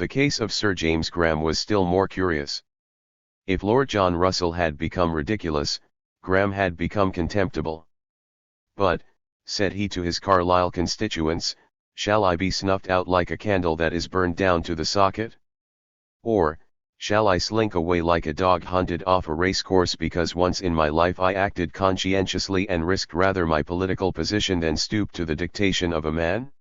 The case of Sir James Graham was still more curious. If Lord John Russell had become ridiculous, Graham had become contemptible. But, said he to his Carlisle constituents, shall I be snuffed out like a candle that is burned down to the socket? Or, shall I slink away like a dog hunted off a racecourse because once in my life I acted conscientiously and risked rather my political position than stoop to the dictation of a man?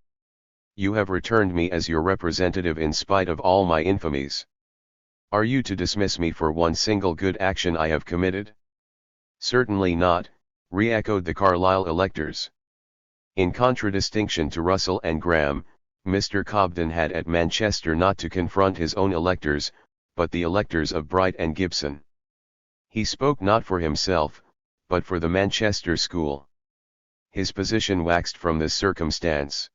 You have returned me as your representative in spite of all my infamies. Are you to dismiss me for one single good action I have committed? Certainly not, re-echoed the Carlisle electors. In contradistinction to Russell and Graham, Mr. Cobden had at Manchester not to confront his own electors, but the electors of Bright and Gibson. He spoke not for himself, but for the Manchester school. His position waxed from this circumstance.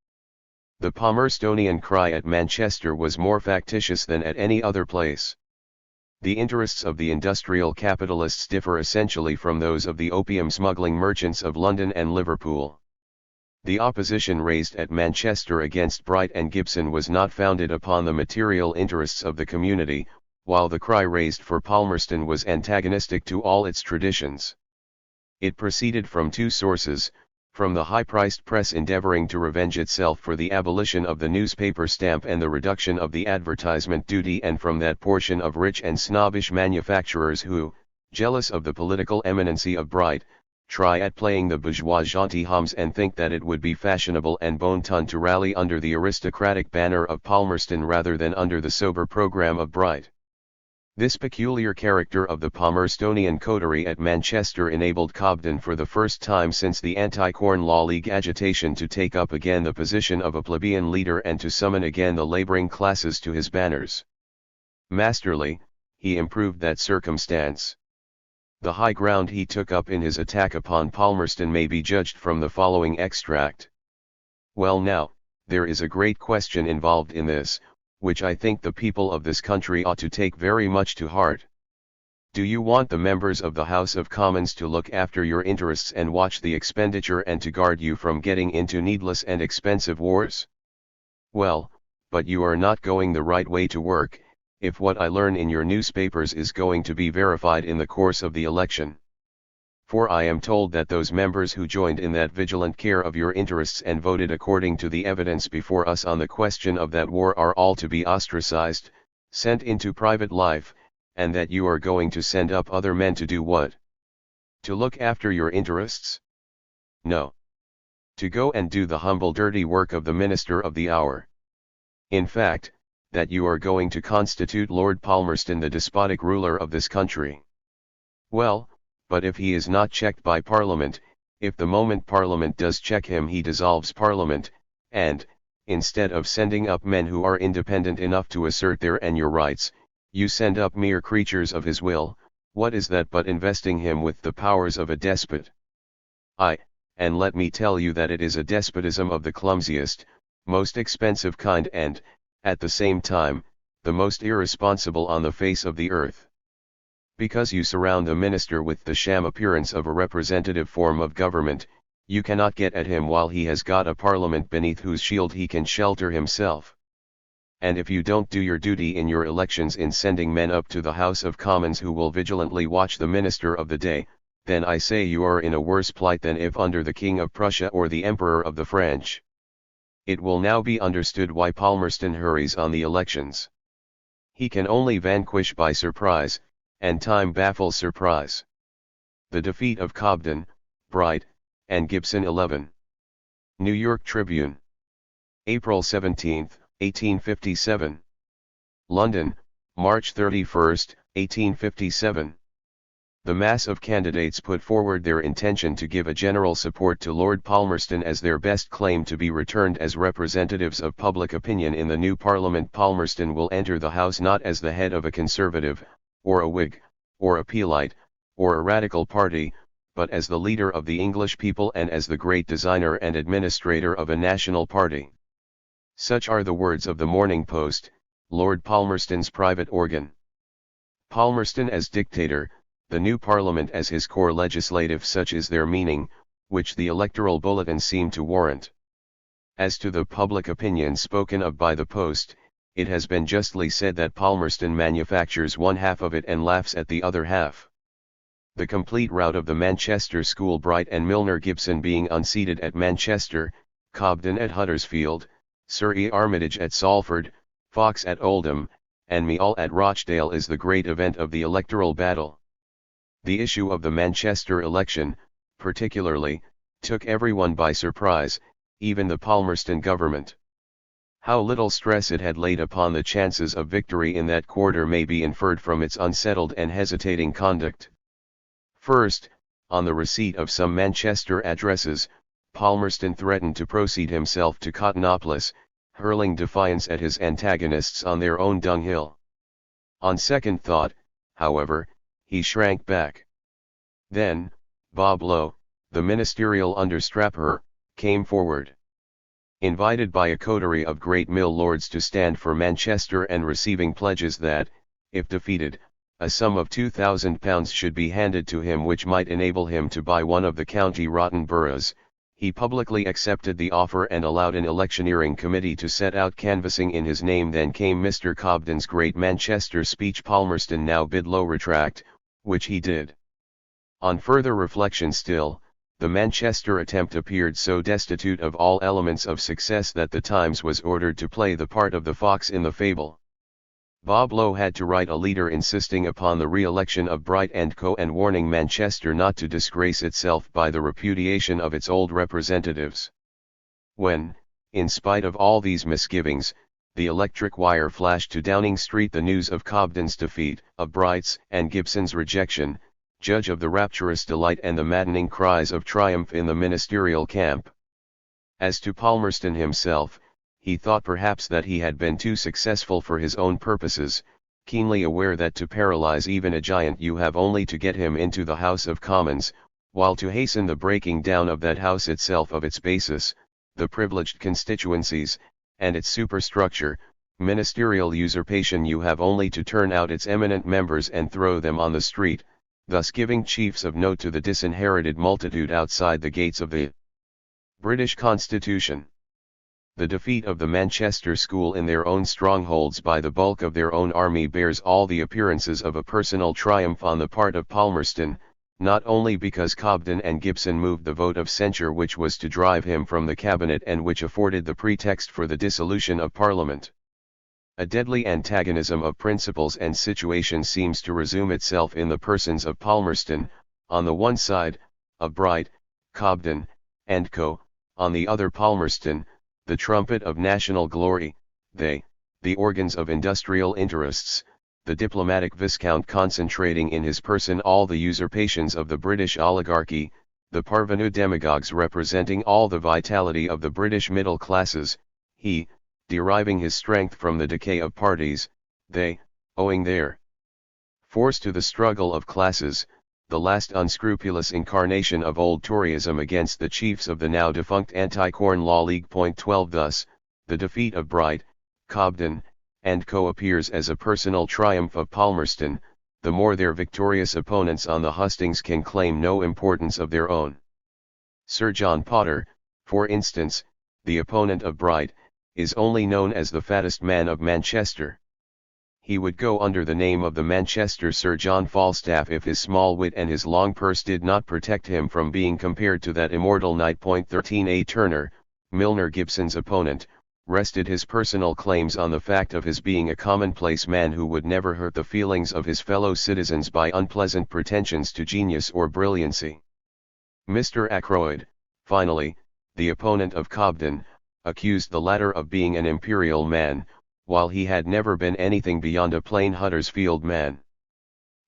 The Palmerstonian cry at Manchester was more factitious than at any other place. The interests of the industrial capitalists differ essentially from those of the opium smuggling merchants of London and Liverpool. The opposition raised at Manchester against Bright and Gibson was not founded upon the material interests of the community, while the cry raised for Palmerston was antagonistic to all its traditions. It proceeded from two sources, from the high-priced press endeavoring to revenge itself for the abolition of the newspaper stamp and the reduction of the advertisement duty, and from that portion of rich and snobbish manufacturers who, jealous of the political eminency of Bright, try at playing the bourgeois gentilhommes and think that it would be fashionable and bon ton to rally under the aristocratic banner of Palmerston rather than under the sober programme of Bright. This peculiar character of the Palmerstonian coterie at Manchester enabled Cobden for the first time since the Anti-Corn Law League agitation to take up again the position of a plebeian leader and to summon again the labouring classes to his banners. Masterly, he improved that circumstance. The high ground he took up in his attack upon Palmerston may be judged from the following extract. Well now, there is a great question involved in this, which I think the people of this country ought to take very much to heart. Do you want the members of the House of Commons to look after your interests and watch the expenditure and to guard you from getting into needless and expensive wars? Well, but you are not going the right way to work, if what I learn in your newspapers is going to be verified in the course of the election. For I am told that those members who joined in that vigilant care of your interests and voted according to the evidence before us on the question of that war are all to be ostracized, sent into private life, and that you are going to send up other men to do what? To look after your interests? No. To go and do the humble dirty work of the minister of the hour. In fact, that you are going to constitute Lord Palmerston the despotic ruler of this country. Well, but if he is not checked by Parliament, if the moment Parliament does check him he dissolves Parliament, and, instead of sending up men who are independent enough to assert their and your rights, you send up mere creatures of his will, what is that but investing him with the powers of a despot? And let me tell you that it is a despotism of the clumsiest, most expensive kind and, at the same time, the most irresponsible on the face of the earth. Because you surround the minister with the sham appearance of a representative form of government, you cannot get at him while he has got a parliament beneath whose shield he can shelter himself. And if you don't do your duty in your elections in sending men up to the House of Commons who will vigilantly watch the minister of the day, then I say you are in a worse plight than if under the King of Prussia or the Emperor of the French. It will now be understood why Palmerston hurries on the elections. He can only vanquish by surprise, and time baffles surprise. The defeat of Cobden, Bright, and Gibson 11. New York Tribune. April 17, 1857. London, March 31, 1857. The mass of candidates put forward their intention to give a general support to Lord Palmerston as their best claim to be returned as representatives of public opinion in the new Parliament. Palmerston will enter the House not as the head of a Conservative, or a Whig, or a Peelite, or a Radical party, but as the leader of the English people and as the great designer and administrator of a national party. Such are the words of the Morning Post, Lord Palmerston's private organ. Palmerston as dictator, the new Parliament as his core legislative, such is their meaning, which the electoral bulletins seem to warrant. As to the public opinion spoken of by the Post, it has been justly said that Palmerston manufactures one half of it and laughs at the other half. The complete rout of the Manchester school, Bright and Milner Gibson being unseated at Manchester, Cobden at Huddersfield, Sir E. Armitage at Salford, Fox at Oldham, and Meall at Rochdale, is the great event of the electoral battle. The issue of the Manchester election, particularly, took everyone by surprise, even the Palmerston government. How little stress it had laid upon the chances of victory in that quarter may be inferred from its unsettled and hesitating conduct. First, on the receipt of some Manchester addresses, Palmerston threatened to proceed himself to Cottonopolis, hurling defiance at his antagonists on their own dunghill. On second thought, however, he shrank back. Then, Bob Lowe, the ministerial understrapper, came forward. Invited by a coterie of great mill lords to stand for Manchester and receiving pledges that, if defeated, a sum of £2,000 should be handed to him which might enable him to buy one of the county rotten boroughs, he publicly accepted the offer and allowed an electioneering committee to set out canvassing in his name. Then came Mr. Cobden's great Manchester speech. Palmerston now bid Lowe retract, which he did. On further reflection still, the Manchester attempt appeared so destitute of all elements of success that the Times was ordered to play the part of the fox in the fable. Bob Lowe had to write a leader insisting upon the re-election of Bright and Co. and warning Manchester not to disgrace itself by the repudiation of its old representatives. When, in spite of all these misgivings, the electric wire flashed to Downing Street the news of Cobden's defeat, of Bright's and Gibson's rejection, judge of the rapturous delight and the maddening cries of triumph in the ministerial camp. As to Palmerston himself, he thought perhaps that he had been too successful for his own purposes, keenly aware that to paralyze even a giant you have only to get him into the House of Commons, while to hasten the breaking down of that House itself of its basis, the privileged constituencies, and its superstructure, ministerial usurpation, you have only to turn out its eminent members and throw them on the street, thus giving chiefs of note to the disinherited multitude outside the gates of the British Constitution. The defeat of the Manchester school in their own strongholds by the bulk of their own army bears all the appearances of a personal triumph on the part of Palmerston, not only because Cobden and Gibson moved the vote of censure which was to drive him from the cabinet and which afforded the pretext for the dissolution of Parliament. A deadly antagonism of principles and situation seems to resume itself in the persons of Palmerston, on the one side, of Bright, Cobden, and Co., on the other Palmerston, the trumpet of national glory, they, the organs of industrial interests, the diplomatic viscount concentrating in his person all the usurpations of the British oligarchy, the parvenu demagogues representing all the vitality of the British middle classes, he, deriving his strength from the decay of parties, they, owing their force to the struggle of classes, the last unscrupulous incarnation of old Toryism against the chiefs of the now defunct Anti-Corn Law League. 12 Thus, the defeat of Bright, Cobden, and Co. appears as a personal triumph of Palmerston, the more their victorious opponents on the hustings can claim no importance of their own. Sir John Potter, for instance, the opponent of Bright, is only known as the fattest man of Manchester. He would go under the name of the Manchester Sir John Falstaff if his small wit and his long purse did not protect him from being compared to that immortal knight. 13 A. Turner, Milner Gibson's opponent, rested his personal claims on the fact of his being a commonplace man who would never hurt the feelings of his fellow citizens by unpleasant pretensions to genius or brilliancy. Mr. Ackroyd, finally, the opponent of Cobden, accused the latter of being an imperial man, while he had never been anything beyond a plain Huddersfield man.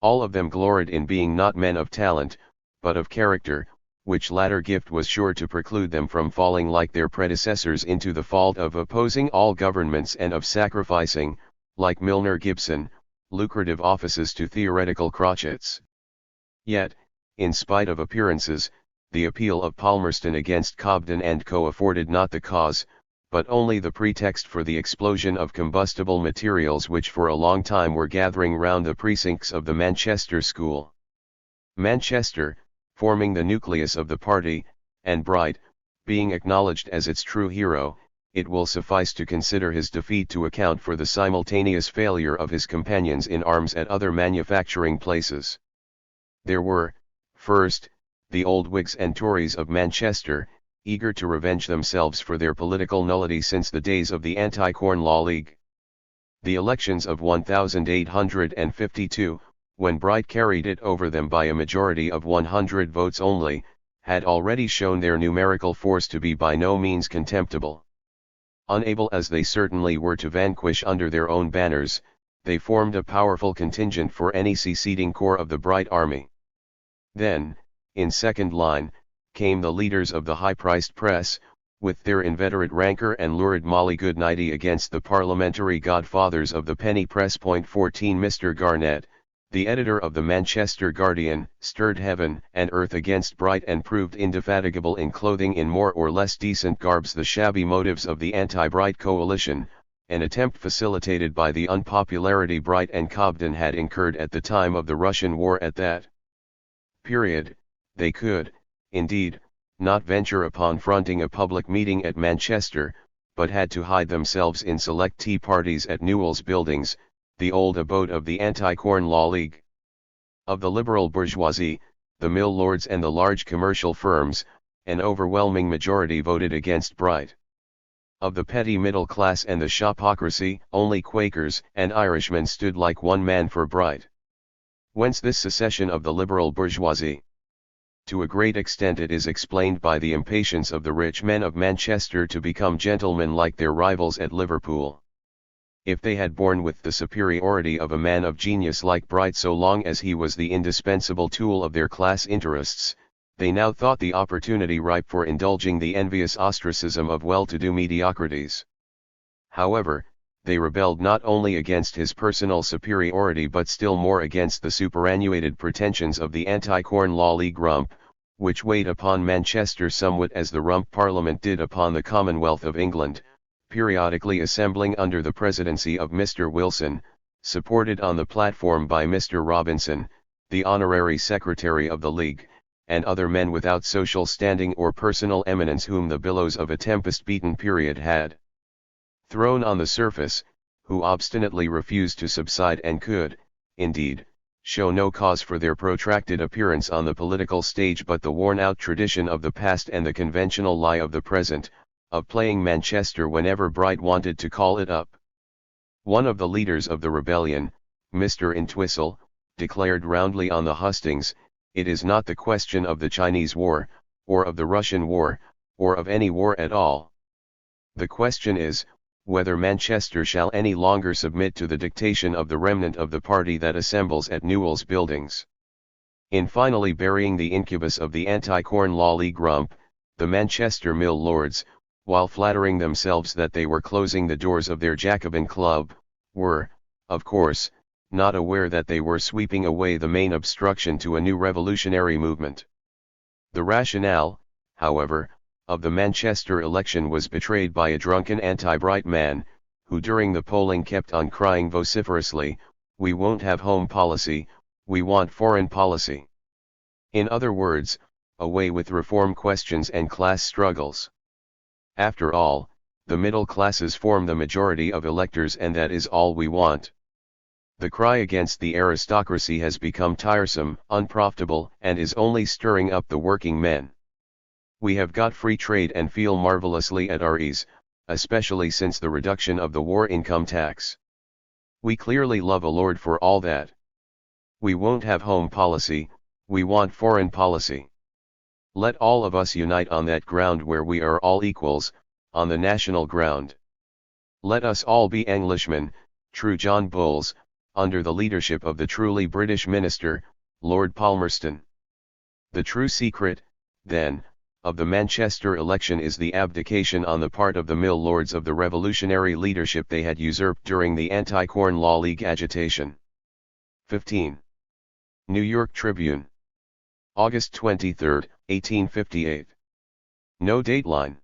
All of them gloried in being not men of talent, but of character, which latter gift was sure to preclude them from falling like their predecessors into the fault of opposing all governments and of sacrificing, like Milner Gibson, lucrative offices to theoretical crotchets. Yet, in spite of appearances, the appeal of Palmerston against Cobden and Co. afforded not the cause, but only the pretext for the explosion of combustible materials which for a long time were gathering round the precincts of the Manchester school. Manchester, forming the nucleus of the party, and Bright, being acknowledged as its true hero, it will suffice to consider his defeat to account for the simultaneous failure of his companions in arms at other manufacturing places. There were, first, the old Whigs and Tories of Manchester, eager to revenge themselves for their political nullity since the days of the Anti-Corn Law League. The elections of 1852, when Bright carried it over them by a majority of 100 votes only, had already shown their numerical force to be by no means contemptible. Unable as they certainly were to vanquish under their own banners, they formed a powerful contingent for any seceding corps of the Bright army. Then, in second line, came the leaders of the high-priced press, with their inveterate rancor and lurid molly goodnighty against the parliamentary godfathers of the penny press. 14 Mr. Garnett, the editor of the Manchester Guardian, stirred heaven and earth against Bright and proved indefatigable in clothing in more or less decent garbs the shabby motives of the anti-Bright coalition, an attempt facilitated by the unpopularity Bright and Cobden had incurred at the time of the Russian war. At that period, they could, indeed, not venture upon fronting a public meeting at Manchester, but had to hide themselves in select tea parties at Newell's Buildings, the old abode of the Anti-Corn Law League. Of the liberal bourgeoisie, the mill lords and the large commercial firms, an overwhelming majority voted against Bright. Of the petty middle class and the shopocracy, only Quakers and Irishmen stood like one man for Bright. Whence this secession of the liberal bourgeoisie? To a great extent it is explained by the impatience of the rich men of Manchester to become gentlemen like their rivals at Liverpool. If they had borne with the superiority of a man of genius like Bright so long as he was the indispensable tool of their class interests, they now thought the opportunity ripe for indulging the envious ostracism of well-to-do mediocrities. However, they rebelled not only against his personal superiority but still more against the superannuated pretensions of the Anti-Corn Law League rump, which weighed upon Manchester somewhat as the rump Parliament did upon the Commonwealth of England, periodically assembling under the presidency of Mr. Wilson, supported on the platform by Mr. Robinson, the honorary secretary of the League, and other men without social standing or personal eminence whom the billows of a tempest-beaten period had thrown on the surface, who obstinately refused to subside and could, indeed, show no cause for their protracted appearance on the political stage but the worn-out tradition of the past and the conventional lie of the present, of playing Manchester whenever Bright wanted to call it up. One of the leaders of the rebellion, Mr. Entwistle, declared roundly on the hustings, "It is not the question of the Chinese war, or of the Russian war, or of any war at all. The question is, whether Manchester shall any longer submit to the dictation of the remnant of the party that assembles at Newell's Buildings." In finally burying the incubus of the Anti-Corn Law League rump, the Manchester mill lords, while flattering themselves that they were closing the doors of their Jacobin club, were, of course, not aware that they were sweeping away the main obstruction to a new revolutionary movement. The rationale, however, of the Manchester election was betrayed by a drunken anti-Bright man, who during the polling kept on crying vociferously, "We won't have home policy, we want foreign policy." In other words, away with reform questions and class struggles. After all, the middle classes form the majority of electors and that is all we want. The cry against the aristocracy has become tiresome, unprofitable, and is only stirring up the working men. We have got free trade and feel marvelously at our ease, especially since the reduction of the war income tax. We clearly love a lord for all that. We won't have home policy, we want foreign policy. Let all of us unite on that ground where we are all equals, on the national ground. Let us all be Englishmen, true John Bulls, under the leadership of the truly British minister, Lord Palmerston. The true secret, then, of the Manchester election is the abdication on the part of the mill lords of the revolutionary leadership they had usurped during the Anti-Corn Law League agitation. 15. New York Tribune. August 23, 1858. No dateline.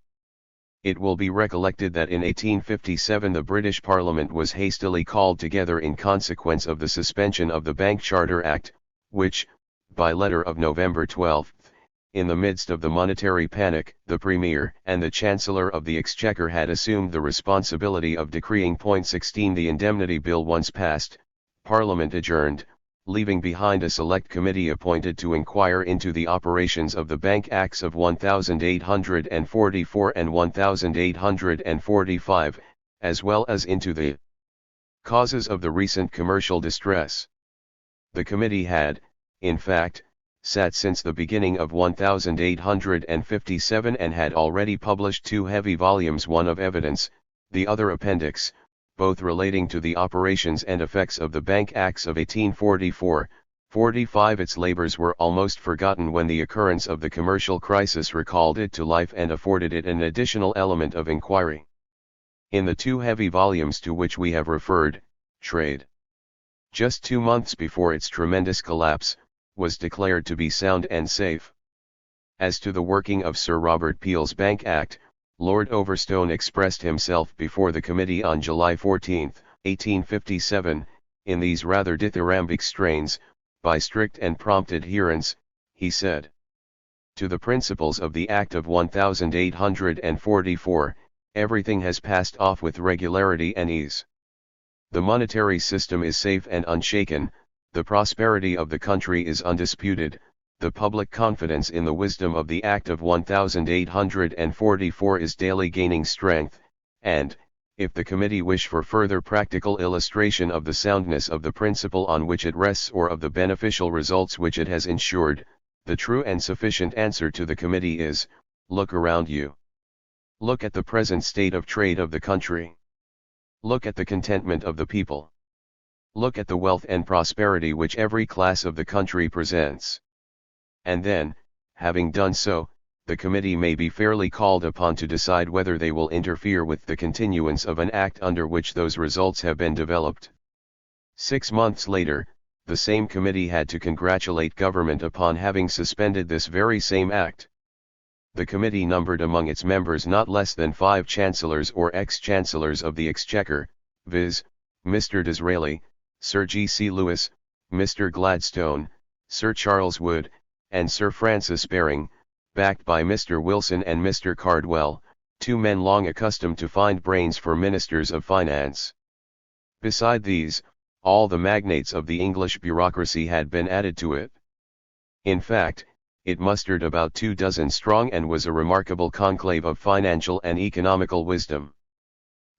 It will be recollected that in 1857 the British Parliament was hastily called together in consequence of the suspension of the Bank Charter Act, which, by letter of November 12, in the midst of the monetary panic, the Premier and the Chancellor of the Exchequer had assumed the responsibility of decreeing. 16 The Indemnity Bill once passed, Parliament adjourned, leaving behind a select committee appointed to inquire into the operations of the Bank Acts of 1844 and 1845, as well as into the causes of the recent commercial distress. The committee had, in fact, sat since the beginning of 1857 and had already published 2 heavy volumes, one of evidence, the other appendix, both relating to the operations and effects of the Bank Acts of 1844-45. Its labors were almost forgotten when the occurrence of the commercial crisis recalled it to life and afforded it an additional element of inquiry. In the 2 heavy volumes to which we have referred, Trade, just 2 months before its tremendous collapse, was declared to be sound and safe. As to the working of Sir Robert Peel's Bank Act, Lord Overstone expressed himself before the committee on July 14, 1857, in these rather dithyrambic strains: by strict and prompt adherence, he said, to the principles of the Act of 1844, everything has passed off with regularity and ease. The monetary system is safe and unshaken, the prosperity of the country is undisputed, the public confidence in the wisdom of the Act of 1844 is daily gaining strength, and, if the committee wish for further practical illustration of the soundness of the principle on which it rests or of the beneficial results which it has ensured, the true and sufficient answer to the committee is, look around you. Look at the present state of trade of the country. Look at the contentment of the people. Look at the wealth and prosperity which every class of the country presents. And then, having done so, the committee may be fairly called upon to decide whether they will interfere with the continuance of an act under which those results have been developed. 6 months later, the same committee had to congratulate government upon having suspended this very same act. The committee numbered among its members not less than 5 chancellors or ex-chancellors of the Exchequer, viz., Mr. Disraeli, Sir G. C. Lewis, Mr. Gladstone, Sir Charles Wood, and Sir Francis Baring, backed by Mr. Wilson and Mr. Cardwell, 2 men long accustomed to find brains for ministers of finance. Beside these, all the magnates of the English bureaucracy had been added to it. In fact, it mustered about 24 strong and was a remarkable conclave of financial and economical wisdom.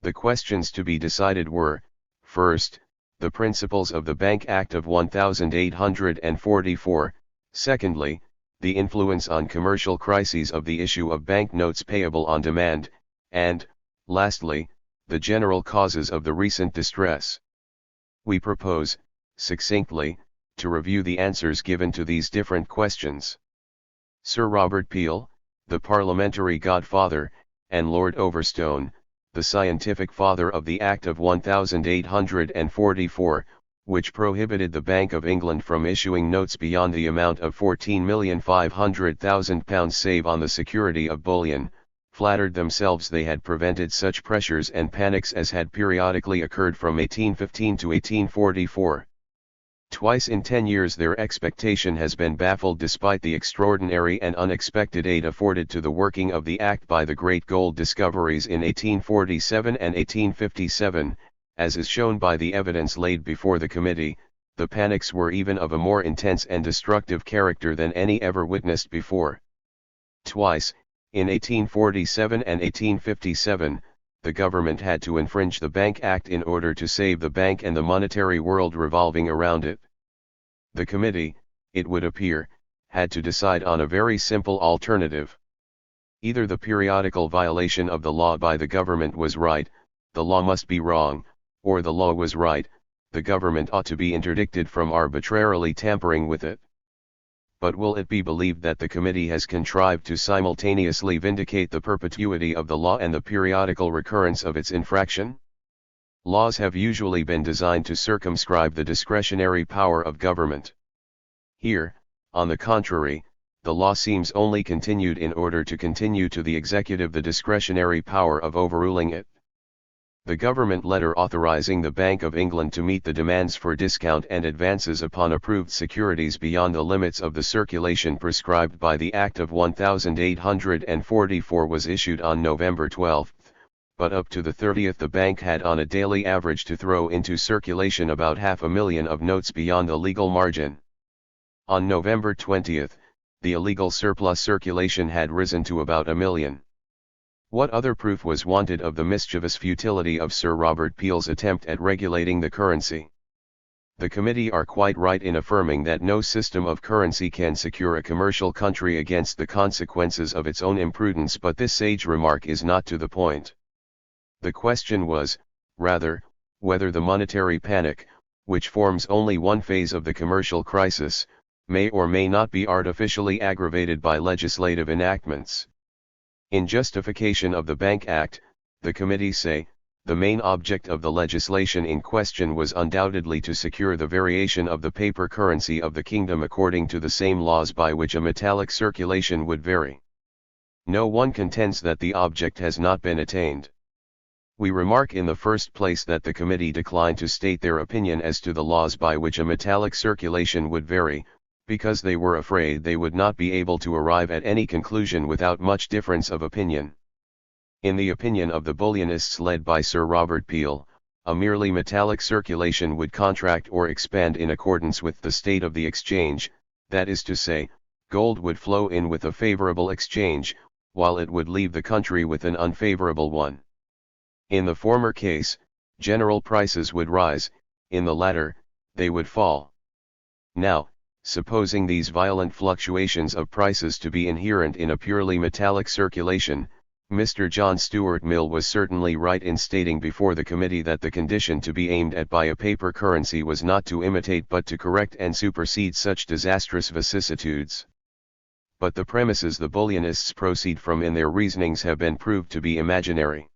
The questions to be decided were, first, the principles of the Bank Act of 1844, secondly, the influence on commercial crises of the issue of bank notes payable on demand, and, lastly, the general causes of the recent distress. We propose, succinctly, to review the answers given to these different questions. Sir Robert Peel, the parliamentary godfather, and Lord Overstone, the scientific father of the Act of 1844, which prohibited the Bank of England from issuing notes beyond the amount of £14,500,000 save on the security of bullion, flattered themselves they had prevented such pressures and panics as had periodically occurred from 1815 to 1844. Twice in 10 years their expectation has been baffled despite the extraordinary and unexpected aid afforded to the working of the Act by the great gold discoveries in 1847 and 1857, as is shown by the evidence laid before the committee. The panics were even of a more intense and destructive character than any ever witnessed before. Twice, in 1847 and 1857, the government had to infringe the Bank Act in order to save the bank and the monetary world revolving around it. The committee, it would appear, had to decide on a very simple alternative. Either the periodical violation of the law by the government was right, the law must be wrong, or the law was right, the government ought to be interdicted from arbitrarily tampering with it. But will it be believed that the committee has contrived to simultaneously vindicate the perpetuity of the law and the periodical recurrence of its infraction? Laws have usually been designed to circumscribe the discretionary power of government. Here, on the contrary, the law seems only continued in order to continue to the executive the discretionary power of overruling it. The government letter authorizing the Bank of England to meet the demands for discount and advances upon approved securities beyond the limits of the circulation prescribed by the Act of 1844 was issued on November 12, but up to the 30th the bank had on a daily average to throw into circulation about 500,000 of notes beyond the legal margin. On November 20, the illegal surplus circulation had risen to about 1 million. What other proof was wanted of the mischievous futility of Sir Robert Peel's attempt at regulating the currency? The committee are quite right in affirming that no system of currency can secure a commercial country against the consequences of its own imprudence, but this sage remark is not to the point. The question was, rather, whether the monetary panic, which forms only one phase of the commercial crisis, may or may not be artificially aggravated by legislative enactments. In justification of the Bank Act, the committee say, the main object of the legislation in question was undoubtedly to secure the variation of the paper currency of the kingdom according to the same laws by which a metallic circulation would vary. No one contends that the object has not been attained. We remark in the first place that the committee declined to state their opinion as to the laws by which a metallic circulation would vary, because they were afraid they would not be able to arrive at any conclusion without much difference of opinion. In the opinion of the bullionists led by Sir Robert Peel, a merely metallic circulation would contract or expand in accordance with the state of the exchange, that is to say, gold would flow in with a favorable exchange, while it would leave the country with an unfavorable one. In the former case, general prices would rise, in the latter, they would fall. Now, supposing these violent fluctuations of prices to be inherent in a purely metallic circulation, Mr. John Stuart Mill was certainly right in stating before the committee that the condition to be aimed at by a paper currency was not to imitate but to correct and supersede such disastrous vicissitudes. But the premises the bullionists proceed from in their reasonings have been proved to be imaginary.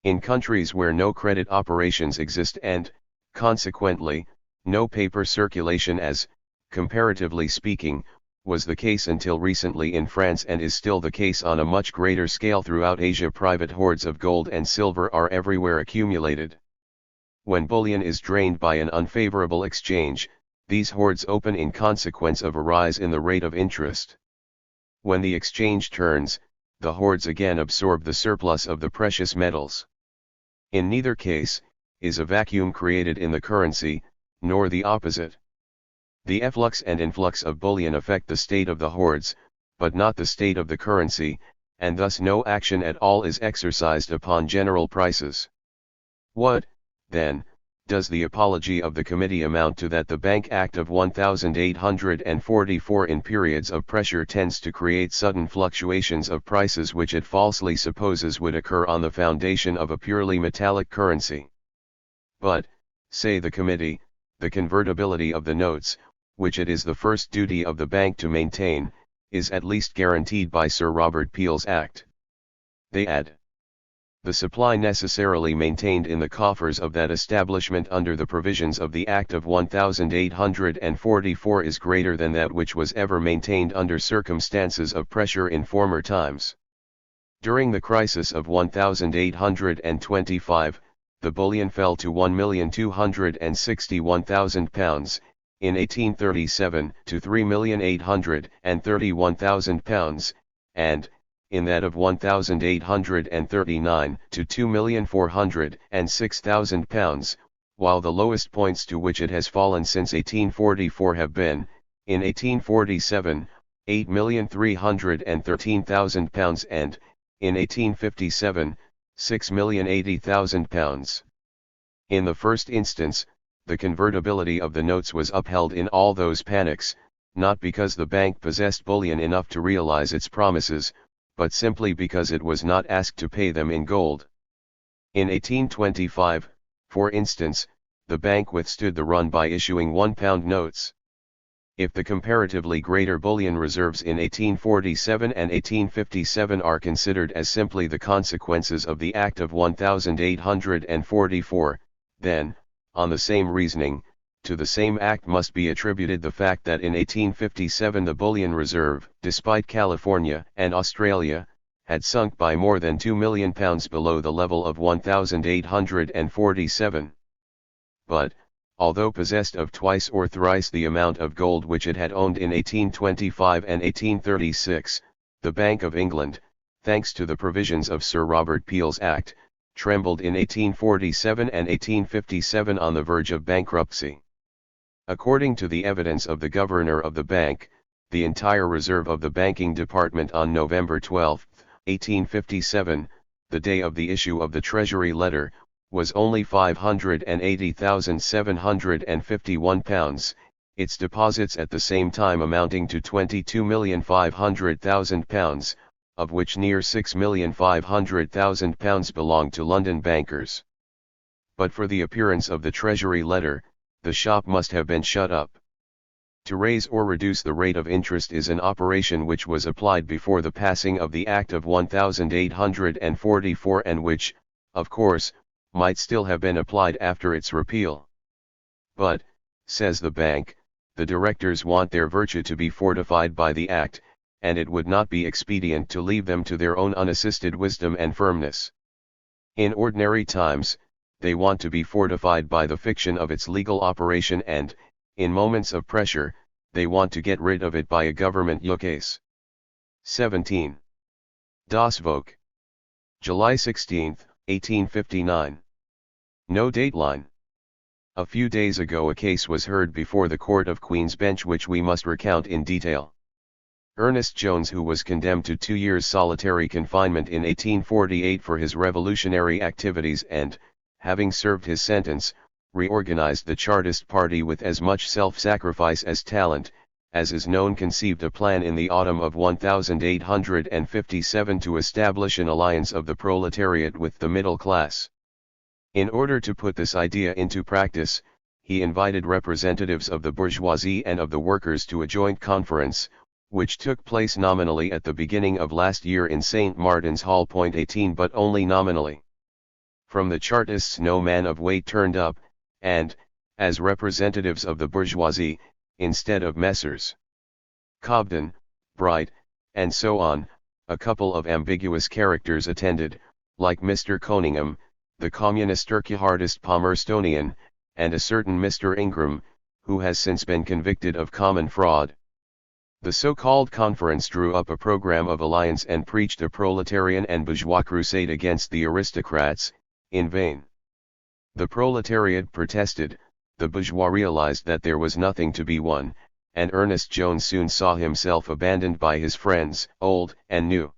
In countries where no credit operations exist and, consequently, no paper circulation as, comparatively speaking, was the case until recently in France and is still the case on a much greater scale throughout Asia, private hoards of gold and silver are everywhere accumulated. When bullion is drained by an unfavorable exchange, these hoards open in consequence of a rise in the rate of interest. When the exchange turns, the hoards again absorb the surplus of the precious metals. In neither case, is a vacuum created in the currency, nor the opposite. The efflux and influx of bullion affect the state of the hoards, but not the state of the currency, and thus no action at all is exercised upon general prices. What, then, does the apology of the committee amount to? That the Bank Act of 1844 in periods of pressure tends to create sudden fluctuations of prices which it falsely supposes would occur on the foundation of a purely metallic currency. But, say the committee, the convertibility of the notes, which it is the first duty of the bank to maintain, is at least guaranteed by Sir Robert Peel's Act. They add, the supply necessarily maintained in the coffers of that establishment under the provisions of the Act of 1844 is greater than that which was ever maintained under circumstances of pressure in former times. During the crisis of 1825, the bullion fell to £1,261,000, in 1837 to £3,831,000, and, in that of 1839 to £2,406,000, while the lowest points to which it has fallen since 1844 have been, in 1847, £8,313,000 and, in 1857, £6,080,000. In the first instance, the convertibility of the notes was upheld in all those panics, not because the bank possessed bullion enough to realize its promises, but simply because it was not asked to pay them in gold. In 1825, for instance, the bank withstood the run by issuing £1 notes. If the comparatively greater bullion reserves in 1847 and 1857 are considered as simply the consequences of the Act of 1844, then, on the same reasoning, to the same act must be attributed the fact that in 1857 the bullion reserve, despite California and Australia, had sunk by more than £2 million below the level of 1847. But, although possessed of twice or thrice the amount of gold which it had owned in 1825 and 1836, the Bank of England, thanks to the provisions of Sir Robert Peel's Act, trembled in 1847 and 1857 on the verge of bankruptcy. According to the evidence of the governor of the bank, the entire reserve of the banking department on November 12, 1857, the day of the issue of the Treasury letter, was only £580,751, its deposits at the same time amounting to £22,500,000, of which near £6,500,000 belonged to London bankers. But for the appearance of the Treasury letter, the shop must have been shut up. To raise or reduce the rate of interest is an operation which was applied before the passing of the Act of 1844 and which, of course, might still have been applied after its repeal. But, says the bank, the directors want their virtue to be fortified by the Act, and it would not be expedient to leave them to their own unassisted wisdom and firmness. In ordinary times, they want to be fortified by the fiction of its legal operation and, in moments of pressure, they want to get rid of it by a government ukase. 17. Das Volk. July 16, 1859. No dateline. A few days ago a case was heard before the Court of Queen's Bench which we must recount in detail. Ernest Jones, who was condemned to 2 years solitary confinement in 1848 for his revolutionary activities and, having served his sentence, reorganized the Chartist party with as much self-sacrifice as talent, as is known, conceived a plan in the autumn of 1857 to establish an alliance of the proletariat with the middle class. In order to put this idea into practice, he invited representatives of the bourgeoisie and of the workers to a joint conference, which took place nominally at the beginning of last year in St. Martin's Hall. 18 But only nominally. From the Chartists no man of weight turned up, and, as representatives of the bourgeoisie, instead of Messrs. Cobden, Bright, and so on, a couple of ambiguous characters attended, like Mr. Coningham, the communist Urquhartist Palmerstonian, and a certain Mr. Ingram, who has since been convicted of common fraud. The so-called conference drew up a program of alliance and preached a proletarian and bourgeois crusade against the aristocrats, in vain. The proletariat protested, the bourgeois realized that there was nothing to be won, and Ernest Jones soon saw himself abandoned by his friends, old and new.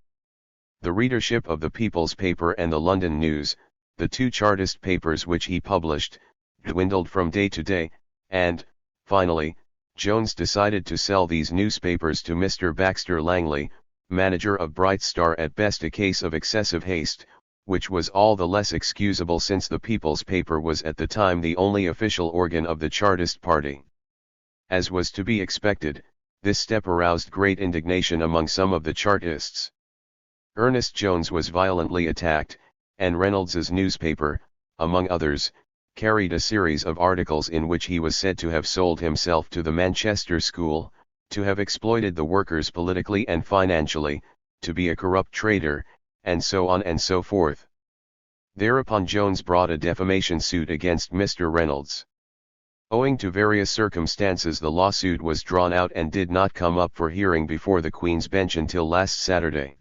The readership of the People's Paper and the London News, the two Chartist papers which he published, dwindled from day to day, and, finally, Jones decided to sell these newspapers to Mr. Baxter Langley, manager of Bright Star, at best a case of excessive haste, which was all the less excusable since the People's Paper was at the time the only official organ of the Chartist party. As was to be expected, this step aroused great indignation among some of the Chartists. Ernest Jones was violently attacked, and Reynolds's newspaper, among others, carried a series of articles in which he was said to have sold himself to the Manchester School, to have exploited the workers politically and financially, to be a corrupt traitor, and so on and so forth. Thereupon Jones brought a defamation suit against Mr. Reynolds. Owing to various circumstances the lawsuit was drawn out and did not come up for hearing before the Queen's Bench until last Saturday.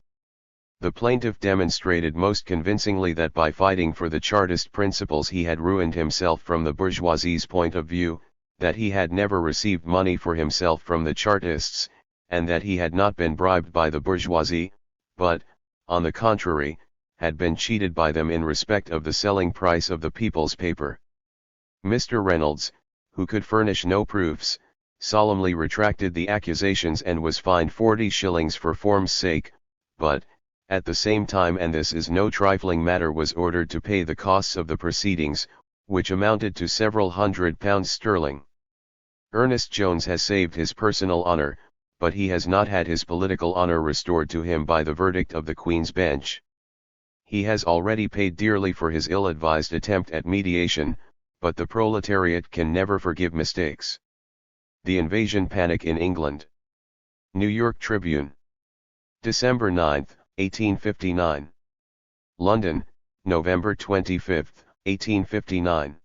The plaintiff demonstrated most convincingly that by fighting for the Chartist principles he had ruined himself from the bourgeoisie's point of view, that he had never received money for himself from the Chartists, and that he had not been bribed by the bourgeoisie, but, on the contrary, had been cheated by them in respect of the selling price of the People's Paper. Mr. Reynolds, who could furnish no proofs, solemnly retracted the accusations and was fined 40 shillings for form's sake, but, at the same time, and this is no trifling matter, was ordered to pay the costs of the proceedings, which amounted to several £100 sterling. Ernest Jones has saved his personal honour, but he has not had his political honour restored to him by the verdict of the Queen's Bench. He has already paid dearly for his ill-advised attempt at mediation, but the proletariat can never forgive mistakes. The invasion panic in England. New York Tribune. December 9, 1859. London, November 25, 1859.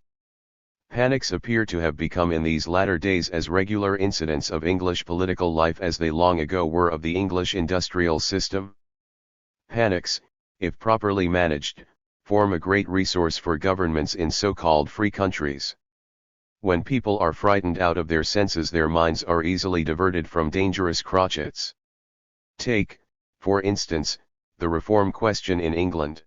Panics appear to have become in these latter days as regular incidents of English political life as they long ago were of the English industrial system. Panics, if properly managed, form a great resource for governments in so-called free countries. When people are frightened out of their senses, their minds are easily diverted from dangerous crotchets. Take, for instance, the reform question in England.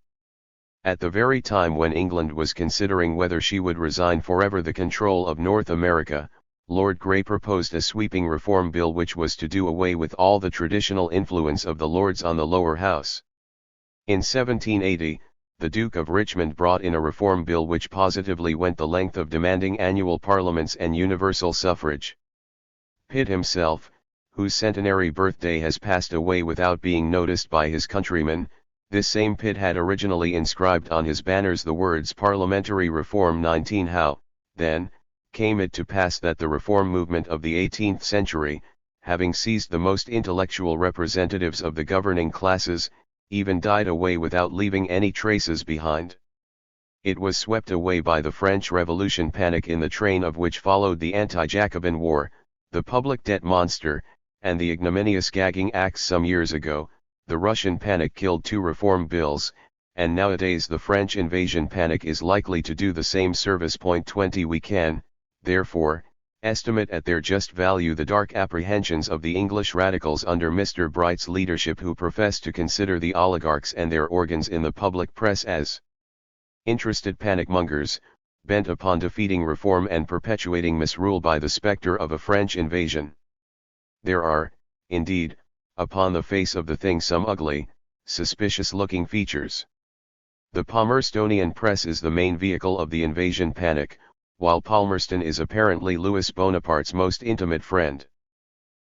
At the very time when England was considering whether she would resign forever the control of North America, Lord Grey proposed a sweeping reform bill which was to do away with all the traditional influence of the Lords on the lower house. In 1780, the Duke of Richmond brought in a reform bill which positively went the length of demanding annual parliaments and universal suffrage. Pitt himself, whose centenary birthday has passed away without being noticed by his countrymen, this same Pitt had originally inscribed on his banners the words Parliamentary Reform 19. How, then, came it to pass that the reform movement of the 18th century, having seized the most intellectual representatives of the governing classes, even died away without leaving any traces behind? It was swept away by the French Revolution panic, in the train of which followed the anti-Jacobin War, the public debt monster, and the ignominious gagging acts some years ago. The Russian panic killed 2 reform bills, and nowadays the French invasion panic is likely to do the same service. 20 We can, therefore, estimate at their just value the dark apprehensions of the English radicals under Mr. Bright's leadership, who profess to consider the oligarchs and their organs in the public press as interested panic-mongers, bent upon defeating reform and perpetuating misrule by the spectre of a French invasion. There are, indeed, upon the face of the thing some ugly, suspicious-looking features. The Palmerstonian press is the main vehicle of the invasion panic, while Palmerston is apparently Louis Bonaparte's most intimate friend.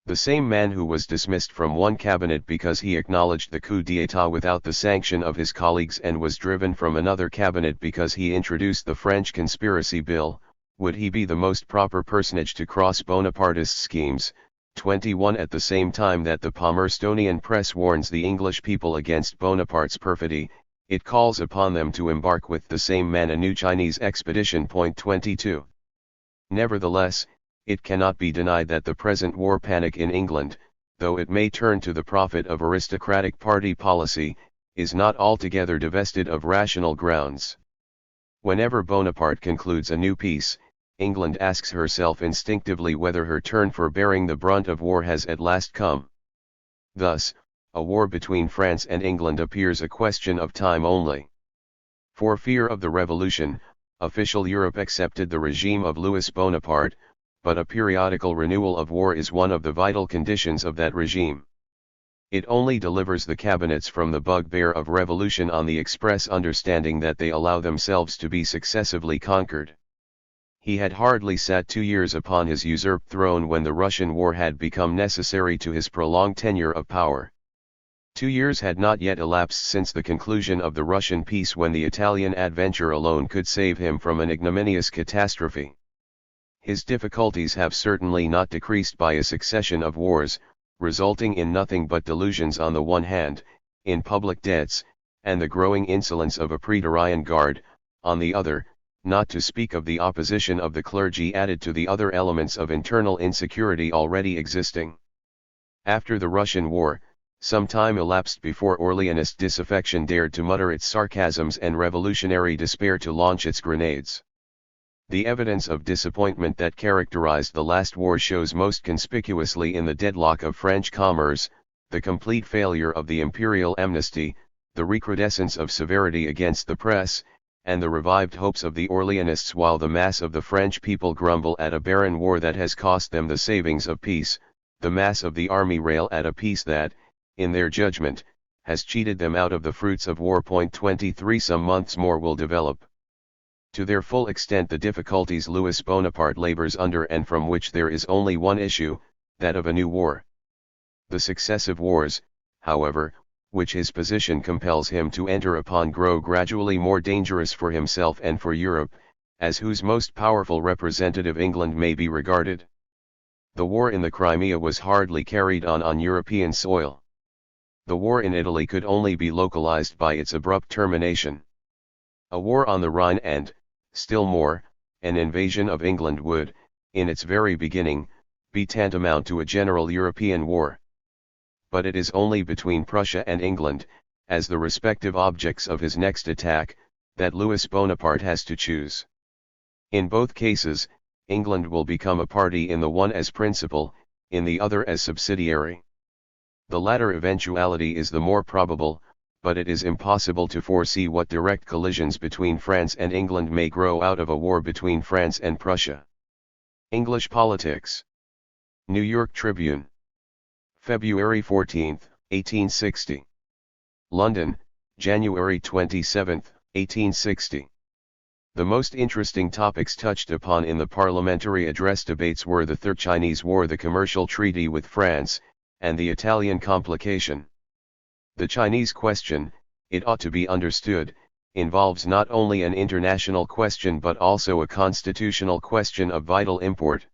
The same man who was dismissed from one cabinet because he acknowledged the coup d'état without the sanction of his colleagues, and was driven from another cabinet because he introduced the French conspiracy bill, would he be the most proper personage to cross Bonapartist schemes? 21 At the same time that the Palmerstonian press warns the English people against Bonaparte's perfidy, it calls upon them to embark with the same man a new Chinese expedition. 22. Nevertheless, it cannot be denied that the present war panic in England, though it may turn to the profit of aristocratic party policy, is not altogether divested of rational grounds. Whenever Bonaparte concludes a new peace, England asks herself instinctively whether her turn for bearing the brunt of war has at last come. Thus, a war between France and England appears a question of time only. For fear of the revolution, official Europe accepted the regime of Louis Bonaparte, but a periodical renewal of war is one of the vital conditions of that regime. It only delivers the cabinets from the bugbear of revolution on the express understanding that they allow themselves to be successively conquered. He had hardly sat 2 years upon his usurped throne when the Russian war had become necessary to his prolonged tenure of power. 2 years had not yet elapsed since the conclusion of the Russian peace, when the Italian adventure alone could save him from an ignominious catastrophe. His difficulties have certainly not decreased by a succession of wars, resulting in nothing but delusions on the one hand, in public debts, and the growing insolence of a Praetorian Guard, on the other, not to speak of the opposition of the clergy added to the other elements of internal insecurity already existing. After the Russian war, some time elapsed before Orleanist disaffection dared to mutter its sarcasms and revolutionary despair to launch its grenades. The evidence of disappointment that characterized the last war shows most conspicuously in the deadlock of French commerce, the complete failure of the imperial amnesty, the recrudescence of severity against the press, and the revived hopes of the Orleanists, while the mass of the French people grumble at a barren war that has cost them the savings of peace. The mass of the army rail at a peace that, in their judgment, has cheated them out of the fruits of war. 23 Some months more will develop to their full extent the difficulties Louis Bonaparte labors under, and from which there is only one issue, that of a new war. The successive wars, however, which his position compels him to enter upon, grow gradually more dangerous for himself and for Europe, as whose most powerful representative England may be regarded. The war in the Crimea was hardly carried on European soil. the war in Italy could only be localized by its abrupt termination. A war on the Rhine and, still more, an invasion of England would, in its very beginning, be tantamount to a general European war. But it is only between Prussia and England, as the respective objects of his next attack, that Louis Bonaparte has to choose. In both cases, England will become a party in the one as principal, in the other as subsidiary. The latter eventuality is the more probable, but it is impossible to foresee what direct collisions between France and England may grow out of a war between France and Prussia. English Politics. New York Tribune. February 14, 1860. London, January 27, 1860. The most interesting topics touched upon in the parliamentary address debates were the Third Chinese War, the commercial treaty with France, and the Italian complication. The Chinese question, it ought to be understood, involves not only an international question but also a constitutional question of vital import.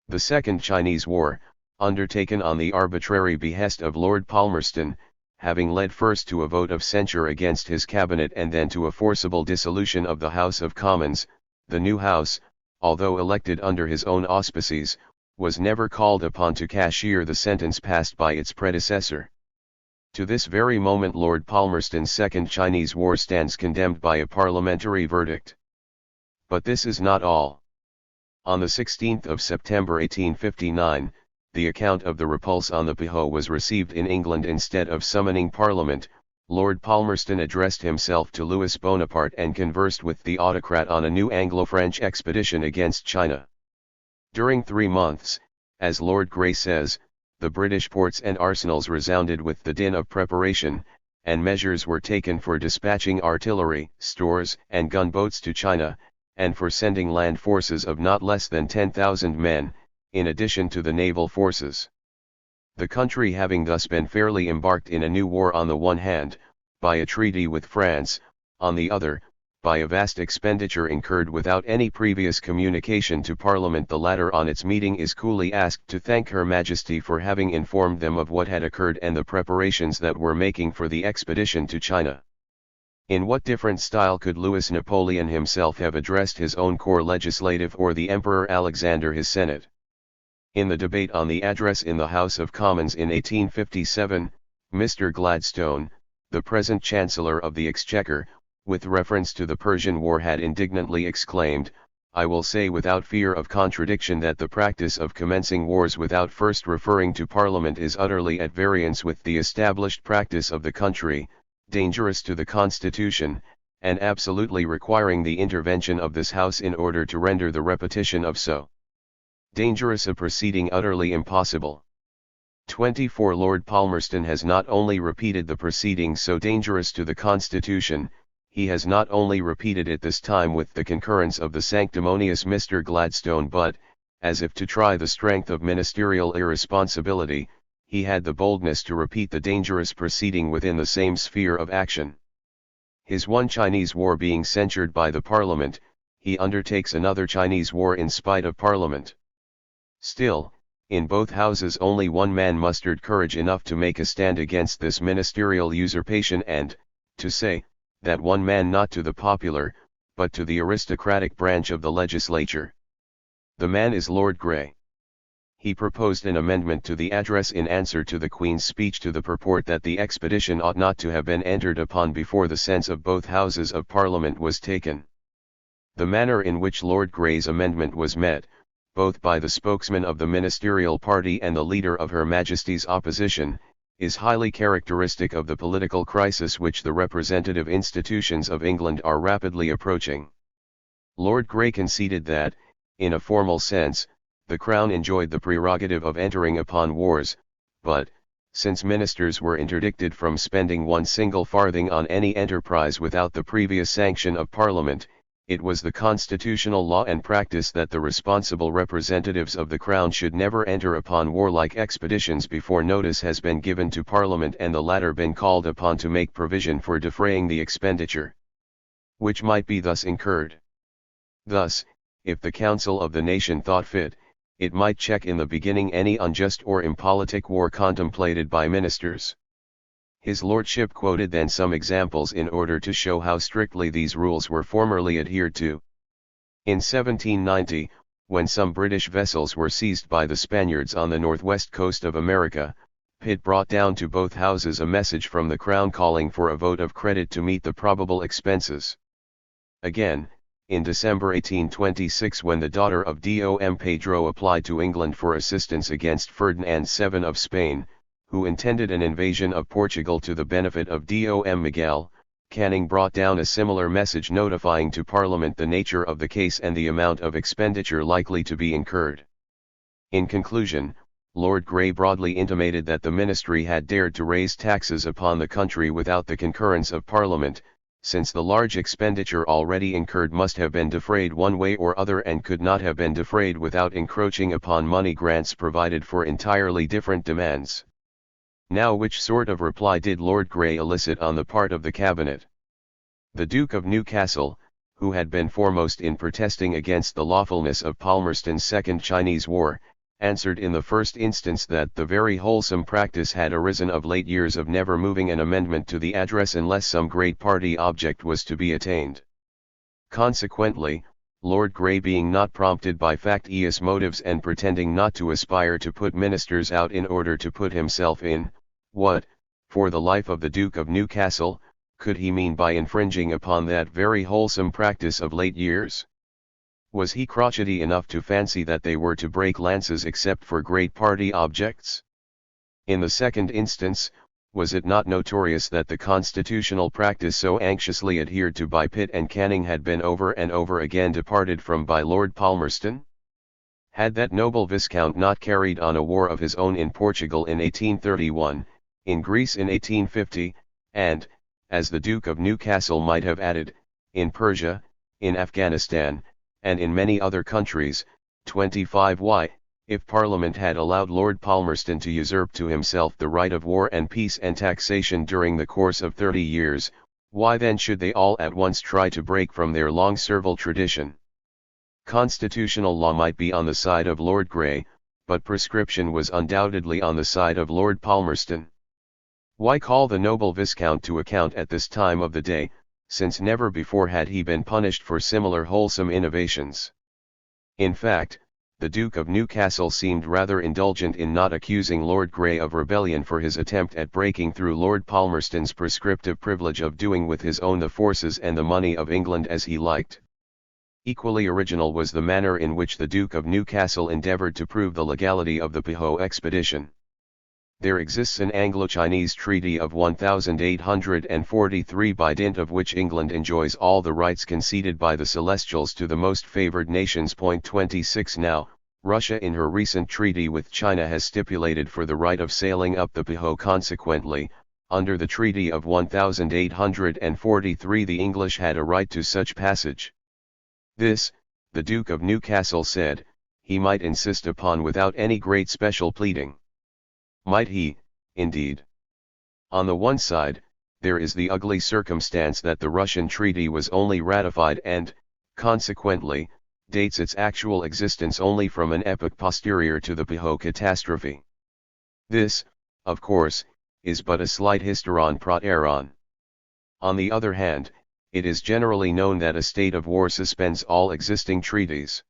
The Second Chinese War, undertaken on the arbitrary behest of Lord Palmerston, having led first to a vote of censure against his cabinet and then to a forcible dissolution of the House of Commons, the new House, although elected under his own auspices, was never called upon to cashier the sentence passed by its predecessor. To this very moment Lord Palmerston's Second Chinese War stands condemned by a parliamentary verdict. But this is not all. On the 16th of September 1859, the account of the repulse on the Pihou was received in England. Instead of summoning Parliament, Lord Palmerston addressed himself to Louis Bonaparte and conversed with the autocrat on a new Anglo-French expedition against China. During 3 months, as Lord Grey says, the British ports and arsenals resounded with the din of preparation, and measures were taken for dispatching artillery, stores, and gunboats to China, and for sending land forces of not less than 10,000 men, in addition to the naval forces. The country having thus been fairly embarked in a new war on the one hand, by a treaty with France, on the other, by a vast expenditure incurred without any previous communication to Parliament, the latter on its meeting is coolly asked to thank Her Majesty for having informed them of what had occurred and the preparations that were making for the expedition to China. In what different style could Louis Napoleon himself have addressed his own corps legislative or the Emperor Alexander his Senate? In the debate on the address in the House of Commons in 1857, Mr. Gladstone, the present Chancellor of the Exchequer, with reference to the Persian War had indignantly exclaimed, "I will say without fear of contradiction that the practice of commencing wars without first referring to Parliament is utterly at variance with the established practice of the country, dangerous to the Constitution, and absolutely requiring the intervention of this House in order to render the repetition of so dangerous a proceeding utterly impossible." 24 Lord Palmerston has not only repeated the proceeding so dangerous to the Constitution, he has not only repeated it this time with the concurrence of the sanctimonious Mr. Gladstone but, as if to try the strength of ministerial irresponsibility, he had the boldness to repeat the dangerous proceeding within the same sphere of action. His one Chinese war being censured by the Parliament, he undertakes another Chinese war in spite of Parliament. Still, in both houses only one man mustered courage enough to make a stand against this ministerial usurpation and, to say, that one man not to the popular, but to the aristocratic branch of the legislature. The man is Lord Grey. He proposed an amendment to the address in answer to the Queen's speech to the purport that the expedition ought not to have been entered upon before the sense of both Houses of Parliament was taken. The manner in which Lord Grey's amendment was met, both by the spokesman of the ministerial party and the leader of Her Majesty's opposition, is highly characteristic of the political crisis which the representative institutions of England are rapidly approaching. Lord Grey conceded that, in a formal sense, the Crown enjoyed the prerogative of entering upon wars, but, since ministers were interdicted from spending one single farthing on any enterprise without the previous sanction of Parliament, it was the constitutional law and practice that the responsible representatives of the Crown should never enter upon warlike expeditions before notice has been given to Parliament and the latter been called upon to make provision for defraying the expenditure which might be thus incurred. Thus, if the Council of the Nation thought fit, it might check in the beginning any unjust or impolitic war contemplated by ministers. His lordship quoted then some examples in order to show how strictly these rules were formerly adhered to. In 1790, when some British vessels were seized by the Spaniards on the northwest coast of America, Pitt brought down to both houses a message from the Crown calling for a vote of credit to meet the probable expenses. Again, in December 1826, when the daughter of Dom Pedro applied to England for assistance against Ferdinand VII of Spain, who intended an invasion of Portugal to the benefit of Dom Miguel, Canning brought down a similar message notifying to Parliament the nature of the case and the amount of expenditure likely to be incurred. In conclusion, Lord Grey broadly intimated that the ministry had dared to raise taxes upon the country without the concurrence of Parliament, since the large expenditure already incurred must have been defrayed one way or other and could not have been defrayed without encroaching upon money grants provided for entirely different demands. Now, which sort of reply did Lord Grey elicit on the part of the cabinet? The Duke of Newcastle, who had been foremost in protesting against the lawfulness of Palmerston's Second Chinese War, answered in the first instance that the very wholesome practice had arisen of late years of never moving an amendment to the address unless some great party object was to be attained. Consequently, Lord Grey, being not prompted by factious motives and pretending not to aspire to put ministers out in order to put himself in, what, for the life of the Duke of Newcastle, could he mean by infringing upon that very wholesome practice of late years? Was he crotchety enough to fancy that they were to break lances except for great party objects? In the second instance, was it not notorious that the constitutional practice so anxiously adhered to by Pitt and Canning had been over and over again departed from by Lord Palmerston? Had that noble Viscount not carried on a war of his own in Portugal in 1831, in Greece in 1850, and, as the Duke of Newcastle might have added, in Persia, in Afghanistan, and in many other countries, 25 why, if Parliament had allowed Lord Palmerston to usurp to himself the right of war and peace and taxation during the course of 30 years, why then should they all at once try to break from their long servile tradition? Constitutional law might be on the side of Lord Grey, but prescription was undoubtedly on the side of Lord Palmerston. Why call the noble Viscount to account at this time of the day, since never before had he been punished for similar wholesome innovations? In fact, the Duke of Newcastle seemed rather indulgent in not accusing Lord Grey of rebellion for his attempt at breaking through Lord Palmerston's prescriptive privilege of doing with his own the forces and the money of England as he liked. Equally original was the manner in which the Duke of Newcastle endeavoured to prove the legality of the Pihou expedition. There exists an Anglo-Chinese treaty of 1843 by dint of which England enjoys all the rights conceded by the Celestials to the most favoured nations. 26 Now, Russia in her recent treaty with China has stipulated for the right of sailing up the Pihou. Consequently, under the treaty of 1843 the English had a right to such passage. This, the Duke of Newcastle said, he might insist upon without any great special pleading. Might he, indeed? On the one side, there is the ugly circumstance that the Russian treaty was only ratified and, consequently, dates its actual existence only from an epoch posterior to the Pihou catastrophe. This, of course, is but a slight hysteron proteron. On the other hand, it is generally known that a state of war suspends all existing treaties.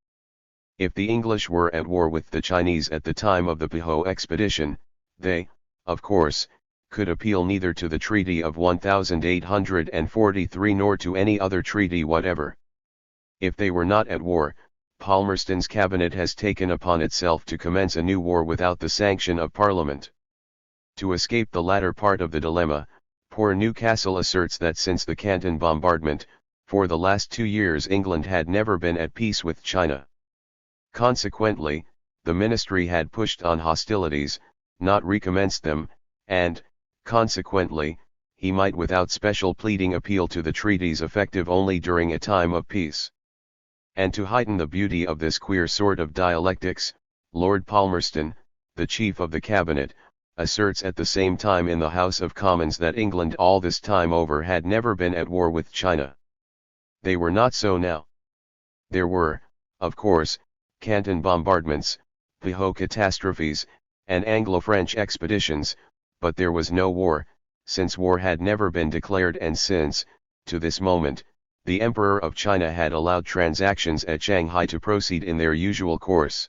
If the English were at war with the Chinese at the time of the Pihou expedition, they, of course, could appeal neither to the Treaty of 1843 nor to any other treaty whatever. If they were not at war, Palmerston's cabinet has taken upon itself to commence a new war without the sanction of Parliament. To escape the latter part of the dilemma, poor Newcastle asserts that since the Canton bombardment, for the last 2 years England had never been at peace with China. Consequently, the ministry had pushed on hostilities, not recommenced them, and, consequently, he might without special pleading appeal to the treaties effective only during a time of peace. And to heighten the beauty of this queer sort of dialectics, Lord Palmerston, the chief of the cabinet, asserts at the same time in the House of Commons that England all this time over had never been at war with China. They were not so now. There were, of course, Canton bombardments, Pihou catastrophes, and Anglo-French expeditions, but there was no war, since war had never been declared and since, to this moment, the Emperor of China had allowed transactions at Shanghai to proceed in their usual course.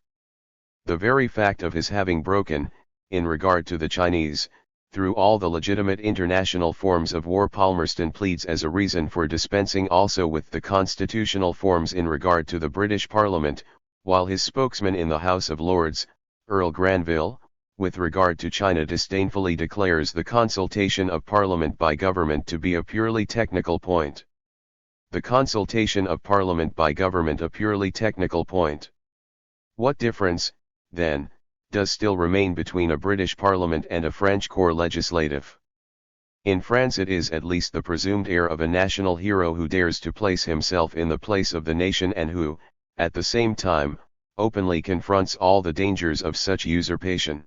The very fact of his having broken, in regard to the Chinese, through all the legitimate international forms of war, Palmerston pleads as a reason for dispensing also with the constitutional forms in regard to the British Parliament, while his spokesman in the House of Lords, Earl Granville, with regard to China disdainfully declares the consultation of Parliament by government to be a purely technical point. The consultation of Parliament by government a purely technical point. What difference, then, does still remain between a British Parliament and a French corps legislative? In France it is at least the presumed heir of a national hero who dares to place himself in the place of the nation and who, at the same time, openly confronts all the dangers of such usurpation.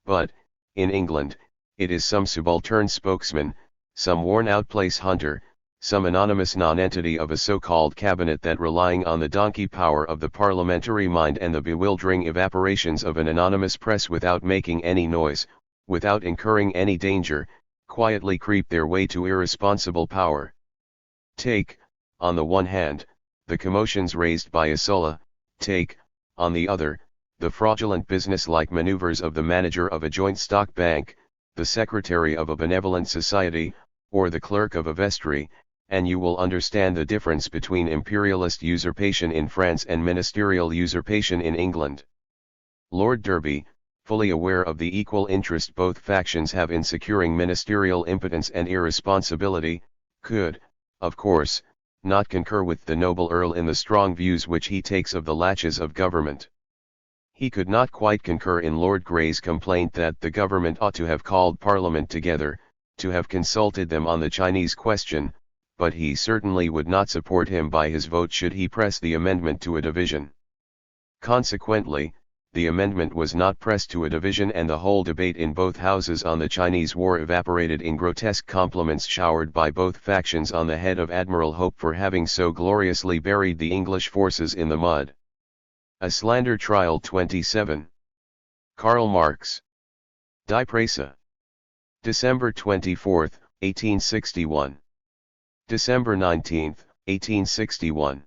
But, in England, it is some subaltern spokesman, some worn-out place hunter, some anonymous nonentity of a so-called cabinet that, relying on the donkey power of the parliamentary mind and the bewildering evaporations of an anonymous press without making any noise, without incurring any danger, quietly creep their way to irresponsible power. Take, on the one hand, the commotions raised by Sulla, take, on the other, the fraudulent business-like maneuvers of the manager of a joint stock bank, the secretary of a benevolent society, or the clerk of a vestry, and you will understand the difference between imperialist usurpation in France and ministerial usurpation in England. Lord Derby, fully aware of the equal interest both factions have in securing ministerial impotence and irresponsibility, could, of course, not concur with the noble Earl in the strong views which he takes of the laches of government. He could not quite concur in Lord Grey's complaint that the government ought to have called Parliament together, to have consulted them on the Chinese question, but he certainly would not support him by his vote should he press the amendment to a division. Consequently, the amendment was not pressed to a division, and the whole debate in both houses on the Chinese war evaporated in grotesque compliments showered by both factions on the head of Admiral Hope for having so gloriously buried the English forces in the mud. A Slander Trial 27. Karl Marx. Die Presse. December 24, 1861. December 19, 1861.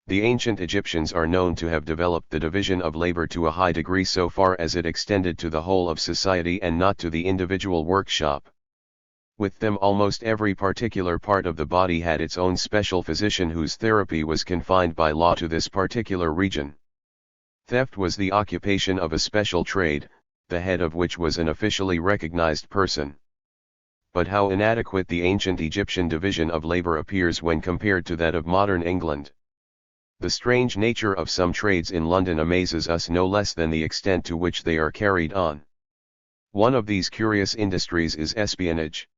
The ancient Egyptians are known to have developed the division of labor to a high degree so far as it extended to the whole of society and not to the individual workshop. With them almost every particular part of the body had its own special physician whose therapy was confined by law to this particular region. Theft was the occupation of a special trade, the head of which was an officially recognized person. But how inadequate the ancient Egyptian division of labor appears when compared to that of modern England. The strange nature of some trades in London amazes us no less than the extent to which they are carried on. One of these curious industries is espionage.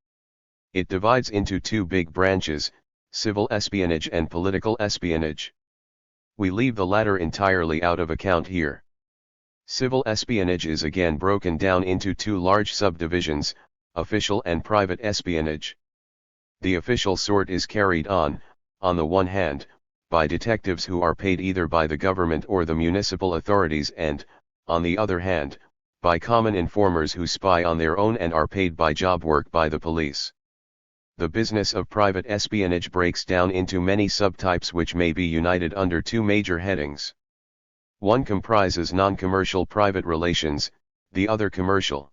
It divides into two big branches, civil espionage and political espionage. We leave the latter entirely out of account here. Civil espionage is again broken down into two large subdivisions, official and private espionage. The official sort is carried on the one hand, by detectives who are paid either by the government or the municipal authorities and, on the other hand, by common informers who spy on their own and are paid by job work by the police. The business of private espionage breaks down into many subtypes which may be united under two major headings. One comprises non-commercial private relations, the other commercial.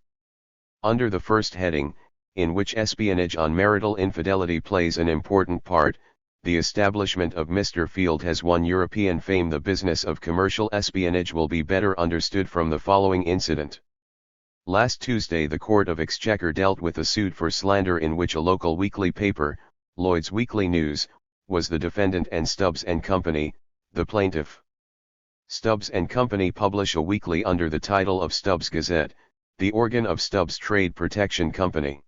Under the first heading, in which espionage on marital infidelity plays an important part, the establishment of Mr. Field has won European fame. The business of commercial espionage will be better understood from the following incident. Last Tuesday the Court of Exchequer dealt with a suit for slander in which a local weekly paper, Lloyd's Weekly News, was the defendant and Stubbs & Company, the plaintiff. Stubbs & Company publish a weekly under the title of Stubbs Gazette, the organ of Stubbs Trade Protection Company.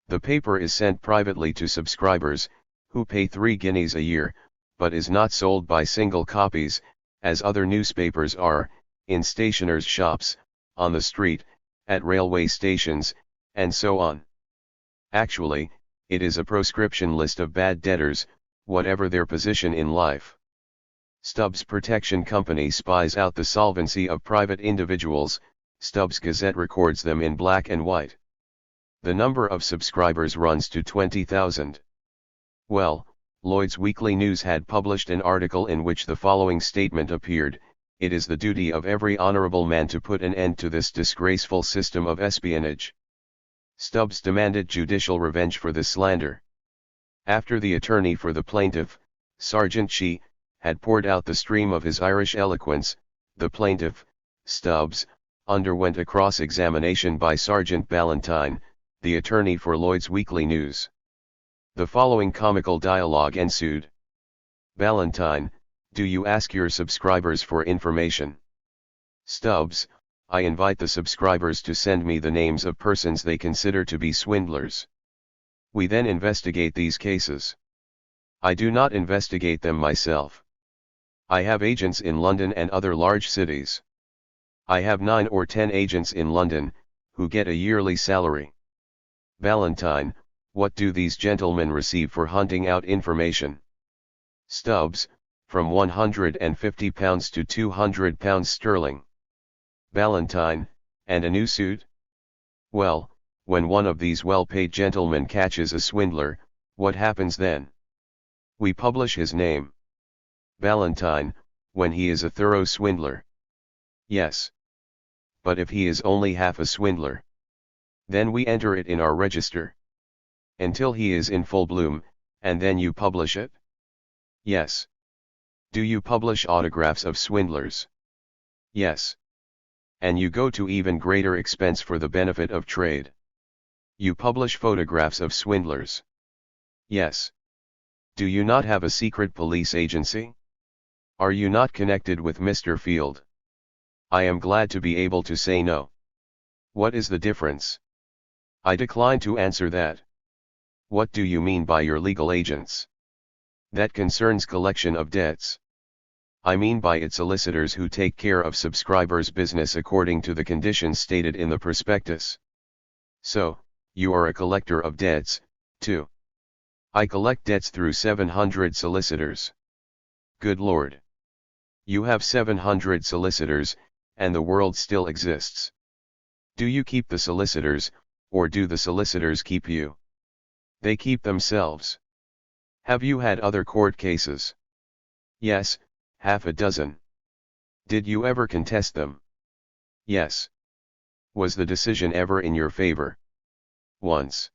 The paper is sent privately to subscribers, who pay 3 guineas a year, but is not sold by single copies, as other newspapers are, in stationers' shops, on the street, at railway stations, and so on. Actually, it is a proscription list of bad debtors, whatever their position in life. Stubbs Protection Company spies out the solvency of private individuals. Stubbs Gazette records them in black and white. The number of subscribers runs to 20,000. Well, Lloyd's Weekly News had published an article in which the following statement appeared: "It is the duty of every honorable man to put an end to this disgraceful system of espionage." Stubbs demanded judicial revenge for this slander. After the attorney for the plaintiff, Sergeant Shee, had poured out the stream of his Irish eloquence, the plaintiff, Stubbs, underwent a cross-examination by Sergeant Ballantyne, the attorney for Lloyd's Weekly News. The following comical dialogue ensued. Ballantyne: "Do you ask your subscribers for information?" Stubbs: "I invite the subscribers to send me the names of persons they consider to be swindlers. We then investigate these cases. I do not investigate them myself. I have agents in London and other large cities. I have 9 or 10 agents in London, who get a yearly salary." Ballantyne: "What do these gentlemen receive for hunting out information?" Stubbs: "From £150 to £200 sterling. Ballantyne: "And a new suit? Well, when one of these well-paid gentlemen catches a swindler, what happens then?" "We publish his name." Ballantyne: "When he is a thorough swindler?" "Yes. But if he is only half a swindler?" "Then we enter it in our register." "Until he is in full bloom, and then you publish it?" "Yes." "Do you publish autographs of swindlers?" "Yes." "And you go to even greater expense for the benefit of trade. You publish photographs of swindlers?" "Yes." "Do you not have a secret police agency? Are you not connected with Mr. Field?" "I am glad to be able to say no." "What is the difference?" "I decline to answer that." "What do you mean by your legal agents?" "That concerns collection of debts." "I mean by it solicitors who take care of subscribers' business according to the conditions stated in the prospectus." "So, you are a collector of debts, too?" "I collect debts through 700 solicitors." "Good Lord! You have 700 solicitors, and the world still exists. Do you keep the solicitors, or do the solicitors keep you?" "They keep themselves." "Have you had other court cases?" "Yes, half a dozen." "Did you ever contest them?" "Yes." "Was the decision ever in your favor?" "Once."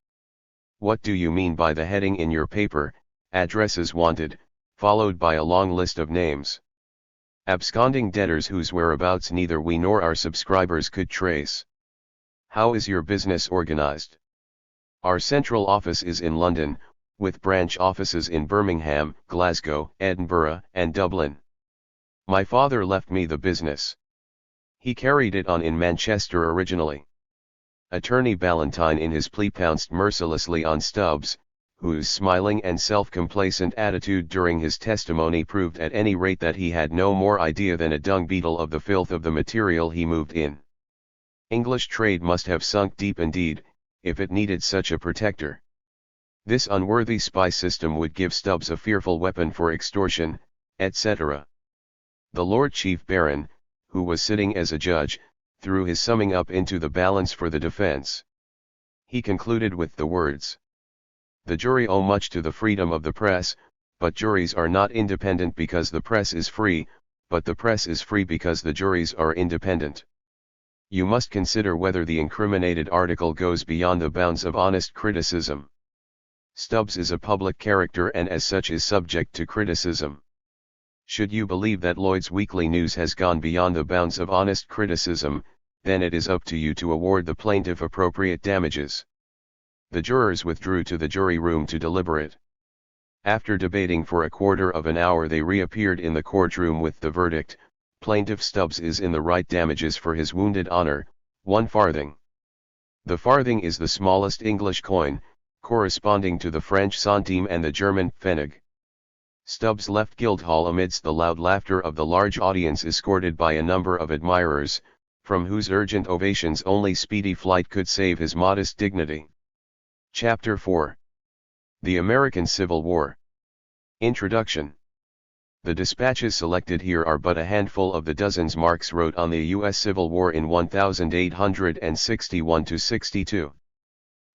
"What do you mean by the heading in your paper, 'Addresses Wanted,' followed by a long list of names? Absconding debtors whose whereabouts neither we nor our subscribers could trace." "How is your business organized?" "Our central office is in London, with branch offices in Birmingham, Glasgow, Edinburgh, and Dublin. My father left me the business. He carried it on in Manchester originally." Attorney Ballantyne in his plea pounced mercilessly on Stubbs, whose smiling and self-complacent attitude during his testimony proved at any rate that he had no more idea than a dung beetle of the filth of the material he moved in. English trade must have sunk deep indeed, if it needed such a protector. This unworthy spy system would give Stubbs a fearful weapon for extortion, etc. The Lord Chief Baron, who was sitting as a judge, threw his summing up into the balance for the defense. He concluded with the words: "The jury owe much to the freedom of the press, but juries are not independent because the press is free, but the press is free because the juries are independent. You must consider whether the incriminated article goes beyond the bounds of honest criticism. Stubbs is a public character and as such is subject to criticism. Should you believe that Lloyd's Weekly News has gone beyond the bounds of honest criticism, then it is up to you to award the plaintiff appropriate damages." The jurors withdrew to the jury room to deliberate. After debating for a quarter of an hour they reappeared in the courtroom with the verdict: "Plaintiff Stubbs is in the right, damages for his wounded honor, 1 farthing. The farthing is the smallest English coin, corresponding to the French centime and the German pfennig." Stubbs left Guildhall amidst the loud laughter of the large audience, escorted by a number of admirers, from whose urgent ovations only speedy flight could save his modest dignity. Chapter 4. The American Civil War. Introduction. The dispatches selected here are but a handful of the dozens Marx wrote on the U.S. Civil War in 1861-62.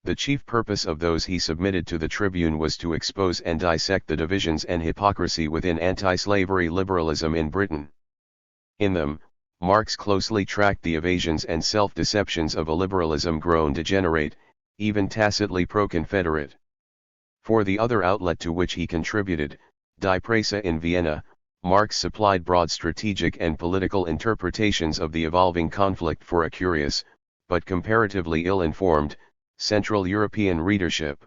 The chief purpose of those he submitted to the Tribune was to expose and dissect the divisions and hypocrisy within anti-slavery liberalism in Britain. In them, Marx closely tracked the evasions and self-deceptions of a liberalism grown degenerate, even tacitly pro-Confederate. For the other outlet to which he contributed, Die Presse in Vienna, Marx supplied broad strategic and political interpretations of the evolving conflict for a curious, but comparatively ill-informed, Central European readership.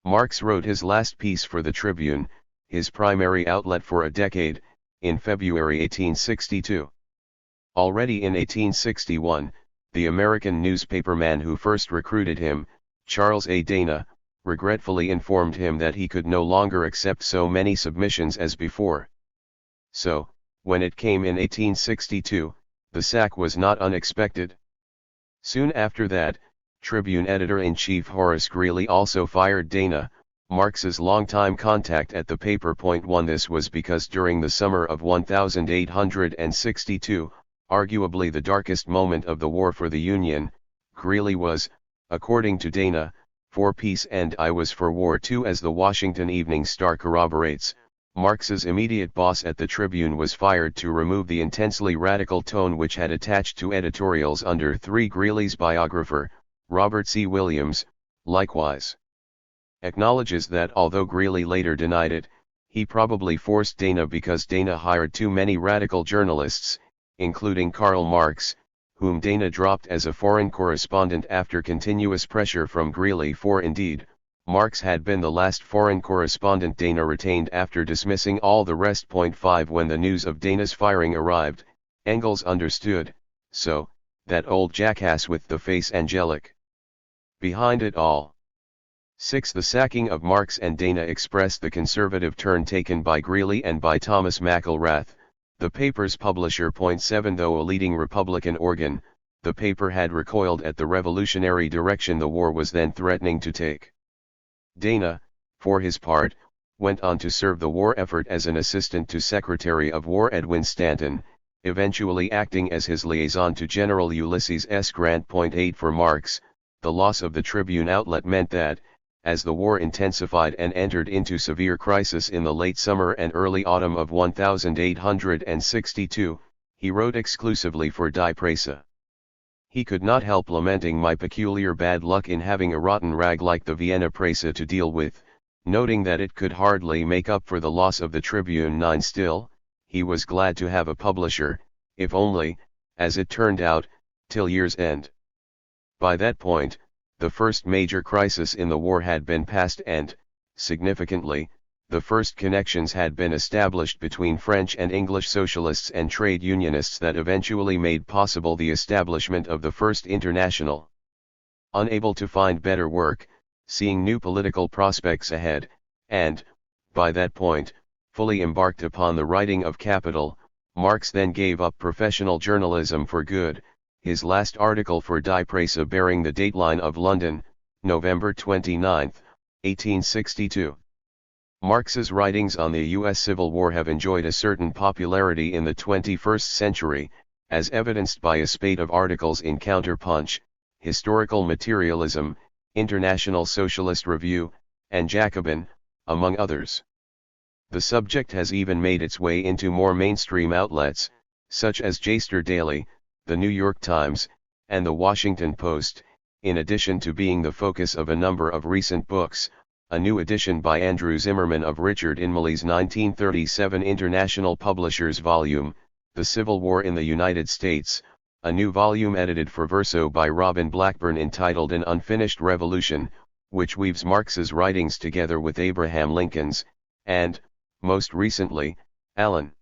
Marx wrote his last piece for the Tribune, his primary outlet for a decade, in February 1862. Already in 1861, the American newspaperman who first recruited him, Charles A. Dana, regretfully informed him that he could no longer accept so many submissions as before. So, when it came in 1862, the sack was not unexpected. Soon after that, Tribune editor-in-chief Horace Greeley also fired Dana, Marx's longtime contact at the paper. One This was because during the summer of 1862, arguably the darkest moment of the war for the Union, Greeley was, according to Dana, for peace and I was for war too. As the Washington Evening Star corroborates, Marx's immediate boss at the Tribune was fired to remove the intensely radical tone which had attached to editorials under Greeley's biographer, Robert C. Williams, likewise acknowledges that although Greeley later denied it, he probably forced Dana because Dana hired too many radical journalists, including Karl Marx, whom Dana dropped as a foreign correspondent after continuous pressure from Greeley, for indeed, Marx had been the last foreign correspondent Dana retained after dismissing all the rest. 5 When the news of Dana's firing arrived, Engels understood, so, that old jackass with the face angelic behind it all. 6 The sacking of Marx and Dana expressed the conservative turn taken by Greeley and by Thomas McElrath, the paper's publisher. 7 Though a leading Republican organ, the paper had recoiled at the revolutionary direction the war was then threatening to take. Dana, for his part, went on to serve the war effort as an assistant to Secretary of War Edwin Stanton, eventually acting as his liaison to General Ulysses S. Grant. 8 For Marx, the loss of the Tribune outlet meant that, as the war intensified and entered into severe crisis in the late summer and early autumn of 1862, he wrote exclusively for Die Presse. He could not help lamenting my peculiar bad luck in having a rotten rag like the Vienna Presse to deal with, noting that it could hardly make up for the loss of the Tribune. 9 Still, he was glad to have a publisher, if only, as it turned out, till year's end. By that point, the first major crisis in the war had been passed and, significantly, the first connections had been established between French and English socialists and trade unionists that eventually made possible the establishment of the First International. Unable to find better work, seeing new political prospects ahead, and, by that point, fully embarked upon the writing of Capital, Marx then gave up professional journalism for good. His last article for Die Presse bearing the dateline of London, November 29, 1862. Marx's writings on the U.S. Civil War have enjoyed a certain popularity in the 21st century, as evidenced by a spate of articles in Counterpunch, Historical Materialism, International Socialist Review, and Jacobin, among others. The subject has even made its way into more mainstream outlets, such as Jester Daily, The New York Times, and The Washington Post, in addition to being the focus of a number of recent books, a new edition by Andrew Zimmerman of Richard Inmalley's 1937 International Publishers volume, The Civil War in the United States, a new volume edited for Verso by Robin Blackburn entitled An Unfinished Revolution, which weaves Marx's writings together with Abraham Lincoln's, and, most recently, Alan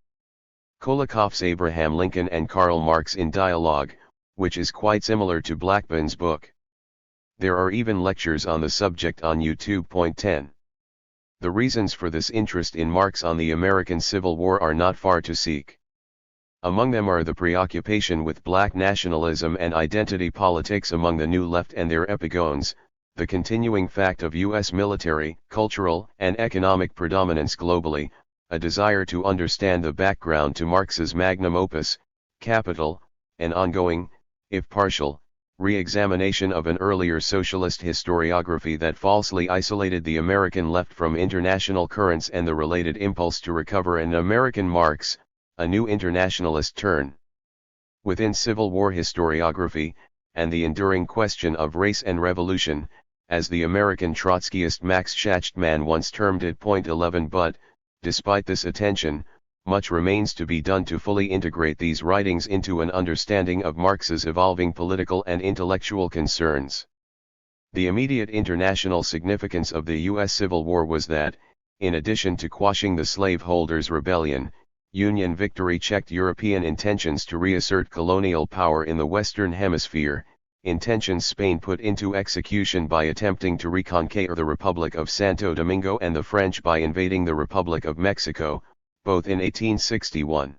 Kolikoff's Abraham Lincoln and Karl Marx in Dialogue, which is quite similar to Blackburn's book. There are even lectures on the subject on YouTube. 10. The reasons for this interest in Marx on the American Civil War are not far to seek. Among them are the preoccupation with black nationalism and identity politics among the New Left and their epigones, the continuing fact of U.S. military, cultural, and economic predominance globally, a desire to understand the background to Marx's magnum opus, Capital, an ongoing, if partial, Re-examination of an earlier socialist historiography that falsely isolated the American left from international currents and the related impulse to recover an American Marx, a new internationalist turn. Within Civil War historiography, and the enduring question of race and revolution, as the American Trotskyist Max Schachtman once termed it. 11. But, despite this attention, much remains to be done to fully integrate these writings into an understanding of Marx's evolving political and intellectual concerns. The immediate international significance of the U.S. Civil War was that, in addition to quashing the slaveholders' rebellion, Union victory checked European intentions to reassert colonial power in the Western Hemisphere, intentions Spain put into execution by attempting to reconquer the Republic of Santo Domingo and the French by invading the Republic of Mexico, both in 1861.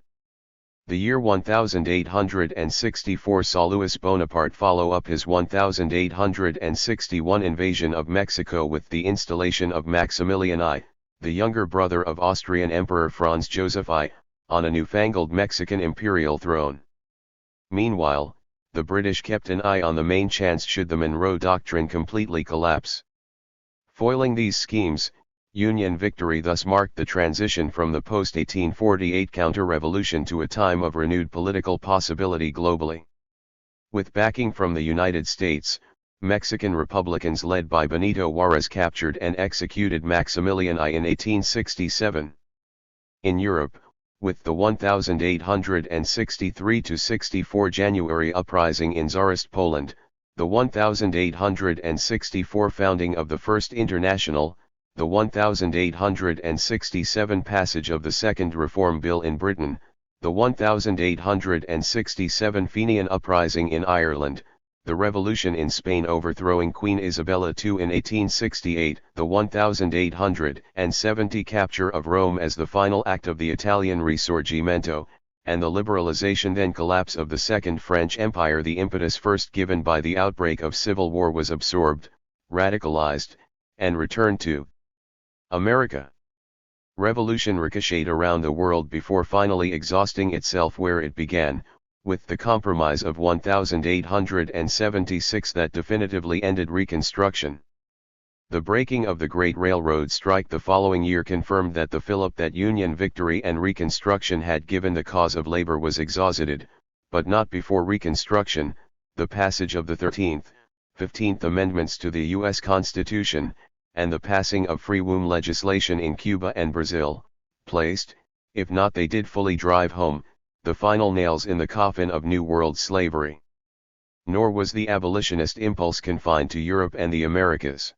The year 1864 saw Louis Bonaparte follow up his 1861 invasion of Mexico with the installation of Maximilian I, the younger brother of Austrian Emperor Franz Joseph I, on a newfangled Mexican imperial throne. Meanwhile, the British kept an eye on the main chance should the Monroe Doctrine completely collapse. Foiling these schemes, Union victory thus marked the transition from the post-1848 counter-revolution to a time of renewed political possibility globally. With backing from the United States, Mexican Republicans led by Benito Juárez captured and executed Maximilian I in 1867. In Europe, with the 1863–64 January uprising in Tsarist Poland, the 1864 founding of the First International, the 1867 passage of the Second Reform Bill in Britain, the 1867 Fenian uprising in Ireland, the revolution in Spain overthrowing Queen Isabella II in 1868, the 1870 capture of Rome as the final act of the Italian Risorgimento, and the liberalization then collapse of the Second French Empire. The impetus first given by the outbreak of civil war was absorbed, radicalized, and returned to America. Revolution ricocheted around the world before finally exhausting itself where it began, with the Compromise of 1876 that definitively ended Reconstruction. The breaking of the Great Railroad Strike the following year confirmed that the fillip that Union victory and Reconstruction had given the cause of labor was exhausted, but not before Reconstruction, the passage of the 13th, 15th Amendments to the U.S. Constitution, and the passing of free womb legislation in Cuba and Brazil, placed, if not they did fully drive home, the final nails in the coffin of New World slavery. Nor was the abolitionist impulse confined to Europe and the Americas.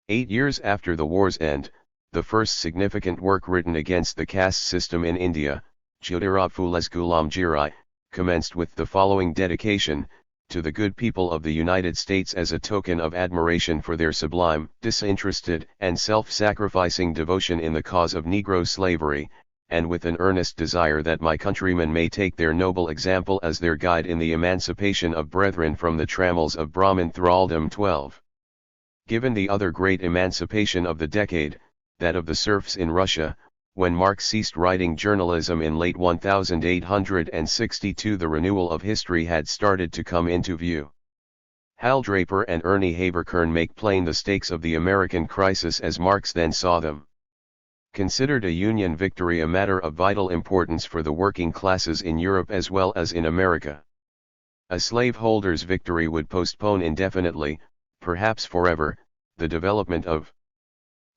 8 years after the war's end, the first significant work written against the caste system in India, Jyotirao Phule's Ghulam Giri, commenced with the following dedication: to the good people of the United States as a token of admiration for their sublime, disinterested, and self-sacrificing devotion in the cause of Negro slavery, and with an earnest desire that my countrymen may take their noble example as their guide in the emancipation of brethren from the trammels of Brahmin thraldom. 12. Given the other great emancipation of the decade, that of the serfs in Russia, when Marx ceased writing journalism in late 1862, the renewal of history had started to come into view. Hal Draper and Ernie Haberkern make plain the stakes of the American crisis as Marx then saw them. Considered a Union victory a matter of vital importance for the working classes in Europe as well as in America. A slaveholder's victory would postpone indefinitely, perhaps forever, the development of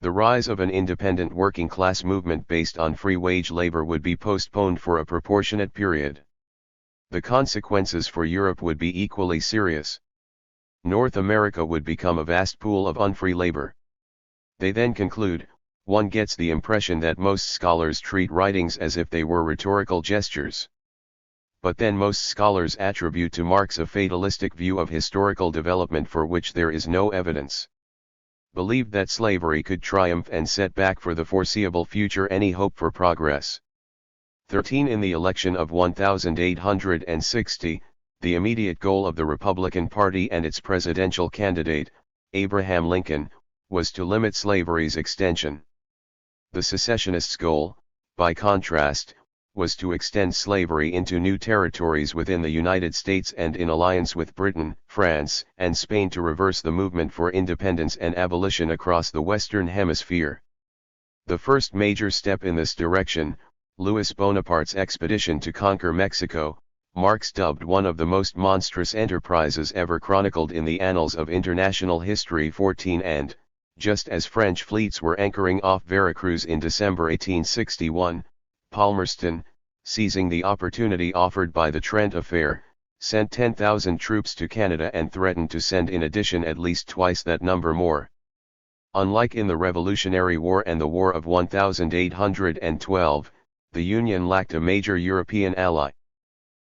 the rise of an independent working class movement based on free wage labor would be postponed for a proportionate period. The consequences for Europe would be equally serious. North America would become a vast pool of unfree labor. They then conclude, one gets the impression that most scholars treat writings as if they were rhetorical gestures. But then most scholars attribute to Marx a fatalistic view of historical development for which there is no evidence. Believed that slavery could triumph and set back for the foreseeable future any hope for progress. 13. In the election of 1860, the immediate goal of the Republican Party and its presidential candidate, Abraham Lincoln, was to limit slavery's extension. The secessionists' goal, by contrast, was to extend slavery into new territories within the United States and in alliance with Britain, France, and Spain to reverse the movement for independence and abolition across the Western Hemisphere. The first major step in this direction, Louis Bonaparte's expedition to conquer Mexico, Marx dubbed one of the most monstrous enterprises ever chronicled in the annals of international history. 14 And, just as French fleets were anchoring off Veracruz in December 1861, Palmerston, seizing the opportunity offered by the Trent affair, sent 10,000 troops to Canada and threatened to send in addition at least twice that number more. Unlike in the Revolutionary War and the War of 1812, the Union lacked a major European ally.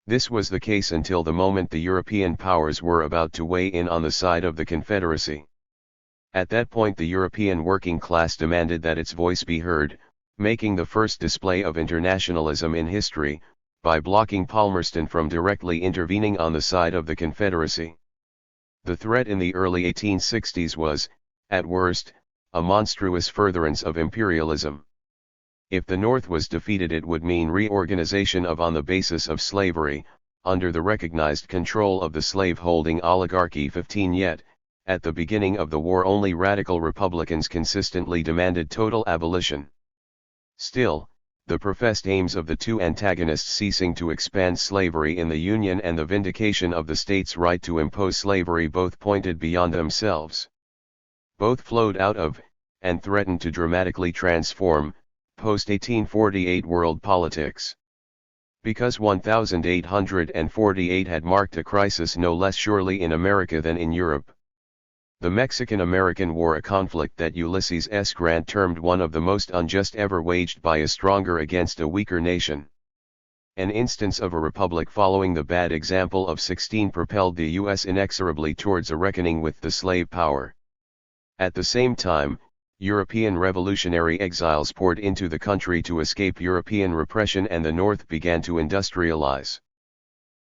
This was the case until the moment the European powers were about to weigh in on the side of the Confederacy. At that point the European working class demanded that its voice be heard, making the first display of internationalism in history, by blocking Palmerston from directly intervening on the side of the Confederacy. The threat in the early 1860s was, at worst, a monstrous furtherance of imperialism. If the North was defeated, it would mean reorganization on the basis of slavery, under the recognized control of the slave-holding oligarchy. 15 Yet, at the beginning of the war only radical Republicans consistently demanded total abolition. Still, the professed aims of the two antagonists ceasing to expand slavery in the Union and the vindication of the state's right to impose slavery both pointed beyond themselves. Both flowed out of, and threatened to dramatically transform, post-1848 world politics. Because 1848 had marked a crisis no less surely in America than in Europe. The Mexican-American War, a conflict that Ulysses S. Grant termed one of the most unjust ever waged by a stronger against a weaker nation. An instance of a republic following the bad example of 16 propelled the U.S. inexorably towards a reckoning with the slave power. At the same time, European revolutionary exiles poured into the country to escape European repression and the North began to industrialize.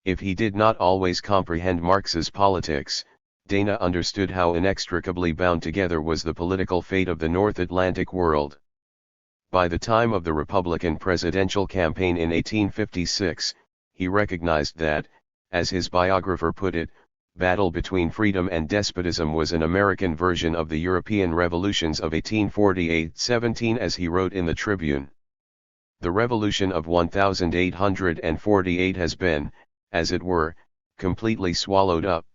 If he did not always comprehend Marx's politics, Dana understood how inextricably bound together was the political fate of the North Atlantic world. By the time of the Republican presidential campaign in 1856, he recognized that, as his biographer put it, battle between freedom and despotism was an American version of the European revolutions of 1848-17, as he wrote in the Tribune. The revolution of 1848 has been, as it were, completely swallowed up.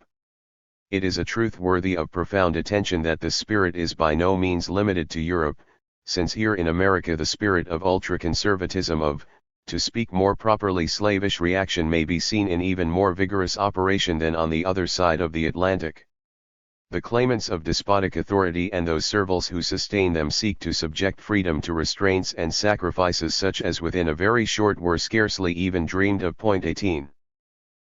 It is a truth worthy of profound attention that the spirit is by no means limited to Europe, since here in America the spirit of ultra-conservatism of, to speak more properly, slavish reaction may be seen in even more vigorous operation than on the other side of the Atlantic. The claimants of despotic authority and those serviles who sustain them seek to subject freedom to restraints and sacrifices such as within a very short were scarcely even dreamed of. 18.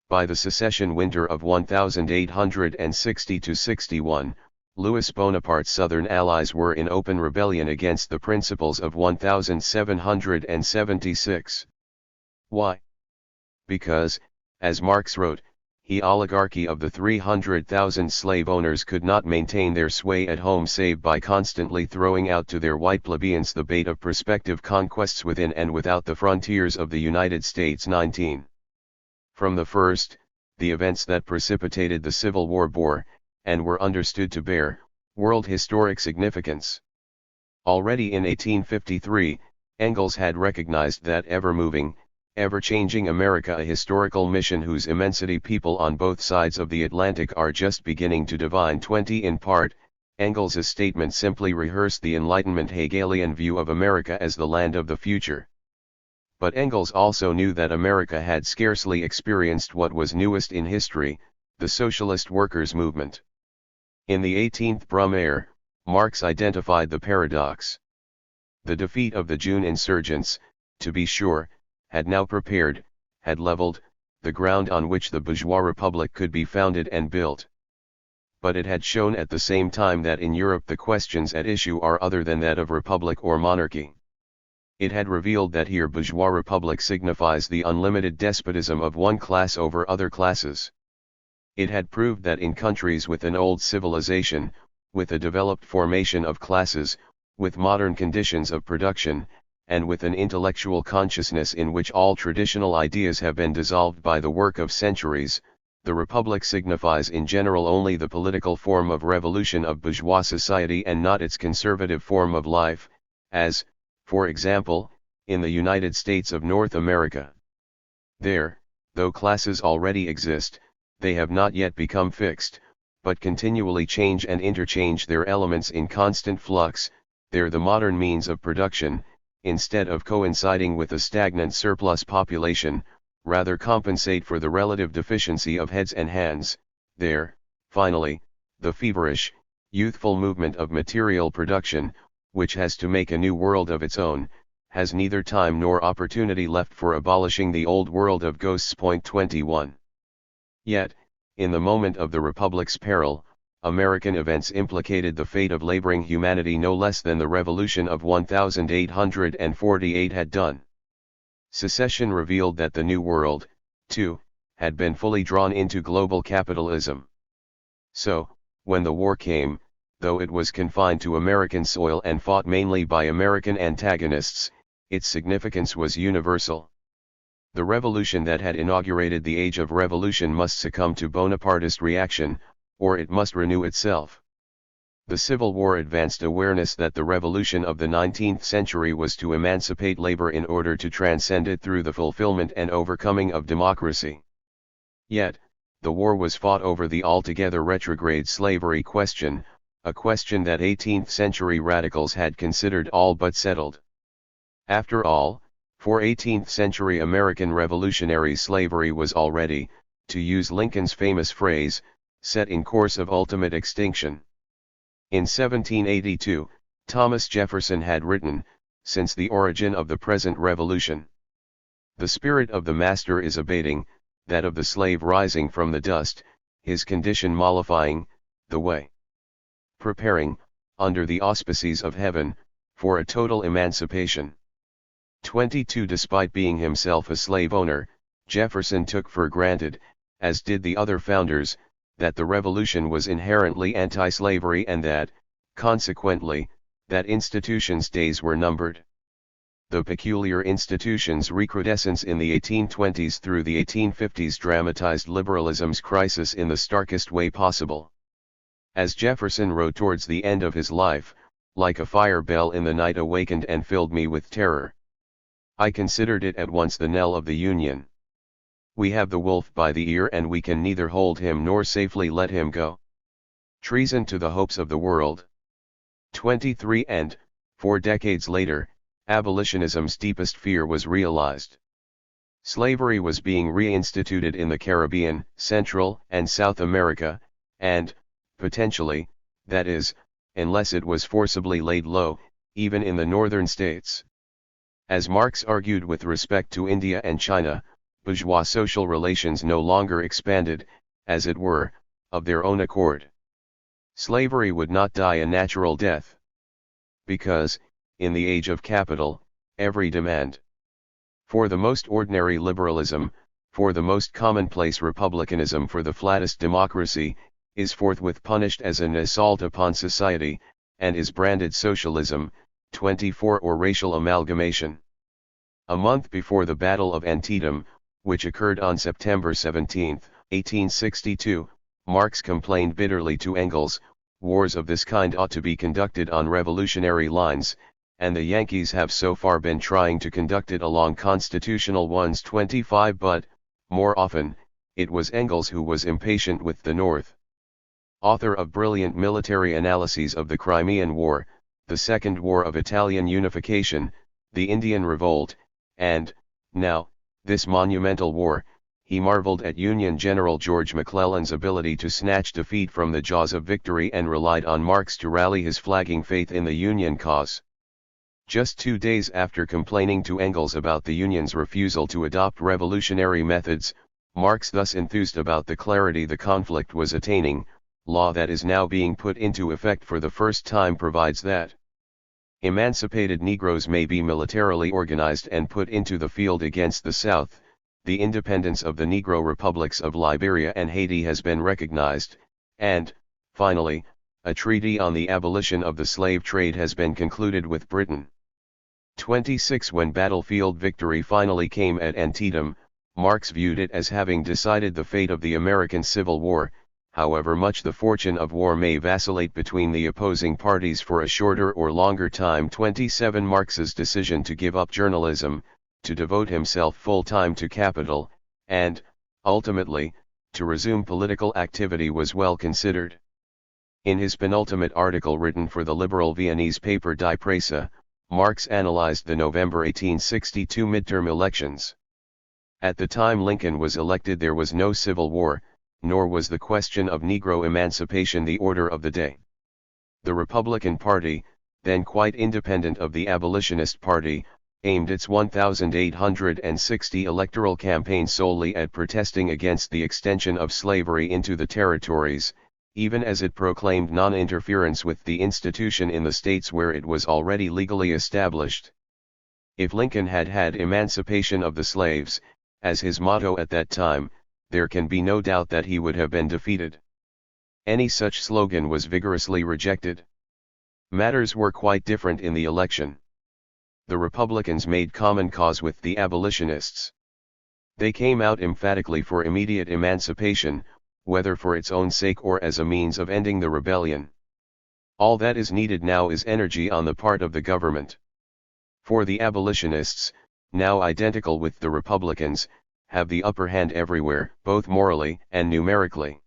By the secession winter of 1860-61, Louis Bonaparte's southern allies were in open rebellion against the principles of 1776. Why? Because, as Marx wrote, the oligarchy of the 300,000 slave owners could not maintain their sway at home save by constantly throwing out to their white plebeians the bait of prospective conquests within and without the frontiers of the United States. 19. From the first, the events that precipitated the Civil War bore, and were understood to bear, world historic significance. Already in 1853, Engels had recognized that ever-moving, ever-changing America, a historical mission whose immensity people on both sides of the Atlantic are just beginning to divine. 20. In part, Engels' statement simply rehearsed the Enlightenment Hegelian view of America as the land of the future. But Engels also knew that America had scarcely experienced what was newest in history, the socialist workers' movement. In the 18th Brumaire, Marx identified the paradox. The defeat of the June insurgents, to be sure, had now prepared, had leveled, the ground on which the bourgeois republic could be founded and built. But it had shown at the same time that in Europe the questions at issue are other than that of republic or monarchy. It had revealed that here bourgeois republic signifies the unlimited despotism of one class over other classes. It had proved that in countries with an old civilization, with a developed formation of classes, with modern conditions of production, and with an intellectual consciousness in which all traditional ideas have been dissolved by the work of centuries, the republic signifies in general only the political form of revolution of bourgeois society and not its conservative form of life, as, for example, in the United States of North America. There, though classes already exist, they have not yet become fixed, but continually change and interchange their elements in constant flux. There the modern means of production, instead of coinciding with a stagnant surplus population, rather compensate for the relative deficiency of heads and hands. There, finally, the feverish, youthful movement of material production, which has to make a new world of its own, has neither time nor opportunity left for abolishing the old world of ghosts. 21. Yet, in the moment of the Republic's peril, American events implicated the fate of laboring humanity no less than the Revolution of 1848 had done. Secession revealed that the New World, too, had been fully drawn into global capitalism. So, when the war came, though it was confined to American soil and fought mainly by American antagonists, its significance was universal. The revolution that had inaugurated the age of revolution must succumb to Bonapartist reaction, or it must renew itself. The Civil War advanced awareness that the revolution of the 19th century was to emancipate labor in order to transcend it through the fulfillment and overcoming of democracy. Yet, the war was fought over the altogether retrograde slavery question, a question that 18th century radicals had considered all but settled. After all, for 18th century American revolutionary slavery was already, to use Lincoln's famous phrase, set in course of ultimate extinction. In 1782, Thomas Jefferson had written, "Since the origin of the present revolution, the spirit of the master is abating, that of the slave rising from the dust, his condition mollifying, the way preparing, under the auspices of heaven, for a total emancipation." 22. Despite being himself a slave owner, Jefferson took for granted, as did the other founders, that the revolution was inherently anti-slavery and that, consequently, that institutions' days were numbered. The peculiar institutions' recrudescence in the 1820s through the 1850s dramatized liberalism's crisis in the starkest way possible. As Jefferson wrote towards the end of his life, "Like a fire bell in the night awakened and filled me with terror. I considered it at once the knell of the Union. We have the wolf by the ear and we can neither hold him nor safely let him go. Treason to the hopes of the world." 23. And, 4 decades later, abolitionism's deepest fear was realized. Slavery was being reinstituted in the Caribbean, Central and South America, and, potentially, that is, unless it was forcibly laid low, even in the northern states. As Marx argued with respect to India and China, bourgeois social relations no longer expanded, as it were, of their own accord. Slavery would not die a natural death. Because, in the age of capital, every demand for the most ordinary liberalism, for the most commonplace republicanism, for the flattest democracy, is forthwith punished as an assault upon society, and is branded socialism. 24. Or racial amalgamation. A month before the Battle of Antietam, which occurred on September 17, 1862, Marx complained bitterly to Engels, "Wars of this kind ought to be conducted on revolutionary lines, and the Yankees have so far been trying to conduct it along constitutional ones." 25. But, more often, it was Engels who was impatient with the North. Author of brilliant military analyses of the Crimean War, the Second War of Italian Unification, the Indian Revolt, and, now, this monumental war, he marveled at Union General George McClellan's ability to snatch defeat from the jaws of victory and relied on Marx to rally his flagging faith in the Union cause. Just 2 days after complaining to Engels about the Union's refusal to adopt revolutionary methods, Marx thus enthused about the clarity the conflict was attaining: "Law that is now being put into effect for the first time provides that emancipated Negroes may be militarily organized and put into the field against the South. The independence of the Negro republics of Liberia and Haiti has been recognized, and, finally, a treaty on the abolition of the slave trade has been concluded with Britain." 26 When battlefield victory finally came at Antietam, Marx viewed it as having decided the fate of the American Civil War. However much the fortune of war may vacillate between the opposing parties for a shorter or longer time. 27 Marx's decision to give up journalism, to devote himself full-time to capital, and, ultimately, to resume political activity was well considered. In his penultimate article written for the liberal Viennese paper Die Presse, Marx analyzed the November 1862 midterm elections. At the time Lincoln was elected there was no civil war, nor was the question of Negro emancipation the order of the day. The Republican Party, then quite independent of the Abolitionist Party, aimed its 1,860 electoral campaign solely at protesting against the extension of slavery into the territories, even as it proclaimed non-interference with the institution in the states where it was already legally established. If Lincoln had had emancipation of the slaves, as his motto at that time, there can be no doubt that he would have been defeated. Any such slogan was vigorously rejected. Matters were quite different in the election. The Republicans made common cause with the abolitionists. They came out emphatically for immediate emancipation, whether for its own sake or as a means of ending the rebellion. All that is needed now is energy on the part of the government. For the abolitionists, now identical with the Republicans, have the upper hand everywhere, both morally and numerically.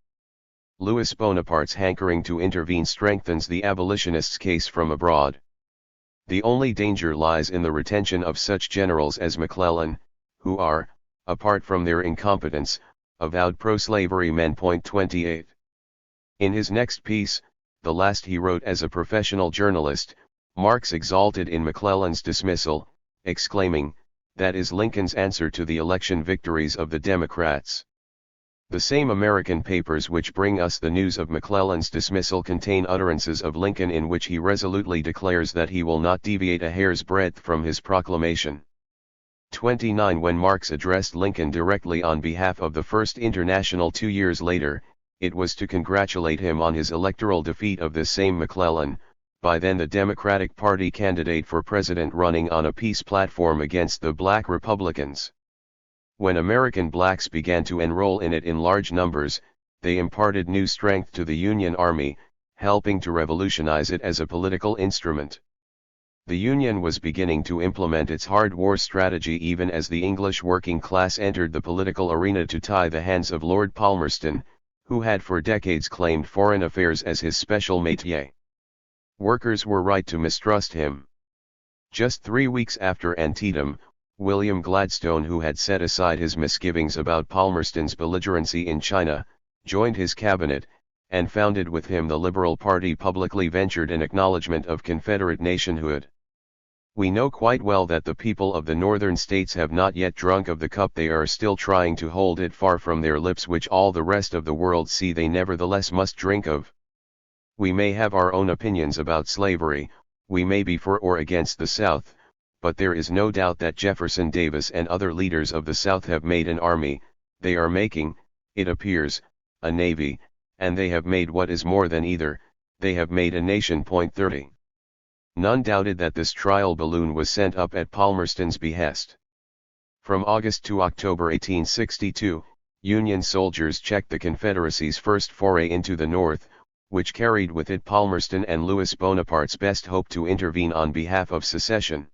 Louis Bonaparte's hankering to intervene strengthens the abolitionists' case from abroad. The only danger lies in the retention of such generals as McClellan, who are, apart from their incompetence, avowed pro-slavery men. 28. In his next piece, the last he wrote as a professional journalist, Marx exulted in McClellan's dismissal, exclaiming, "That is Lincoln's answer to the election victories of the Democrats." The same American papers which bring us the news of McClellan's dismissal contain utterances of Lincoln in which he resolutely declares that he will not deviate a hair's breadth from his proclamation. 29 When Marx addressed Lincoln directly on behalf of the First International 2 years later, it was to congratulate him on his electoral defeat of this same McClellan, by then the Democratic Party candidate for president running on a peace platform against the Black Republicans. When American blacks began to enroll in it in large numbers, they imparted new strength to the Union Army, helping to revolutionize it as a political instrument. The Union was beginning to implement its hard war strategy even as the English working class entered the political arena to tie the hands of Lord Palmerston, who had for decades claimed foreign affairs as his special métier. Workers were right to mistrust him. Just 3 weeks after Antietam, William Gladstone, who had set aside his misgivings about Palmerston's belligerency in China, joined his cabinet, and founded with him the Liberal Party publicly ventured an acknowledgement of Confederate nationhood. We know quite well that the people of the northern states have not yet drunk of the cup. They are still trying to hold it far from their lips, which all the rest of the world see they nevertheless must drink of. We may have our own opinions about slavery, we may be for or against the South, but there is no doubt that Jefferson Davis and other leaders of the South have made an army, they are making, it appears, a navy, and they have made what is more than either, they have made a nation. 30. None doubted that this trial balloon was sent up at Palmerston's behest. From August to October 1862, Union soldiers checked the Confederacy's first foray into the North, which carried with it Palmerston and Louis Bonaparte's best hope to intervene on behalf of secession.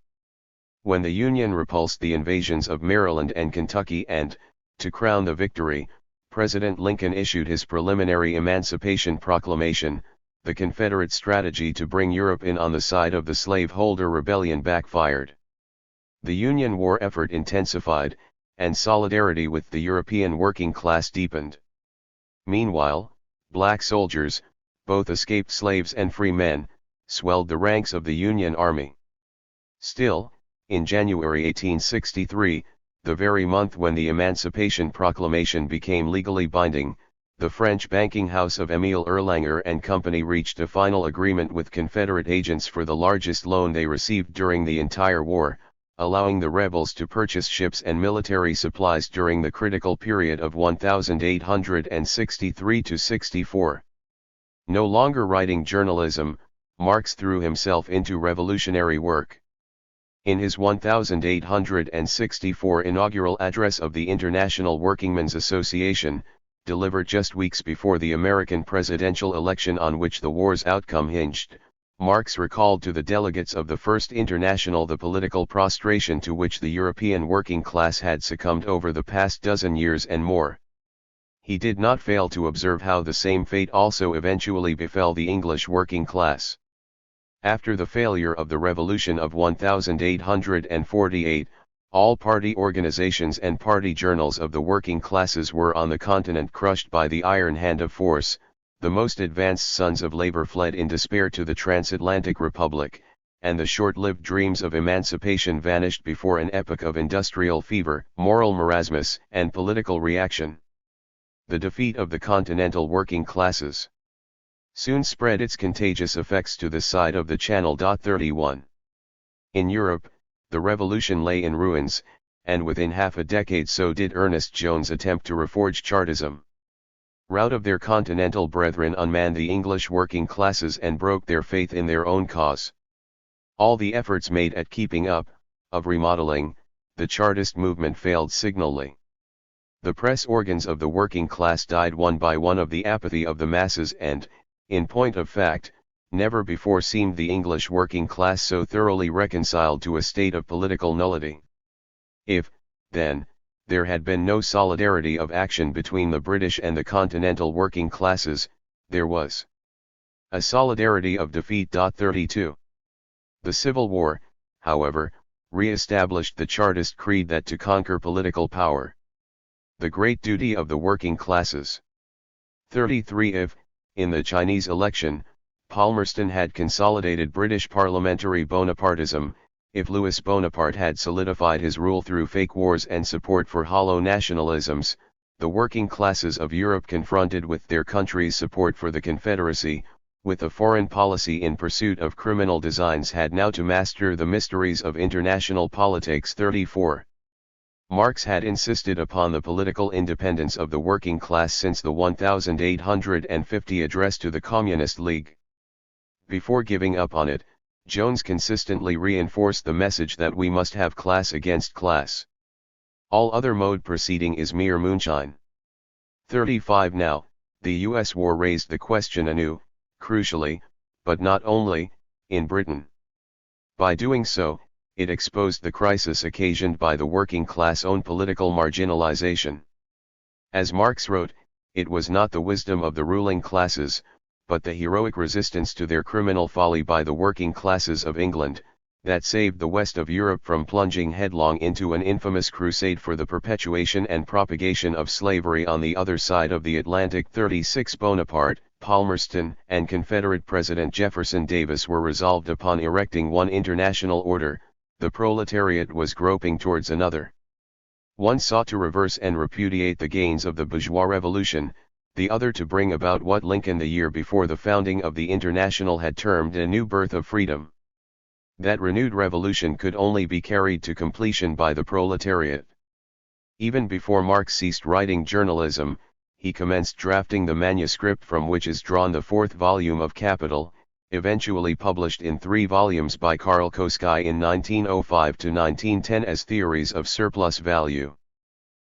When the Union repulsed the invasions of Maryland and Kentucky and, to crown the victory, President Lincoln issued his preliminary Emancipation Proclamation, the Confederate strategy to bring Europe in on the side of the slaveholder rebellion backfired. The Union war effort intensified, and solidarity with the European working class deepened. Meanwhile, black soldiers, both escaped slaves and free men, swelled the ranks of the Union Army. Still, in January 1863, the very month when the Emancipation Proclamation became legally binding, the French banking house of Émile Erlanger and Company reached a final agreement with Confederate agents for the largest loan they received during the entire war, allowing the rebels to purchase ships and military supplies during the critical period of 1863 to 64. No longer writing journalism, Marx threw himself into revolutionary work. In his 1864 inaugural address of the International Workingmen's Association, delivered just weeks before the American presidential election on which the war's outcome hinged, Marx recalled to the delegates of the First International the political prostration to which the European working class had succumbed over the past dozen years and more. He did not fail to observe how the same fate also eventually befell the English working class. After the failure of the Revolution of 1848, all party organizations and party journals of the working classes were on the continent crushed by the iron hand of force. The most advanced sons of labor fled in despair to the transatlantic republic, and the short-lived dreams of emancipation vanished before an epoch of industrial fever, moral marasmus, and political reaction. The defeat of the continental working classes soon spread its contagious effects to this side of the Channel. 31. In Europe, the revolution lay in ruins, and within half a decade so did Ernest Jones' attempt to reforge Chartism. Rout of their continental brethren unmanned the English working classes and broke their faith in their own cause. All the efforts made at keeping up, of remodeling, the Chartist movement failed signally. The press organs of the working class died one by one of the apathy of the masses and, in point of fact, never before seemed the English working class so thoroughly reconciled to a state of political nullity. If, then, there had been no solidarity of action between the British and the continental working classes, there was a solidarity of defeat. 32. The Civil War, however, re-established the Chartist creed that to conquer political power, the great duty of the working classes. 33. If, in the Chinese election, Palmerston had consolidated British parliamentary Bonapartism, if Louis Bonaparte had solidified his rule through fake wars and support for hollow nationalisms, the working classes of Europe confronted with their country's support for the Confederacy, with a foreign policy in pursuit of criminal designs had now to master the mysteries of international politics. 34. Marx had insisted upon the political independence of the working class since the 1850 address to the Communist League. Before giving up on it, Jones consistently reinforced the message that we must have class against class. All other mode proceeding is mere moonshine. 35. Now, the U.S. war raised the question anew, crucially, but not only, in Britain. By doing so, it exposed the crisis occasioned by the working class' own political marginalization. As Marx wrote, it was not the wisdom of the ruling classes, but the heroic resistance to their criminal folly by the working classes of England, that saved the west of Europe from plunging headlong into an infamous crusade for the perpetuation and propagation of slavery on the other side of the Atlantic. 36. Bonaparte, Palmerston, and Confederate President Jefferson Davis were resolved upon erecting one international order. The proletariat was groping towards another. One sought to reverse and repudiate the gains of the bourgeois revolution, the other to bring about what Lincoln the year before the founding of the International had termed a new birth of freedom. That renewed revolution could only be carried to completion by the proletariat. Even before Marx ceased writing journalism, he commenced drafting the manuscript from which is drawn the fourth volume of Capital, eventually published in 3 volumes by Karl Koski in 1905–1910 as Theories of Surplus Value.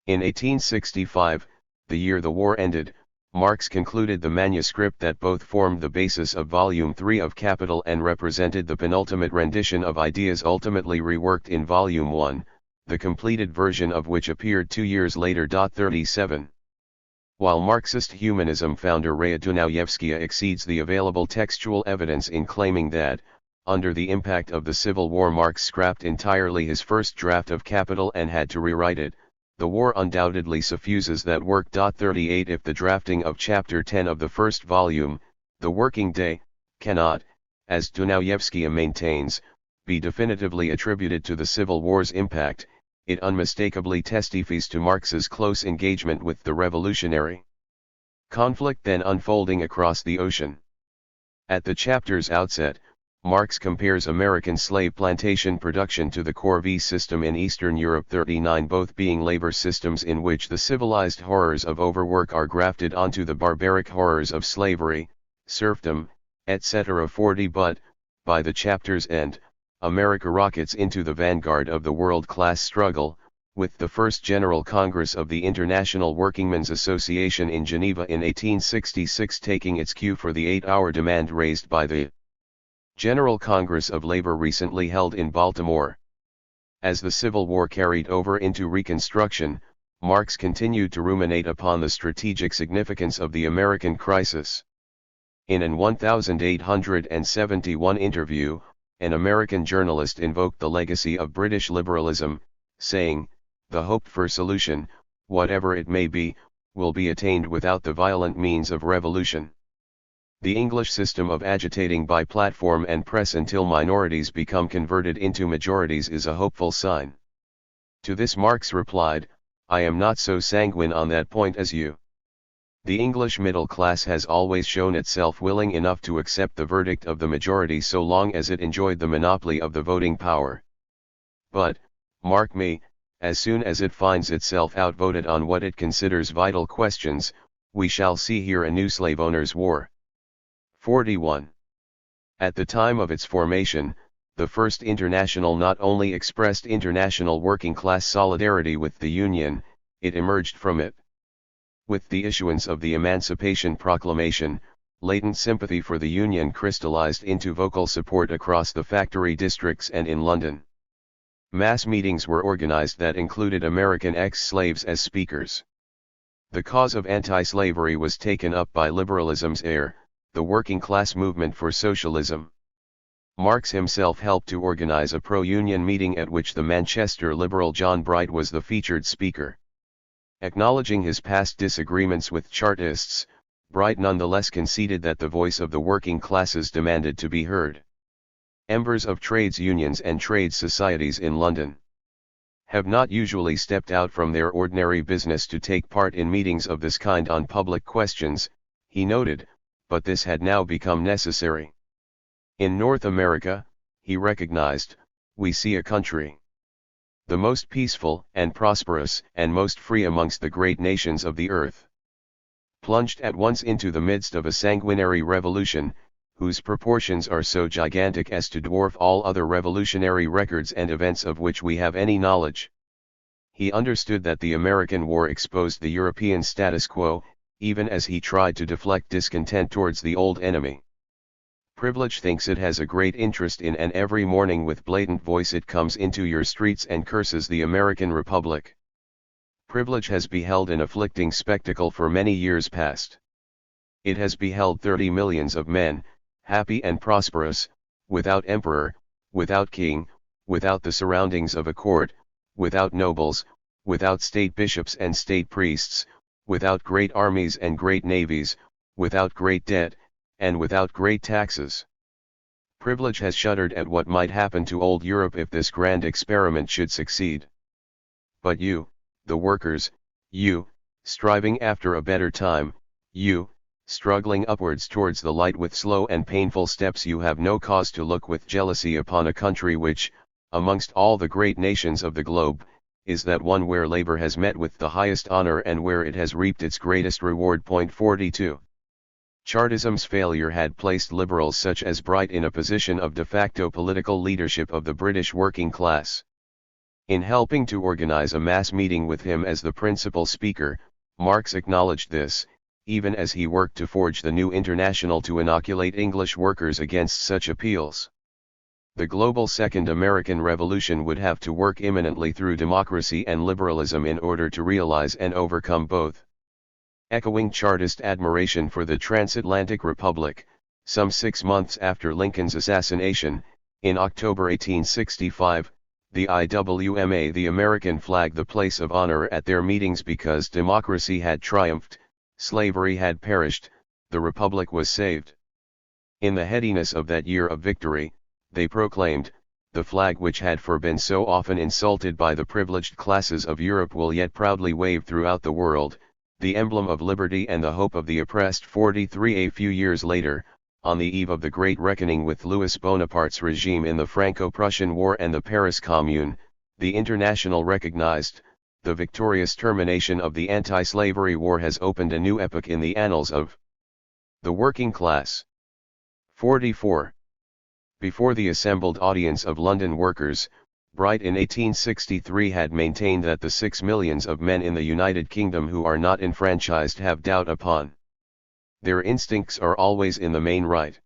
In 1865, the year the war ended, Marx concluded the manuscript that both formed the basis of Volume 3 of Capital and represented the penultimate rendition of ideas ultimately reworked in Volume 1, the completed version of which appeared 2 years later. 37. While Marxist humanism founder Raya Dunayevskaya exceeds the available textual evidence in claiming that, under the impact of the Civil War, Marx scrapped entirely his first draft of Capital and had to rewrite it, the war undoubtedly suffuses that work. 38. If the drafting of Chapter 10 of the first volume, The Working Day, cannot, as Dunayevskaya maintains, be definitively attributed to the Civil War's impact, it unmistakably testifies to Marx's close engagement with the revolutionary conflict then unfolding across the ocean. At the chapter's outset, Marx compares American slave plantation production to the corvée system in Eastern Europe. 39. Both being labor systems in which the civilized horrors of overwork are grafted onto the barbaric horrors of slavery, serfdom, etc. 40. But, by the chapter's end, America rockets into the vanguard of the world-class struggle, with the first General Congress of the International Workingmen's Association in Geneva in 1866 taking its cue for the 8-hour demand raised by the General Congress of Labor recently held in Baltimore. As the Civil War carried over into Reconstruction, Marx continued to ruminate upon the strategic significance of the American crisis. In an 1871 interview, an American journalist invoked the legacy of British liberalism, saying, "The hoped-for solution, whatever it may be, will be attained without the violent means of revolution. The English system of agitating by platform and press until minorities become converted into majorities is a hopeful sign." To this Marx replied, "I am not so sanguine on that point as you. The English middle class has always shown itself willing enough to accept the verdict of the majority so long as it enjoyed the monopoly of the voting power. But, mark me, as soon as it finds itself outvoted on what it considers vital questions, we shall see here a new slave owners' war." 41. At the time of its formation, the First International not only expressed international working class solidarity with the Union, it emerged from it. With the issuance of the Emancipation Proclamation, latent sympathy for the Union crystallized into vocal support across the factory districts and in London. Mass meetings were organized that included American ex-slaves as speakers. The cause of anti-slavery was taken up by liberalism's heir, the working class movement for socialism. Marx himself helped to organize a pro-union meeting at which the Manchester liberal John Bright was the featured speaker. Acknowledging his past disagreements with Chartists, Bright nonetheless conceded that the voice of the working classes demanded to be heard. Members of trades unions and trade societies in London have not usually stepped out from their ordinary business to take part in meetings of this kind on public questions, he noted, but this had now become necessary. In North America, he recognized, we see a country, the most peaceful and prosperous and most free amongst the great nations of the earth, plunged at once into the midst of a sanguinary revolution, whose proportions are so gigantic as to dwarf all other revolutionary records and events of which we have any knowledge. He understood that the American war exposed the European status quo, even as he tried to deflect discontent towards the old enemy. Privilege thinks it has a great interest in, and every morning with blatant voice it comes into your streets and curses the American Republic. Privilege has beheld an afflicting spectacle for many years past. It has beheld 30 millions of men, happy and prosperous, without emperor, without king, without the surroundings of a court, without nobles, without state bishops and state priests, without great armies and great navies, without great debt, and without great taxes. Privilege has shuddered at what might happen to old Europe if this grand experiment should succeed. But you, the workers, you, striving after a better time, you, struggling upwards towards the light with slow and painful steps, you have no cause to look with jealousy upon a country which, amongst all the great nations of the globe, is that one where labor has met with the highest honor and where it has reaped its greatest reward. 42. Chartism's failure had placed liberals such as Bright in a position of de facto political leadership of the British working class. In helping to organize a mass meeting with him as the principal speaker, Marx acknowledged this, even as he worked to forge the new international to inoculate English workers against such appeals. The global Second American Revolution would have to work imminently through democracy and liberalism in order to realize and overcome both. Echoing Chartist admiration for the transatlantic republic, some 6 months after Lincoln's assassination, in October 1865, the IWMA, the American, flagged the place of honor at their meetings because democracy had triumphed, slavery had perished, the republic was saved. In the headiness of that year of victory, they proclaimed, the flag which had been so often insulted by the privileged classes of Europe will yet proudly wave throughout the world, the emblem of liberty and the hope of the oppressed. 43. A few years later, on the eve of the great reckoning with Louis Bonaparte's regime in the Franco-Prussian War and the Paris Commune, the International recognized, the victorious termination of the anti-slavery war has opened a new epoch in the annals of the working class. 44. Before the assembled audience of London workers, Bright in 1863 had maintained that the 6 millions of men in the United Kingdom who are not enfranchised have doubt upon their instincts are always in the main right.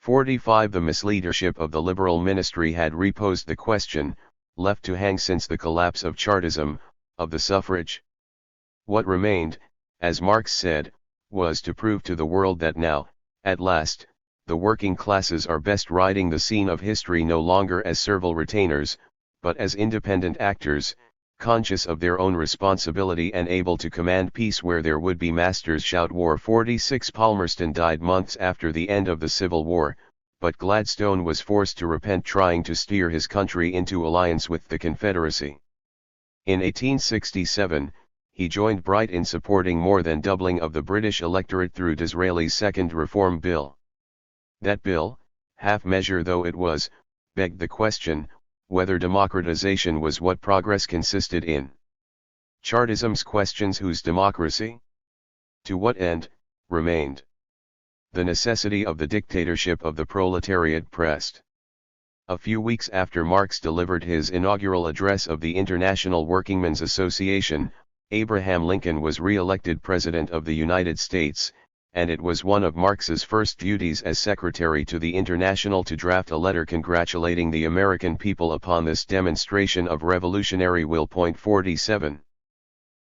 45. The misleadership of the Liberal ministry had reposed the question, left to hang since the collapse of Chartism, of the suffrage. What remained, as Marx said, was to prove to the world that now, at last, the working classes are best riding the scene of history no longer as servile retainers, but as independent actors, conscious of their own responsibility and able to command peace where their would-be masters shout war. 46. Palmerston died months after the end of the Civil War, but Gladstone was forced to repent trying to steer his country into alliance with the Confederacy. In 1867, he joined Bright in supporting more than doubling of the British electorate through Disraeli's Second Reform Bill. That bill, half-measure though it was, begged the question, whether democratization was what progress consisted in. Chartism's questions whose democracy? To what end, remained. The necessity of the dictatorship of the proletariat pressed. A few weeks after Marx delivered his inaugural address of the International Workingmen's Association, Abraham Lincoln was re-elected President of the United States, and it was one of Marx's first duties as Secretary to the International to draft a letter congratulating the American people upon this demonstration of revolutionary will. 47.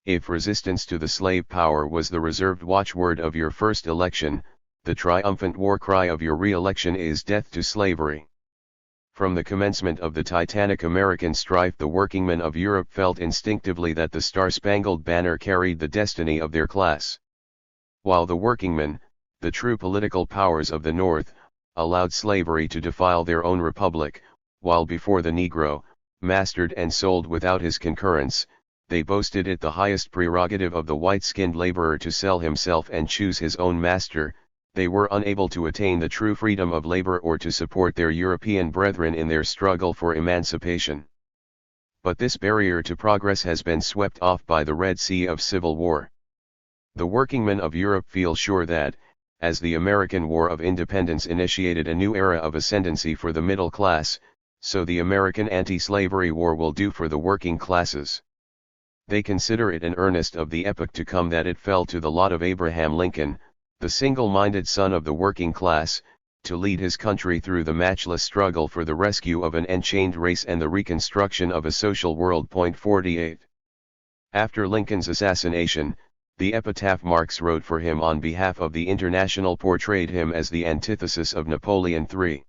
If resistance to the slave power was the reserved watchword of your first election, the triumphant war cry of your re-election is death to slavery. From the commencement of the titanic American strife, the workingmen of Europe felt instinctively that the Star-Spangled Banner carried the destiny of their class. While the workingmen, the true political powers of the North, allowed slavery to defile their own republic, while before the Negro, mastered and sold without his concurrence, they boasted it the highest prerogative of the white-skinned laborer to sell himself and choose his own master, they were unable to attain the true freedom of labor or to support their European brethren in their struggle for emancipation. But this barrier to progress has been swept off by the Red Sea of civil war. The workingmen of Europe feel sure that, as the American War of Independence initiated a new era of ascendancy for the middle class, so the American anti-slavery war will do for the working classes. They consider it an earnest of the epoch to come that it fell to the lot of Abraham Lincoln, the single-minded son of the working class, to lead his country through the matchless struggle for the rescue of an enchained race and the reconstruction of a social world. 48. After Lincoln's assassination, the epitaph Marx wrote for him on behalf of the International portrayed him as the antithesis of Napoleon III.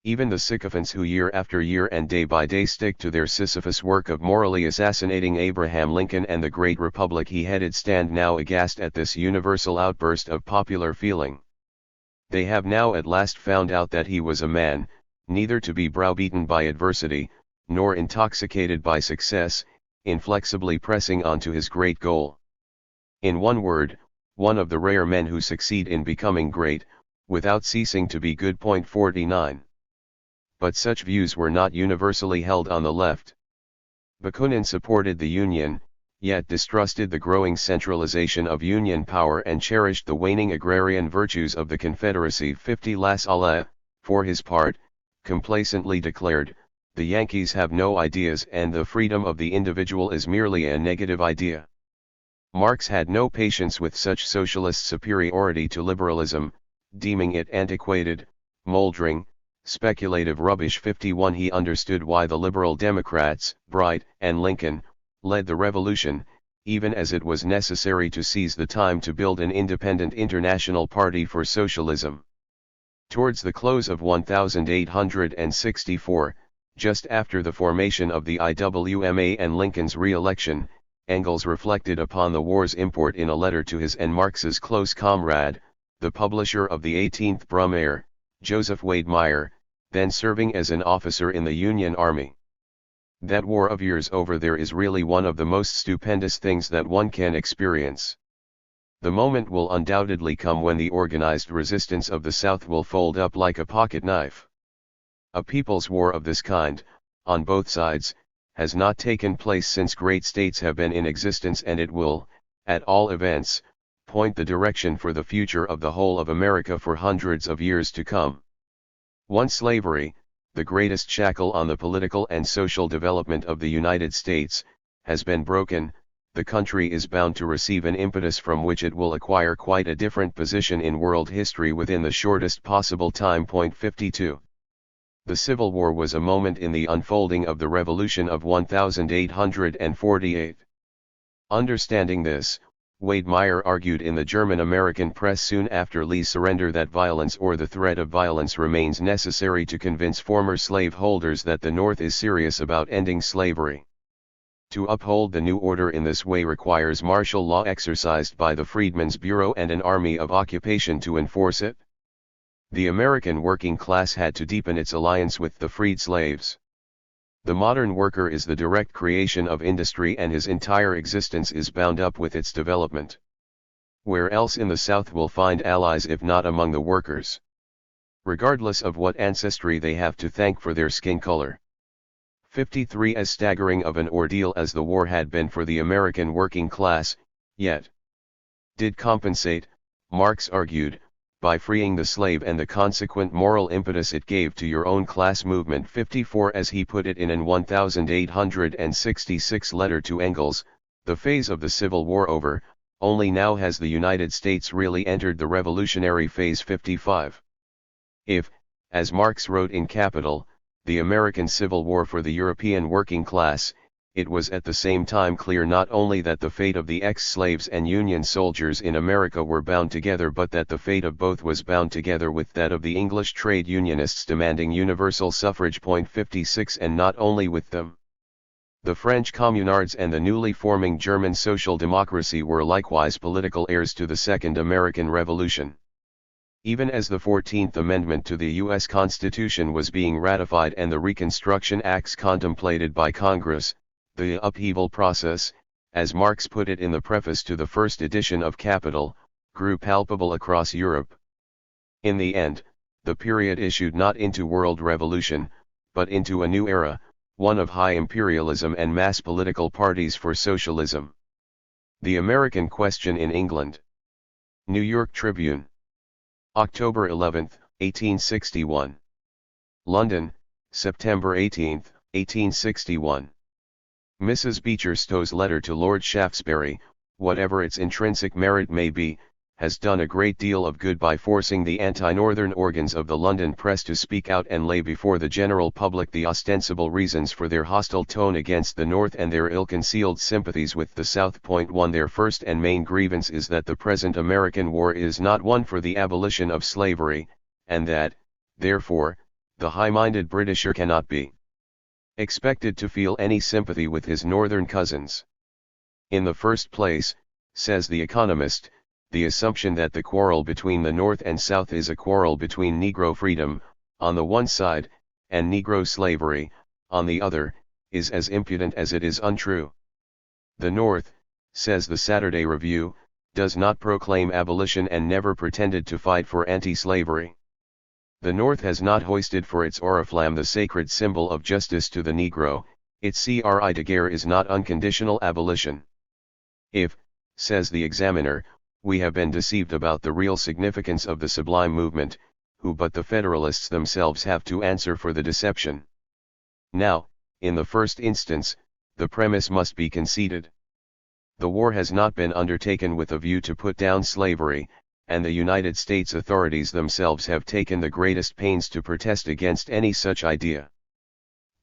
Even the sycophants who year after year and day by day stick to their Sisyphus work of morally assassinating Abraham Lincoln and the great republic he headed stand now aghast at this universal outburst of popular feeling. They have now at last found out that he was a man, neither to be browbeaten by adversity, nor intoxicated by success, inflexibly pressing on to his great goal. In one word, one of the rare men who succeed in becoming great, without ceasing to be good. 49. But such views were not universally held on the left. Bakunin supported the Union, yet distrusted the growing centralization of Union power and cherished the waning agrarian virtues of the Confederacy. 50. Lassalle, for his part, complacently declared, "The Yankees have no ideas and the freedom of the individual is merely a negative idea." Marx had no patience with such socialist superiority to liberalism, deeming it antiquated, moldering, speculative rubbish. 51. He understood why the Liberal Democrats, Bright and Lincoln, led the revolution, even as it was necessary to seize the time to build an independent international party for socialism. Towards the close of 1864, just after the formation of the IWMA and Lincoln's re-election, Engels reflected upon the war's import in a letter to his and Marx's close comrade, the publisher of the 18th Brumaire, Joseph Wade Meyer, then serving as an officer in the Union Army. "That war of yours over there is really one of the most stupendous things that one can experience. The moment will undoubtedly come when the organized resistance of the South will fold up like a pocket knife. A people's war of this kind, on both sides, has not taken place since great states have been in existence, and it will, at all events, point the direction for the future of the whole of America for hundreds of years to come. Once slavery, the greatest shackle on the political and social development of the United States, has been broken, the country is bound to receive an impetus from which it will acquire quite a different position in world history within the shortest possible time. 52. The Civil War was a moment in the unfolding of the Revolution of 1848. Understanding this, Wade Meyer argued in the German-American press soon after Lee's surrender that violence or the threat of violence remains necessary to convince former slaveholders that the North is serious about ending slavery. To uphold the new order in this way requires martial law exercised by the Freedmen's Bureau and an army of occupation to enforce it. The American working class had to deepen its alliance with the freed slaves. The modern worker is the direct creation of industry and his entire existence is bound up with its development. Where else in the South will find allies if not among the workers? Regardless of what ancestry they have to thank for their skin color. 53. As staggering of an ordeal as the war had been for the American working class, yet did compensate, Marx argued, by freeing the slave and the consequent moral impetus it gave to your own class movement. 54. As he put it in an 1866 letter to Engels, the phase of the Civil War over, only now has the United States really entered the revolutionary phase. 55. If, as Marx wrote in Capital, the American Civil War for the European working class, it was at the same time clear not only that the fate of the ex-slaves and Union soldiers in America were bound together but that the fate of both was bound together with that of the English trade unionists demanding universal suffrage. 56. And not only with them. The French communards and the newly forming German social democracy were likewise political heirs to the Second American Revolution. Even as the 14th Amendment to the U.S. Constitution was being ratified and the Reconstruction Acts contemplated by Congress, the upheaval process, as Marx put it in the preface to the first edition of Capital, grew palpable across Europe. In the end, the period issued not into world revolution, but into a new era, one of high imperialism and mass political parties for socialism. The American Question in England. New York Tribune. October 11, 1861. London, September 18, 1861. Mrs. Beecher Stowe's letter to Lord Shaftesbury, whatever its intrinsic merit may be, has done a great deal of good by forcing the anti-northern organs of the London press to speak out and lay before the general public the ostensible reasons for their hostile tone against the North and their ill-concealed sympathies with the South. 1. Their first and main grievance is that the present American war is not one for the abolition of slavery, and that, therefore, the high-minded Britisher cannot be expected to feel any sympathy with his northern cousins. In the first place, says The Economist, the assumption that the quarrel between the North and South is a quarrel between Negro freedom, on the one side, and Negro slavery, on the other, is as impudent as it is untrue. The North, says the Saturday Review, does not proclaim abolition and never pretended to fight for anti-slavery. The North has not hoisted for its oriflamme the sacred symbol of justice to the Negro, its cri de guerre is not unconditional abolition. If, says the Examiner, we have been deceived about the real significance of the sublime movement, who but the Federalists themselves have to answer for the deception? Now, in the first instance, the premise must be conceded. The war has not been undertaken with a view to put down slavery, and the United States authorities themselves have taken the greatest pains to protest against any such idea.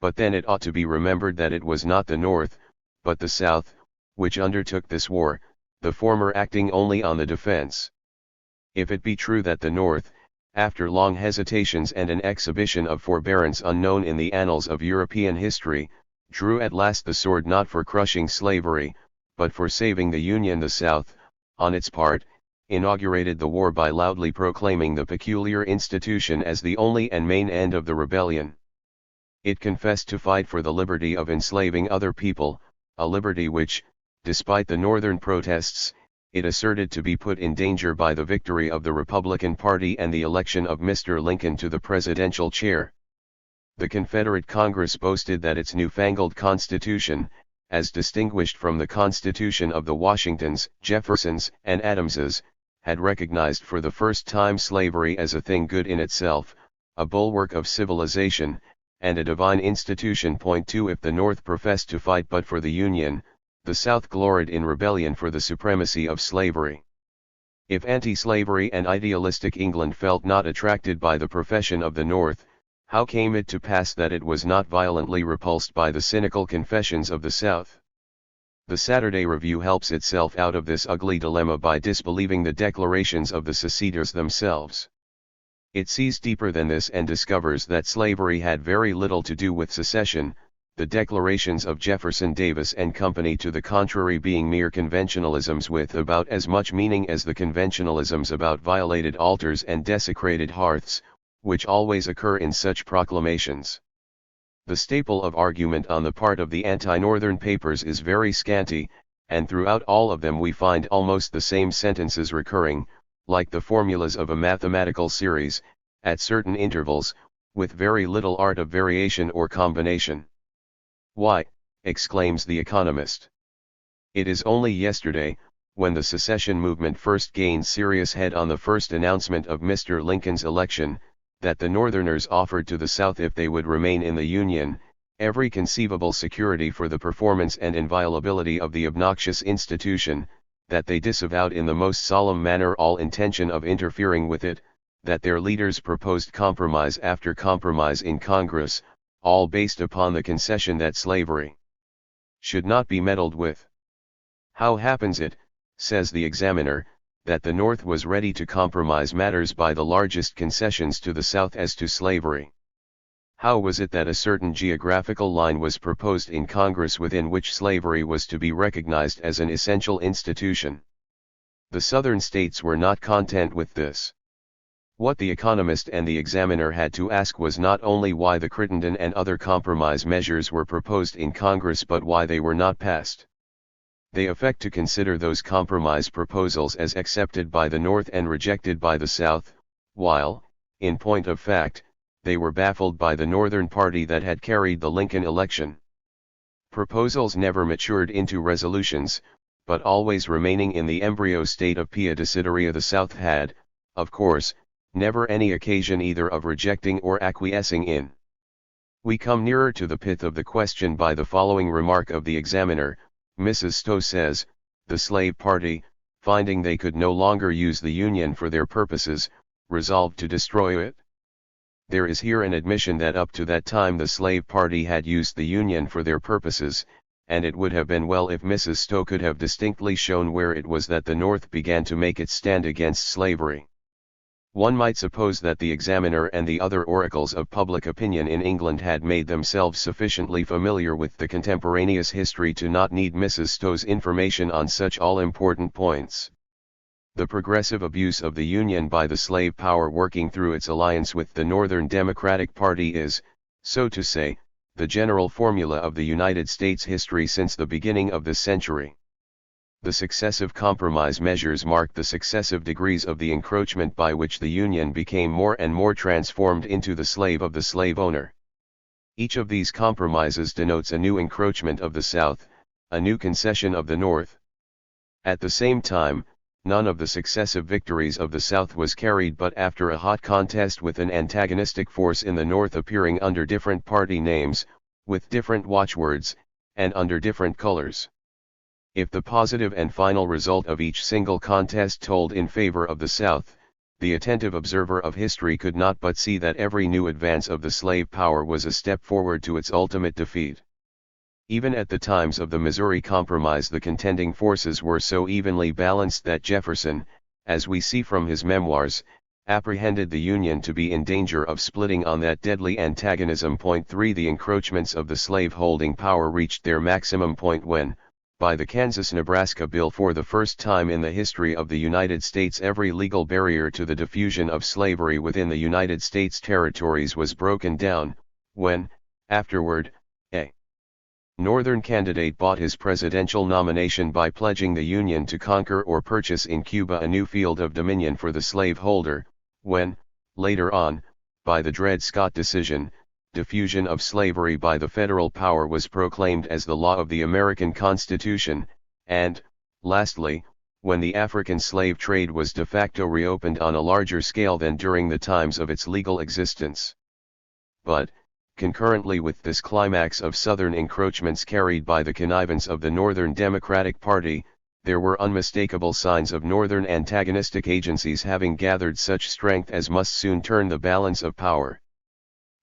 But then it ought to be remembered that it was not the North, but the South, which undertook this war, the former acting only on the defense. If it be true that the North, after long hesitations and an exhibition of forbearance unknown in the annals of European history, drew at last the sword not for crushing slavery, but for saving the Union, the South, on its part, inaugurated the war by loudly proclaiming the peculiar institution as the only and main end of the rebellion. It confessed to fight for the liberty of enslaving other people, a liberty which, despite the Northern protests, it asserted to be put in danger by the victory of the Republican Party and the election of Mr. Lincoln to the presidential chair. The Confederate Congress boasted that its newfangled Constitution, as distinguished from the Constitution of the Washingtons, Jeffersons, and Adamses, had recognized for the first time slavery as a thing good in itself, a bulwark of civilization, and a divine institution. Point 2 If the North professed to fight but for the Union, the South gloried in rebellion for the supremacy of slavery. If anti-slavery and idealistic England felt not attracted by the profession of the North, how came it to pass that it was not violently repulsed by the cynical confessions of the South? The Saturday Review helps itself out of this ugly dilemma by disbelieving the declarations of the seceders themselves. It sees deeper than this and discovers that slavery had very little to do with secession, the declarations of Jefferson Davis and company to the contrary being mere conventionalisms with about as much meaning as the conventionalisms about violated altars and desecrated hearths, which always occur in such proclamations. The staple of argument on the part of the anti-Northern papers is very scanty, and throughout all of them we find almost the same sentences recurring, like the formulas of a mathematical series, at certain intervals, with very little art of variation or combination. "Why," exclaims the economist, "it is only yesterday, when the secession movement first gained serious head on the first announcement of Mr. Lincoln's election, that the Northerners offered to the South, if they would remain in the Union, every conceivable security for the performance and inviolability of the obnoxious institution, that they disavowed in the most solemn manner all intention of interfering with it, that their leaders proposed compromise after compromise in Congress, all based upon the concession that slavery should not be meddled with. How happens it," says the Examiner, "that the North was ready to compromise matters by the largest concessions to the South as to slavery? How was it that a certain geographical line was proposed in Congress within which slavery was to be recognized as an essential institution? The Southern states were not content with this. What the Economist and the Examiner had to ask was not only why the Crittenden and other compromise measures were proposed in Congress but why they were not passed. They affect to consider those compromise proposals as accepted by the North and rejected by the South, while, in point of fact, they were baffled by the Northern party that had carried the Lincoln election. Proposals never matured into resolutions, but always remaining in the embryo state of pia desideria, the South had, of course, never any occasion either of rejecting or acquiescing in. We come nearer to the pith of the question by the following remark of the Examiner. Mrs. Stowe says, "The slave party, finding they could no longer use the Union for their purposes, resolved to destroy it." There is here an admission that up to that time the slave party had used the Union for their purposes, and it would have been well if Mrs. Stowe could have distinctly shown where it was that the North began to make its stand against slavery. One might suppose that the Examiner and the other oracles of public opinion in England had made themselves sufficiently familiar with the contemporaneous history to not need Mrs. Stowe's information on such all-important points. The progressive abuse of the Union by the slave power working through its alliance with the Northern Democratic Party is, so to say, the general formula of the United States history since the beginning of the century. The successive compromise measures mark the successive degrees of the encroachment by which the Union became more and more transformed into the slave of the slave owner. Each of these compromises denotes a new encroachment of the South, a new concession of the North. At the same time, none of the successive victories of the South was carried but after a hot contest with an antagonistic force in the North appearing under different party names, with different watchwords, and under different colors. If the positive and final result of each single contest told in favor of the South, the attentive observer of history could not but see that every new advance of the slave power was a step forward to its ultimate defeat. Even at the times of the Missouri Compromise the contending forces were so evenly balanced that Jefferson, as we see from his memoirs, apprehended the Union to be in danger of splitting on that deadly antagonism. 3 The encroachments of the slave-holding power reached their maximum point when, by the Kansas-Nebraska Bill, for the first time in the history of the United States every legal barrier to the diffusion of slavery within the United States territories was broken down, when, afterward, a Northern candidate bought his presidential nomination by pledging the Union to conquer or purchase in Cuba a new field of dominion for the slaveholder, when, later on, by the Dred Scott decision, diffusion of slavery by the federal power was proclaimed as the law of the American Constitution, and, lastly, when the African slave trade was de facto reopened on a larger scale than during the times of its legal existence. But, concurrently with this climax of Southern encroachments carried by the connivance of the Northern Democratic Party, there were unmistakable signs of Northern antagonistic agencies having gathered such strength as must soon turn the balance of power.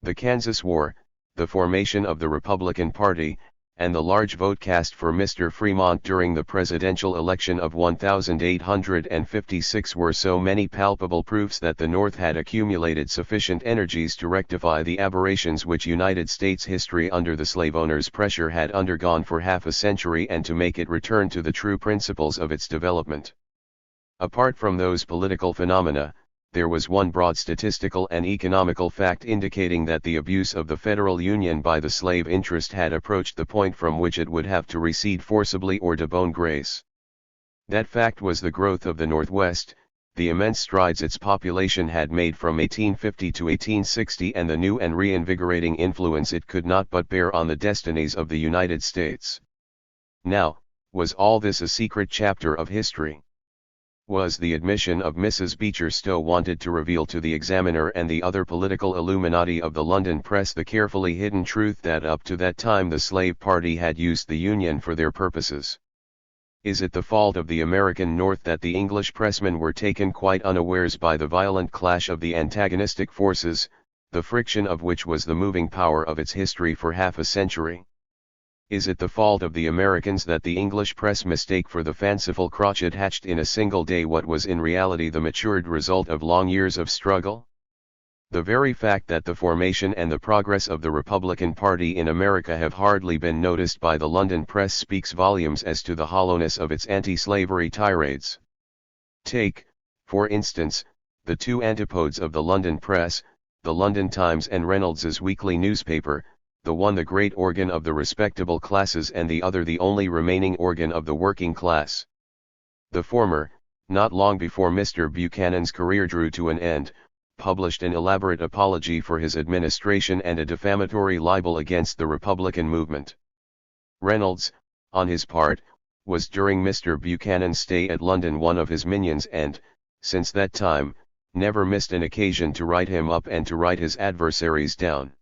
The Kansas War, the formation of the Republican Party, and the large vote cast for Mr. Fremont during the presidential election of 1856 were so many palpable proofs that the North had accumulated sufficient energies to rectify the aberrations which United States history under the slave owners' pressure had undergone for half a century and to make it return to the true principles of its development. Apart from those political phenomena, there was one broad statistical and economical fact indicating that the abuse of the federal union by the slave interest had approached the point from which it would have to recede forcibly or de bonne grace. That fact was the growth of the Northwest, the immense strides its population had made from 1850 to 1860 and the new and reinvigorating influence it could not but bear on the destinies of the United States. Now, was all this a secret chapter of history? Was the admission of Mrs. Beecher Stowe wanted to reveal to the Examiner and the other political illuminati of the London press the carefully hidden truth that up to that time the slave party had used the Union for their purposes? Is it the fault of the American North that the English pressmen were taken quite unawares by the violent clash of the antagonistic forces, the friction of which was the moving power of its history for half a century? Is it the fault of the Americans that the English press mistake for the fanciful crotchet hatched in a single day what was in reality the matured result of long years of struggle? The very fact that the formation and the progress of the Republican Party in America have hardly been noticed by the London press speaks volumes as to the hollowness of its anti-slavery tirades. Take, for instance, the two antipodes of the London press, the London Times and Reynolds's weekly newspaper, the one the great organ of the respectable classes and the other the only remaining organ of the working class. The former, not long before Mr. Buchanan's career drew to an end, published an elaborate apology for his administration and a defamatory libel against the Republican movement. Reynolds, on his part, was during Mr. Buchanan's stay at London one of his minions and, since that time, never missed an occasion to write him up and to write his adversaries down.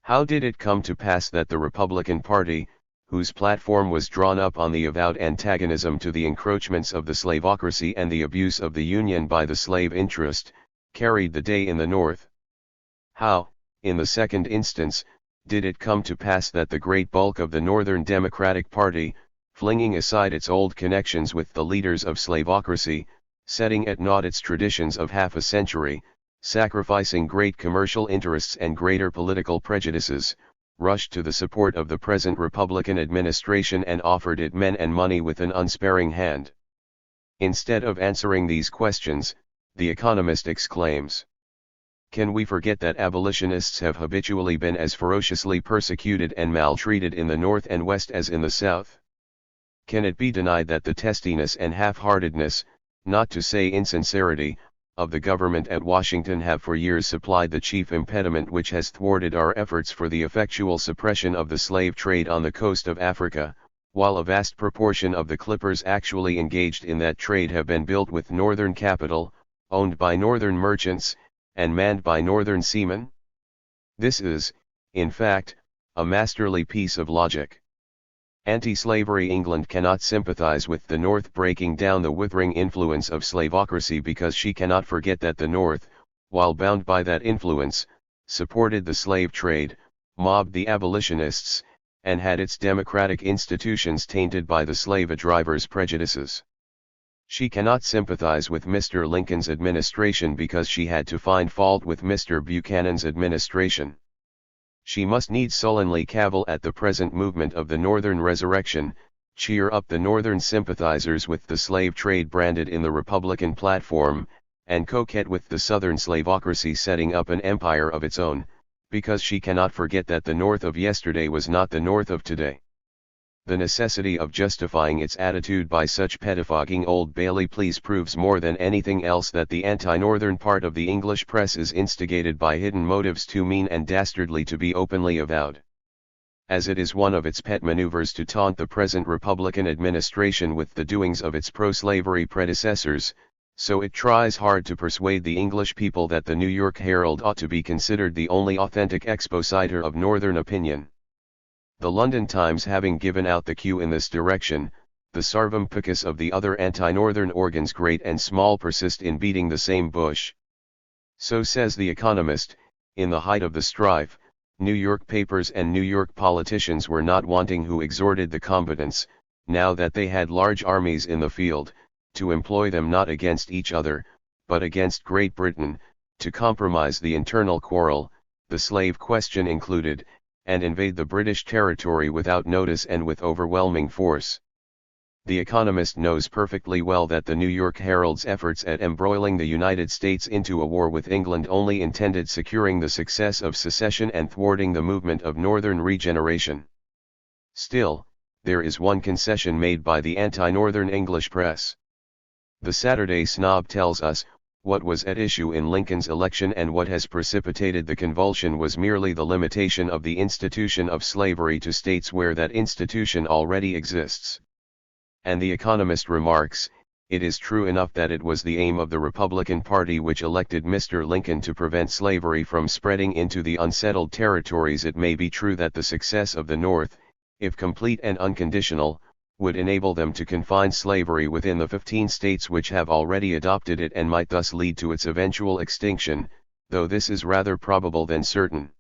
How did it come to pass that the Republican Party, whose platform was drawn up on the avowed antagonism to the encroachments of the slavocracy and the abuse of the Union by the slave interest, carried the day in the North? How, in the second instance, did it come to pass that the great bulk of the Northern Democratic Party, flinging aside its old connections with the leaders of slavocracy, setting at naught its traditions of half a century, sacrificing great commercial interests and greater political prejudices, rushed to the support of the present Republican administration and offered it men and money with an unsparing hand? Instead of answering these questions, the economist exclaims, "Can we forget that abolitionists have habitually been as ferociously persecuted and maltreated in the North and West as in the South? Can it be denied that the testiness and half-heartedness, not to say insincerity, of the government at Washington have for years supplied the chief impediment which has thwarted our efforts for the effectual suppression of the slave trade on the coast of Africa, while a vast proportion of the clippers actually engaged in that trade have been built with Northern capital, owned by Northern merchants, and manned by Northern seamen? This is, in fact, a masterly piece of logic. Anti-slavery England cannot sympathize with the North breaking down the withering influence of slavocracy because she cannot forget that the North, while bound by that influence, supported the slave trade, mobbed the abolitionists, and had its democratic institutions tainted by the slave-drivers' prejudices. She cannot sympathize with Mr. Lincoln's administration because she had to find fault with Mr. Buchanan's administration. She must needs sullenly cavil at the present movement of the Northern resurrection, cheer up the Northern sympathizers with the slave trade branded in the Republican platform, and coquette with the Southern slavocracy setting up an empire of its own, because she cannot forget that the North of yesterday was not the North of today. The necessity of justifying its attitude by such pettifogging Old Bailey pleas proves more than anything else that the anti-Northern part of the English press is instigated by hidden motives too mean and dastardly to be openly avowed. as it is one of its pet maneuvers to taunt the present Republican administration with the doings of its pro-slavery predecessors, so it tries hard to persuade the English people that the New York Herald ought to be considered the only authentic expositor of Northern opinion. The London Times having given out the cue in this direction, the sarvum picus of the other anti-Northern organs great and small persist in beating the same bush. So says The Economist, in the height of the strife, New York papers and New York politicians were not wanting who exhorted the combatants, now that they had large armies in the field, to employ them not against each other, but against Great Britain, to compromise the internal quarrel, the slave question included, and invade the British territory without notice and with overwhelming force. The Economist knows perfectly well that the New York Herald's efforts at embroiling the United States into a war with England only intended securing the success of secession and thwarting the movement of Northern regeneration. Still, there is one concession made by the anti-Northern English press. The Saturday Snob tells us, what was at issue in Lincoln's election and what has precipitated the convulsion was merely the limitation of the institution of slavery to states where that institution already exists. And The Economist remarks, it is true enough that it was the aim of the Republican Party which elected Mr. Lincoln to prevent slavery from spreading into the unsettled territories. It may be true that the success of the North, if complete and unconditional, would enable them to confine slavery within the 15 states which have already adopted it and might thus lead to its eventual extinction, though this is rather probable than certain.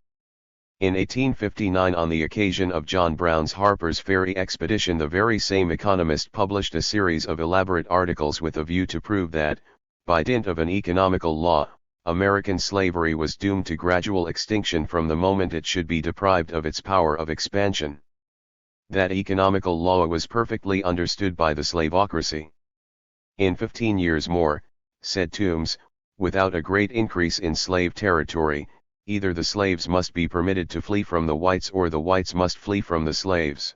In 1859, on the occasion of John Brown's Harper's Ferry expedition, the very same Economist published a series of elaborate articles with a view to prove that, by dint of an economical law, American slavery was doomed to gradual extinction from the moment it should be deprived of its power of expansion. That economical law was perfectly understood by the slavocracy. In 15 years more, said Toombs, without a great increase in slave territory, either the slaves must be permitted to flee from the whites or the whites must flee from the slaves.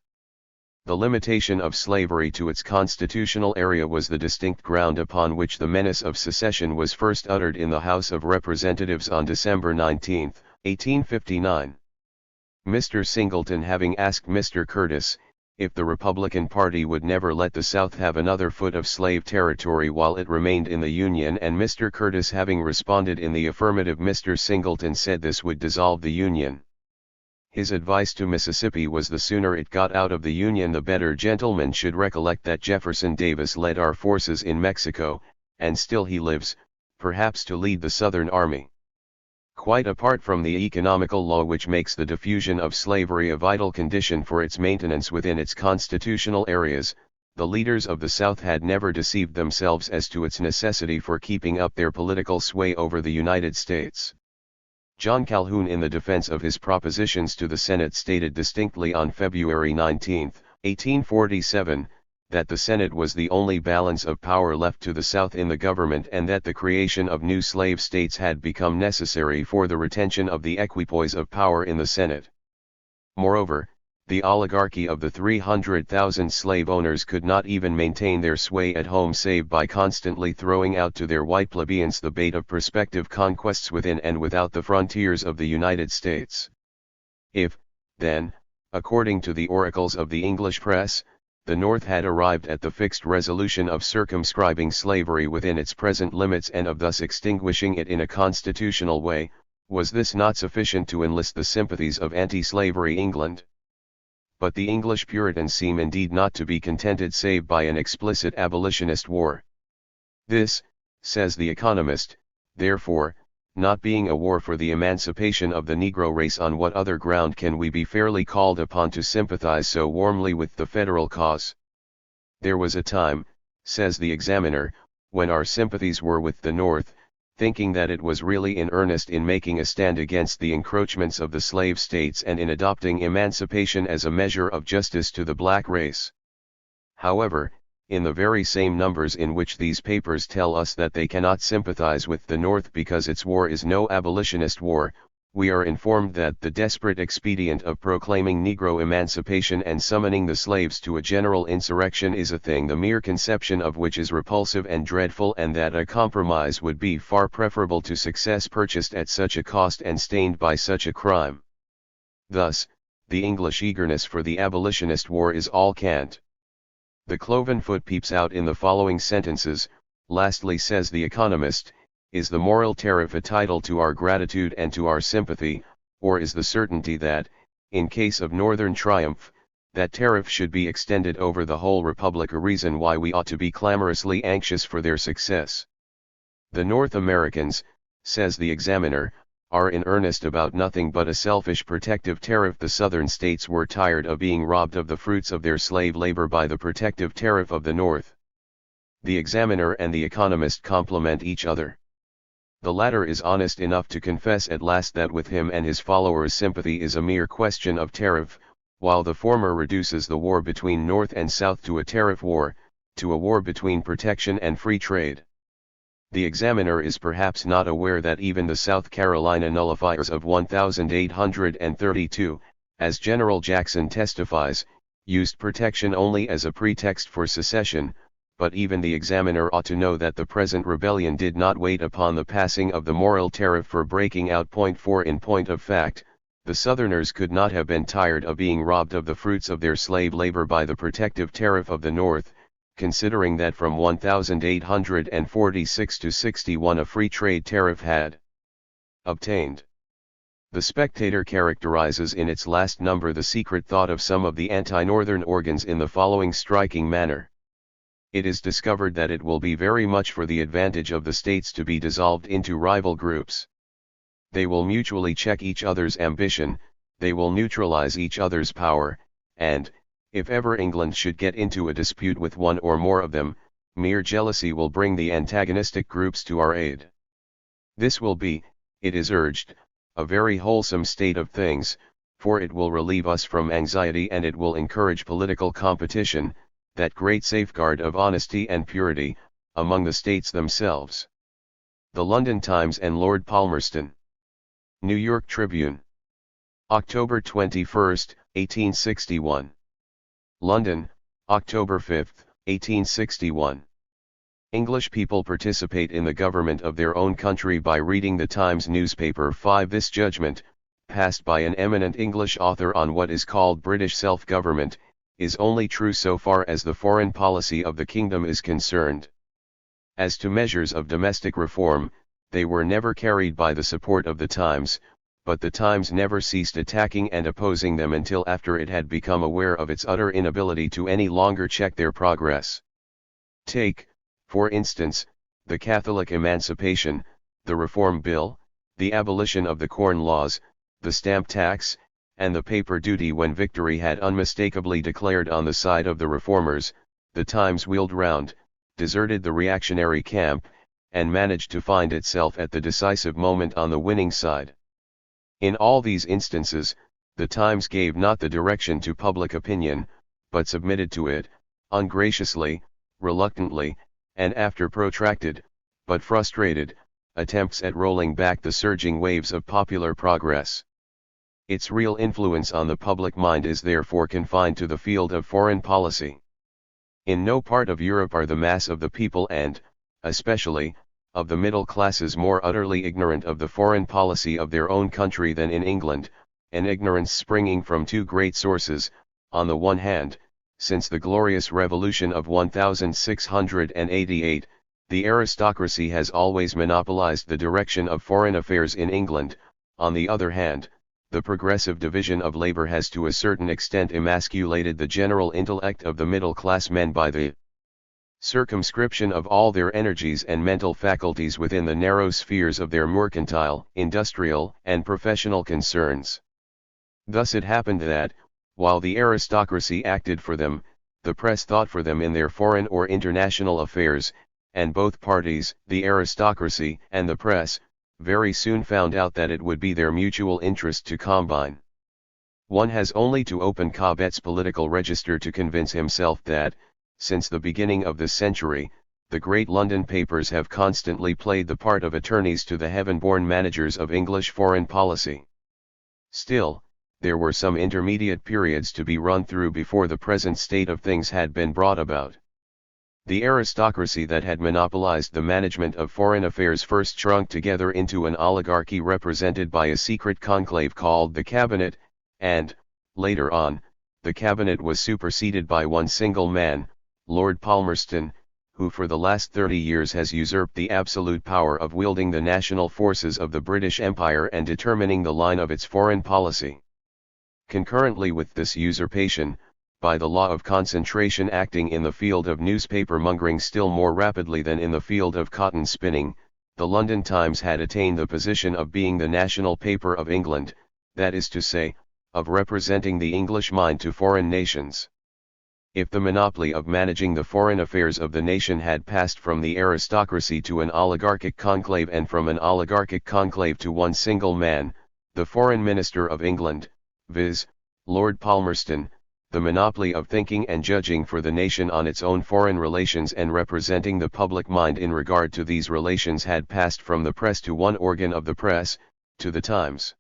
The limitation of slavery to its constitutional area was the distinct ground upon which the menace of secession was first uttered in the House of Representatives on December 19, 1859. Mr. Singleton having asked Mr. Curtis, if the Republican Party would never let the South have another foot of slave territory while it remained in the Union, and Mr. Curtis having responded in the affirmative, Mr. Singleton said this would dissolve the Union. His advice to Mississippi was the sooner it got out of the Union the better. Gentlemen should recollect that Jefferson Davis led our forces in Mexico, and still he lives, perhaps to lead the Southern Army. Quite apart from the economical law which makes the diffusion of slavery a vital condition for its maintenance within its constitutional areas, the leaders of the South had never deceived themselves as to its necessity for keeping up their political sway over the United States. John Calhoun, in the defense of his propositions to the Senate, stated distinctly on February 19, 1847, that the Senate was the only balance of power left to the South in the government, and that the creation of new slave states had become necessary for the retention of the equipoise of power in the Senate. Moreover, the oligarchy of the 300,000 slave owners could not even maintain their sway at home save by constantly throwing out to their white plebeians the bait of prospective conquests within and without the frontiers of the United States. If, then, according to the oracles of the English press, the North had arrived at the fixed resolution of circumscribing slavery within its present limits and of thus extinguishing it in a constitutional way, was this not sufficient to enlist the sympathies of anti-slavery England? But the English Puritans seem indeed not to be contented save by an explicit abolitionist war. This, says The Economist, therefore, not being a war for the emancipation of the Negro race, on what other ground can we be fairly called upon to sympathize so warmly with the federal cause? There was a time, says the Examiner, when our sympathies were with the North, thinking that it was really in earnest in making a stand against the encroachments of the slave states and in adopting emancipation as a measure of justice to the black race. However, in the very same numbers in which these papers tell us that they cannot sympathize with the North because its war is no abolitionist war, we are informed that the desperate expedient of proclaiming Negro emancipation and summoning the slaves to a general insurrection is a thing the mere conception of which is repulsive and dreadful, and that a compromise would be far preferable to success purchased at such a cost and stained by such a crime. Thus, the English eagerness for the abolitionist war is all cant. The cloven foot peeps out in the following sentences. Lastly, says the economist, is the moral tariff a title to our gratitude and to our sympathy, or is the certainty that, in case of northern triumph, that tariff should be extended over the whole republic a reason why we ought to be clamorously anxious for their success? The North Americans, says the Examiner, are in earnest about nothing but a selfish protective tariff. The Southern states were tired of being robbed of the fruits of their slave labor by the protective tariff of the North. The Examiner and the Economist complement each other. The latter is honest enough to confess at last that with him and his followers sympathy is a mere question of tariff, while the former reduces the war between North and South to a tariff war, to a war between protection and free trade. The Examiner is perhaps not aware that even the South Carolina nullifiers of 1832, as General Jackson testifies, used protection only as a pretext for secession, but even the Examiner ought to know that the present rebellion did not wait upon the passing of the moral tariff for breaking out. 4. In point of fact, the Southerners could not have been tired of being robbed of the fruits of their slave labor by the protective tariff of the North, considering that from 1846 to 61 a free trade tariff had obtained. The Spectator characterizes in its last number the secret thought of some of the anti-Northern organs in the following striking manner. It is discovered that it will be very much for the advantage of the states to be dissolved into rival groups. They will mutually check each other's ambition, they will neutralize each other's power, and, if ever England should get into a dispute with one or more of them, mere jealousy will bring the antagonistic groups to our aid. This will be, it is urged, a very wholesome state of things, for it will relieve us from anxiety and it will encourage political competition, that great safeguard of honesty and purity, among the states themselves. The London Times and Lord Palmerston. New York Tribune. October 21, 1861. London, October 5, 1861. English people participate in the government of their own country by reading the Times newspaper. 5. This judgment, passed by an eminent English author on what is called British self-government, is only true so far as the foreign policy of the kingdom is concerned. As to measures of domestic reform, they were never carried by the support of the Times, but the Times never ceased attacking and opposing them until after it had become aware of its utter inability to any longer check their progress. Take, for instance, the Catholic Emancipation, the Reform Bill, the abolition of the Corn Laws, the stamp tax, and the paper duty. When victory had unmistakably declared on the side of the reformers, the Times wheeled round, deserted the reactionary camp, and managed to find itself at the decisive moment on the winning side. In all these instances, the Times gave not the direction to public opinion, but submitted to it, ungraciously, reluctantly, and after protracted, but frustrated, attempts at rolling back the surging waves of popular progress. Its real influence on the public mind is therefore confined to the field of foreign policy. In no part of Europe are the mass of the people and, especially, of the middle classes more utterly ignorant of the foreign policy of their own country than in England, an ignorance springing from two great sources. On the one hand, since the glorious revolution of 1688, the aristocracy has always monopolized the direction of foreign affairs in England. On the other hand, the progressive division of labor has to a certain extent emasculated the general intellect of the middle-class men by the circumscription of all their energies and mental faculties within the narrow spheres of their mercantile, industrial, and professional concerns. Thus it happened that, while the aristocracy acted for them, the press thought for them in their foreign or international affairs, and both parties, the aristocracy and the press, very soon found out that it would be their mutual interest to combine. One has only to open Cobbett's political register to convince himself that, since the beginning of this century, the great London papers have constantly played the part of attorneys to the heaven-born managers of English foreign policy. Still, there were some intermediate periods to be run through before the present state of things had been brought about. The aristocracy that had monopolized the management of foreign affairs first shrunk together into an oligarchy represented by a secret conclave called the Cabinet, and, Later on, the cabinet was superseded by one single man, Lord Palmerston, who for the last 30 years has usurped the absolute power of wielding the national forces of the British Empire and determining the line of its foreign policy. Concurrently with this usurpation, by the law of concentration acting in the field of newspaper mongering still more rapidly than in the field of cotton spinning, the London Times had attained the position of being the national paper of England, that is to say, of representing the English mind to foreign nations. If the monopoly of managing the foreign affairs of the nation had passed from the aristocracy to an oligarchic conclave and from an oligarchic conclave to one single man, the foreign minister of England, viz., Lord Palmerston, the monopoly of thinking and judging for the nation on its own foreign relations and representing the public mind in regard to these relations had passed from the press to one organ of the press, to the Times.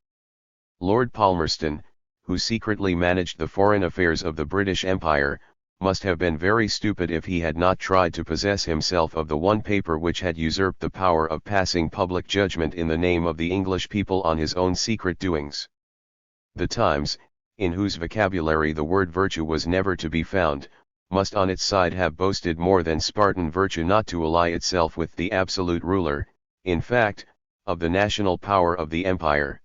Lord Palmerston, who secretly managed the foreign affairs of the British Empire, must have been very stupid if he had not tried to possess himself of the one paper which had usurped the power of passing public judgment in the name of the English people on his own secret doings. The Times, in whose vocabulary the word virtue was never to be found, must on its side have boasted more than Spartan virtue not to ally itself with the absolute ruler, in fact, of the national power of the empire.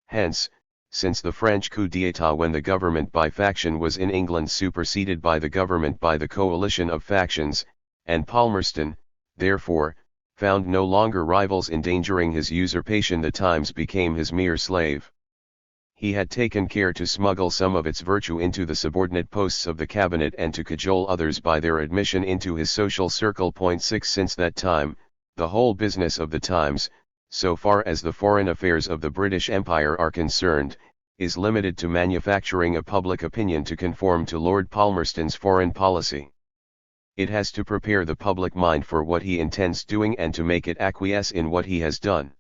Hence, since the French coup d'état when the government by faction was in England superseded by the government by the coalition of factions, and Palmerston, therefore, found no longer rivals endangering his usurpation, the Times became his mere slave. He had taken care to smuggle some of its virtue into the subordinate posts of the cabinet and to cajole others by their admission into his social circle. 6 Since that time, the whole business of the Times, so far as the foreign affairs of the British Empire are concerned, is limited to manufacturing a public opinion to conform to Lord Palmerston's foreign policy. It has to prepare the public mind for what he intends doing and to make it acquiesce in what he has done.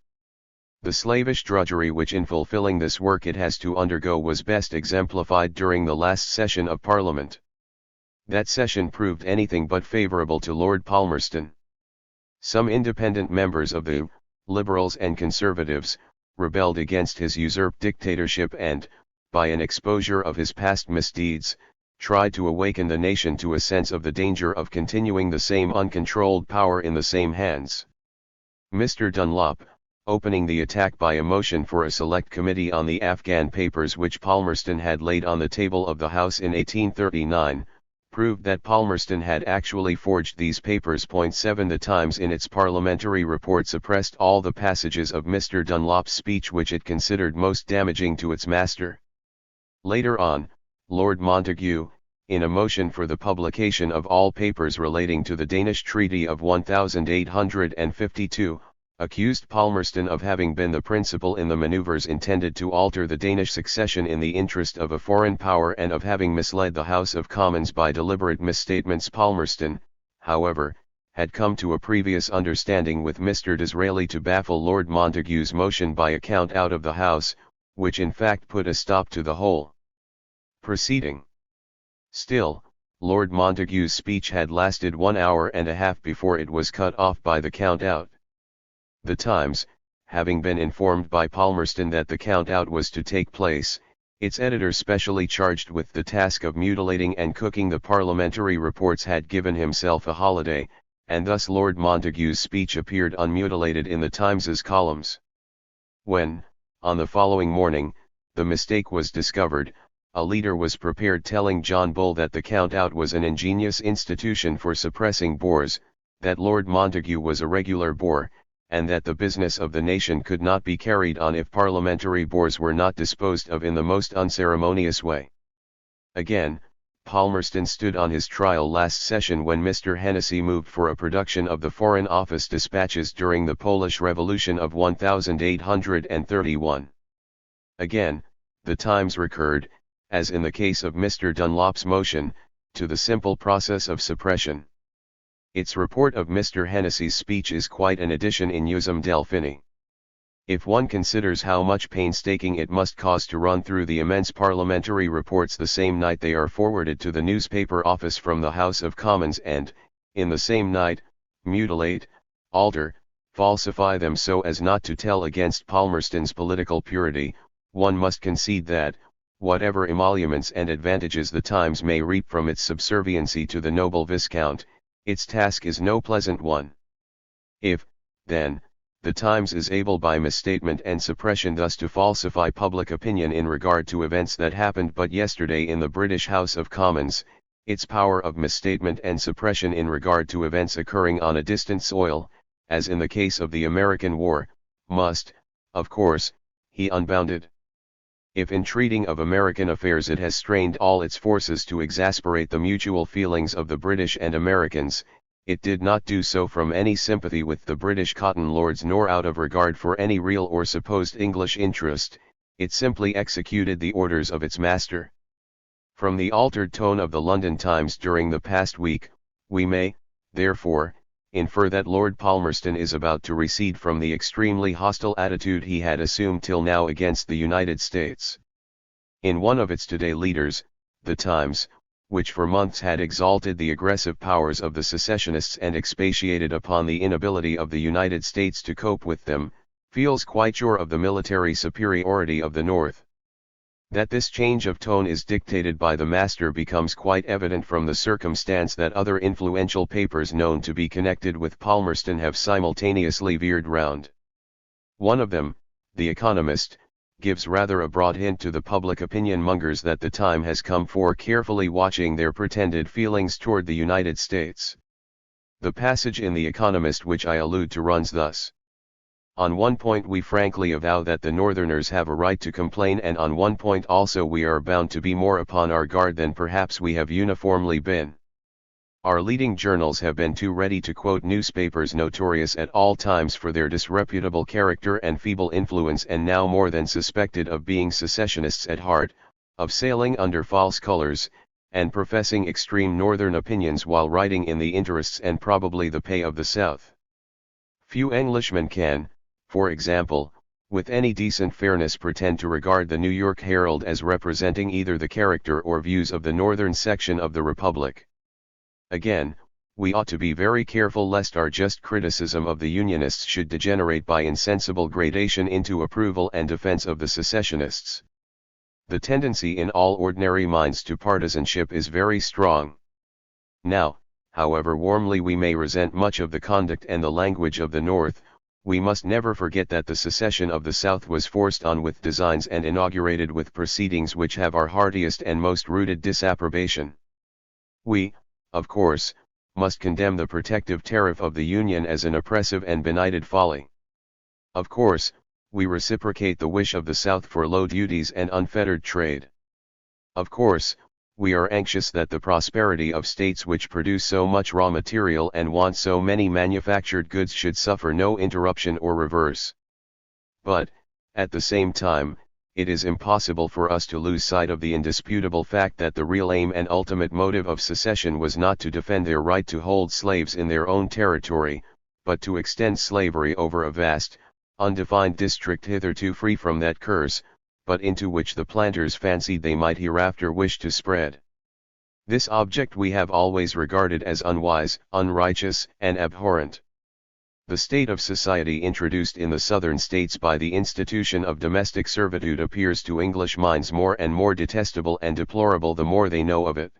The slavish drudgery which in fulfilling this work it has to undergo was best exemplified during the last session of Parliament. That session proved anything but favourable to Lord Palmerston. Some independent members of the Liberals and Conservatives rebelled against his usurped dictatorship and, by an exposure of his past misdeeds, tried to awaken the nation to a sense of the danger of continuing the same uncontrolled power in the same hands. Mr. Dunlop, opening the attack by a motion for a select committee on the Afghan papers which Palmerston had laid on the table of the House in 1839, proved that Palmerston had actually forged these papers. 7 The Times in its parliamentary report suppressed all the passages of Mr. Dunlop's speech which it considered most damaging to its master. Later on, Lord Montagu, in a motion for the publication of all papers relating to the Danish Treaty of 1852, accused Palmerston of having been the principal in the manoeuvres intended to alter the Danish succession in the interest of a foreign power and of having misled the House of Commons by deliberate misstatements. Palmerston, however, had come to a previous understanding with Mr. Disraeli to baffle Lord Montagu's motion by a count out of the House, which in fact put a stop to the whole proceeding. Still, Lord Montagu's speech had lasted 1 hour and a half before it was cut off by the count out. The Times, having been informed by Palmerston that the count-out was to take place, its editor specially charged with the task of mutilating and cooking the parliamentary reports had given himself a holiday, and thus Lord Montagu's speech appeared unmutilated in the Times's columns. When, on the following morning, the mistake was discovered, a leader was prepared telling John Bull that the count-out was an ingenious institution for suppressing bores, that Lord Montagu was a regular bore, and that the business of the nation could not be carried on if parliamentary bores were not disposed of in the most unceremonious way. Again, Palmerston stood on his trial last session when Mr. Hennessy moved for a production of the Foreign Office dispatches during the Polish Revolution of 1831. Again, the Times recurred, as in the case of Mr. Dunlop's motion, to the simple process of suppression. Its report of Mr. Hennessy's speech is quite an edition in usum Delphini. If one considers how much painstaking it must cost to run through the immense parliamentary reports the same night they are forwarded to the newspaper office from the House of Commons and, in the same night, mutilate, alter, falsify them so as not to tell against Palmerston's political purity, one must concede that, whatever emoluments and advantages the Times may reap from its subserviency to the noble Viscount, its task is no pleasant one. If, then, the Times is able by misstatement and suppression thus to falsify public opinion in regard to events that happened but yesterday in the British House of Commons, its power of misstatement and suppression in regard to events occurring on a distant soil, as in the case of the American War, must, of course, be unbounded. If in treating of American affairs it has strained all its forces to exasperate the mutual feelings of the British and Americans, it did not do so from any sympathy with the British cotton lords nor out of regard for any real or supposed English interest, it simply executed the orders of its master. From the altered tone of the London Times during the past week, we may, therefore, infer that Lord Palmerston is about to recede from the extremely hostile attitude he had assumed till now against the United States. In one of its today leaders, the Times, which for months had exalted the aggressive powers of the secessionists and expatiated upon the inability of the United States to cope with them, feels quite sure of the military superiority of the North. That this change of tone is dictated by the master becomes quite evident from the circumstance that other influential papers known to be connected with Palmerston have simultaneously veered round. One of them, The Economist, gives rather a broad hint to the public opinion mongers that the time has come for carefully watching their pretended feelings toward the United States. The passage in The Economist which I allude to runs thus. On one point we frankly avow that the Northerners have a right to complain, and on one point also we are bound to be more upon our guard than perhaps we have uniformly been. Our leading journals have been too ready to quote newspapers notorious at all times for their disreputable character and feeble influence, and now more than suspected of being secessionists at heart, of sailing under false colors, and professing extreme Northern opinions while writing in the interests and probably the pay of the South. Few Englishmen can, for example, with any decent fairness pretend to regard the New York Herald as representing either the character or views of the Northern section of the Republic. Again, we ought to be very careful lest our just criticism of the Unionists should degenerate by insensible gradation into approval and defense of the secessionists. The tendency in all ordinary minds to partisanship is very strong. Now, however warmly we may resent much of the conduct and the language of the North, we must never forget that the secession of the South was forced on with designs and inaugurated with proceedings which have our heartiest and most rooted disapprobation. We, of course, must condemn the protective tariff of the Union as an oppressive and benighted folly. Of course, we reciprocate the wish of the South for low duties and unfettered trade. Of course, we are anxious that the prosperity of states which produce so much raw material and want so many manufactured goods should suffer no interruption or reverse. But, at the same time, it is impossible for us to lose sight of the indisputable fact that the real aim and ultimate motive of secession was not to defend their right to hold slaves in their own territory, but to extend slavery over a vast, undefined district hitherto free from that curse, but into which the planters fancied they might hereafter wish to spread. This object we have always regarded as unwise, unrighteous, and abhorrent. The state of society introduced in the Southern states by the institution of domestic servitude appears to English minds more and more detestable and deplorable the more they know of it.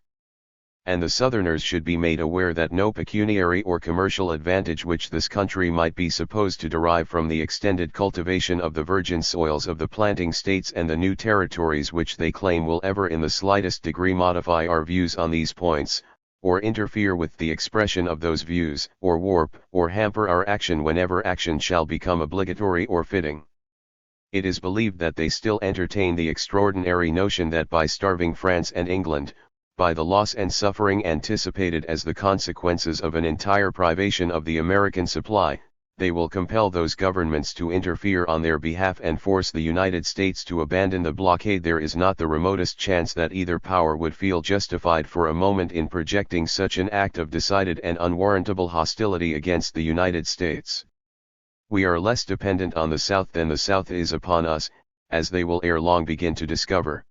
And the Southerners should be made aware that no pecuniary or commercial advantage which this country might be supposed to derive from the extended cultivation of the virgin soils of the planting states and the new territories which they claim will ever in the slightest degree modify our views on these points, or interfere with the expression of those views, or warp or hamper our action whenever action shall become obligatory or fitting. It is believed that they still entertain the extraordinary notion that by starving France and England, by the loss and suffering anticipated as the consequences of an entire privation of the American supply, they will compel those governments to interfere on their behalf and force the United States to abandon the blockade. There is not the remotest chance that either power would feel justified for a moment in projecting such an act of decided and unwarrantable hostility against the United States. We are less dependent on the South than the South is upon us, as they will ere long begin to discover.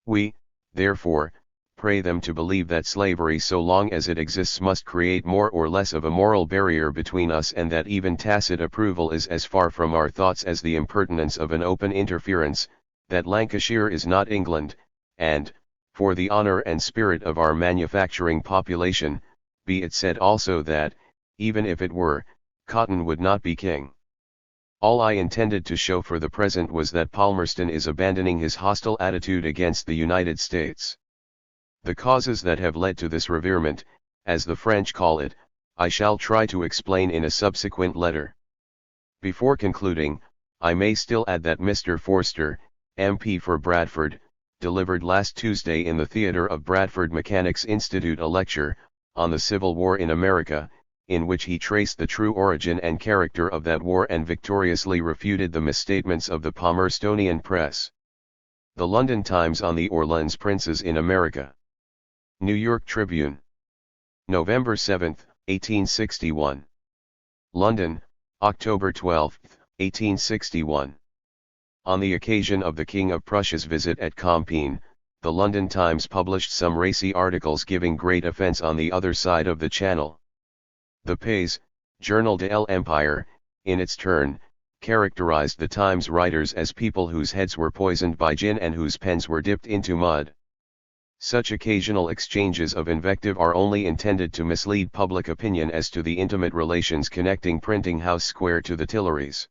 We, therefore, pray them to believe that slavery so long as it exists must create more or less of a moral barrier between us, and that even tacit approval is as far from our thoughts as the impertinence of an open interference, that Lancashire is not England, and, for the honor and spirit of our manufacturing population, be it said also that, even if it were, Cotton would not be king. All I intended to show for the present was that Palmerston is abandoning his hostile attitude against the United States. The causes that have led to this revirement, as the French call it, I shall try to explain in a subsequent letter. Before concluding, I may still add that Mr. Forster, MP for Bradford, delivered last Tuesday in the theatre of Bradford Mechanics' Institute a lecture, on the Civil War in America, in which he traced the true origin and character of that war and victoriously refuted the misstatements of the Palmerstonian press. The London Times on the Orleans Princes in America. New York Tribune. November 7, 1861. London, October 12, 1861. On the occasion of the King of Prussia's visit at Compiègne, the London Times published some racy articles giving great offence on the other side of the Channel. The Pays, Journal de l'Empire, in its turn, characterized the Times writers as people whose heads were poisoned by gin and whose pens were dipped into mud. Such occasional exchanges of invective are only intended to mislead public opinion as to the intimate relations connecting Printing House Square to the Tuileries.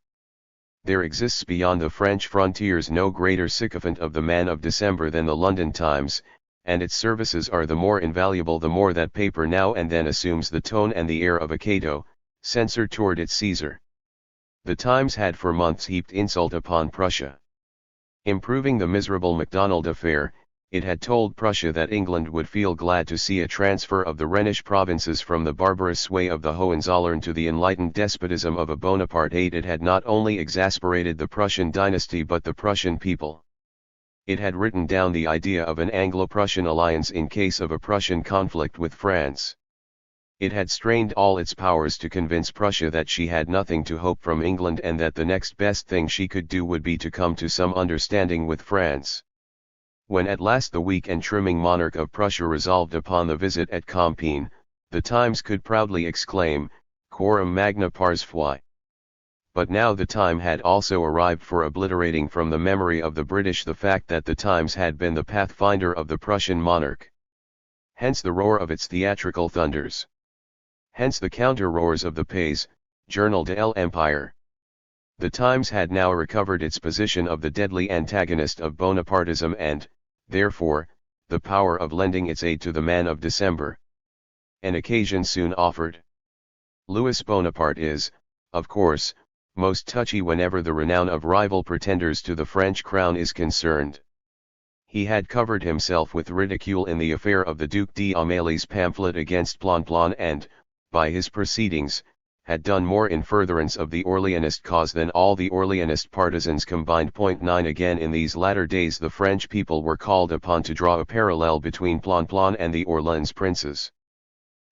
There exists beyond the French frontiers no greater sycophant of the man of December than the London Times, and its services are the more invaluable the more that paper now and then assumes the tone and the air of a Cato, censor toward its Caesar. The Times had for months heaped insult upon Prussia. Improving the miserable MacDonald affair, it had told Prussia that England would feel glad to see a transfer of the Rhenish provinces from the barbarous sway of the Hohenzollern to the enlightened despotism of a Bonapartate. It had not only exasperated the Prussian dynasty but the Prussian people. It had written down the idea of an Anglo-Prussian alliance in case of a Prussian conflict with France. It had strained all its powers to convince Prussia that she had nothing to hope from England and that the next best thing she could do would be to come to some understanding with France. When at last the weak and trimming monarch of Prussia resolved upon the visit at Compiègne, the Times could proudly exclaim, "Coram magna pars foi." But now the time had also arrived for obliterating from the memory of the British the fact that the Times had been the pathfinder of the Prussian monarch. Hence the roar of its theatrical thunders. Hence the counter-roars of the Pays, Journal de l'Empire. The Times had now recovered its position of the deadly antagonist of Bonapartism and, therefore, the power of lending its aid to the man of December. An occasion soon offered. Louis Bonaparte is, of course, most touchy whenever the renown of rival pretenders to the French crown is concerned. He had covered himself with ridicule in the affair of the Duc d'Aumale's pamphlet against Planplan and, by his proceedings, had done more in furtherance of the Orleanist cause than all the Orleanist partisans combined. 9 Again in these latter days the French people were called upon to draw a parallel between Planplan and the Orleans princes.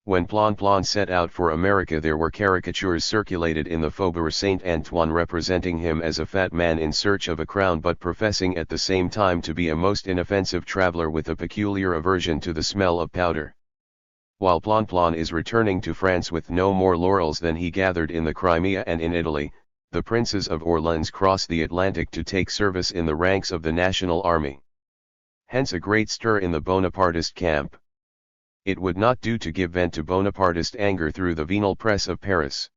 When Planplan set out for America there were caricatures circulated in the Faubourg Saint-Antoine representing him as a fat man in search of a crown but professing at the same time to be a most inoffensive traveler with a peculiar aversion to the smell of powder. While Planplan is returning to France with no more laurels than he gathered in the Crimea and in Italy, the princes of Orleans cross the Atlantic to take service in the ranks of the national army. Hence a great stir in the Bonapartist camp. It would not do to give vent to Bonapartist anger through the venal press of Paris.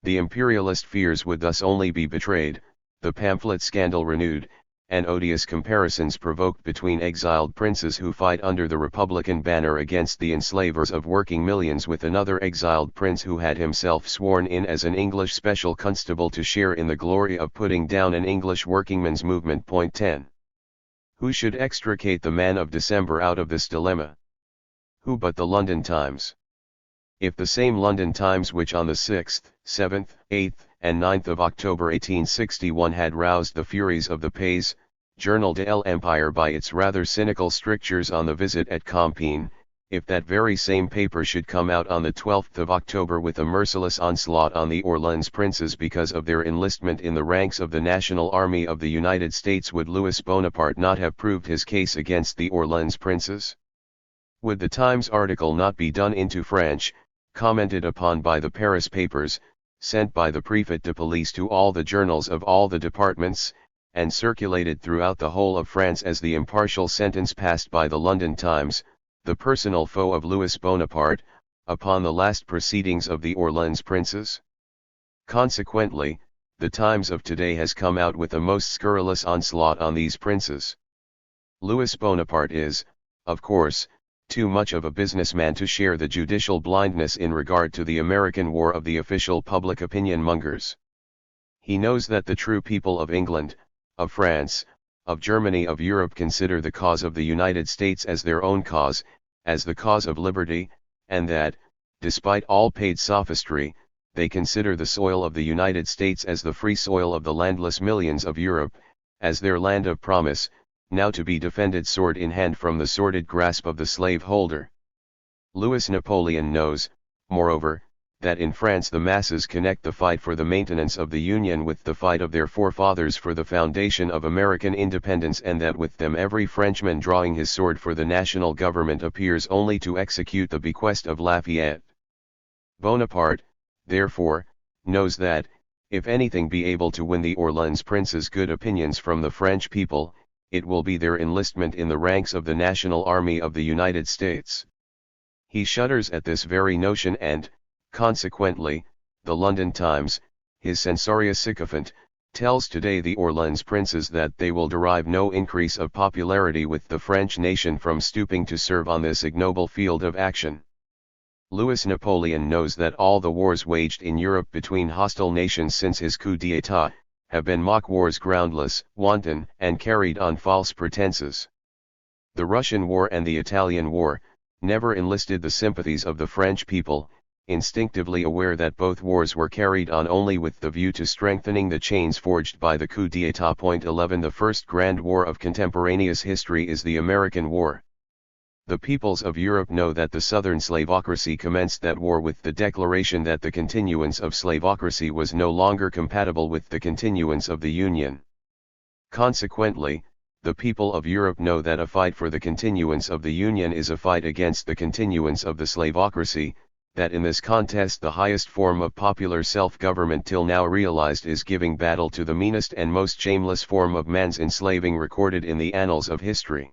The imperialist fears would thus only be betrayed, the pamphlet scandal renewed, and odious comparisons provoked between exiled princes who fight under the Republican banner against the enslavers of working millions with another exiled prince who had himself sworn in as an English special constable to share in the glory of putting down an English workingmen's movement. 10. Who should extricate the man of December out of this dilemma? Who but the London Times? If the same London Times which on the 6th, 7th, 8th, and 9th of October 1861 had roused the furies of the Pays, Journal de l'Empire by its rather cynical strictures on the visit at Compiègne, if that very same paper should come out on the 12th of October with a merciless onslaught on the Orleans princes because of their enlistment in the ranks of the National Army of the United States, would Louis Bonaparte not have proved his case against the Orleans princes? Would the Times article not be done into French, commented upon by the Paris papers, sent by the Préfet de Police to all the journals of all the departments, and circulated throughout the whole of France as the impartial sentence passed by the London Times, the personal foe of Louis Bonaparte, upon the last proceedings of the Orleans princes. Consequently, the Times of today has come out with a most scurrilous onslaught on these princes. Louis Bonaparte is, of course, too much of a businessman to share the judicial blindness in regard to the American war of the official public opinion mongers. He knows that the true people of England, of France, of Germany, of Europe consider the cause of the United States as their own cause, as the cause of liberty, and that, despite all paid sophistry, they consider the soil of the United States as the free soil of the landless millions of Europe, as their land of promise, now to be defended sword in hand from the sordid grasp of the slave-holder. Louis Napoleon knows, moreover, that in France the masses connect the fight for the maintenance of the Union with the fight of their forefathers for the foundation of American independence, and that with them every Frenchman drawing his sword for the national government appears only to execute the bequest of Lafayette. Bonaparte, therefore, knows that, if anything be able to win the Orleans princes' good opinions from the French people, it will be their enlistment in the ranks of the national army of the United States. He shudders at this very notion, and, consequently, the London Times, his censorious sycophant, tells today the Orleans princes that they will derive no increase of popularity with the French nation from stooping to serve on this ignoble field of action. Louis Napoleon knows that all the wars waged in Europe between hostile nations since his coup d'état have been mock wars, groundless, wanton, and carried on false pretenses. The Russian War and the Italian War never enlisted the sympathies of the French people, instinctively aware that both wars were carried on only with the view to strengthening the chains forged by the coup d'état. 11 The first grand war of contemporaneous history is the American War. The peoples of Europe know that the Southern slavocracy commenced that war with the declaration that the continuance of slavocracy was no longer compatible with the continuance of the Union. Consequently, the people of Europe know that a fight for the continuance of the Union is a fight against the continuance of the slavocracy, that in this contest the highest form of popular self-government till now realized is giving battle to the meanest and most shameless form of man's enslaving recorded in the annals of history.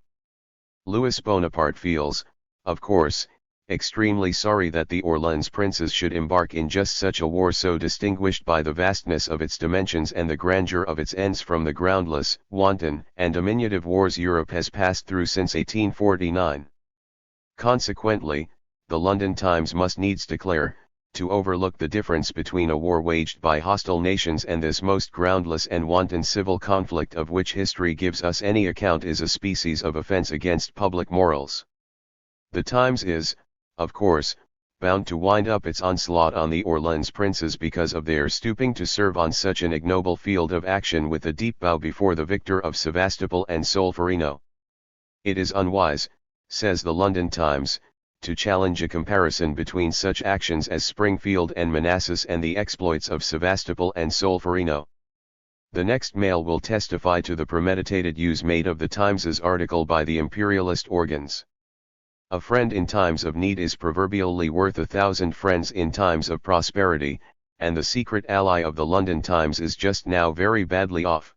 Louis Bonaparte feels, of course, extremely sorry that the Orleans princes should embark in just such a war, so distinguished by the vastness of its dimensions and the grandeur of its ends from the groundless, wanton, and diminutive wars Europe has passed through since 1849. Consequently, the London Times must needs declare, to overlook the difference between a war waged by hostile nations and this most groundless and wanton civil conflict of which history gives us any account, is a species of offense against public morals. The Times is, of course, bound to wind up its onslaught on the Orleans princes because of their stooping to serve on such an ignoble field of action with a deep bow before the victor of Sevastopol and Solferino. It is unwise, says the London Times, to challenge a comparison between such actions as Springfield and Manassas and the exploits of Sevastopol and Solferino. The next mail will testify to the premeditated use made of the Times's article by the imperialist organs. A friend in times of need is proverbially worth 1,000 friends in times of prosperity, and the secret ally of the London Times is just now very badly off.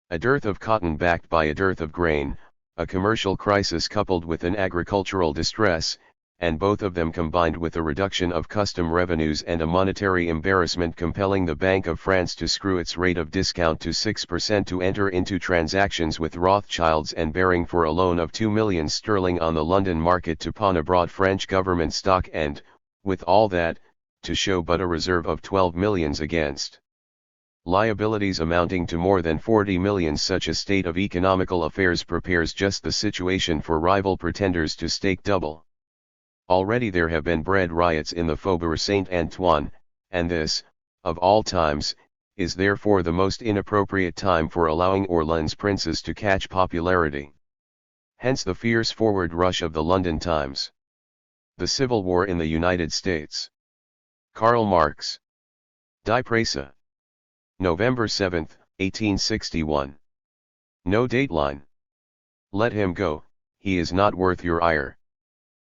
A dearth of cotton backed by a dearth of grain, a commercial crisis coupled with an agricultural distress, and both of them combined with a reduction of custom revenues and a monetary embarrassment compelling the Bank of France to screw its rate of discount to 6% to enter into transactions with Rothschilds, and bearing for a loan of 2 million sterling on the London market to pawn abroad French government stock, and, with all that, to show but a reserve of 12 millions against liabilities amounting to more than 40 millions. Such a state of economical affairs prepares just the situation for rival pretenders to stake double. Already there have been bread riots in the Faubourg Saint-Antoine, and this, of all times, is therefore the most inappropriate time for allowing Orleans princes to catch popularity. Hence the fierce forward rush of the London Times. The Civil War in the United States. Karl Marx. Die Presse. November 7, 1861. No dateline. Let him go, he is not worth your ire.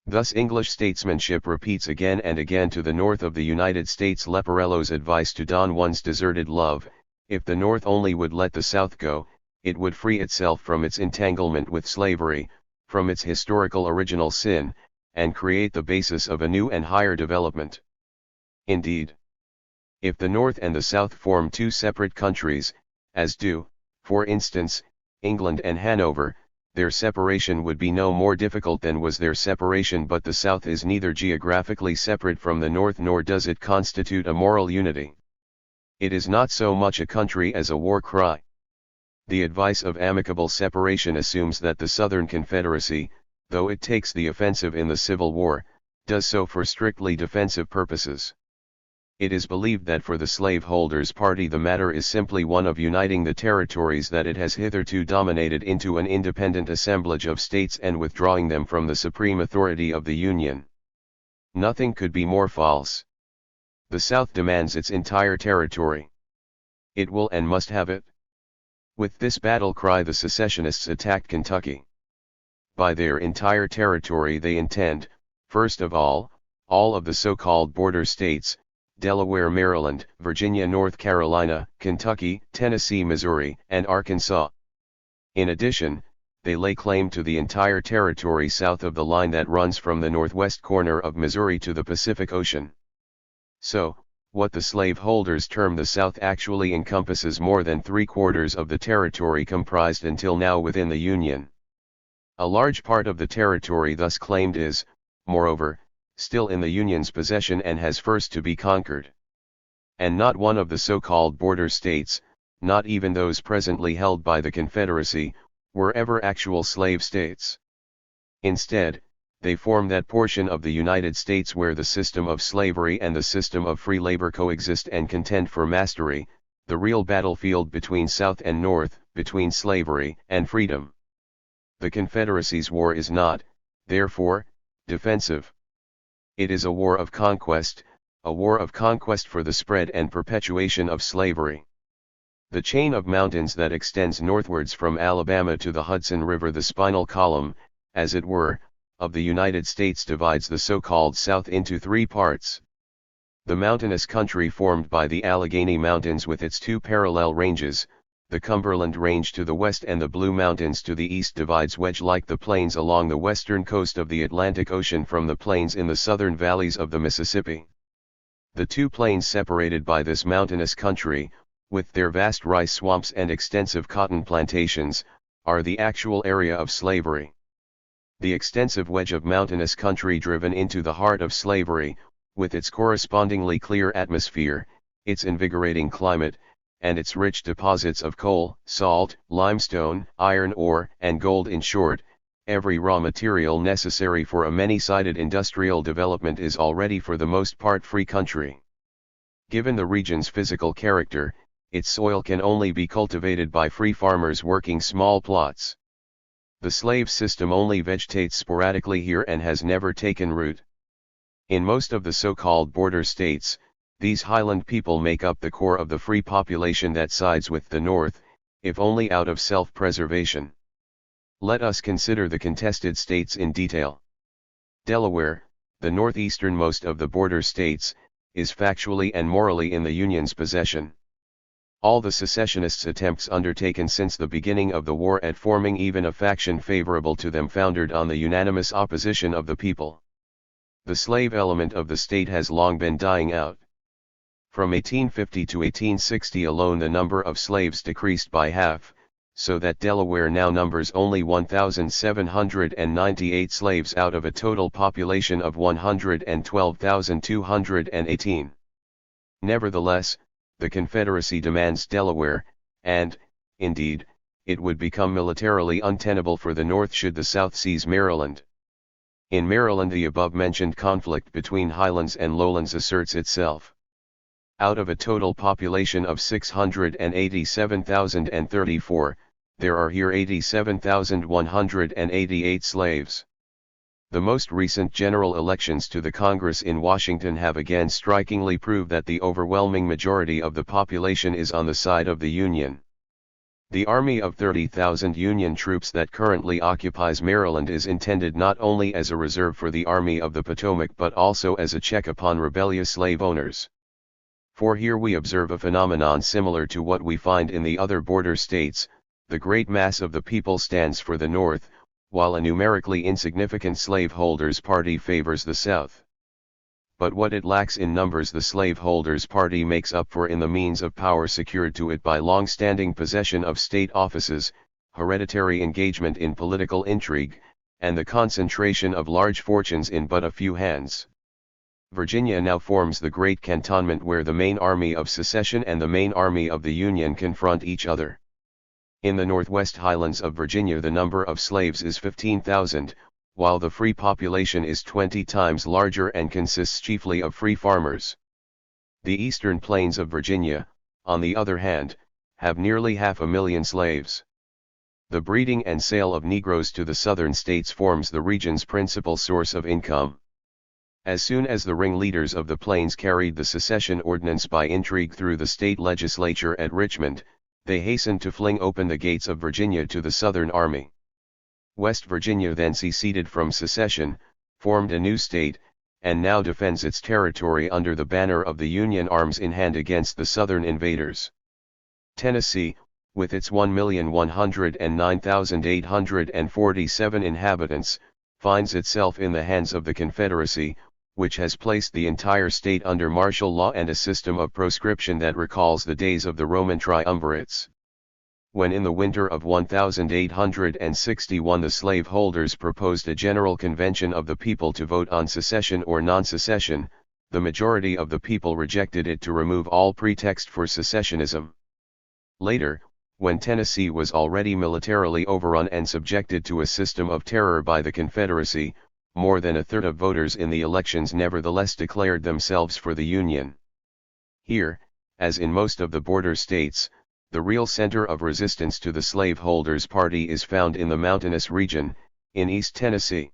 Thus English statesmanship repeats again and again to the north of the United States Leporello's advice to don one's deserted love: if the North only would let the South go, it would free itself from its entanglement with slavery, from its historical original sin, and create the basis of a new and higher development. Indeed, if the North and the South form two separate countries, as do, for instance, England and Hanover, their separation would be no more difficult than was their separation, but the South is neither geographically separate from the North nor does it constitute a moral unity. It is not so much a country as a war cry. The advice of amicable separation assumes that the Southern Confederacy, though it takes the offensive in the Civil War, does so for strictly defensive purposes. It is believed that for the slaveholders' party the matter is simply one of uniting the territories that it has hitherto dominated into an independent assemblage of states and withdrawing them from the supreme authority of the Union. Nothing could be more false. The South demands its entire territory. It will and must have it. With this battle cry the secessionists attacked Kentucky. By their entire territory they intend, first of all of the so-called border states, Delaware, Maryland, Virginia, North Carolina, Kentucky, Tennessee, Missouri, and Arkansas. In addition, they lay claim to the entire territory south of the line that runs from the northwest corner of Missouri to the Pacific Ocean. So, what the slaveholders term the South actually encompasses more than 3/4 of the territory comprised until now within the Union. A large part of the territory thus claimed is, moreover, still in the Union's possession and has first to be conquered. And not one of the so-called border states, not even those presently held by the Confederacy, were ever actual slave states. Instead, they form that portion of the United States where the system of slavery and the system of free labor coexist and contend for mastery, the real battlefield between South and North, between slavery and freedom. The Confederacy's war is not, therefore, defensive. It is a war of conquest for the spread and perpetuation of slavery. The chain of mountains that extends northwards from Alabama to the Hudson River, the spinal column, as it were, of the United States, divides the so-called South into 3 parts. The mountainous country formed by the Allegheny Mountains with its 2 parallel ranges, the Cumberland Range to the west and the Blue Mountains to the east, divides wedge-like the plains along the western coast of the Atlantic Ocean from the plains in the southern valleys of the Mississippi. The 2 plains separated by this mountainous country, with their vast rice swamps and extensive cotton plantations, are the actual area of slavery. The extensive wedge of mountainous country driven into the heart of slavery, with its correspondingly clear atmosphere, its invigorating climate, and its rich deposits of coal, salt, limestone, iron ore, and gold, in short, every raw material necessary for a many-sided industrial development, is already for the most part free country. Given the region's physical character, its soil can only be cultivated by free farmers working small plots. The slave system only vegetates sporadically here and has never taken root. In most of the so-called border states, these highland people make up the core of the free population that sides with the North, if only out of self-preservation. Let us consider the contested states in detail. Delaware, the northeasternmost of the border states, is factually and morally in the Union's possession. All the secessionists' attempts undertaken since the beginning of the war at forming even a faction favorable to them foundered on the unanimous opposition of the people. The slave element of the state has long been dying out. From 1850 to 1860 alone the number of slaves decreased by half, so that Delaware now numbers only 1,798 slaves out of a total population of 112,218. Nevertheless, the Confederacy demands Delaware, and, indeed, it would become militarily untenable for the North should the South seize Maryland. In Maryland the above-mentioned conflict between highlands and lowlands asserts itself. Out of a total population of 687,034, there are here 87,188 slaves. The most recent general elections to the Congress in Washington have again strikingly proved that the overwhelming majority of the population is on the side of the Union. The army of 30,000 Union troops that currently occupies Maryland is intended not only as a reserve for the Army of the Potomac but also as a check upon rebellious slave owners. For here we observe a phenomenon similar to what we find in the other border states. the great mass of the people stands for the North, while a numerically insignificant slaveholders' party favors the South. But what it lacks in numbers the slaveholders' party makes up for in the means of power secured to it by long-standing possession of state offices, hereditary engagement in political intrigue, and the concentration of large fortunes in but a few hands. Virginia now forms the great cantonment where the main army of secession and the main army of the Union confront each other. In the Northwest Highlands of Virginia the number of slaves is 15,000, while the free population is 20 times larger and consists chiefly of free farmers. The eastern plains of Virginia, on the other hand, have nearly 500,000 slaves. The breeding and sale of Negroes to the southern states forms the region's principal source of income. As soon as the ringleaders of the plains carried the secession ordinance by intrigue through the state legislature at Richmond, they hastened to fling open the gates of Virginia to the Southern Army. West Virginia then seceded from secession, formed a new state, and now defends its territory under the banner of the Union arms in hand against the Southern invaders. Tennessee, with its 1,109,847 inhabitants, finds itself in the hands of the Confederacy, which has placed the entire state under martial law and a system of proscription that recalls the days of the Roman triumvirates. When in the winter of 1861 the slaveholders proposed a general convention of the people to vote on secession or non-secession, the majority of the people rejected it to remove all pretext for secessionism. Later, when Tennessee was already militarily overrun and subjected to a system of terror by the Confederacy, more than a third of voters in the elections nevertheless declared themselves for the Union. Here, as in most of the border states, the real center of resistance to the slaveholders' party is found in the mountainous region, in East Tennessee.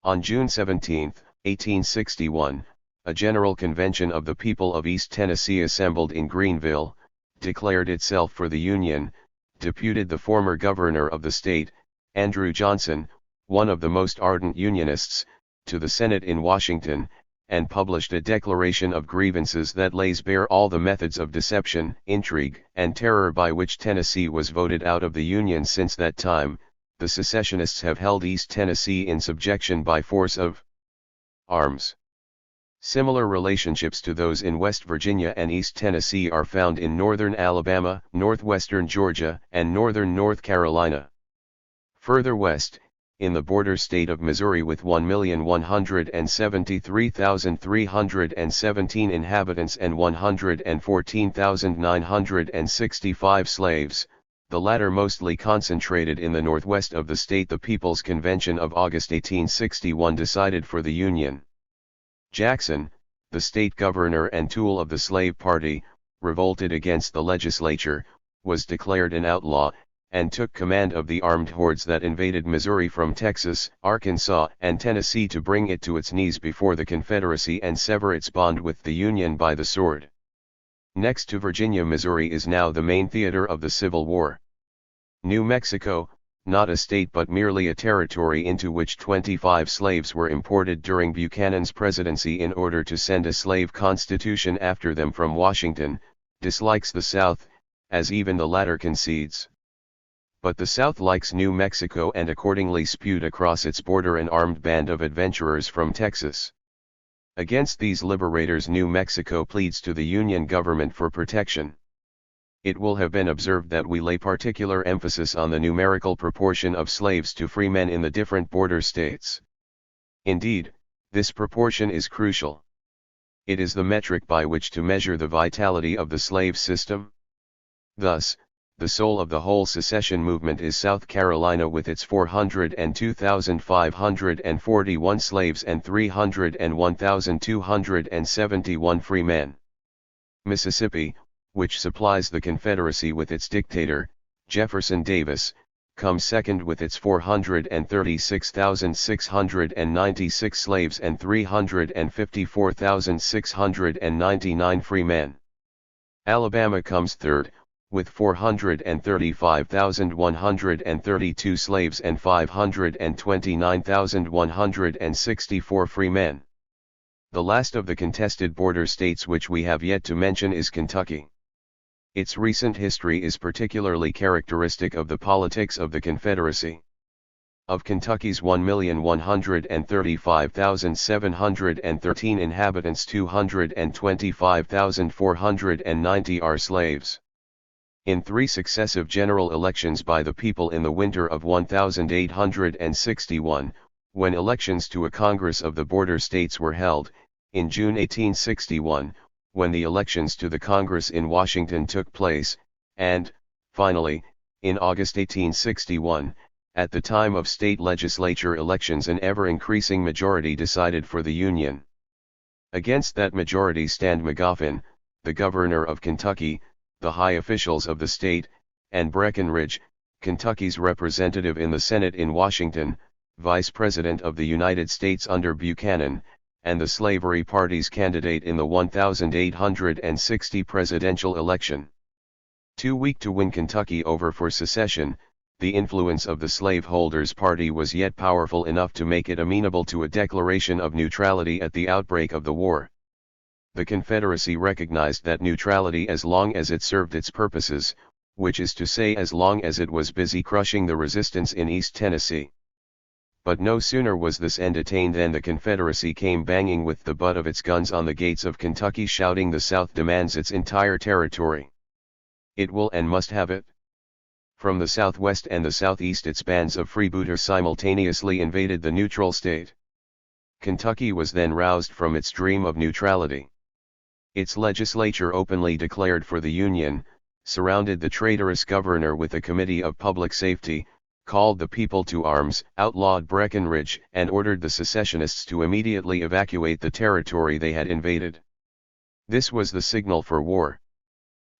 On June 17, 1861, a general convention of the people of East Tennessee assembled in Greenville, declared itself for the Union, deputed the former governor of the state, Andrew Johnson, one of the most ardent Unionists, to the Senate in Washington, and published a declaration of grievances that lays bare all the methods of deception, intrigue, and terror by which Tennessee was voted out of the Union. Since that time, the secessionists have held East Tennessee in subjection by force of arms. Similar relationships to those in West Virginia and East Tennessee are found in northern Alabama, northwestern Georgia, and northern North Carolina. Further west, in the border state of Missouri with 1,173,317 inhabitants and 114,965 slaves, the latter mostly concentrated in the northwest of the state, the People's Convention of August 1861 decided for the Union. Jackson, the state governor and tool of the slave party, revolted against the legislature, was declared an outlaw, and took command of the armed hordes that invaded Missouri from Texas, Arkansas, and Tennessee to bring it to its knees before the Confederacy and sever its bond with the Union by the sword. Next to Virginia, Missouri is now the main theater of the Civil War. New Mexico, not a state but merely a territory into which 25 slaves were imported during Buchanan's presidency in order to send a slave constitution after them from Washington, dislikes the South, as even the latter concedes. But the South likes New Mexico and accordingly spewed across its border an armed band of adventurers from Texas. Against these liberators New Mexico pleads to the Union government for protection. It will have been observed that we lay particular emphasis on the numerical proportion of slaves to free men in the different border states. Indeed, this proportion is crucial. It is the metric by which to measure the vitality of the slave system. Thus, the soul of the whole secession movement is South Carolina with its 402,541 slaves and 301,271 free men. Mississippi, which supplies the Confederacy with its dictator, Jefferson Davis, comes second with its 436,696 slaves and 354,699 free men. Alabama comes third, with 435,132 slaves and 529,164 free men. The last of the contested border states which we have yet to mention is Kentucky. Its recent history is particularly characteristic of the politics of the Confederacy. Of Kentucky's 1,135,713 inhabitants, 225,490 are slaves. In 3 successive general elections by the people in the winter of 1861, when elections to a Congress of the border states were held, in June 1861, when the elections to the Congress in Washington took place, and, finally, in August 1861, at the time of state legislature elections, an ever-increasing majority decided for the Union. Against that majority stand Magoffin, the governor of Kentucky, the high officials of the state, and Breckinridge, Kentucky's representative in the Senate in Washington, Vice President of the United States under Buchanan, and the slavery party's candidate in the 1860 presidential election. Too weak to win Kentucky over for secession, the influence of the slaveholders' party was yet powerful enough to make it amenable to a declaration of neutrality at the outbreak of the war. The Confederacy recognized that neutrality as long as it served its purposes, which is to say as long as it was busy crushing the resistance in East Tennessee. But no sooner was this end attained than the Confederacy came banging with the butt of its guns on the gates of Kentucky, shouting, "The South demands its entire territory. It will and must have it." From the southwest and the southeast its bands of freebooters simultaneously invaded the neutral state. Kentucky was then roused from its dream of neutrality. Its legislature openly declared for the Union, surrounded the traitorous governor with a committee of public safety, called the people to arms, outlawed Breckinridge, and ordered the secessionists to immediately evacuate the territory they had invaded. This was the signal for war.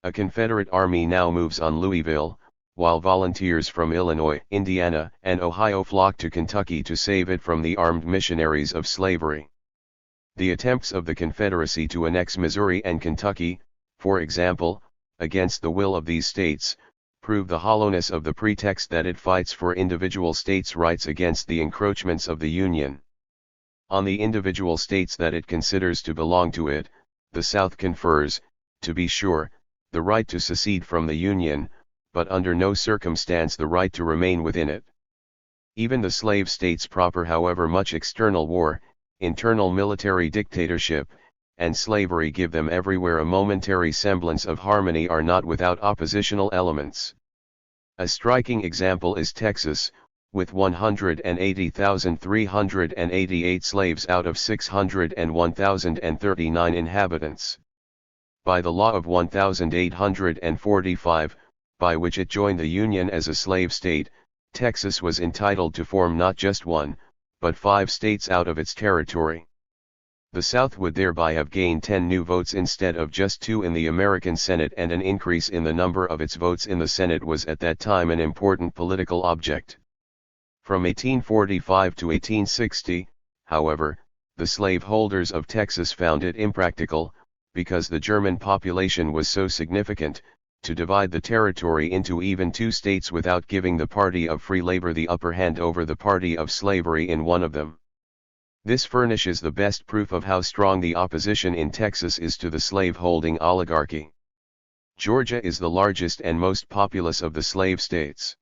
A Confederate army now moves on Louisville, while volunteers from Illinois, Indiana, and Ohio flock to Kentucky to save it from the armed missionaries of slavery. The attempts of the Confederacy to annex Missouri and Kentucky, for example, against the will of these states, prove the hollowness of the pretext that it fights for individual states' rights against the encroachments of the Union. On the individual states that it considers to belong to it, the South confers, to be sure, the right to secede from the Union, but under no circumstance the right to remain within it. Even the slave states proper, however much external war, internal military dictatorship, and slavery give them everywhere a momentary semblance of harmony, are not without oppositional elements. A striking example is Texas, with 180,388 slaves out of 601,039 inhabitants. By the law of 1845, by which it joined the Union as a slave state, Texas was entitled to form not just 1, but 5 states out of its territory. The South would thereby have gained 10 new votes instead of just 2 in the American Senate, and an increase in the number of its votes in the Senate was at that time an important political object. From 1845 to 1860, however, the slaveholders of Texas found it impractical, because the German population was so significant, to divide the territory into even 2 states without giving the party of free labor the upper hand over the party of slavery in one of them. This furnishes the best proof of how strong the opposition in Texas is to the slave-holding oligarchy. Georgia is the largest and most populous of the slave states.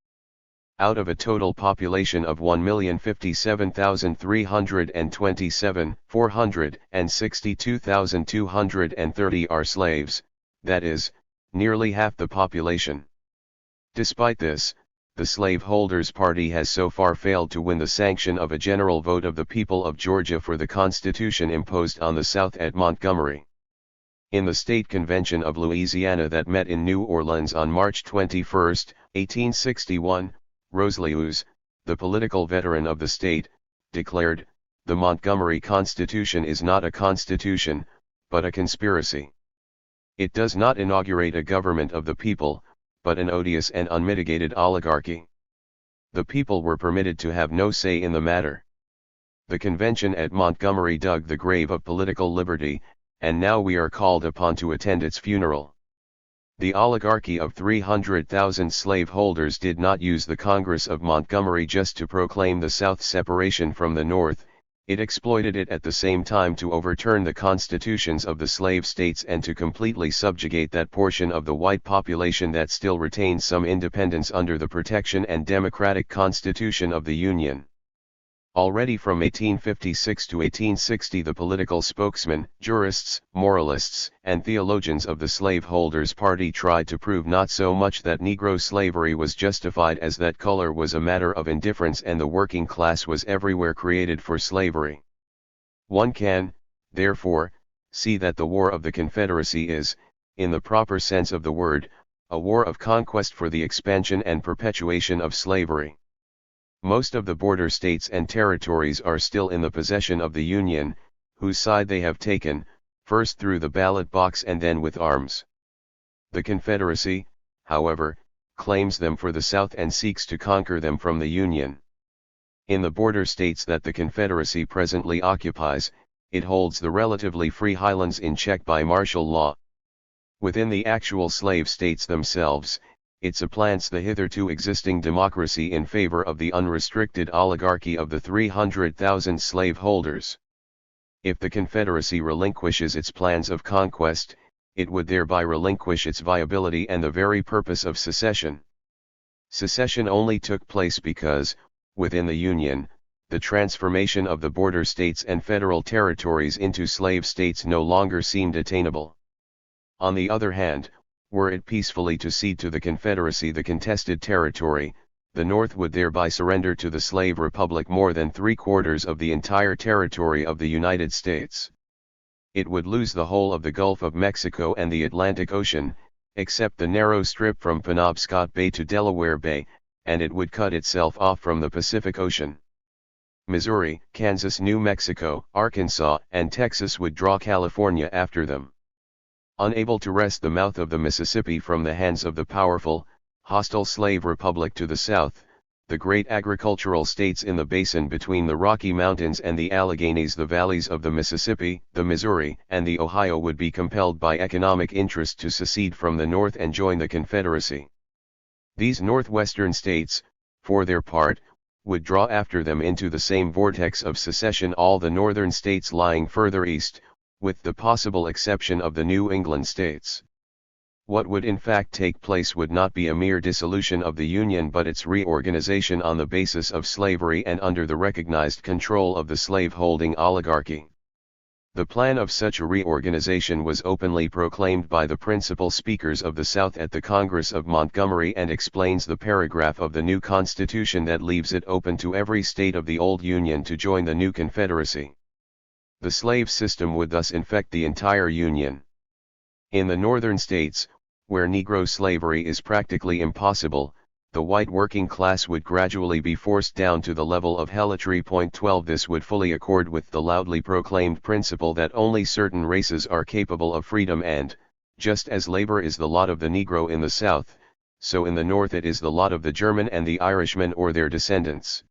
Out of a total population of 1,057,327, 462,230 are slaves, that is, nearly half the population. Despite this, the slaveholders' party has so far failed to win the sanction of a general vote of the people of Georgia for the Constitution imposed on the South at Montgomery. In the State Convention of Louisiana that met in New Orleans on March 21, 1861, Roselius, the political veteran of the state, declared, "The Montgomery Constitution is not a constitution, but a conspiracy. It does not inaugurate a government of the people, but an odious and unmitigated oligarchy." The people were permitted to have no say in the matter. The convention at Montgomery dug the grave of political liberty, and now we are called upon to attend its funeral. The oligarchy of 300,000 slaveholders did not use the Congress of Montgomery just to proclaim the South's separation from the North. It exploited it at the same time to overturn the constitutions of the slave states and to completely subjugate that portion of the white population that still retained some independence under the protection and democratic constitution of the Union. Already from 1856 to 1860 the political spokesmen, jurists, moralists, and theologians of the slaveholders' party tried to prove not so much that Negro slavery was justified as that color was a matter of indifference and the working class was everywhere created for slavery. One can, therefore, see that the War of the Confederacy is, in the proper sense of the word, a war of conquest for the expansion and perpetuation of slavery. Most of the border states and territories are still in the possession of the Union, whose side they have taken, first through the ballot box and then with arms. The Confederacy, however, claims them for the South and seeks to conquer them from the Union. In the border states that the Confederacy presently occupies, it holds the relatively free highlands in check by martial law. Within the actual slave states themselves, it supplants the hitherto existing democracy in favor of the unrestricted oligarchy of the 300,000 slaveholders. If the Confederacy relinquishes its plans of conquest, it would thereby relinquish its viability and the very purpose of secession. Secession only took place because, within the Union, the transformation of the border states and federal territories into slave states no longer seemed attainable. On the other hand, were it peacefully to cede to the Confederacy the contested territory, the North would thereby surrender to the slave republic more than 3/4 of the entire territory of the United States. It would lose the whole of the Gulf of Mexico and the Atlantic Ocean, except the narrow strip from Penobscot Bay to Delaware Bay, and it would cut itself off from the Pacific Ocean. Missouri, Kansas, New Mexico, Arkansas, and Texas would draw California after them. Unable to wrest the mouth of the Mississippi from the hands of the powerful, hostile slave republic to the south, the great agricultural states in the basin between the Rocky Mountains and the Alleghanies, the valleys of the Mississippi, the Missouri, and the Ohio would be compelled by economic interest to secede from the North and join the Confederacy. These northwestern states, for their part, would draw after them into the same vortex of secession all the northern states lying further east, with the possible exception of the New England states. What would in fact take place would not be a mere dissolution of the Union but its reorganization on the basis of slavery and under the recognized control of the slave-holding oligarchy. The plan of such a reorganization was openly proclaimed by the principal speakers of the South at the Congress of Montgomery and explains the paragraph of the new Constitution that leaves it open to every state of the old Union to join the new Confederacy. The slave system would thus infect the entire Union. In the northern states, where Negro slavery is practically impossible, the white working class would gradually be forced down to the level of helotry. 12 This would fully accord with the loudly proclaimed principle that only certain races are capable of freedom and, just as labor is the lot of the Negro in the South, so in the North it is the lot of the German and the Irishman or their descendants.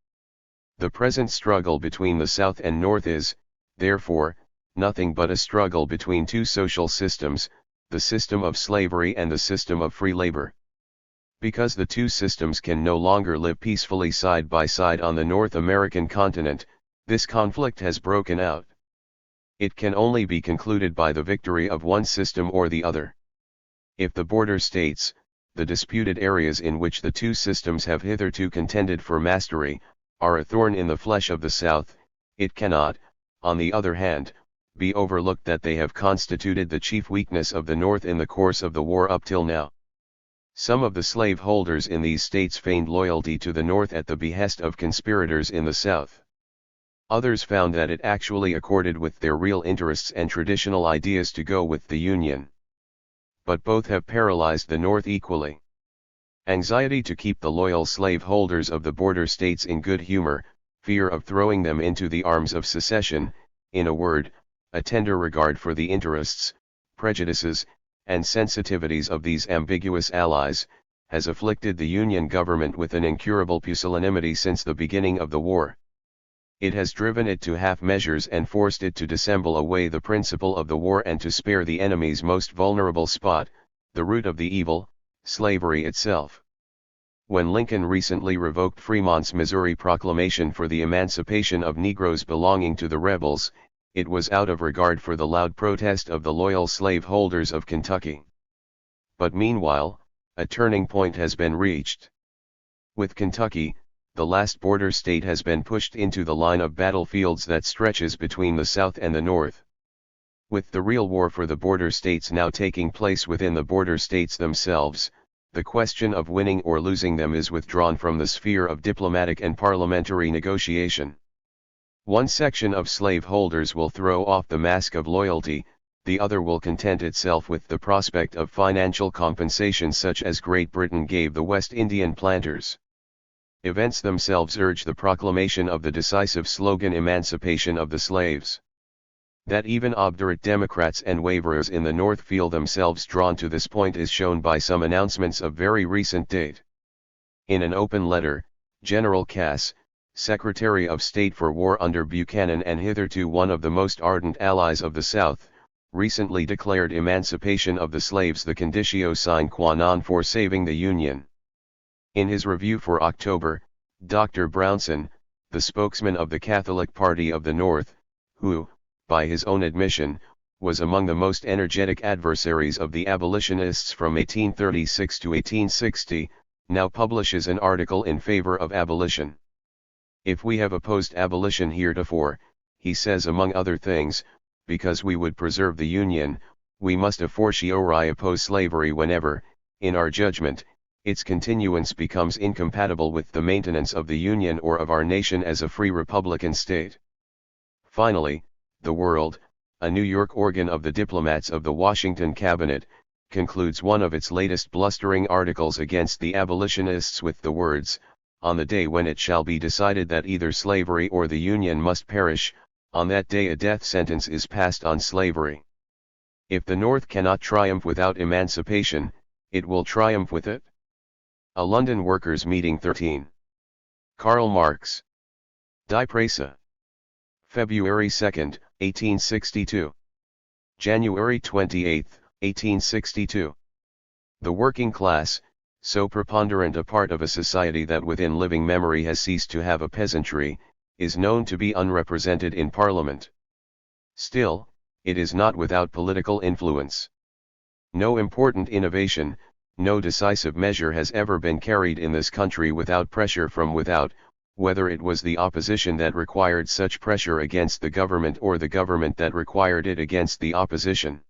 The present struggle between the South and North is, therefore, nothing but a struggle between two social systems, the system of slavery and the system of free labor. Because the two systems can no longer live peacefully side by side on the North American continent, this conflict has broken out. It can only be concluded by the victory of one system or the other. If the border states, the disputed areas in which the two systems have hitherto contended for mastery, are a thorn in the flesh of the South, it cannot, on the other hand, be overlooked that they have constituted the chief weakness of the North in the course of the war up till now. Some of the slaveholders in these states feigned loyalty to the North at the behest of conspirators in the South. Others found that it actually accorded with their real interests and traditional ideas to go with the Union. But both have paralyzed the North equally. Anxiety to keep the loyal slaveholders of the border states in good humor, fear of throwing them into the arms of secession, in a word, a tender regard for the interests, prejudices, and sensitivities of these ambiguous allies, has afflicted the Union government with an incurable pusillanimity since the beginning of the war. It has driven it to half measures and forced it to dissemble away the principle of the war and to spare the enemy's most vulnerable spot, the root of the evil, slavery itself. When Lincoln recently revoked Fremont's Missouri proclamation for the emancipation of Negroes belonging to the rebels, it was out of regard for the loud protest of the loyal slaveholders of Kentucky. But meanwhile, a turning point has been reached. With Kentucky, the last border state has been pushed into the line of battlefields that stretches between the South and the North. With the real war for the border states now taking place within the border states themselves, the question of winning or losing them is withdrawn from the sphere of diplomatic and parliamentary negotiation. One section of slaveholders will throw off the mask of loyalty, the other will content itself with the prospect of financial compensation such as Great Britain gave the West Indian planters. Events themselves urge the proclamation of the decisive slogan "Emancipation of the Slaves." That even obdurate Democrats and waverers in the North feel themselves drawn to this point is shown by some announcements of very recent date. In an open letter, General Cass, Secretary of State for War under Buchanan and hitherto one of the most ardent allies of the South, recently declared emancipation of the slaves the conditio sine qua non for saving the Union. In his review for October, Dr. Brownson, the spokesman of the Catholic Party of the North, who, by his own admission, was among the most energetic adversaries of the abolitionists from 1836 to 1860, now publishes an article in favor of abolition. If we have opposed abolition heretofore, he says among other things, because we would preserve the Union, we must a fortiori oppose slavery whenever, in our judgment, its continuance becomes incompatible with the maintenance of the Union or of our nation as a free republican state. Finally, The World, a New York organ of the diplomats of the Washington cabinet, concludes one of its latest blustering articles against the abolitionists with the words, "On the day when it shall be decided that either slavery or the Union must perish, on that day a death sentence is passed on slavery. If the North cannot triumph without emancipation, it will triumph with it." A London Workers' Meeting 13. Karl Marx. Die Presse. February 2, 1862. January 28, 1862. The working class, so preponderant a part of a society that within living memory has ceased to have a peasantry, is known to be unrepresented in Parliament. Still, it is not without political influence. No important innovation, no decisive measure has ever been carried in this country without pressure from without, whether it was the opposition that required such pressure against the government or the government that required it against the opposition.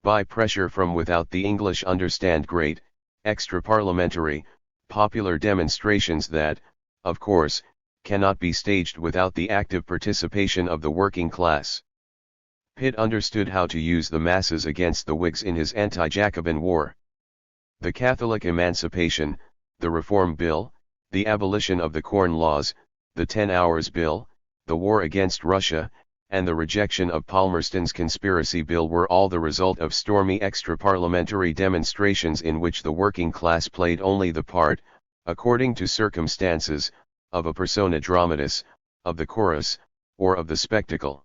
By pressure from without the English understand great, extra-parliamentary, popular demonstrations that, of course, cannot be staged without the active participation of the working class. Pitt understood how to use the masses against the Whigs in his anti-Jacobin war. The Catholic Emancipation, the Reform Bill, the abolition of the Corn Laws, the 10 Hours Bill, the war against Russia, and the rejection of Palmerston's conspiracy bill were all the result of stormy extra-parliamentary demonstrations in which the working class played only the part, according to circumstances, of a persona dramatis, of the chorus, or of the spectacle.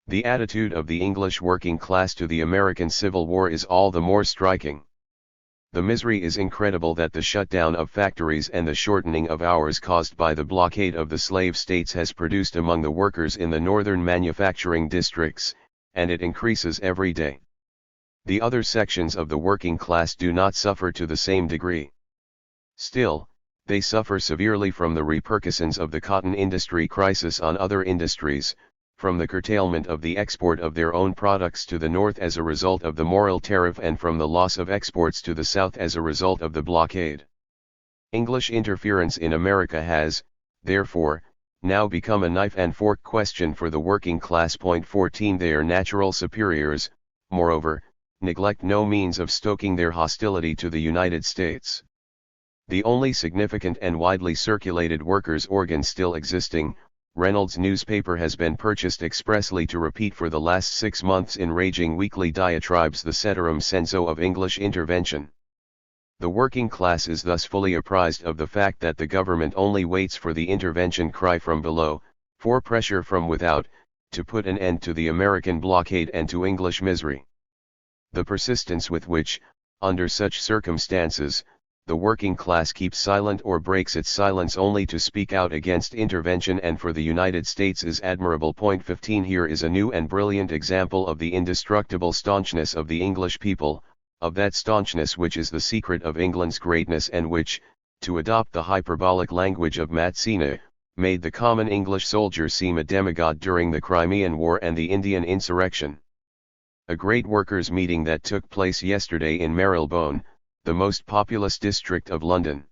The attitude of the English working class to the American Civil War is all the more striking. The misery is incredible that the shutdown of factories and the shortening of hours caused by the blockade of the slave states has produced among the workers in the northern manufacturing districts, and it increases every day. The other sections of the working class do not suffer to the same degree. Still, they suffer severely from the repercussions of the cotton industry crisis on other industries, from the curtailment of the export of their own products to the North as a result of the Morrill tariff and from the loss of exports to the South as a result of the blockade. English interference in America has, therefore, now become a knife and fork question for the working class. 14 Their natural superiors, moreover, neglect no means of stoking their hostility to the United States. The only significant and widely circulated workers' organ still existing, Reynolds' newspaper, has been purchased expressly to repeat for the last 6 months in raging weekly diatribes the ceterum sensu of English intervention. The working class is thus fully apprised of the fact that the government only waits for the intervention cry from below, for pressure from without, to put an end to the American blockade and to English misery. The persistence with which, under such circumstances, the working class keeps silent or breaks its silence only to speak out against intervention and for the United States is admirable. Point 15. Here is a new and brilliant example of the indestructible staunchness of the English people, of that staunchness which is the secret of England's greatness and which, to adopt the hyperbolic language of Mazzini, made the common English soldier seem a demigod during the Crimean War and the Indian insurrection. A great workers' meeting that took place yesterday in Marylebone, the most populous district of London.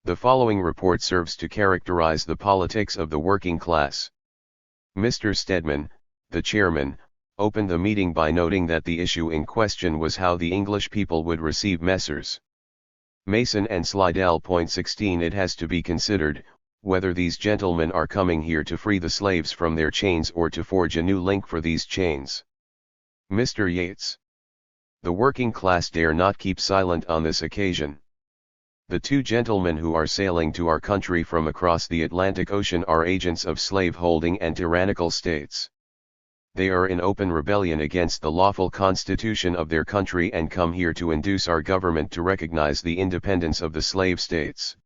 The following report serves to characterize the politics of the working class. Mr. Stedman, the chairman, opened the meeting by noting that the issue in question was how the English people would receive Messrs. Mason and Slidell. Point 16. It has to be considered, whether these gentlemen are coming here to free the slaves from their chains or to forge a new link for these chains. Mr. Yates. The working class dare not keep silent on this occasion. The two gentlemen who are sailing to our country from across the Atlantic Ocean are agents of slave-holding and tyrannical states. They are in open rebellion against the lawful constitution of their country and come here to induce our government to recognize the independence of the slave states.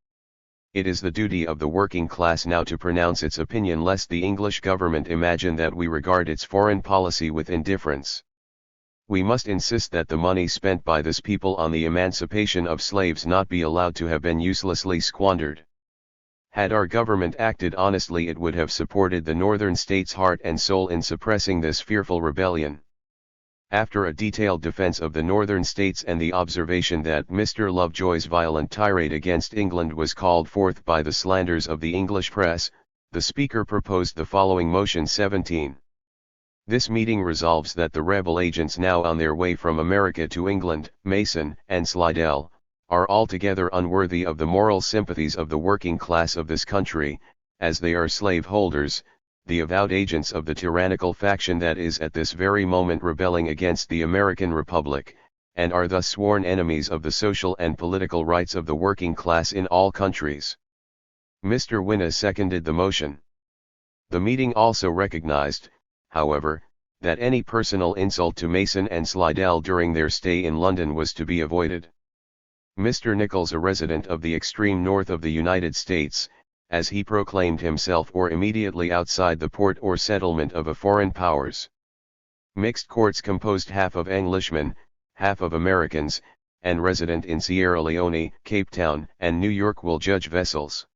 It is the duty of the working class now to pronounce its opinion lest the English government imagine that we regard its foreign policy with indifference. We must insist that the money spent by this people on the emancipation of slaves not be allowed to have been uselessly squandered. Had our government acted honestly, it would have supported the northern states heart and soul in suppressing this fearful rebellion. After a detailed defense of the northern states and the observation that Mr. Lovejoy's violent tirade against England was called forth by the slanders of the English press, the Speaker proposed the following motion. 17. This meeting resolves that the rebel agents now on their way from America to England, Mason and Slidell, are altogether unworthy of the moral sympathies of the working class of this country, as they are slaveholders, the avowed agents of the tyrannical faction that is at this very moment rebelling against the American Republic, and are thus sworn enemies of the social and political rights of the working class in all countries. Mr. Winna seconded the motion. The meeting also recognized, however, that any personal insult to Mason and Slidell during their stay in London was to be avoided. Mr. Nichols, a resident of the extreme north of the United States, as he proclaimed himself, or immediately outside the port or settlement of a foreign powers. Mixed courts composed half of Englishmen, half of Americans, and resident in Sierra Leone, Cape Town, and New York will judge vessels.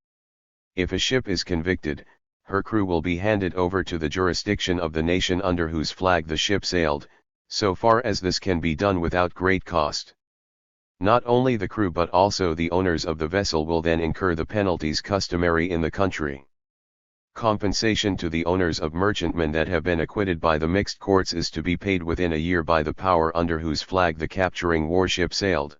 If a ship is convicted, her crew will be handed over to the jurisdiction of the nation under whose flag the ship sailed, so far as this can be done without great cost. Not only the crew but also the owners of the vessel will then incur the penalties customary in the country. Compensation to the owners of merchantmen that have been acquitted by the mixed courts is to be paid within a year by the power under whose flag the capturing warship sailed.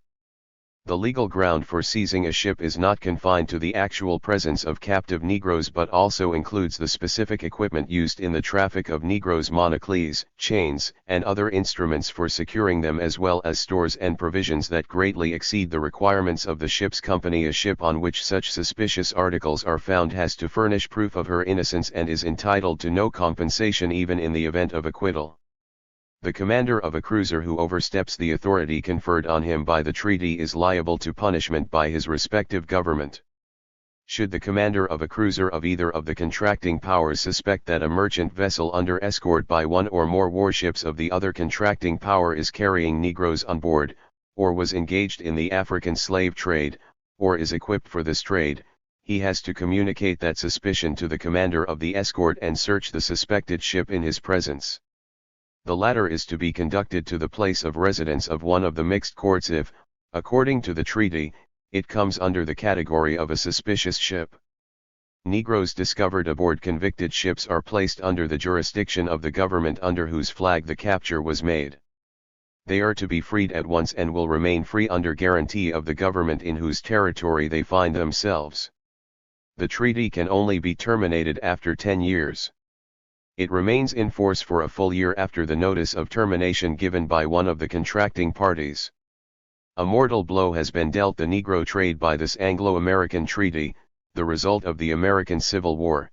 The legal ground for seizing a ship is not confined to the actual presence of captive Negroes but also includes the specific equipment used in the traffic of Negroes, monocles, chains, and other instruments for securing them, as well as stores and provisions that greatly exceed the requirements of the ship's company. A ship on which such suspicious articles are found has to furnish proof of her innocence and is entitled to no compensation even in the event of acquittal. The commander of a cruiser who oversteps the authority conferred on him by the treaty is liable to punishment by his respective government. Should the commander of a cruiser of either of the contracting powers suspect that a merchant vessel under escort by one or more warships of the other contracting power is carrying Negroes on board, or was engaged in the African slave trade, or is equipped for this trade, he has to communicate that suspicion to the commander of the escort and search the suspected ship in his presence. The latter is to be conducted to the place of residence of one of the mixed courts if, according to the treaty, it comes under the category of a suspicious ship. Negroes discovered aboard convicted ships are placed under the jurisdiction of the government under whose flag the capture was made. They are to be freed at once and will remain free under guarantee of the government in whose territory they find themselves. The treaty can only be terminated after 10 years. It remains in force for a full year after the notice of termination given by one of the contracting parties. A mortal blow has been dealt the Negro trade by this Anglo-American treaty, the result of the American Civil War.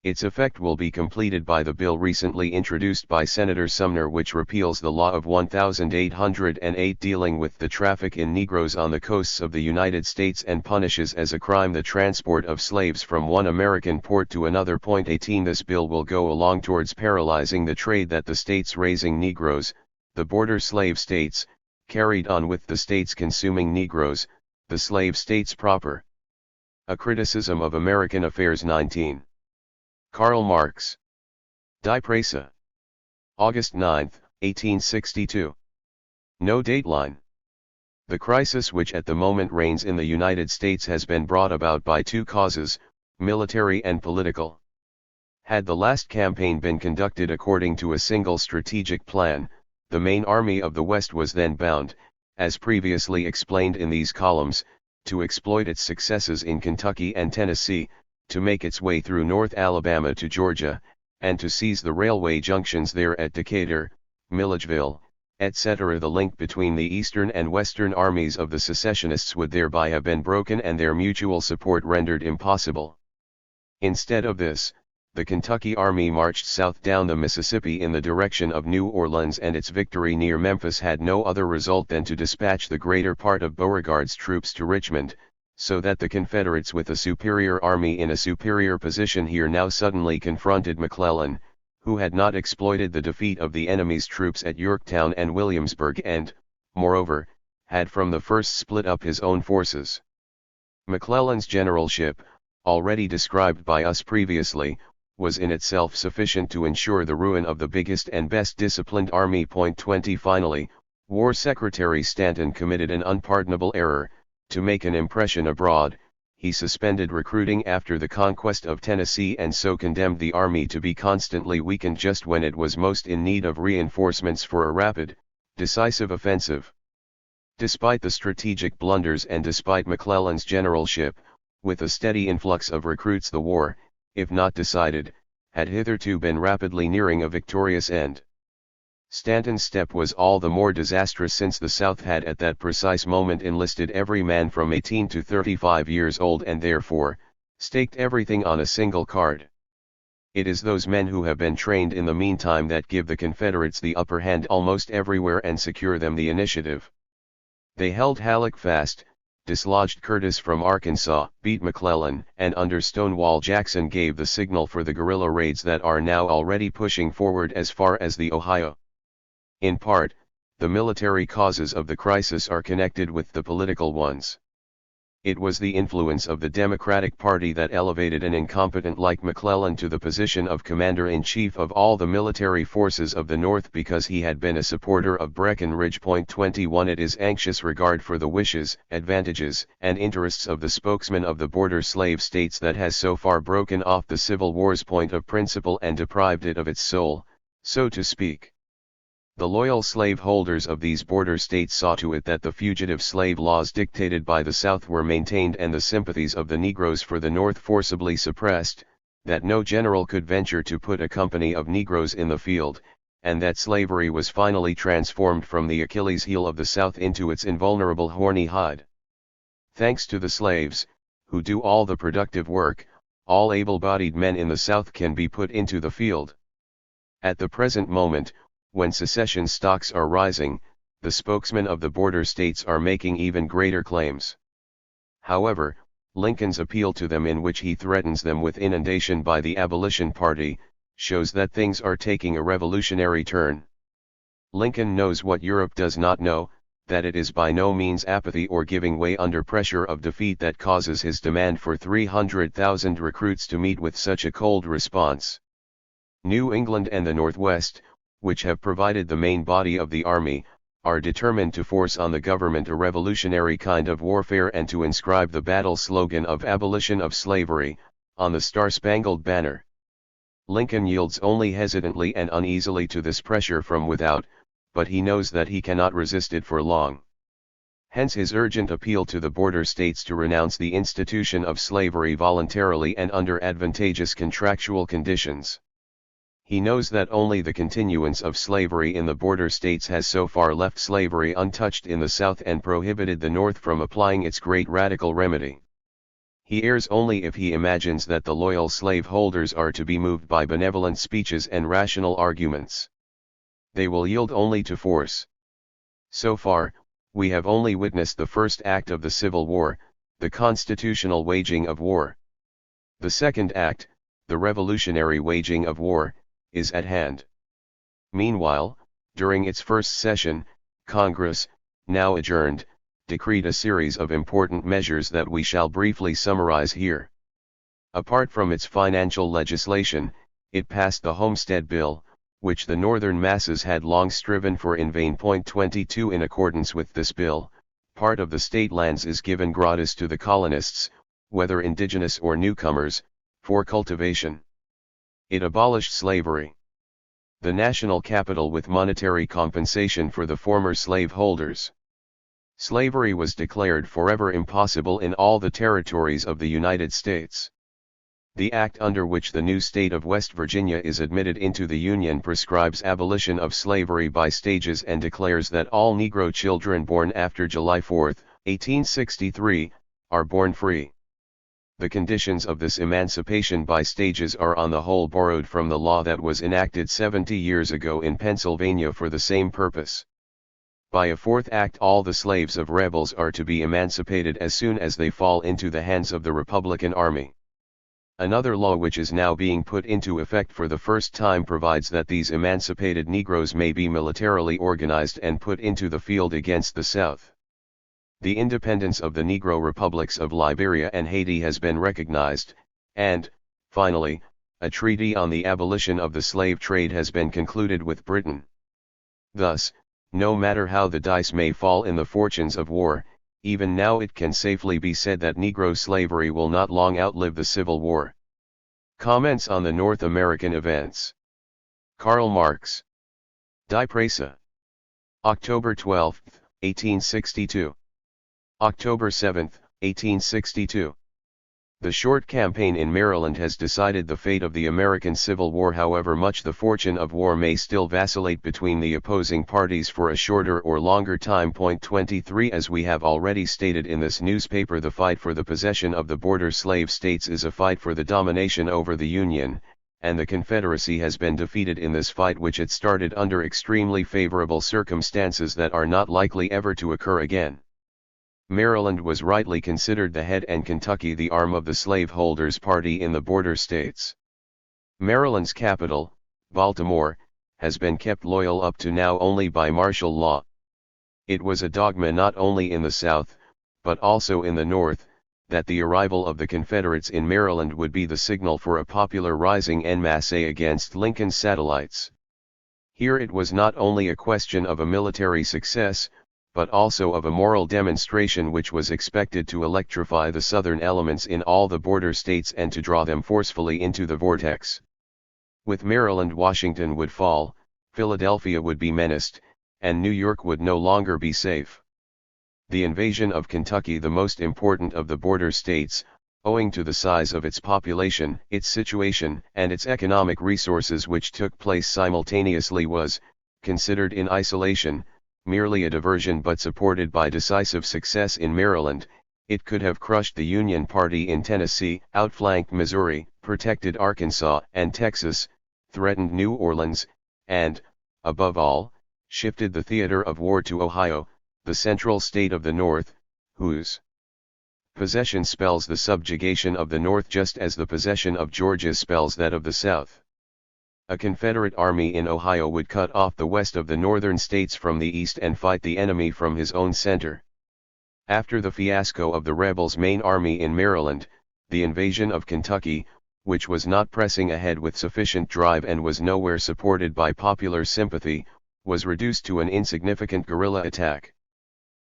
Its effect will be completed by the bill recently introduced by Senator Sumner, which repeals the law of 1808 dealing with the traffic in Negroes on the coasts of the United States and punishes as a crime the transport of slaves from one American port to another. 18 This bill will go along towards paralyzing the trade that the states raising Negroes, the border slave states, carried on with the states consuming Negroes, the slave states proper. A Criticism of American Affairs 19. Karl Marx. Die Presse. August 9, 1862. No dateline. The crisis which at the moment reigns in the United States has been brought about by two causes, military and political. Had the last campaign been conducted according to a single strategic plan, the main army of the West was then bound, as previously explained in these columns, to exploit its successes in Kentucky and Tennessee, to make its way through North Alabama to Georgia, and to seize the railway junctions there at Decatur, Milledgeville, etc. The link between the eastern and western armies of the secessionists would thereby have been broken and their mutual support rendered impossible. Instead of this, the Kentucky Army marched south down the Mississippi in the direction of New Orleans, and its victory near Memphis had no other result than to dispatch the greater part of Beauregard's troops to Richmond, so that the Confederates with a superior army in a superior position here now suddenly confronted McClellan, who had not exploited the defeat of the enemy's troops at Yorktown and Williamsburg and, moreover, had from the first split up his own forces. McClellan's generalship, already described by us previously, was in itself sufficient to ensure the ruin of the biggest and best disciplined army. 20 Finally, War Secretary Stanton committed an unpardonable error. To make an impression abroad, he suspended recruiting after the conquest of Tennessee and so condemned the army to be constantly weakened just when it was most in need of reinforcements for a rapid, decisive offensive. Despite the strategic blunders and despite McClellan's generalship, with a steady influx of recruits the war, if not decided, had hitherto been rapidly nearing a victorious end. Stanton's step was all the more disastrous since the South had at that precise moment enlisted every man from 18 to 35 years old and therefore, staked everything on a single card. It is those men who have been trained in the meantime that give the Confederates the upper hand almost everywhere and secure them the initiative. They held Halleck fast, dislodged Curtis from Arkansas, beat McClellan, and under Stonewall Jackson gave the signal for the guerrilla raids that are now already pushing forward as far as the Ohio. In part, the military causes of the crisis are connected with the political ones. It was the influence of the Democratic Party that elevated an incompetent like McClellan to the position of commander-in-chief of all the military forces of the North because he had been a supporter of Breckinridge. 21 It is anxious regard for the wishes, advantages, and interests of the spokesmen of the border slave states that has so far broken off the Civil War's point of principle and deprived it of its soul, so to speak. The loyal slaveholders of these border states saw to it that the fugitive slave laws dictated by the South were maintained and the sympathies of the Negroes for the North forcibly suppressed, that no general could venture to put a company of Negroes in the field, and that slavery was finally transformed from the Achilles heel of the South into its invulnerable horny hide. Thanks to the slaves, who do all the productive work, all able-bodied men in the South can be put into the field. At the present moment, when secession stocks are rising, the spokesmen of the border states are making even greater claims. However, Lincoln's appeal to them, in which he threatens them with inundation by the abolition party, shows that things are taking a revolutionary turn. Lincoln knows what Europe does not know, that it is by no means apathy or giving way under pressure of defeat that causes his demand for 300,000 recruits to meet with such a cold response. New England and the Northwest, which have provided the main body of the army, are determined to force on the government a revolutionary kind of warfare and to inscribe the battle slogan of abolition of slavery on the Star-Spangled Banner. Lincoln yields only hesitantly and uneasily to this pressure from without, but he knows that he cannot resist it for long. Hence his urgent appeal to the border states to renounce the institution of slavery voluntarily and under advantageous contractual conditions. He knows that only the continuance of slavery in the border states has so far left slavery untouched in the South and prohibited the North from applying its great radical remedy. He errs only if he imagines that the loyal slaveholders are to be moved by benevolent speeches and rational arguments. They will yield only to force. So far, we have only witnessed the first act of the Civil War, the constitutional waging of war. The second act, the revolutionary waging of war, is at hand. Meanwhile, during its first session, Congress, now adjourned, decreed a series of important measures that we shall briefly summarize here. Apart from its financial legislation, it passed the Homestead Bill, which the northern masses had long striven for in vain. 22 In accordance with this bill, part of the state lands is given gratis to the colonists, whether indigenous or newcomers, for cultivation. It abolished slavery. The national capital with monetary compensation for the former slaveholders. Slavery was declared forever impossible in all the territories of the United States. The act under which the new state of West Virginia is admitted into the Union prescribes abolition of slavery by stages and declares that all Negro children born after July 4, 1863, are born free. The conditions of this emancipation by stages are on the whole borrowed from the law that was enacted 70 years ago in Pennsylvania for the same purpose. By a fourth act all the slaves of rebels are to be emancipated as soon as they fall into the hands of the Republican Army. Another law which is now being put into effect for the first time provides that these emancipated Negroes may be militarily organized and put into the field against the South. The independence of the Negro republics of Liberia and Haiti has been recognized, and, finally, a treaty on the abolition of the slave trade has been concluded with Britain. Thus, no matter how the dice may fall in the fortunes of war, even now it can safely be said that Negro slavery will not long outlive the Civil War. Comments on the North American events. Karl Marx. Die Presse. October 12, 1862. October 7, 1862. The short campaign in Maryland has decided the fate of the American Civil War. However much the fortune of war may still vacillate between the opposing parties for a shorter or longer time. 23 As we have already stated in this newspaper, the fight for the possession of the border slave states is a fight for the domination over the Union, and the Confederacy has been defeated in this fight, which it started under extremely favorable circumstances that are not likely ever to occur again. Maryland was rightly considered the head and Kentucky the arm of the slaveholders' party in the border states. Maryland's capital, Baltimore, has been kept loyal up to now only by martial law. It was a dogma not only in the South, but also in the North, that the arrival of the Confederates in Maryland would be the signal for a popular rising en masse against Lincoln's satellites. Here it was not only a question of a military success, but also of a moral demonstration which was expected to electrify the Southern elements in all the border states and to draw them forcefully into the vortex. With Maryland, Washington would fall, Philadelphia would be menaced, and New York would no longer be safe. The invasion of Kentucky, the most important of the border states, owing to the size of its population, its situation, and its economic resources, which took place simultaneously, was, considered in isolation, merely a diversion, but supported by decisive success in Maryland, it could have crushed the Union Party in Tennessee, outflanked Missouri, protected Arkansas and Texas, threatened New Orleans, and, above all, shifted the theater of war to Ohio, the central state of the North, whose possession spells the subjugation of the North just as the possession of Georgia spells that of the South. A Confederate army in Ohio would cut off the west of the northern states from the east and fight the enemy from his own center. After the fiasco of the rebels' main army in Maryland, the invasion of Kentucky, which was not pressing ahead with sufficient drive and was nowhere supported by popular sympathy, was reduced to an insignificant guerrilla attack.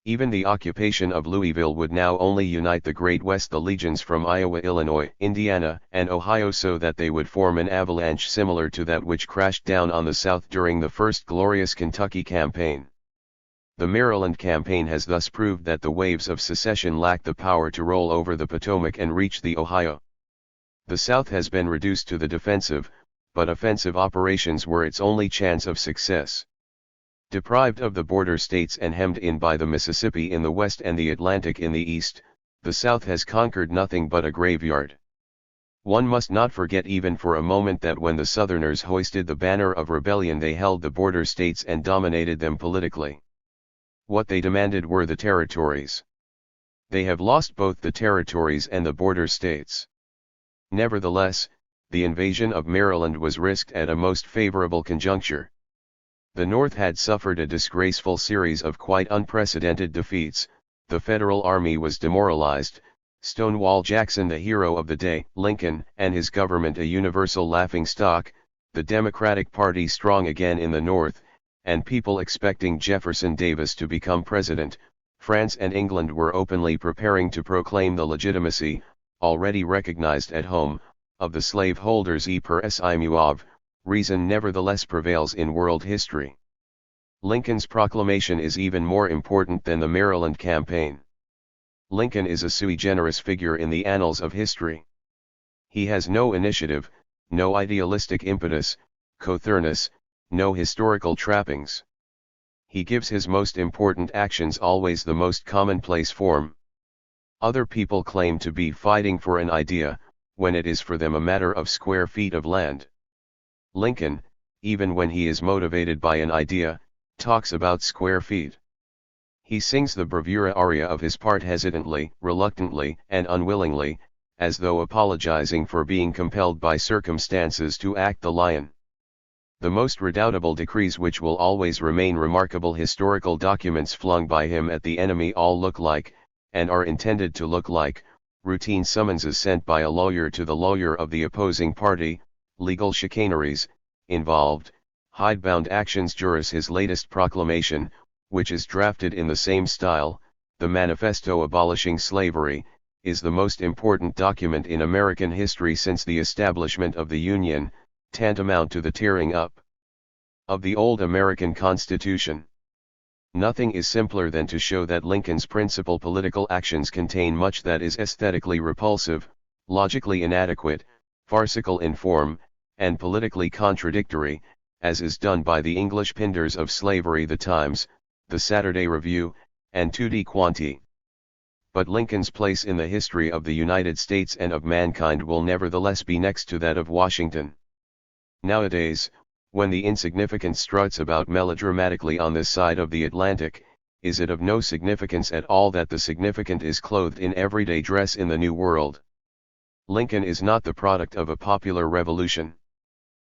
Even the occupation of Louisville would now only unite the Great West, the legions from Iowa, Illinois, Indiana, and Ohio, so that they would form an avalanche similar to that which crashed down on the South during the first glorious Kentucky campaign. The Maryland campaign has thus proved that the waves of secession lack the power to roll over the Potomac and reach the Ohio. The South has been reduced to the defensive, but offensive operations were its only chance of success. Deprived of the border states and hemmed in by the Mississippi in the west and the Atlantic in the east, the South has conquered nothing but a graveyard. One must not forget even for a moment that when the Southerners hoisted the banner of rebellion they held the border states and dominated them politically. What they demanded were the territories. They have lost both the territories and the border states. Nevertheless, the invasion of Maryland was risked at a most favorable conjuncture. The North had suffered a disgraceful series of quite unprecedented defeats, the Federal Army was demoralized, Stonewall Jackson the hero of the day, Lincoln and his government a universal laughingstock, the Democratic Party strong again in the North, and people expecting Jefferson Davis to become president. France and England were openly preparing to proclaim the legitimacy, already recognized at home, of the slaveholders per si muave. Reason nevertheless prevails in world history. Lincoln's proclamation is even more important than the Maryland campaign. Lincoln is a sui generis figure in the annals of history. He has no initiative, no idealistic impetus, cothurnus, no historical trappings. He gives his most important actions always the most commonplace form. Other people claim to be fighting for an idea, when it is for them a matter of square feet of land. Lincoln, even when he is motivated by an idea, talks about square feet. He sings the bravura aria of his part hesitantly, reluctantly, and unwillingly, as though apologizing for being compelled by circumstances to act the lion. The most redoubtable decrees which will always remain remarkable historical documents flung by him at the enemy all look like, and are intended to look like, routine summonses sent by a lawyer to the lawyer of the opposing party, legal chicaneries, involved, hidebound actions juris. His latest proclamation, which is drafted in the same style, the Manifesto abolishing slavery, is the most important document in American history since the establishment of the Union, tantamount to the tearing up of the old American Constitution. Nothing is simpler than to show that Lincoln's principal political actions contain much that is aesthetically repulsive, logically inadequate, farcical in form, and politically contradictory, as is done by the English pinders of slavery, the Times, the Saturday Review, and Tutti Quanti. But Lincoln's place in the history of the United States and of mankind will nevertheless be next to that of Washington. Nowadays, when the insignificant struts about melodramatically on this side of the Atlantic, is it of no significance at all that the significant is clothed in everyday dress in the New World? Lincoln is not the product of a popular revolution.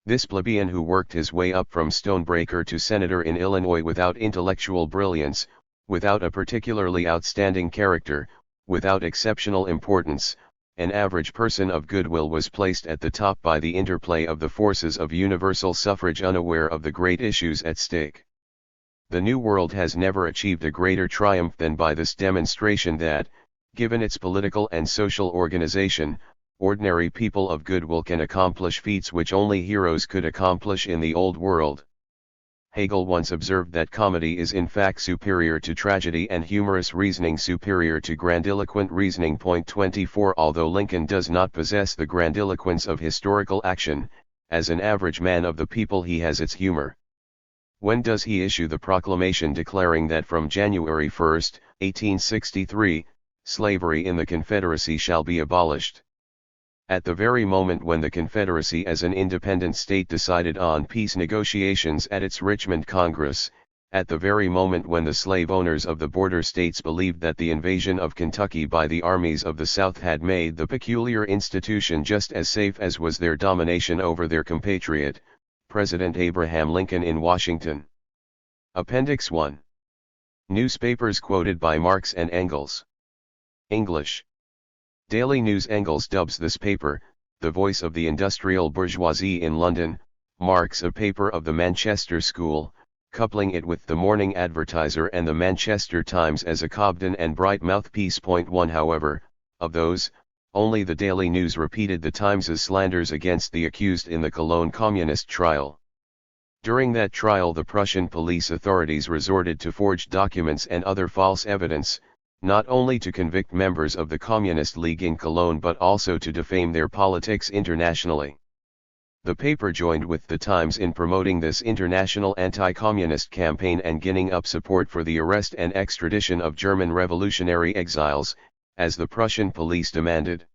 This plebeian who worked his way up from stonebreaker to senator in Illinois without intellectual brilliance, without a particularly outstanding character, without exceptional importance, an average person of goodwill, was placed at the top by the interplay of the forces of universal suffrage, unaware of the great issues at stake. The New World has never achieved a greater triumph than by this demonstration that, given its political and social organization, ordinary people of goodwill can accomplish feats which only heroes could accomplish in the Old World. Hegel once observed that comedy is in fact superior to tragedy and humorous reasoning superior to grandiloquent reasoning. 24 Although Lincoln does not possess the grandiloquence of historical action, as an average man of the people he has its humor. When does he issue the proclamation declaring that from January 1, 1863, slavery in the Confederacy shall be abolished? At the very moment when the Confederacy as an independent state decided on peace negotiations at its Richmond Congress, at the very moment when the slave owners of the border states believed that the invasion of Kentucky by the armies of the South had made the peculiar institution just as safe as was their domination over their compatriot, President Abraham Lincoln in Washington. Appendix 1. Newspapers quoted by Marx and Engels. English. Daily News. Engels dubs this paper, the voice of the industrial bourgeoisie in London, Marx a paper of the Manchester School, coupling it with the Morning Advertiser and the Manchester Times as a Cobden and Bright mouthpiece. 1 However, of those, only the Daily News repeated the Times's slanders against the accused in the Cologne Communist trial. During that trial the Prussian police authorities resorted to forged documents and other false evidence, not only to convict members of the Communist League in Cologne but also to defame their politics internationally. The paper joined with the Times in promoting this international anti-communist campaign and ginning up support for the arrest and extradition of German revolutionary exiles, as the Prussian police demanded.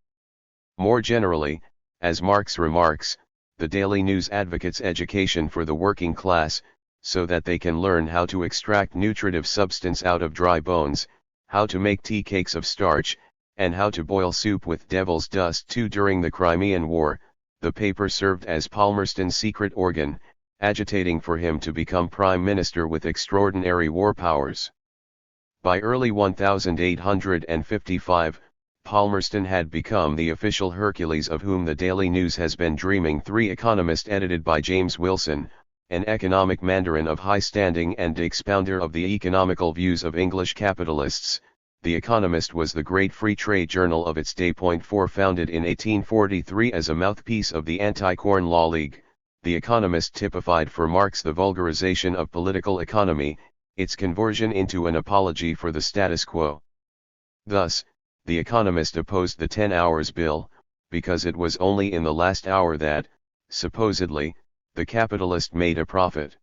More generally, as Marx remarks, the Daily News advocates education for the working class, so that they can learn how to extract nutritive substance out of dry bones, how to make tea cakes of starch, and how to boil soup with devil's dust too. During the Crimean War, the paper served as Palmerston's secret organ, agitating for him to become prime minister with extraordinary war powers. By early 1855, Palmerston had become the official Hercules of whom the Daily News has been dreaming. The Economist, edited by James Wilson, an economic mandarin of high standing and expounder of the economical views of English capitalists. The Economist was the great free trade journal of its day. 4 Founded in 1843 as a mouthpiece of the Anti-Corn Law League, The Economist typified for Marx the vulgarization of political economy, its conversion into an apology for the status quo. Thus, The Economist opposed the 10 hours bill, because it was only in the last hour that, supposedly, the capitalist made a profit.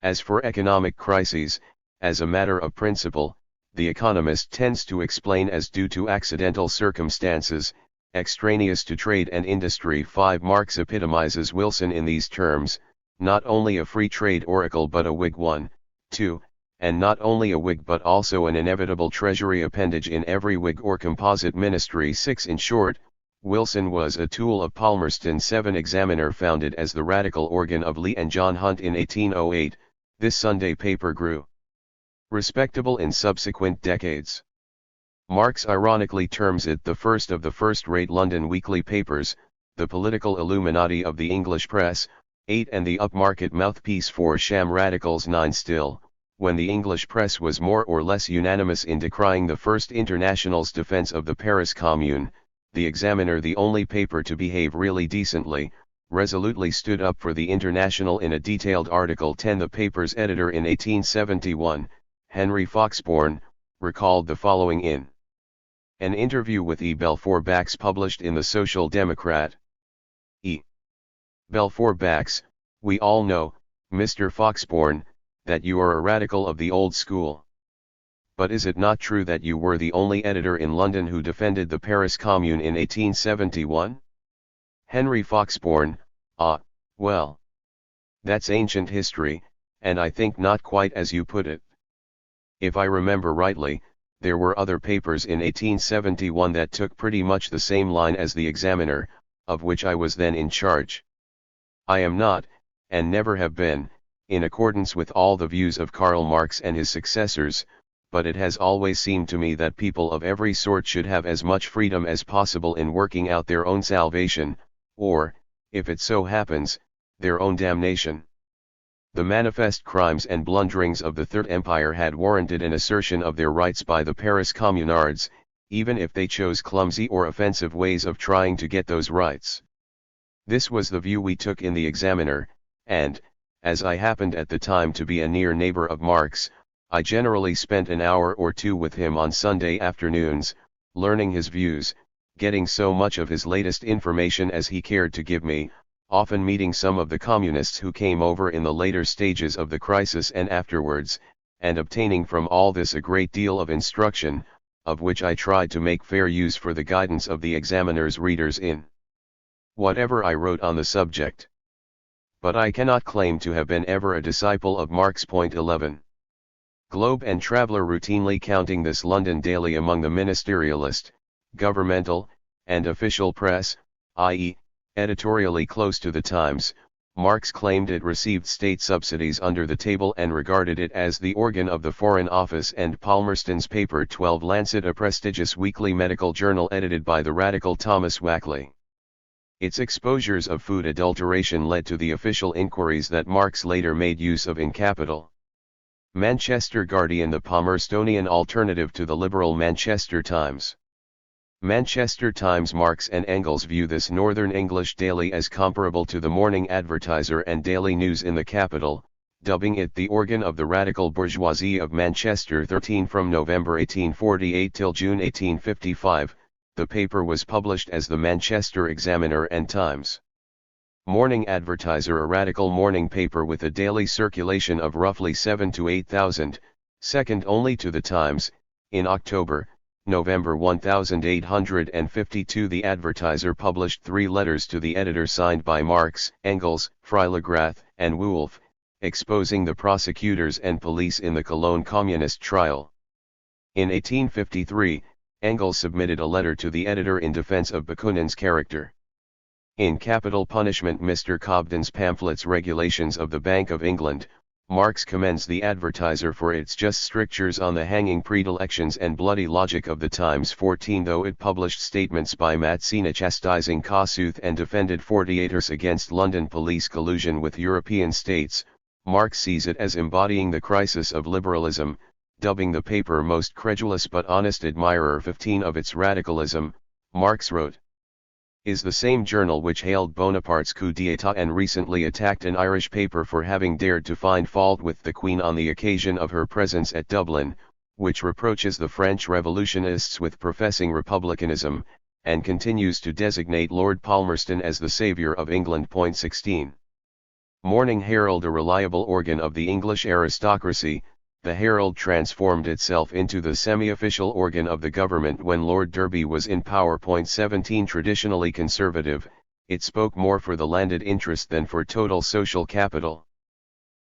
As for economic crises, as a matter of principle, The Economist tends to explain as due to accidental circumstances, extraneous to trade and industry. 5 Marx epitomizes Wilson in these terms, not only a free trade oracle but a Whig one, too, and not only a Whig but also an inevitable treasury appendage in every Whig or composite ministry. 6 In short, Wilson was a tool of Palmerston. 7 Examiner, founded as the radical organ of Lee and John Hunt in 1808, this Sunday paper grew respectable in subsequent decades. Marx ironically terms it the first of the first-rate London weekly papers, the political Illuminati of the English press. 8 And the upmarket mouthpiece for sham radicals. 9 Still, when the English press was more or less unanimous in decrying the First International's defense of the Paris Commune, the Examiner, the only paper to behave really decently, resolutely stood up for the International in a detailed article. 10 The paper's editor in 1871, Henry Foxbourne, recalled the following in an interview with E. Balfour Bax published in the Social Democrat. E. Balfour Bax: we all know, Mr. Foxbourne, that you are a radical of the old school. But is it not true that you were the only editor in London who defended the Paris Commune in 1871? Henry Foxbourne: well. That's ancient history, and I think not quite as you put it. If I remember rightly, there were other papers in 1871 that took pretty much the same line as the Examiner, of which I was then in charge. I am not, and never have been, in accordance with all the views of Karl Marx and his successors, but it has always seemed to me that people of every sort should have as much freedom as possible in working out their own salvation, or, if it so happens, their own damnation. The manifest crimes and blunderings of the Third Empire had warranted an assertion of their rights by the Paris communards, even if they chose clumsy or offensive ways of trying to get those rights. This was the view we took in the Examiner, and, as I happened at the time to be a near neighbor of Marx, I generally spent an hour or two with him on Sunday afternoons, learning his views, getting so much of his latest information as he cared to give me, often meeting some of the communists who came over in the later stages of the crisis and afterwards, and obtaining from all this a great deal of instruction, of which I tried to make fair use for the guidance of the Examiner's readers in whatever I wrote on the subject. But I cannot claim to have been ever a disciple of Marx. 11. Globe and Traveller routinely counting this London daily among the ministerialist, governmental, and official press, i.e., editorially close to the Times, Marx claimed it received state subsidies under the table and regarded it as the organ of the Foreign Office. And Palmerston's paper 12 Lancet, a prestigious weekly medical journal edited by the radical Thomas Wackley. Its exposures of food adulteration led to the official inquiries that Marx later made use of in Capital. Manchester Guardian, the Palmerstonian alternative to the liberal Manchester Times. Manchester Times: Marx and Engels view this Northern English daily as comparable to the Morning Advertiser and Daily News in the capital, dubbing it the organ of the radical bourgeoisie of Manchester. 13 From November 1848 till June 1855, the paper was published as the Manchester Examiner and Times. Morning Advertiser, a radical morning paper with a daily circulation of roughly 7,000 to 8,000, second only to the Times. In October, November 1852. The Advertiser published 3 letters to the editor signed by Marx, Engels, Freiligrath, and Wolff, exposing the prosecutors and police in the Cologne Communist trial. In 1853, Engels submitted a letter to the editor in defense of Bakunin's character. In Capital Punishment, Mr. Cobden's pamphlets Regulations of the Bank of England, Marx commends the Advertiser for its just strictures on the hanging predilections and bloody logic of the times. 14. Though it published statements by Mazzini chastising Kossuth and defended 48ers against London police collusion with European states, Marx sees it as embodying the crisis of liberalism, dubbing the paper most credulous but honest admirer. 15. Of its radicalism, Marx wrote, is the same journal which hailed Bonaparte's coup d'état and recently attacked an Irish paper for having dared to find fault with the Queen on the occasion of her presence at Dublin, which reproaches the French revolutionists with professing republicanism, and continues to designate Lord Palmerston as the saviour of England. 16. Morning Herald, a reliable organ of the English aristocracy, the Herald transformed itself into the semi-official organ of the government when Lord Derby was in power. 17. Traditionally conservative, it spoke more for the landed interest than for total social capital.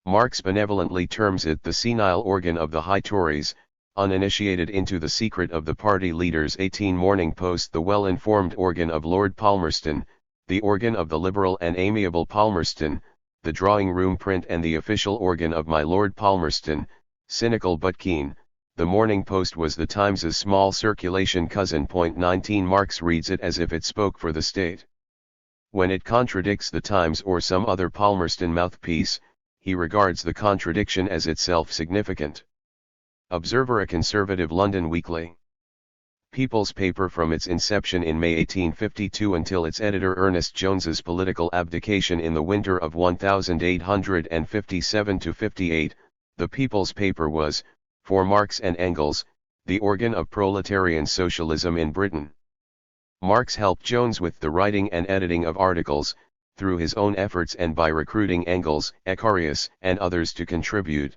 Marx benevolently terms it the senile organ of the High Tories, uninitiated into the secret of the party leaders. 18. Morning Post, the well-informed organ of Lord Palmerston, the organ of the liberal and amiable Palmerston, the drawing-room print and the official organ of my Lord Palmerston, cynical but keen. The Morning Post was the Times's small circulation cousin. 19. Marx reads it as if it spoke for the state. When it contradicts the Times or some other Palmerston mouthpiece, he regards the contradiction as itself significant. Observer, a conservative London weekly. People's paper from its inception in May 1852 until its editor Ernest Jones's political abdication in the winter of 1857-58, the People's paper was, for Marx and Engels, the organ of proletarian socialism in Britain. Marx helped Jones with the writing and editing of articles, through his own efforts and by recruiting Engels, Ecarius, and others to contribute.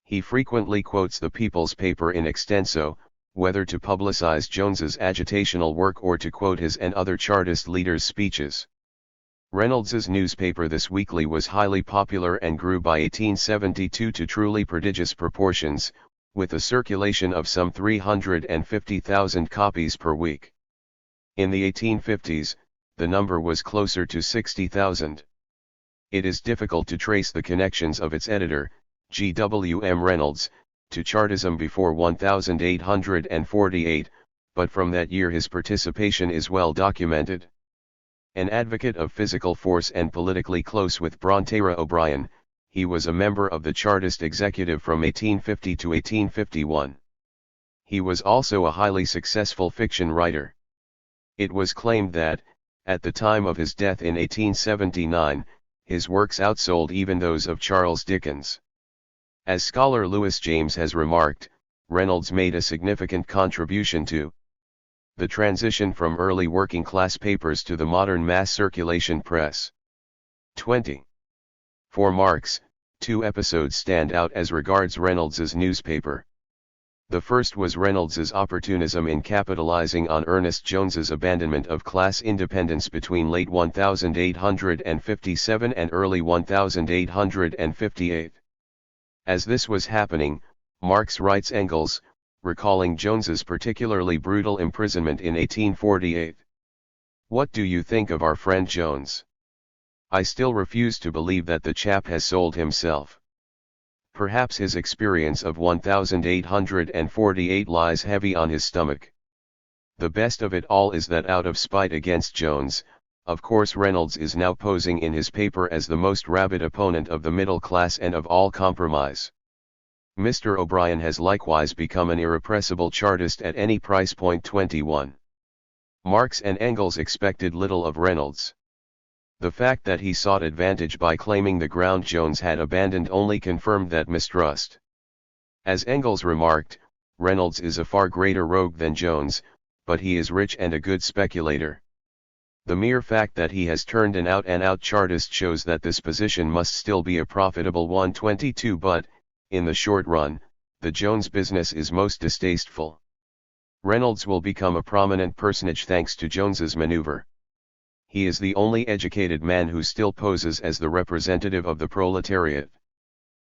He frequently quotes the People's paper in extenso, whether to publicize Jones's agitational work or to quote his and other Chartist leaders' speeches. Reynolds's newspaper This Weekly was highly popular and grew by 1872 to truly prodigious proportions, with a circulation of some 350,000 copies per week. In the 1850s, the number was closer to 60,000. It is difficult to trace the connections of its editor, G. W. M. Reynolds, to Chartism before 1848, but from that year his participation is well documented. An advocate of physical force and politically close with Bronterra O'Brien, he was a member of the Chartist executive from 1850 to 1851. He was also a highly successful fiction writer. It was claimed that, at the time of his death in 1879, his works outsold even those of Charles Dickens. As scholar Lewis James has remarked, Reynolds made a significant contribution to the transition from early working-class papers to the modern mass circulation press. 20. For Marx, 2 episodes stand out as regards Reynolds's newspaper. The first was Reynolds's opportunism in capitalizing on Ernest Jones's abandonment of class independence between late 1857 and early 1858. As this was happening, Marx writes Engels, recalling Jones's particularly brutal imprisonment in 1848. What do you think of our friend Jones? I still refuse to believe that the chap has sold himself. Perhaps his experience of 1848 lies heavy on his stomach. The best of it all is that out of spite against Jones, of course Reynolds is now posing in his paper as the most rabid opponent of the middle class and of all compromise. Mr. O'Brien has likewise become an irrepressible Chartist at any price. 21. Marx and Engels expected little of Reynolds. The fact that he sought advantage by claiming the ground Jones had abandoned only confirmed that mistrust. As Engels remarked, Reynolds is a far greater rogue than Jones, but he is rich and a good speculator. The mere fact that he has turned an out-and-out Chartist shows that this position must still be a profitable one. 22. But, in the short run, the Jones business is most distasteful. Reynolds will become a prominent personage thanks to Jones's maneuver. He is the only educated man who still poses as the representative of the proletariat.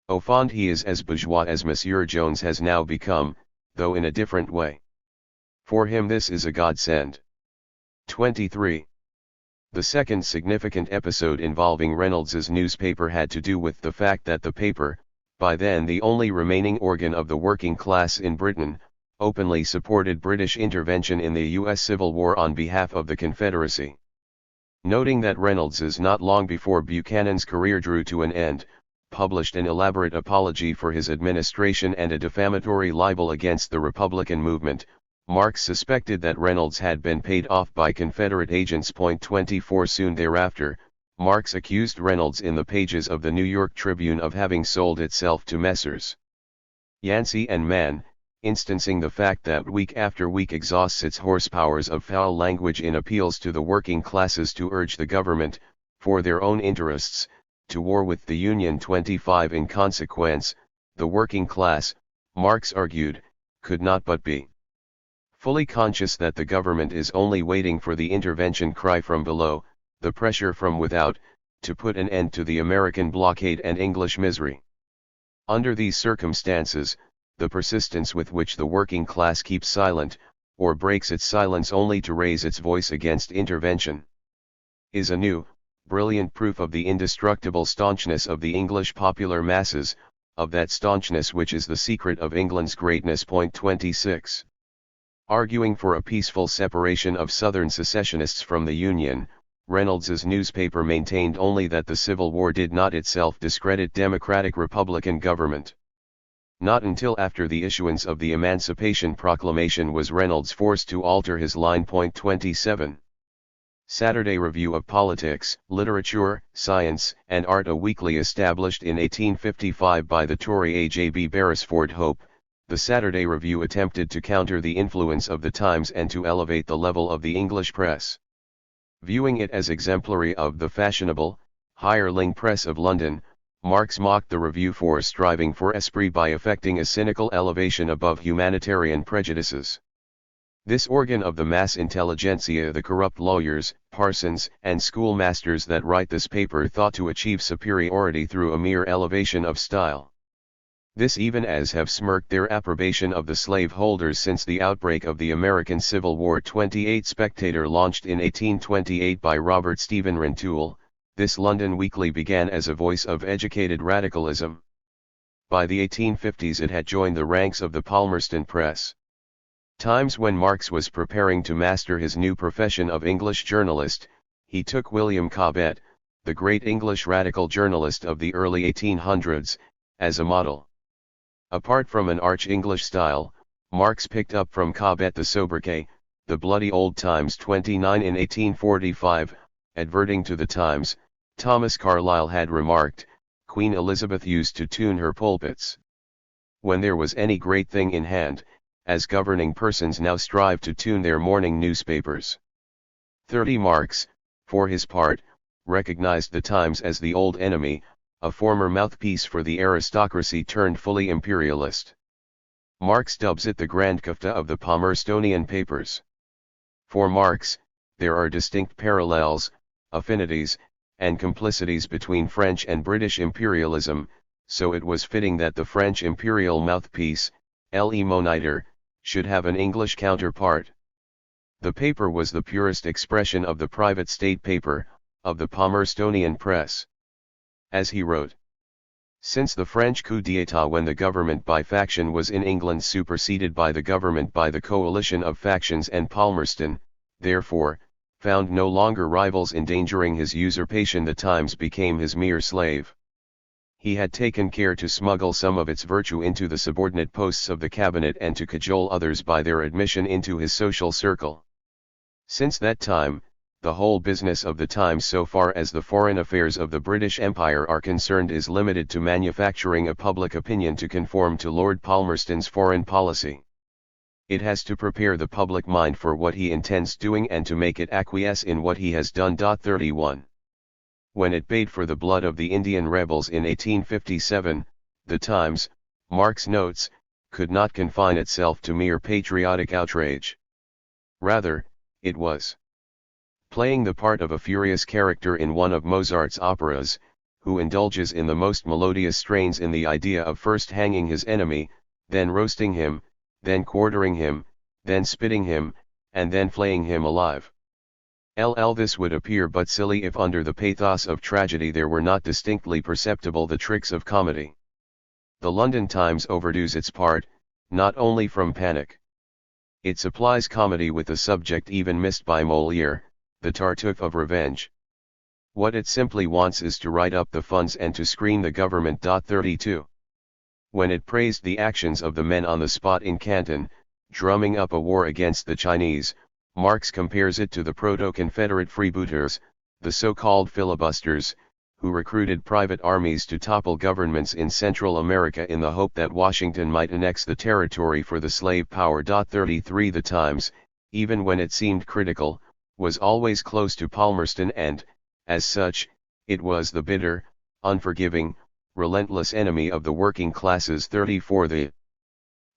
Au fond he is as bourgeois as Monsieur Jones has now become, though in a different way. For him this is a godsend. 23. The second significant episode involving Reynolds's newspaper had to do with the fact that the paper, by then the only remaining organ of the working class in Britain, openly supported British intervention in the U.S. Civil War on behalf of the Confederacy. Noting that Reynolds's not long before Buchanan's career drew to an end, published an elaborate apology for his administration and a defamatory libel against the Republican movement, Marx suspected that Reynolds had been paid off by Confederate agents. 24 Soon thereafter, Marx accused Reynolds in the pages of the New York Tribune of having sold itself to Messrs. Yancey and Mann, instancing the fact that week after week exhausts its horsepowers of foul language in appeals to the working classes to urge the government, for their own interests, to war with the Union. 25 In consequence, the working class, Marx argued, could not but be fully conscious that the government is only waiting for the intervention cry from below, the pressure from without, to put an end to the American blockade and English misery. Under these circumstances, the persistence with which the working class keeps silent, or breaks its silence only to raise its voice against intervention, is a new, brilliant proof of the indestructible staunchness of the English popular masses, of that staunchness which is the secret of England's greatness. 26. Arguing for a peaceful separation of Southern secessionists from the Union, Reynolds's newspaper maintained only that the Civil War did not itself discredit democratic Republican government. Not until after the issuance of the Emancipation Proclamation was Reynolds forced to alter his line. 27. Saturday Review of Politics, Literature, Science, and Art, a weekly established in 1855 by the Tory A. J. B. Beresford Hope, the Saturday Review attempted to counter the influence of the Times and to elevate the level of the English press. Viewing it as exemplary of the fashionable, hireling press of London, Marx mocked the Review for striving for esprit by affecting a cynical elevation above humanitarian prejudices. This organ of the mass intelligentsia, the corrupt lawyers, parsons, and schoolmasters that write this paper, thought to achieve superiority through a mere elevation of style. This even as have smirked their approbation of the slaveholders since the outbreak of the American Civil War. 28 Spectator launched in 1828 by Robert Stephen Rintoul, this London weekly began as a voice of educated radicalism. By the 1850s it had joined the ranks of the Palmerston Press. Times when Marx was preparing to master his new profession of English journalist, he took William Cobbett, the great English radical journalist of the early 1800s, as a model. Apart from an arch English style, Marx picked up from Cobbett the sobriquet, the bloody old Times. 29 In 1845, adverting to the Times, Thomas Carlyle had remarked, Queen Elizabeth used to tune her pulpits. When there was any great thing in hand, as governing persons now strive to tune their morning newspapers. 30 Marx, for his part, recognized the Times as the old enemy, a former mouthpiece for the aristocracy turned fully imperialist. Marx dubs it the Grand Kafta of the Palmerstonian papers. For Marx, there are distinct parallels, affinities, and complicities between French and British imperialism, so it was fitting that the French imperial mouthpiece, Le Moniteur, should have an English counterpart. The paper was the purest expression of the private state paper, of the Palmerstonian press. As he wrote, since the French coup d'état, when the government by faction was in England superseded by the government by the coalition of factions, and Palmerston, therefore, found no longer rivals endangering his usurpation, the Times became his mere slave. He had taken care to smuggle some of its virtue into the subordinate posts of the cabinet and to cajole others by their admission into his social circle. Since that time, the whole business of the Times so far as the foreign affairs of the British Empire are concerned is limited to manufacturing a public opinion to conform to Lord Palmerston's foreign policy. It has to prepare the public mind for what he intends doing and to make it acquiesce in what he has done. 31. When it paid for the blood of the Indian rebels in 1857, the Times, Marx notes, could not confine itself to mere patriotic outrage. Rather, it was playing the part of a furious character in one of Mozart's operas, who indulges in the most melodious strains in the idea of first hanging his enemy, then roasting him, then quartering him, then spitting him, and then flaying him alive. This would appear but silly if under the pathos of tragedy there were not distinctly perceptible the tricks of comedy. The London Times overdoes its part, not only from panic. It supplies comedy with a subject even missed by Molière, the Tartuffe of revenge. What it simply wants is to write up the funds and to screen the government. 32. When it praised the actions of the men on the spot in Canton, drumming up a war against the Chinese, Marx compares it to the proto-Confederate freebooters, the so-called filibusters, who recruited private armies to topple governments in Central America in the hope that Washington might annex the territory for the slave power. 33 The Times, even when it seemed critical, was always close to Palmerston and, as such, it was the bitter, unforgiving, relentless enemy of the working classes. 34 The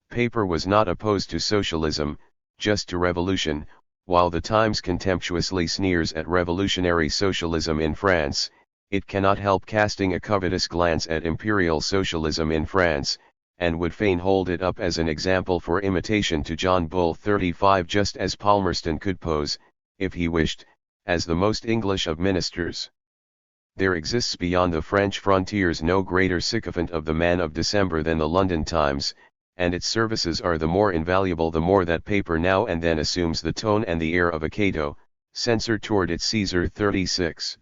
paper was not opposed to socialism, just to revolution. While the Times contemptuously sneers at revolutionary socialism in France, it cannot help casting a covetous glance at imperial socialism in France, and would fain hold it up as an example for imitation to John Bull. 35 Just as Palmerston could pose, if he wished, as the most English of ministers. There exists beyond the French frontiers no greater sycophant of the man of December than the London Times, and its services are the more invaluable the more that paper now and then assumes the tone and the air of a Cato, censor toward its Caesar. 36.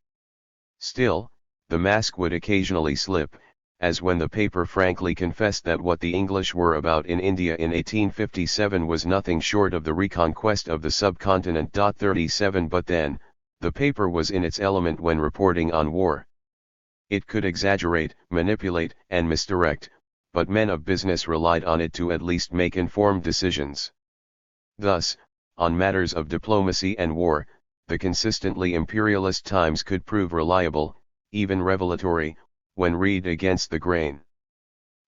Still, the mask would occasionally slip, as when the paper frankly confessed that what the English were about in India in 1857 was nothing short of the reconquest of the subcontinent. 37 But then, the paper was in its element when reporting on war. It could exaggerate, manipulate, and misdirect, but men of business relied on it to at least make informed decisions. Thus, on matters of diplomacy and war, the consistently imperialist Times could prove reliable, even revelatory, when read against the grain.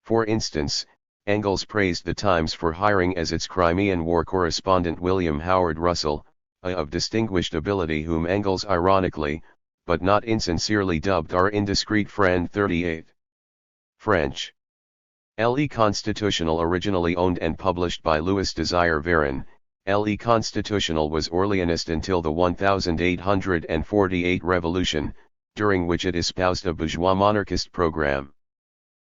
For instance, Engels praised the Times for hiring as its Crimean War correspondent William Howard Russell, a of distinguished ability whom Engels ironically, but not insincerely dubbed our indiscreet friend. 38. French. Le Constitutionnel, originally owned and published by Louis Désir Véron, Le Constitutionnel was Orleanist until the 1848 revolution, during which it espoused a bourgeois monarchist program.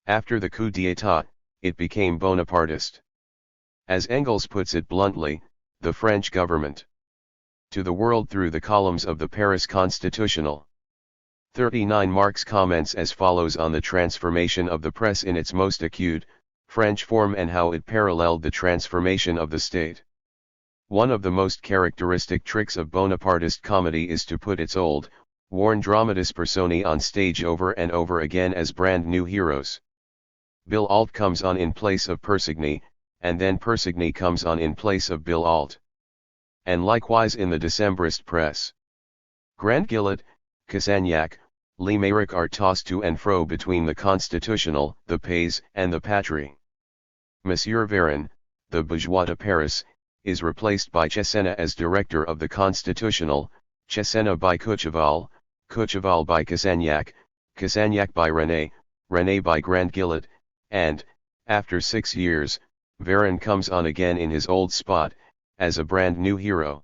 After the coup d'état, it became Bonapartist. As Engels puts it bluntly, the French government to the world through the columns of the Paris Constitutionnel. 39 Marx comments as follows on the transformation of the press in its most acute, French form and how it paralleled the transformation of the state. One of the most characteristic tricks of Bonapartist comedy is to put its old, worn dramatis personae on stage over and over again as brand new heroes. Bill Alt comes on in place of Persigny, and then Persigny comes on in place of Bill Alt. And likewise in the Decembrist press. Grandguillet, Cassagnac, Lemeric are tossed to and fro between the Constitutionnel, the Pays, and the Patrie. Monsieur Véron, the bourgeois de Paris, is replaced by Chesena as director of the Constitutionnel, Chesena by Courcheval, Courcheval by Cassagnac, Cassagnac by René, René by Grandguillet, and, after 6 years, Véron comes on again in his old spot, as a brand new hero.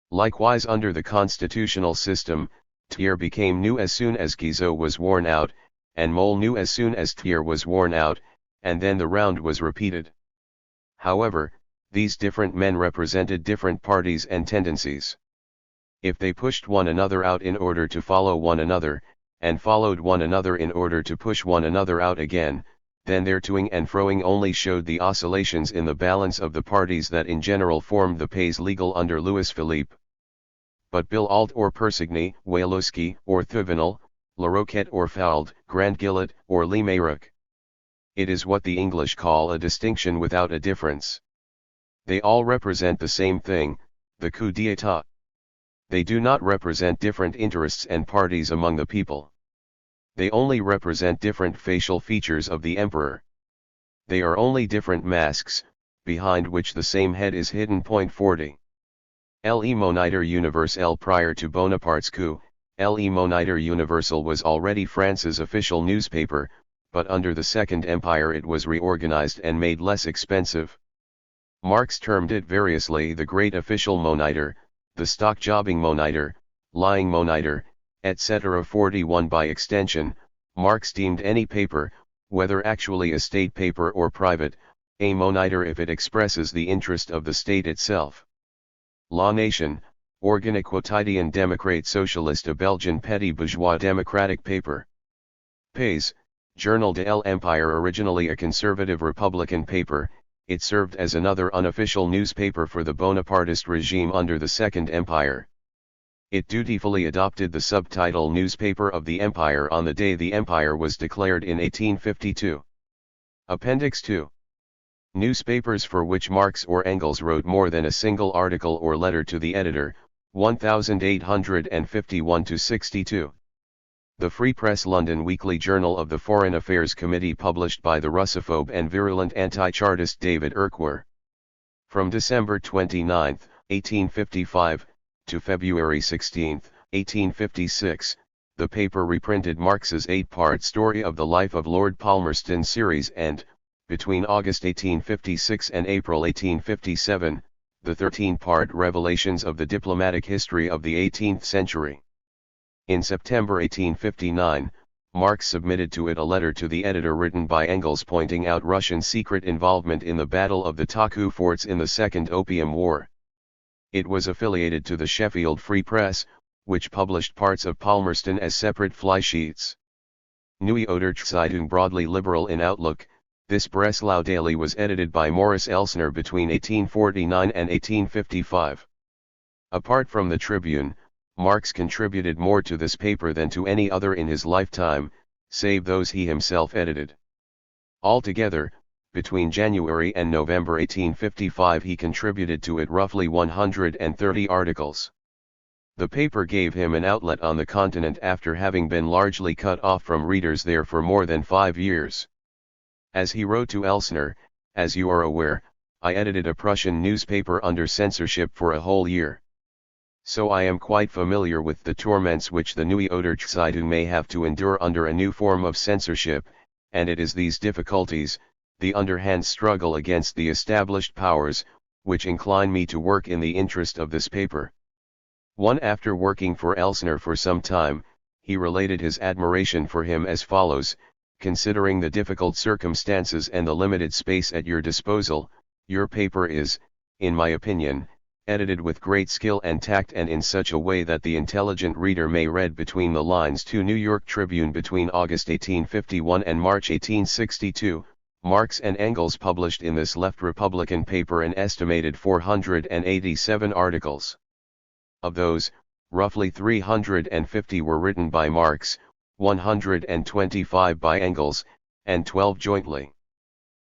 Likewise under the constitutional system, Thiers became new as soon as Guizot was worn out, and Mole new as soon as Thiers was worn out, and then the round was repeated. However, these different men represented different parties and tendencies. If they pushed one another out in order to follow one another, and followed one another in order to push one another out again, then their toing and froing only showed the oscillations in the balance of the parties that in general formed the Pays legal under Louis Philippe. But Bill Alt or Persigny, Wayloski or Thuvenel, Laroquette or Fauld, Grandguillet or Lemeric. It is what the English call a distinction without a difference. They all represent the same thing, the coup d'état. They do not represent different interests and parties among the people. They only represent different facial features of the emperor. They are only different masks, behind which the same head is hidden. 40. Le Moniteur Universel. Prior to Bonaparte's coup, Le Moniteur Universel was already France's official newspaper, but under the Second Empire it was reorganized and made less expensive. Marx termed it variously the Great Official Moniteur, the Stock Jobbing Moniteur, Lying Moniteur, etc. 41. By extension, Marx deemed any paper, whether actually a state paper or private, a moniteur if it expresses the interest of the state itself. La Nation, Organe quotidien démocrate socialiste, a Belgian petty bourgeois democratic paper. Pays, Journal de l'Empire. Originally a conservative republican paper, it served as another unofficial newspaper for the Bonapartist regime under the Second Empire. It dutifully adopted the subtitle Newspaper of the Empire on the day the Empire was declared in 1852. Appendix 2. Newspapers for which Marx or Engels wrote more than a single article or letter to the editor, 1851-62. The Free Press. London Weekly Journal of the Foreign Affairs Committee, published by the Russophobe and virulent anti-Chartist David Urquhart. From December 29, 1855, to February 16, 1856, the paper reprinted Marx's 8-part Story of the Life of Lord Palmerston series and, between August 1856 and April 1857, the 13-part Revelations of the Diplomatic History of the 18th Century. In September 1859, Marx submitted to it a letter to the editor written by Engels pointing out Russian secret involvement in the Battle of the Taku Forts in the Second Opium War. It was affiliated to the Sheffield Free Press, which published parts of Palmerston as separate flysheets. Nieuwe Ouderzeitung, broadly liberal in outlook, this Breslau daily was edited by Morris Elsner between 1849 and 1855. Apart from the Tribune, Marx contributed more to this paper than to any other in his lifetime, save those he himself edited. Altogether, between January and November 1855 he contributed to it roughly 130 articles. The paper gave him an outlet on the continent after having been largely cut off from readers there for more than 5 years. As he wrote to Elsner, "As you are aware, I edited a Prussian newspaper under censorship for a whole year. So I am quite familiar with the torments which the Nieuwe Ouderzeitung may have to endure under a new form of censorship, and it is these difficulties, the underhand struggle against the established powers, which incline me to work in the interest of this paper." After working for Elsner for some time, he related his admiration for him as follows: "Considering the difficult circumstances and the limited space at your disposal, your paper is, in my opinion, edited with great skill and tact and in such a way that the intelligent reader may read between the lines." To New York Tribune between August 1851 and March 1862, Marx and Engels published in this left Republican paper an estimated 487 articles. Of those, roughly 350 were written by Marx, 125 by Engels, and 12 jointly.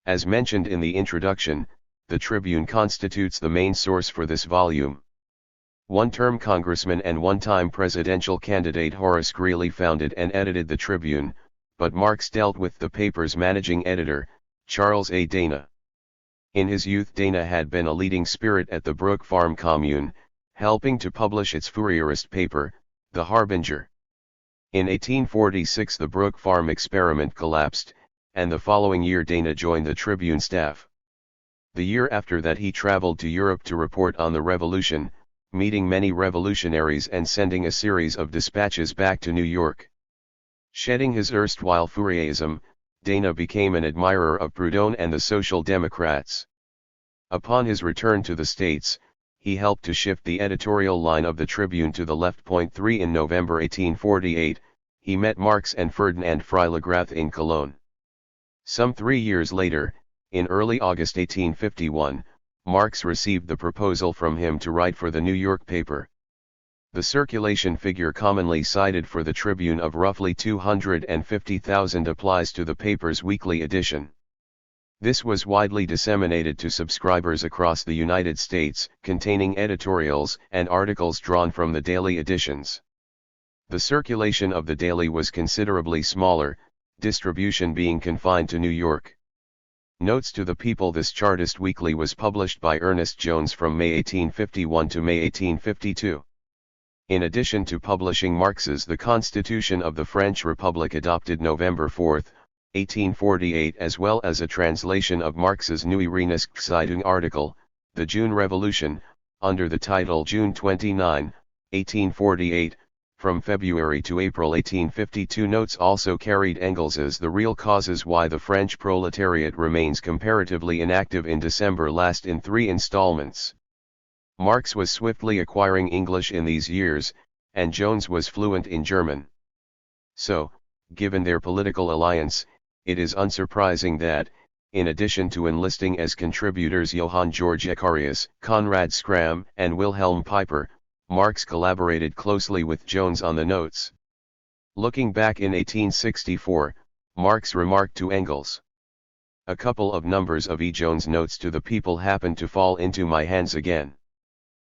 As mentioned in the introduction, the Tribune constitutes the main source for this volume. One-term congressman and one-time presidential candidate Horace Greeley founded and edited the Tribune, but Marx dealt with the paper's managing editor, Charles A. Dana. In his youth Dana had been a leading spirit at the Brook Farm Commune, helping to publish its Fourierist paper, The Harbinger. In 1846 the Brook Farm experiment collapsed, and the following year Dana joined the Tribune staff. The year after that he traveled to Europe to report on the revolution, meeting many revolutionaries and sending a series of dispatches back to New York. Shedding his erstwhile Fourierism, Dana became an admirer of Proudhon and the Social Democrats. Upon his return to the States, he helped to shift the editorial line of the Tribune to the left. 3 In November 1848, he met Marx and Ferdinand Freiligrath in Cologne. Some 3 years later, in early August 1851, Marx received the proposal from him to write for the New York paper. The circulation figure commonly cited for the Tribune of roughly 250,000 applies to the paper's weekly edition. This was widely disseminated to subscribers across the United States, containing editorials and articles drawn from the daily editions. The circulation of the daily was considerably smaller, distribution being confined to New York. Notes to the People. This Chartist weekly was published by Ernest Jones from May 1851 to May 1852. In addition to publishing Marx's The Constitution of the French Republic adopted November 4, 1848, as well as a translation of Marx's Neue Rheinische article, The June Revolution, under the title June 29, 1848, from February to April 1852. Notes also carried Engels's The Real Causes Why the French Proletariat Remains Comparatively Inactive in December, last in 3 installments. Marx was swiftly acquiring English in these years, and Jones was fluent in German. So, given their political alliance, it is unsurprising that, in addition to enlisting as contributors Johann Georg Ecarius, Konrad Schramm, and Wilhelm Pieper, Marx collaborated closely with Jones on the notes. Looking back in 1864, Marx remarked to Engels, "A couple of numbers of E. Jones' notes to the People happened to fall into my hands again.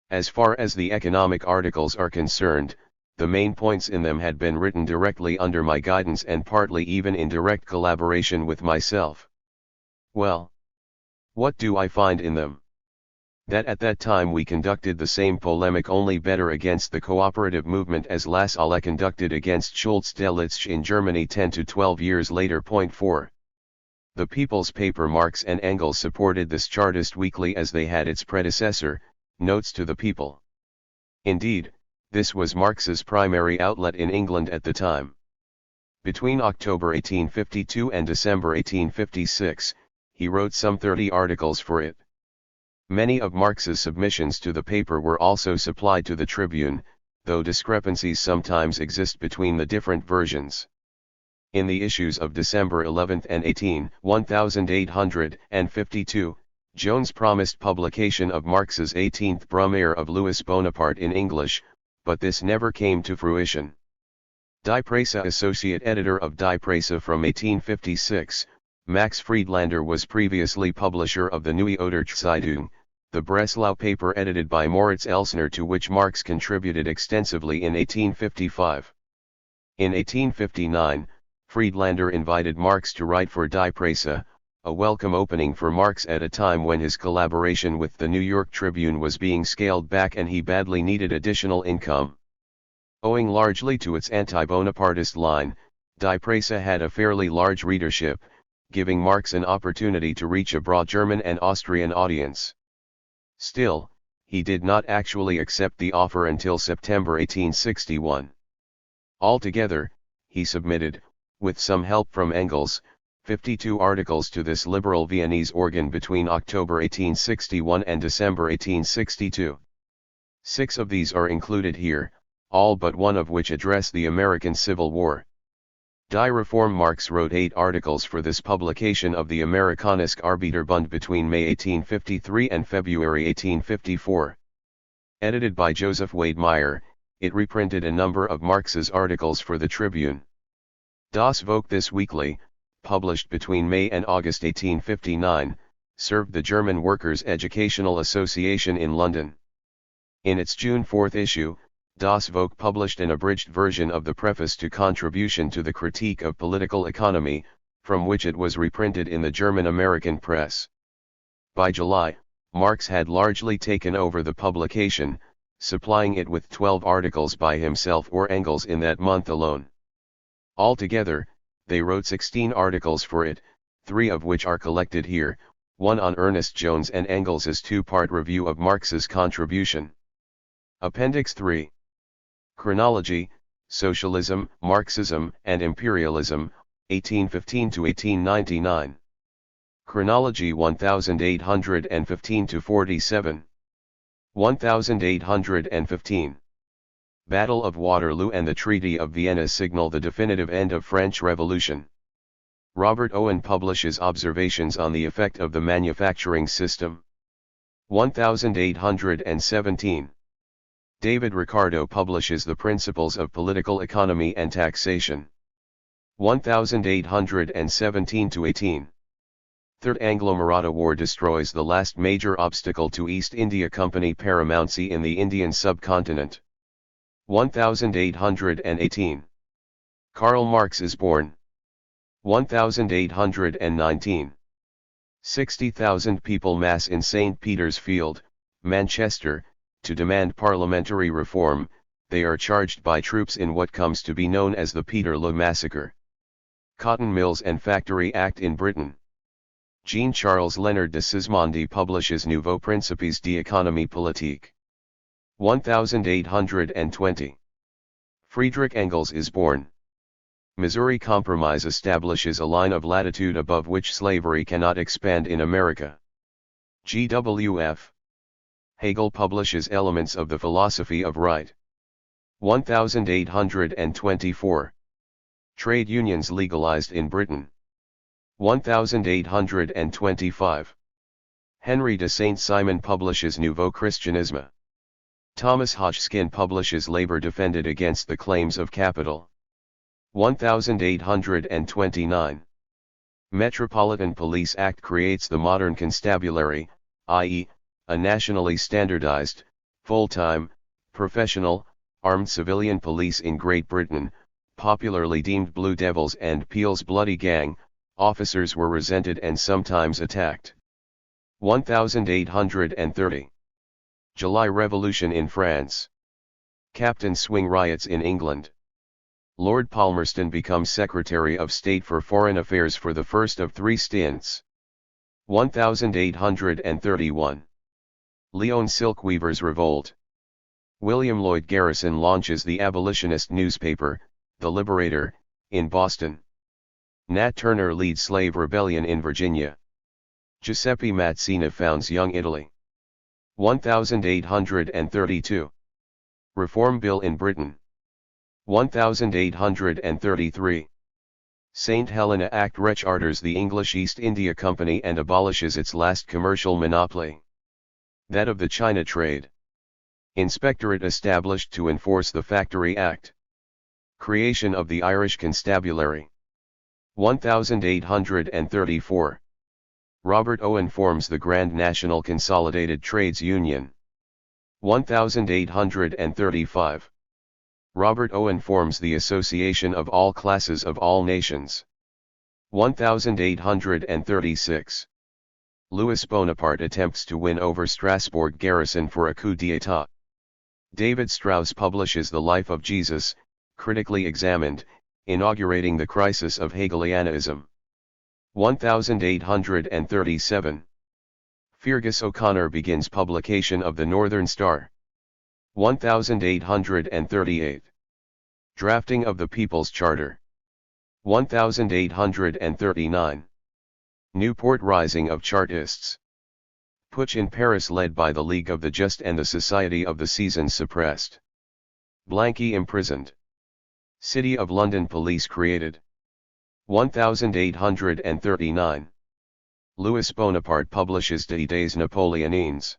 As far as the economic articles are concerned, the main points in them had been written directly under my guidance and partly even in direct collaboration with myself. Well, what do I find in them? That at that time we conducted the same polemic, only better, against the cooperative movement as Lassalle conducted against Schulz-Delitzsch in Germany 10 to 12 years later. Point 4. The People's paper Marx and Engels supported this Chartist weekly as they had its predecessor, Notes to the People. Indeed, this was Marx's primary outlet in England at the time. Between October 1852 and December 1856, he wrote some 30 articles for it. Many of Marx's submissions to the paper were also supplied to the Tribune, though discrepancies sometimes exist between the different versions. In the issues of December 11 and 18, 1852, Jones promised publication of Marx's 18th Brumaire of Louis Bonaparte in English, but this never came to fruition. Die Presse, associate editor of Die Presse from 1856, Max Friedlander was previously publisher of the Neue Oder Zeitung, the Breslau paper edited by Moritz Elsner, to which Marx contributed extensively in 1855. In 1859, Friedlander invited Marx to write for Die Presse, a welcome opening for Marx at a time when his collaboration with the New York Tribune was being scaled back and he badly needed additional income. Owing largely to its anti-Bonapartist line, Die Presse had a fairly large readership, giving Marx an opportunity to reach a broad German and Austrian audience. Still, he did not actually accept the offer until September 1861. Altogether, he submitted, with some help from Engels, 52 articles to this liberal Viennese organ between October 1861 and December 1862. 6 of these are included here, all but one of which address the American Civil War. Die Reform. Marx wrote 8 articles for this publication of the Amerikanische Arbeiterbund between May 1853 and February 1854. Edited by Joseph Wade Meyer, it reprinted a number of Marx's articles for the Tribune. Das Volk. This weekly, published between May and August 1859, served the German Workers' Educational Association in London. In its June 4 issue, Das Volk published an abridged version of the preface to Contribution to the Critique of Political Economy, from which it was reprinted in the German-American press. By July, Marx had largely taken over the publication, supplying it with 12 articles by himself or Engels in that month alone. Altogether, they wrote 16 articles for it, 3 of which are collected here, one on Ernest Jones and Engels's 2-part review of Marx's contribution. Appendix 3. Chronology, Socialism, Marxism, and Imperialism, 1815 to 1899. Chronology 1815 to 47. 1815. Battle of Waterloo and the Treaty of Vienna signal the definitive end of French Revolution. Robert Owen publishes observations on the effect of the manufacturing system. 1817. David Ricardo publishes the Principles of Political Economy and Taxation. 1817 to 18. Third Anglo-Maratha War destroys the last major obstacle to East India Company paramountcy in the Indian subcontinent. 1818. Karl Marx is born. 1819. 60,000 people mass in St. Peter's Field, Manchester, to demand parliamentary reform. They are charged by troops in what comes to be known as the Peterloo Massacre. Cotton Mills and Factory Act in Britain. Jean-Charles Leonard de Sismondi publishes Nouveaux Principes d'économie politique. 1820. Friedrich Engels is born. Missouri Compromise establishes a line of latitude above which slavery cannot expand in America. GWF. Hegel publishes Elements of the Philosophy of Right. 1824. Trade unions legalized in Britain. 1825. Henry de Saint-Simon publishes Nouveau Christianisme. Thomas Hodgkin publishes Labor Defended Against the Claims of Capital. 1829. Metropolitan Police Act creates the modern constabulary, i.e., a nationally standardized, full-time, professional, armed civilian police in Great Britain, popularly deemed Blue Devils and Peel's Bloody Gang. Officers were resented and sometimes attacked. 1830. July Revolution in France. Captain Swing riots in England. Lord Palmerston becomes Secretary of State for Foreign Affairs for the first of 3 stints. 1831. Lyon Silk Weavers Revolt. William Lloyd Garrison launches the abolitionist newspaper, The Liberator, in Boston. Nat Turner leads slave rebellion in Virginia. Giuseppe Mazzini founds Young Italy. 1832. Reform Bill in Britain. 1833. St. Helena Act recharters the English East India Company and abolishes its last commercial monopoly, that of the China trade. Inspectorate established to enforce the Factory Act. Creation of the Irish Constabulary. 1834. Robert Owen forms the Grand National Consolidated Trades Union. 1835. Robert Owen forms the Association of All Classes of All Nations. 1836. Louis Bonaparte attempts to win over Strasbourg garrison for a coup d'état. David Strauss publishes The Life of Jesus, critically examined, inaugurating the crisis of Hegelianism. 1837. Fergus O'Connor begins publication of the Northern Star. 1838. Drafting of the People's Charter. 1839. Newport Rising of Chartists. Putsch in Paris led by the League of the Just and the Society of the Seasons suppressed. Blanqui imprisoned. City of London Police created. 1839. Louis Bonaparte publishes Des Idées Napoléoniennes.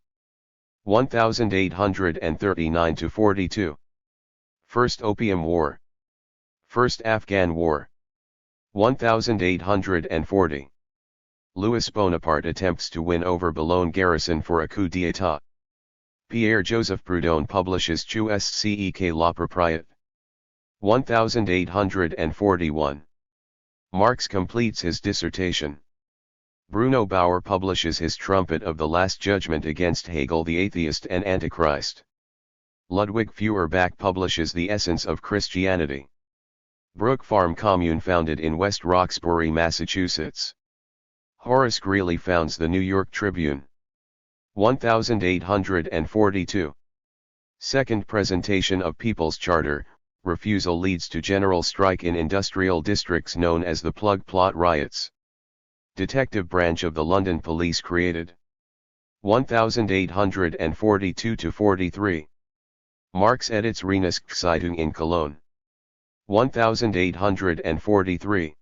1839-42. First Opium War. First Afghan War. 1840. Louis Bonaparte attempts to win over Boulogne garrison for a coup d'état. Pierre-Joseph Proudhon publishes Tu sais que la propriété. 1841. Marx completes his dissertation. Bruno Bauer publishes his Trumpet of the Last Judgment against Hegel the Atheist and Antichrist. Ludwig Feuerbach publishes The Essence of Christianity. Brook Farm Commune founded in West Roxbury, Massachusetts. Horace Greeley founds the New York Tribune. 1842. Second presentation of People's Charter, refusal leads to general strike in industrial districts known as the Plug Plot Riots. Detective branch of the London Police created. 1842-43. Marx edits Reinigungszeitung in Cologne. 1843.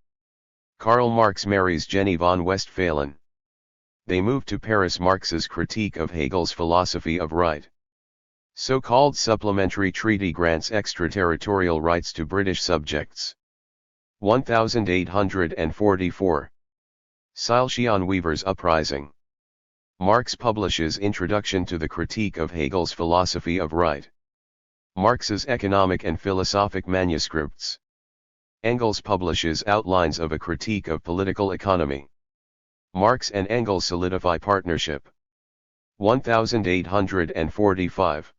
Karl Marx marries Jenny von Westphalen. They move to Paris. Marx's critique of Hegel's philosophy of right. So-called supplementary treaty grants extraterritorial rights to British subjects. 1844. Silesian Weavers Uprising. Marx publishes Introduction to the Critique of Hegel's Philosophy of Right. Marx's economic and philosophic manuscripts. Engels publishes Outlines of a Critique of Political Economy. Marx and Engels solidify partnership. 1845.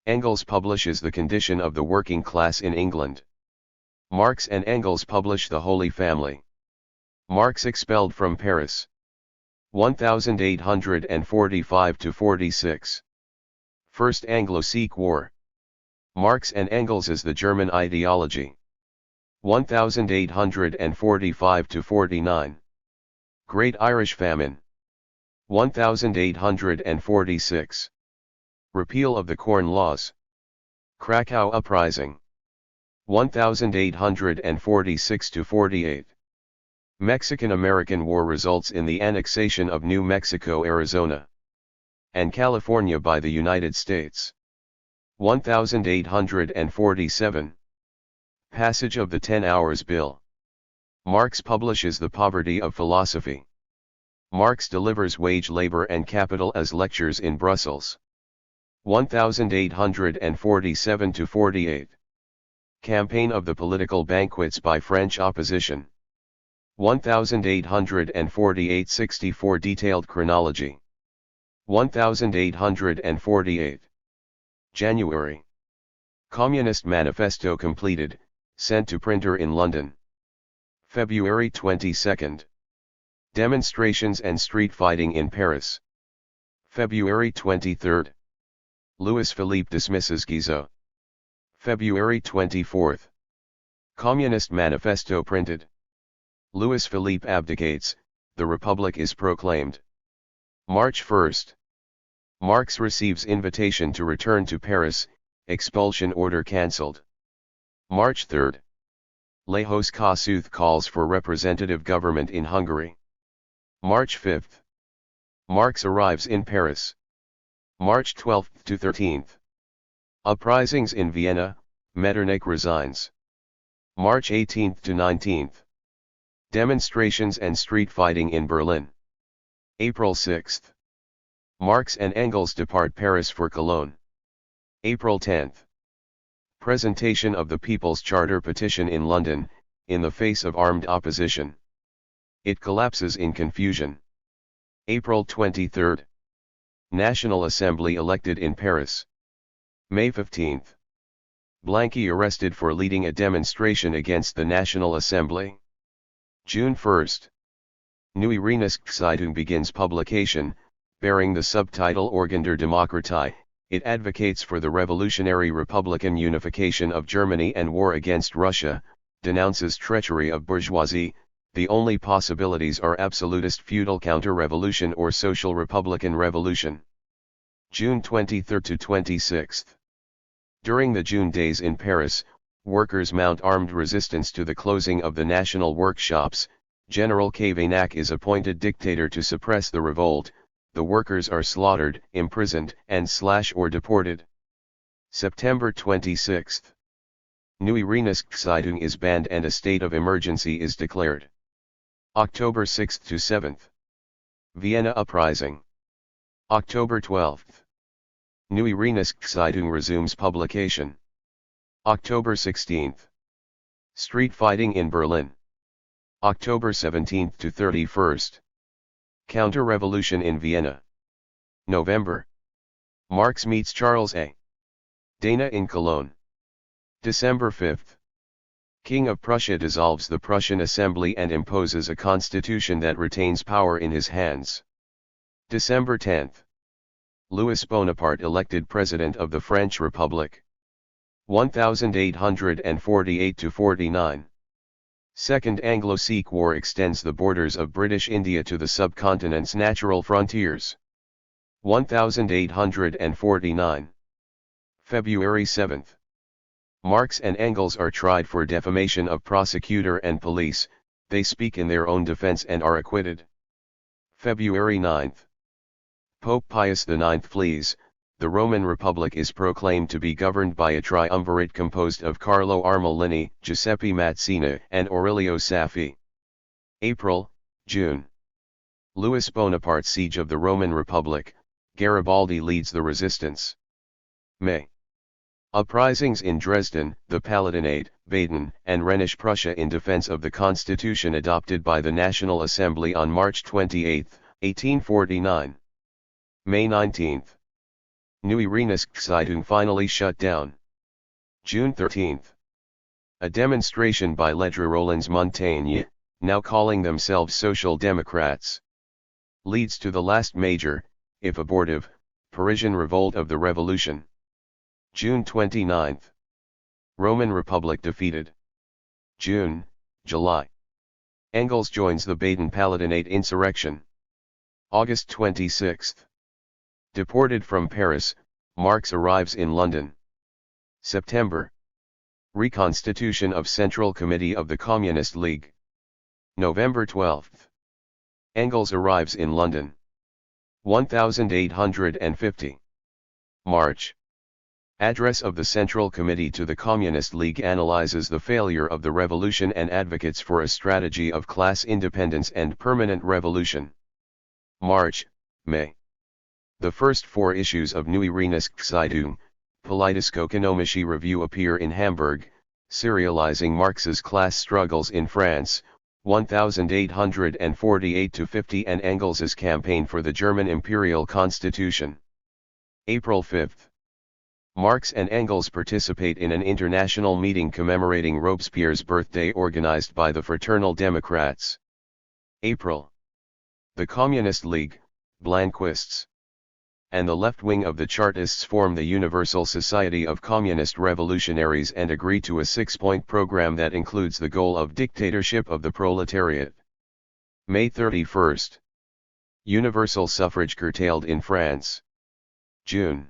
Engels publishes The Condition of the Working Class in England. Marx and Engels publish The Holy Family. Marx expelled from Paris. 1845–46. First Anglo-Sikh War. Marx and Engels as the German ideology. 1845–49. Great Irish Famine. 1846. Repeal of the Corn Laws. Krakow Uprising. 1846–48. Mexican-American War results in the annexation of New Mexico, Arizona, and California by the United States. 1847. Passage of the 10 Hours Bill. Marx publishes The Poverty of Philosophy. Marx delivers Wage, Labor and Capital as lectures in Brussels. 1847–48. Campaign of the Political Banquets by French Opposition. 1848–64 Detailed chronology. 1848. January. Communist Manifesto completed, sent to printer in London. February 22. Demonstrations and street fighting in Paris. February 23. Louis Philippe dismisses Guizot. February 24. Communist Manifesto printed. Louis Philippe abdicates, the Republic is proclaimed. March 1. Marx receives invitation to return to Paris, expulsion order cancelled. March 3. Lajos Kossuth calls for representative government in Hungary. March 5. Marx arrives in Paris. March 12–13. Uprisings in Vienna, Metternich resigns. March 18–19. Demonstrations and street fighting in Berlin. April 6. Marx and Engels depart Paris for Cologne. April 10. Presentation of the People's Charter petition in London, in the face of armed opposition. It collapses in confusion. April 23. National Assembly elected in Paris. May 15. Blanqui arrested for leading a demonstration against the National Assembly. June 1. Neue Rheinische begins publication, bearing the subtitle Organ der Demokratie. It advocates for the revolutionary republican unification of Germany and war against Russia, denounces treachery of bourgeoisie. The only possibilities are absolutist feudal counter-revolution or social republican revolution. June 23–26. During the June days in Paris, workers mount armed resistance to the closing of the national workshops. General Cavaignac is appointed dictator to suppress the revolt. The workers are slaughtered, imprisoned, and or deported. September 26. Neue Rheinische is banned and a state of emergency is declared. October 6–7. Vienna Uprising. October 12. Neue Rheinische resumes publication. October 16. Street fighting in Berlin. October 17–31. Counter-revolution in Vienna. November. Marx meets Charles A. Dana in Cologne. December 5. King of Prussia dissolves the Prussian Assembly and imposes a constitution that retains power in his hands. December 10. Louis Bonaparte elected President of the French Republic. 1848–49. Second Anglo-Sikh War extends the borders of British India to the subcontinent's natural frontiers. 1849. February 7. Marx and Engels are tried for defamation of prosecutor and police. They speak in their own defense and are acquitted. February 9. Pope Pius IX flees. The Roman Republic is proclaimed to be governed by a triumvirate composed of Carlo Armolini, Giuseppe Mazzina, and Aurelio Saffi. April, June. Louis Bonaparte siege of the Roman Republic. Garibaldi leads the resistance. May. Uprisings in Dresden, the Palatinate, Baden, and Rhenish Prussia in defense of the constitution adopted by the National Assembly on March 28, 1849. May 19. Neue Rhenisch-Zeitung finally shut down. June 13. A demonstration by Les Drôles Montagnes, now calling themselves Social Democrats, leads to the last major, if abortive, Parisian revolt of the Revolution. June 29. Roman Republic defeated. June, July. Engels joins the Baden Palatinate insurrection. August 26. Deported from Paris, Marx arrives in London. September. Reconstitution of Central Committee of the Communist League. November 12. Engels arrives in London. 1850. March. Address of the Central Committee to the Communist League analyzes the failure of the revolution and advocates for a strategy of class independence and permanent revolution. March, May. The first 4 issues of Neue Rhenisch-Zeitung, Politisch-Ökonomische Review appear in Hamburg, serializing Marx's class struggles in France, 1848-50 and Engels's campaign for the German imperial constitution. April 5. Marx and Engels participate in an international meeting commemorating Robespierre's birthday organized by the Fraternal Democrats. April. The Communist League, Blanquists, and the left wing of the Chartists form the Universal Society of Communist Revolutionaries and agree to a 6-point program that includes the goal of dictatorship of the proletariat. May 31. Universal suffrage curtailed in France. June.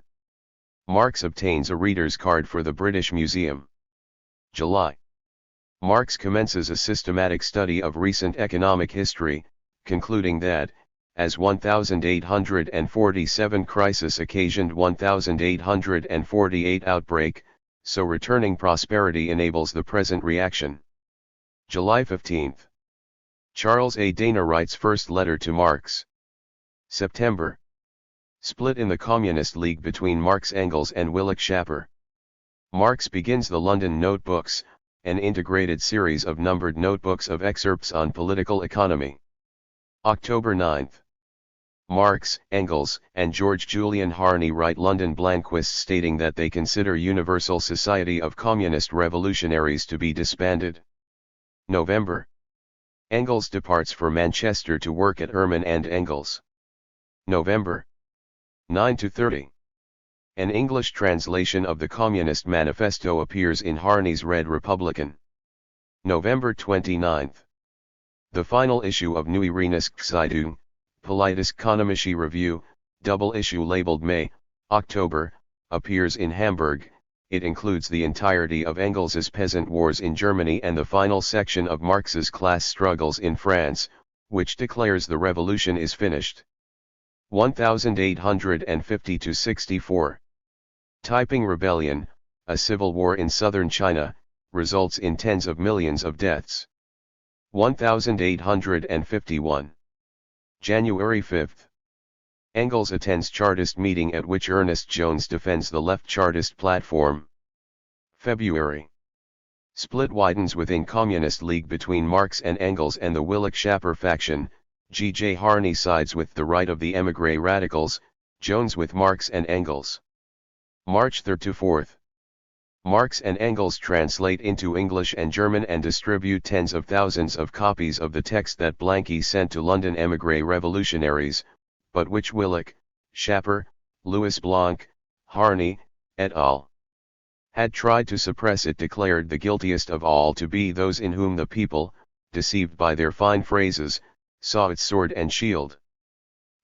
Marx obtains a reader's card for the British Museum. July. Marx commences a systematic study of recent economic history, concluding that, as 1847 crisis occasioned 1848 outbreak, so returning prosperity enables the present reaction. July 15. Charles A. Dana writes first letter to Marx. September. Split in the Communist League between Marx Engels and Willich Schapper. Marx begins the London Notebooks, an integrated series of numbered notebooks of excerpts on political economy. October 9. Marx, Engels, and George Julian Harney write London Blanquists stating that they consider Universal Society of Communist Revolutionaries to be disbanded. November. Engels departs for Manchester to work at Ehrman and Engels. November 9-30. An English translation of the Communist Manifesto appears in Harney's Red Republican. November 29. The final issue of Neue Rhenisch-Zeitung, Politisch-Ökonomische Review, double issue labeled May, October, appears in Hamburg. It includes the entirety of Engels's Peasant Wars in Germany and the final section of Marx's Class Struggles in France, which declares the revolution is finished. 1850-64. Taiping Rebellion, a civil war in southern China, results in tens of millions of deaths. 1851. January 5. Engels attends Chartist meeting at which Ernest Jones defends the left Chartist platform. February. Split widens within Communist League between Marx and Engels and the Willich Schapper faction. G. J. Harney sides with the right of the émigré radicals, Jones with Marx and Engels. March 3-4. Marx and Engels translate into English and German and distribute tens of thousands of copies of the text that Blanqui sent to London émigré revolutionaries, but which Willich, Schapper, Louis Blanc, Harney, et al. had tried to suppress. It declared the guiltiest of all to be those in whom the people, deceived by their fine phrases, saw its sword and shield.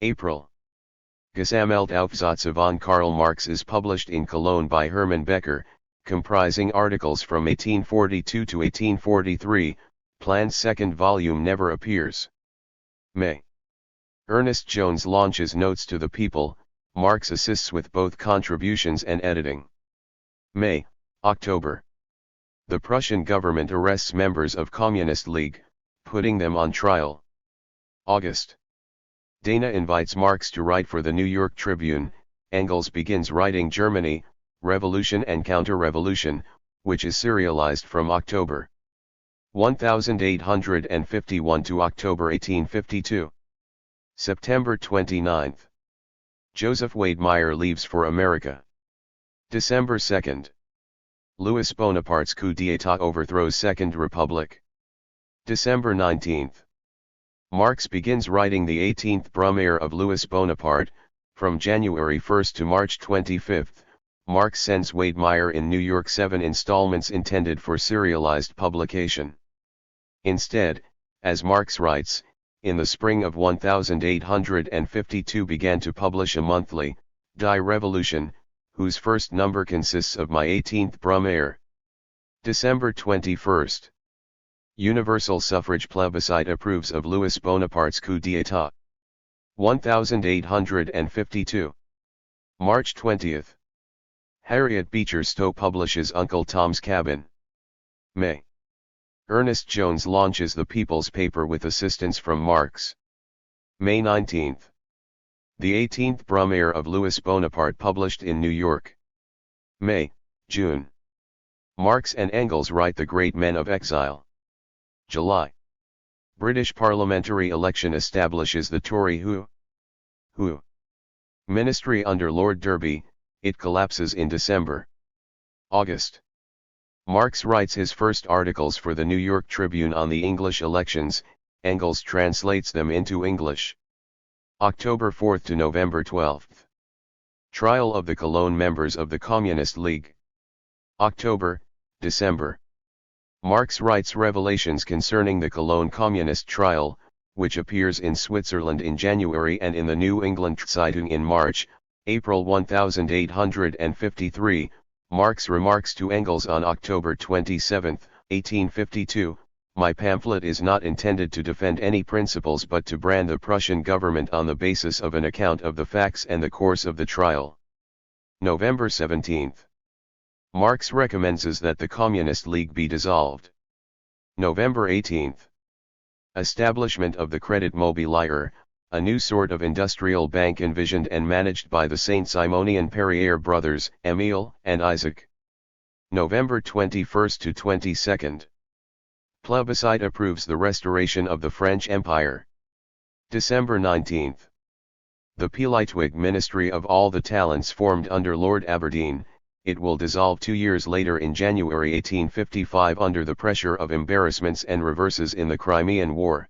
April. Gesammeltaufsätze von Karl Marx is published in Cologne by Hermann Becker, comprising articles from 1842 to 1843, planned second volume never appears. May. Ernest Jones launches Notes to the People, Marx assists with both contributions and editing. May, October. The Prussian government arrests members of Communist League, putting them on trial. August. Dana invites Marx to write for the New York Tribune. Engels begins writing Germany, Revolution and Counter-Revolution, which is serialized from October 1851 to October 1852. September 29. Joseph Wade Meyer leaves for America. December 2. Louis Bonaparte's coup d'état overthrows Second Republic. December 19. Marx begins writing the 18th Brumaire of Louis Bonaparte. From January 1 to March 25, Marx sends Wade Meyer in New York 7 installments intended for serialized publication. Instead, as Marx writes, in the spring of 1852 began to publish a monthly, Die Revolution, whose first number consists of my 18th Brumaire. December 21. Universal suffrage plebiscite approves of Louis Bonaparte's coup d'état. 1852. March 20. Harriet Beecher Stowe publishes Uncle Tom's Cabin. May. Ernest Jones launches the People's Paper with assistance from Marx. May 19. The 18th Brumaire of Louis Bonaparte published in New York. May, June. Marx and Engels write The Great Men of Exile. July. British parliamentary election establishes the Tory who ministry under Lord Derby. It collapses in December. August. Marx writes his first articles for the New York Tribune on the English elections. Engels translates them into English. October 4 to November 12. Trial of the Cologne members of the Communist League. October, December. Marx writes Revelations concerning the Cologne Communist trial, which appears in Switzerland in January and in the New England Zeitung in March. April 1853, Marx remarks to Engels on October 27, 1852, "My pamphlet is not intended to defend any principles but to brand the Prussian government on the basis of an account of the facts and the course of the trial." November 17. Marx recommends that the Communist League be dissolved. November 18. Establishment of the Credit Mobilier, a new sort of industrial bank envisioned and managed by the Saint-Simonian Perrier brothers, Emile and Isaac. November 21 to 22. Plebiscite approves the restoration of the French Empire. December 19. The Peelitwig Ministry of All the Talents formed under Lord Aberdeen. It will dissolve 2 years later in January 1855 under the pressure of embarrassments and reverses in the Crimean War.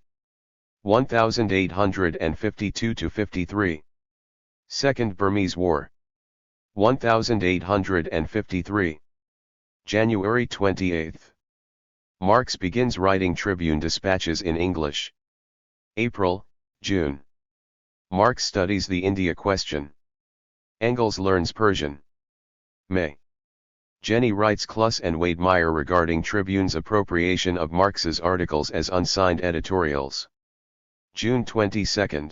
1852–53. Second Burmese War. 1853. January 28. Marx begins writing Tribune dispatches in English. April, June. Marx studies the India question. Engels learns Persian. May. Jenny writes Kluss and Wade Meyer regarding Tribune's appropriation of Marx's articles as unsigned editorials. June 22.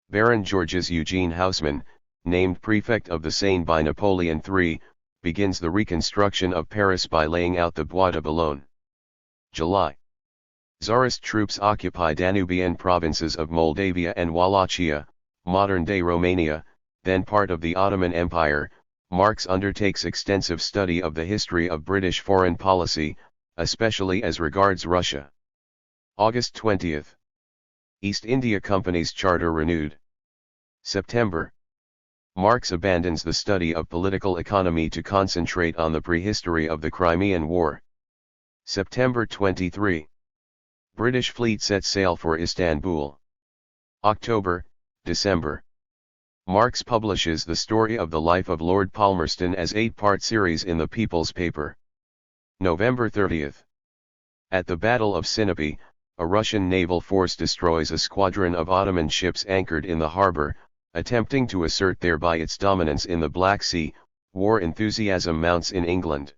Baron Georges Eugene Haussmann, named prefect of the Seine by Napoleon III, begins the reconstruction of Paris by laying out the Bois de Boulogne. July. Tsarist troops occupy Danubian provinces of Moldavia and Wallachia, modern-day Romania, then part of the Ottoman Empire. Marx undertakes extensive study of the history of British foreign policy, especially as regards Russia. August 20. East India Company's charter renewed. September. Marx abandons the study of political economy to concentrate on the prehistory of the Crimean War. September 23. British fleet sets sail for Istanbul. October, December. Marx publishes the story of the life of Lord Palmerston as 8-part series in the People's Paper. November 30. At the Battle of Sinope, a Russian naval force destroys a squadron of Ottoman ships anchored in the harbor, attempting to assert thereby its dominance in the Black Sea. War enthusiasm mounts in England.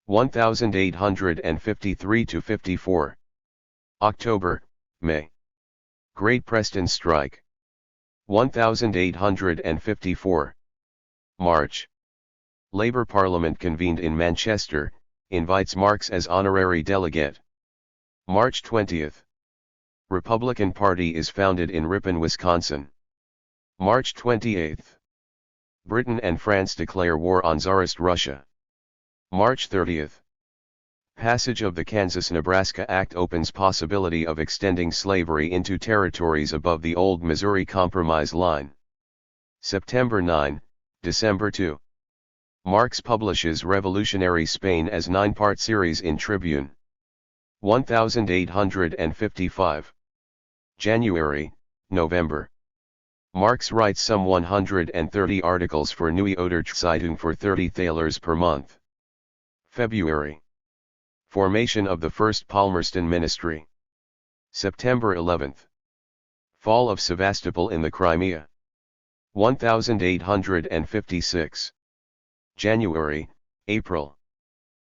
1853–54. October, May. Great Preston Strike. 1854. March. Labour Parliament convened in Manchester, invites Marx as honorary delegate. March 20. Republican Party is founded in Ripon, Wisconsin. March 28. Britain and France declare war on Tsarist Russia. March 30. Passage of the Kansas-Nebraska Act opens possibility of extending slavery into territories above the old Missouri Compromise line. September 9, December 2. Marx publishes Revolutionary Spain as 9-part series in Tribune. 1855. January, November. Marx writes some 130 articles for Neue Oder Zeitung for 30 thalers per month. February. Formation of the first Palmerston Ministry. September 11. Fall of Sevastopol in the Crimea. 1856. January, April.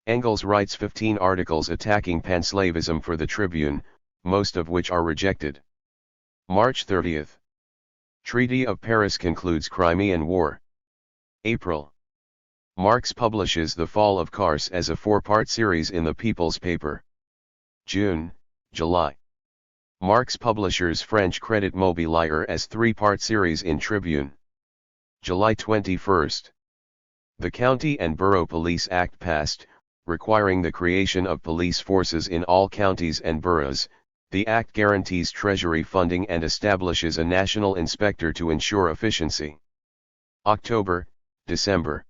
Engels writes 15 articles attacking panslavism for the Tribune, most of which are rejected. March 30. Treaty of Paris concludes Crimean War. April. Marx publishes The Fall of Kars as a 4-part series in the People's Paper. June, July. Marx publishes French Credit Mobilier as 3-part series in Tribune. July 21. The County and Borough Police Act passed, requiring the creation of police forces in all counties and boroughs. The act guarantees Treasury funding and establishes a national inspector to ensure efficiency. October, December.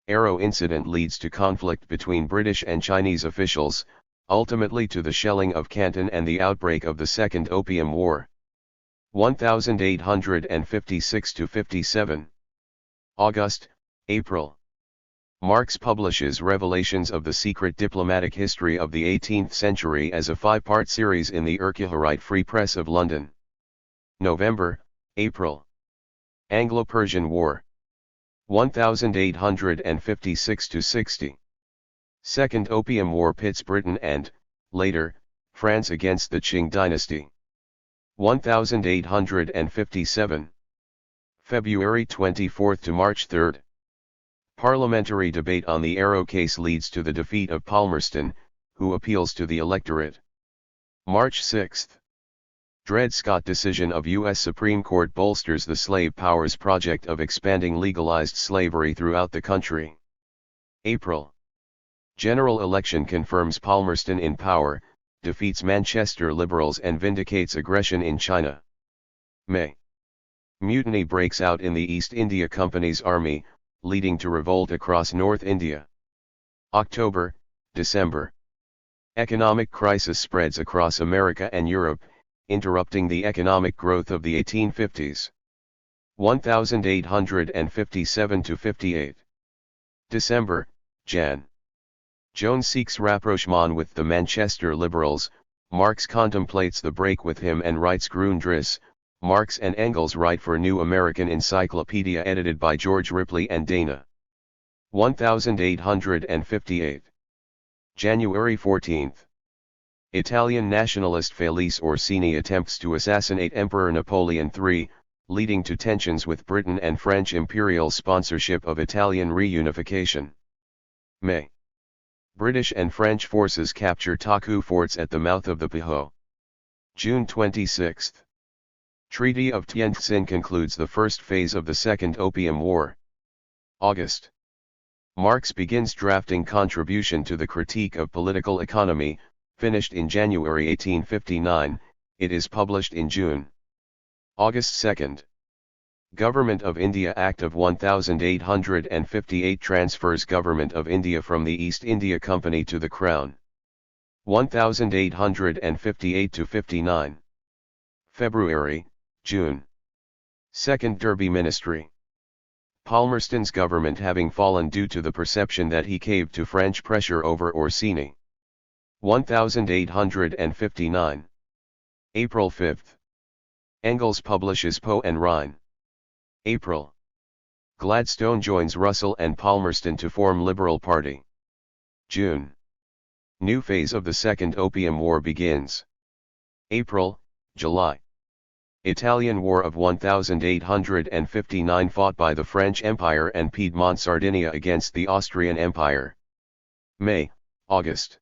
Arrow incident leads to conflict between British and Chinese officials, ultimately to the shelling of Canton and the outbreak of the Second Opium War. 1856–57. August, April. Marx publishes Revelations of the Secret Diplomatic History of the 18th Century as a 5-part series in the Urquharite Free Press of London. November, April. Anglo-Persian War. 1856–60. Second Opium War pits Britain and, later, France against the Qing dynasty. 1857. February 24 to March 3. Parliamentary debate on the Arrow case leads to the defeat of Palmerston, who appeals to the electorate. March 6. Dred Scott decision of U.S. Supreme Court bolsters the slave powers project of expanding legalized slavery throughout the country. April. General election confirms Palmerston in power, defeats Manchester Liberals and vindicates aggression in China. May. Mutiny breaks out in the East India Company's army, leading to revolt across North India. October, December. Economic crisis spreads across America and Europe, interrupting the economic growth of the 1850s. 1857–58. December, Jan. Jones seeks rapprochement with the Manchester Liberals. Marx contemplates the break with him and writes Grundriss. Marx and Engels write for New American Encyclopedia edited by George Ripley and Dana. 1858. January 14. Italian nationalist Felice Orsini attempts to assassinate Emperor Napoleon III, leading to tensions with Britain and French imperial sponsorship of Italian reunification. May. British and French forces capture Taku forts at the mouth of the Pihou. June 26. Treaty of Tientsin concludes the first phase of the Second Opium War. August. Marx begins drafting Contribution to the Critique of Political Economy, finished in January 1859, it is published in June. August 2. Government of India Act of 1858 transfers Government of India from the East India Company to the Crown. 1858–59. February, June. Second Derby Ministry. Palmerston's government having fallen due to the perception that he caved to French pressure over Orsini. 1859. April 5. Engels publishes Poe and Rhine. April. Gladstone joins Russell and Palmerston to form Liberal Party. June. New phase of the Second Opium War begins. April, July. Italian War of 1859 fought by the French Empire and Piedmont Sardinia against the Austrian Empire. May, August.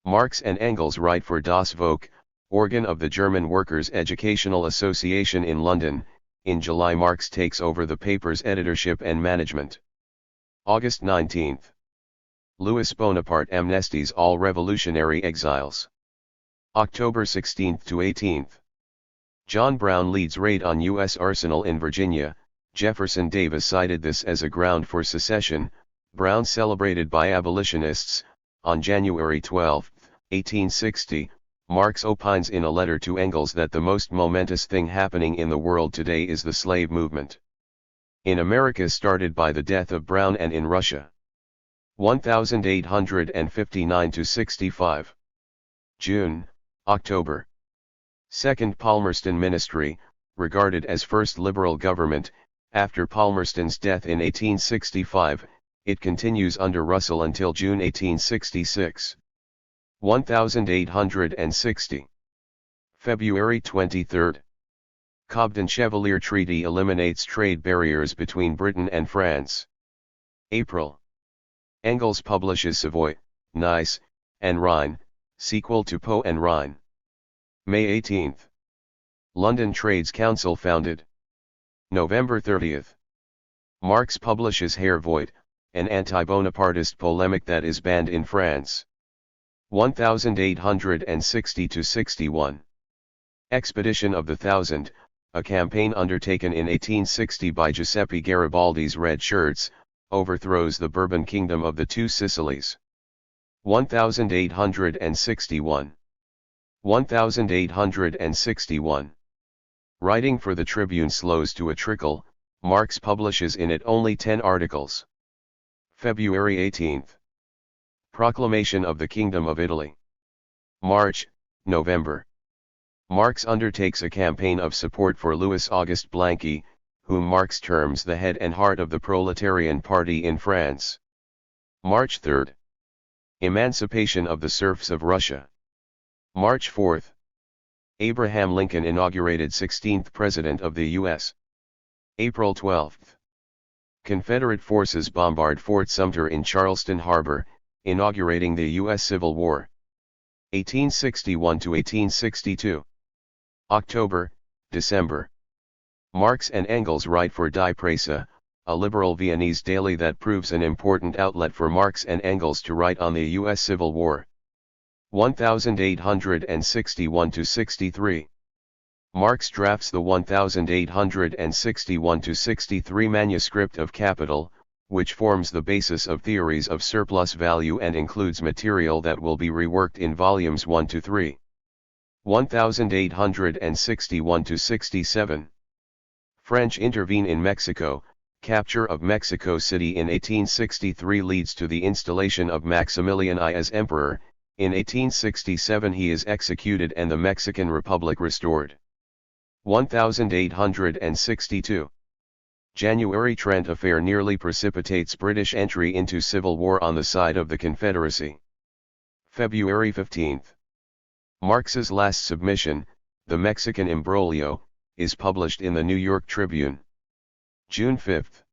Marx and Engels write for Das Volk, organ of the German Workers' Educational Association in London, In July Marx takes over the paper's editorship and management. August 19. Louis Bonaparte amnesties all revolutionary exiles. October 16 to 18. John Brown leads raid on U.S. arsenal in Virginia. Jefferson Davis cited this as a ground for secession. Brown celebrated by abolitionists. On January 12, 1860, Marx opines in a letter to Engels that the most momentous thing happening in the world today is the slave movement. In America started by the death of Brown and in Russia. 1859-65. June, October. Second Palmerston Ministry, regarded as first liberal government. After Palmerston's death in 1865, it continues under Russell until June 1866. 1860. February 23. Cobden-Chevalier Treaty eliminates trade barriers between Britain and France. April. Engels publishes Savoy, Nice, and Rhine, sequel to Poe and Rhine. May 18. London Trades Council founded. November 30. Marx publishes Herr Voigt, an anti-Bonapartist polemic that is banned in France. 1860-61. Expedition of the Thousand, a campaign undertaken in 1860 by Giuseppe Garibaldi's Red Shirts, overthrows the Bourbon Kingdom of the Two Sicilies. 1861. 1861. Writing for the Tribune slows to a trickle, Marx publishes in it only 10 articles. February 18. Proclamation of the Kingdom of Italy. March, November. Marx undertakes a campaign of support for Louis Auguste Blanqui, whom Marx terms the head and heart of the proletarian party in France. March 3. Emancipation of the serfs of Russia. March 4. Abraham Lincoln inaugurated 16th President of the U.S. April 12. Confederate forces bombard Fort Sumter in Charleston Harbor, inaugurating the U.S. Civil War. 1861-1862. October, December. Marx and Engels write for Die Presse, a liberal Viennese daily that proves an important outlet for Marx and Engels to write on the U.S. Civil War. 1861-63. Marx drafts the 1861-63 manuscript of Capital, which forms the basis of theories of surplus value and includes material that will be reworked in volumes 1 to 3. 1861-67. French intervene in Mexico. Capture of Mexico City in 1863 leads to the installation of Maximilian I as emperor. In 1867 he is executed and the Mexican Republic restored. 1862. January Trent affair nearly precipitates British entry into civil war on the side of the Confederacy. February 15. Marx's last submission, The Mexican Imbroglio, is published in the New York Tribune. June 5.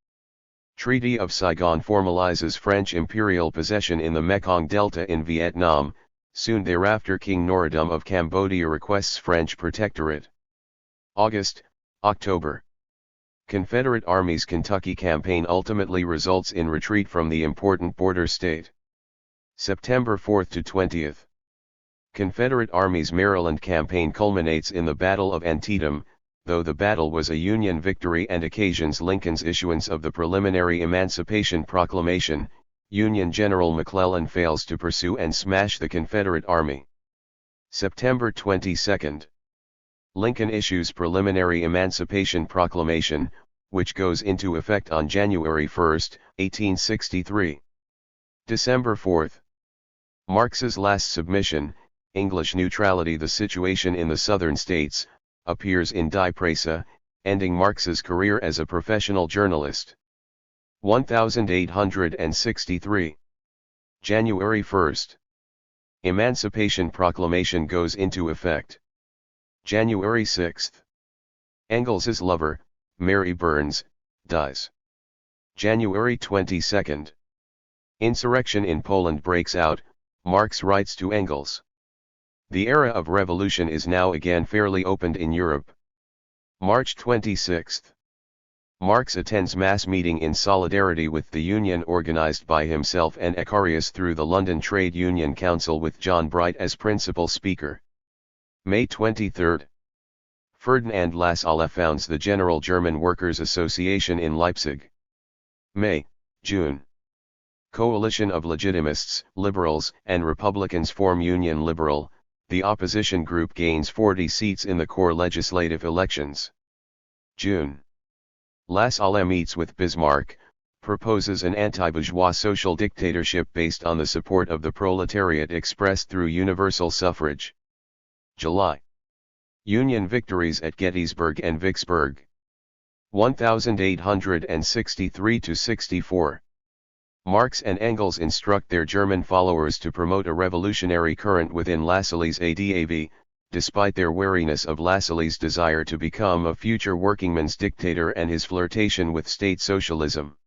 Treaty of Saigon formalizes French imperial possession in the Mekong Delta in Vietnam. Soon thereafter King Norodom of Cambodia requests French protectorate. August, October. Confederate Army's Kentucky campaign ultimately results in retreat from the important border state. September 4 to 20. Confederate Army's Maryland campaign culminates in the Battle of Antietam, though the battle was a Union victory and occasions Lincoln's issuance of the preliminary Emancipation Proclamation. Union General McClellan fails to pursue and smash the Confederate Army. September 22. Lincoln issues preliminary Emancipation Proclamation, which goes into effect on January 1, 1863. December 4. Marx's last submission, English Neutrality. The situation in the southern states, appears in Die Presse, ending Marx's career as a professional journalist. 1863. January 1. Emancipation Proclamation goes into effect. January 6. Engels's lover, Mary Burns, dies. January 22. Insurrection in Poland breaks out. Marx writes to Engels. The era of revolution is now again fairly opened in Europe. March 26. Marx attends mass meeting in solidarity with the union organized by himself and Ecarius through the London Trade Union Council with John Bright as principal speaker. May 23. Ferdinand Lassalle founds the General German Workers' Association in Leipzig. May, June. Coalition of Legitimists, Liberals, and Republicans form Union Liberal. The opposition group gains 40 seats in the core legislative elections. June. Lassalle meets with Bismarck, proposes an anti-bourgeois social dictatorship based on the support of the proletariat expressed through universal suffrage. July. Union victories at Gettysburg and Vicksburg. 1863–64. Marx and Engels instruct their German followers to promote a revolutionary current within Lassalle's ADAV, despite their wariness of Lassalle's desire to become a future workingman's dictator and his flirtation with state socialism.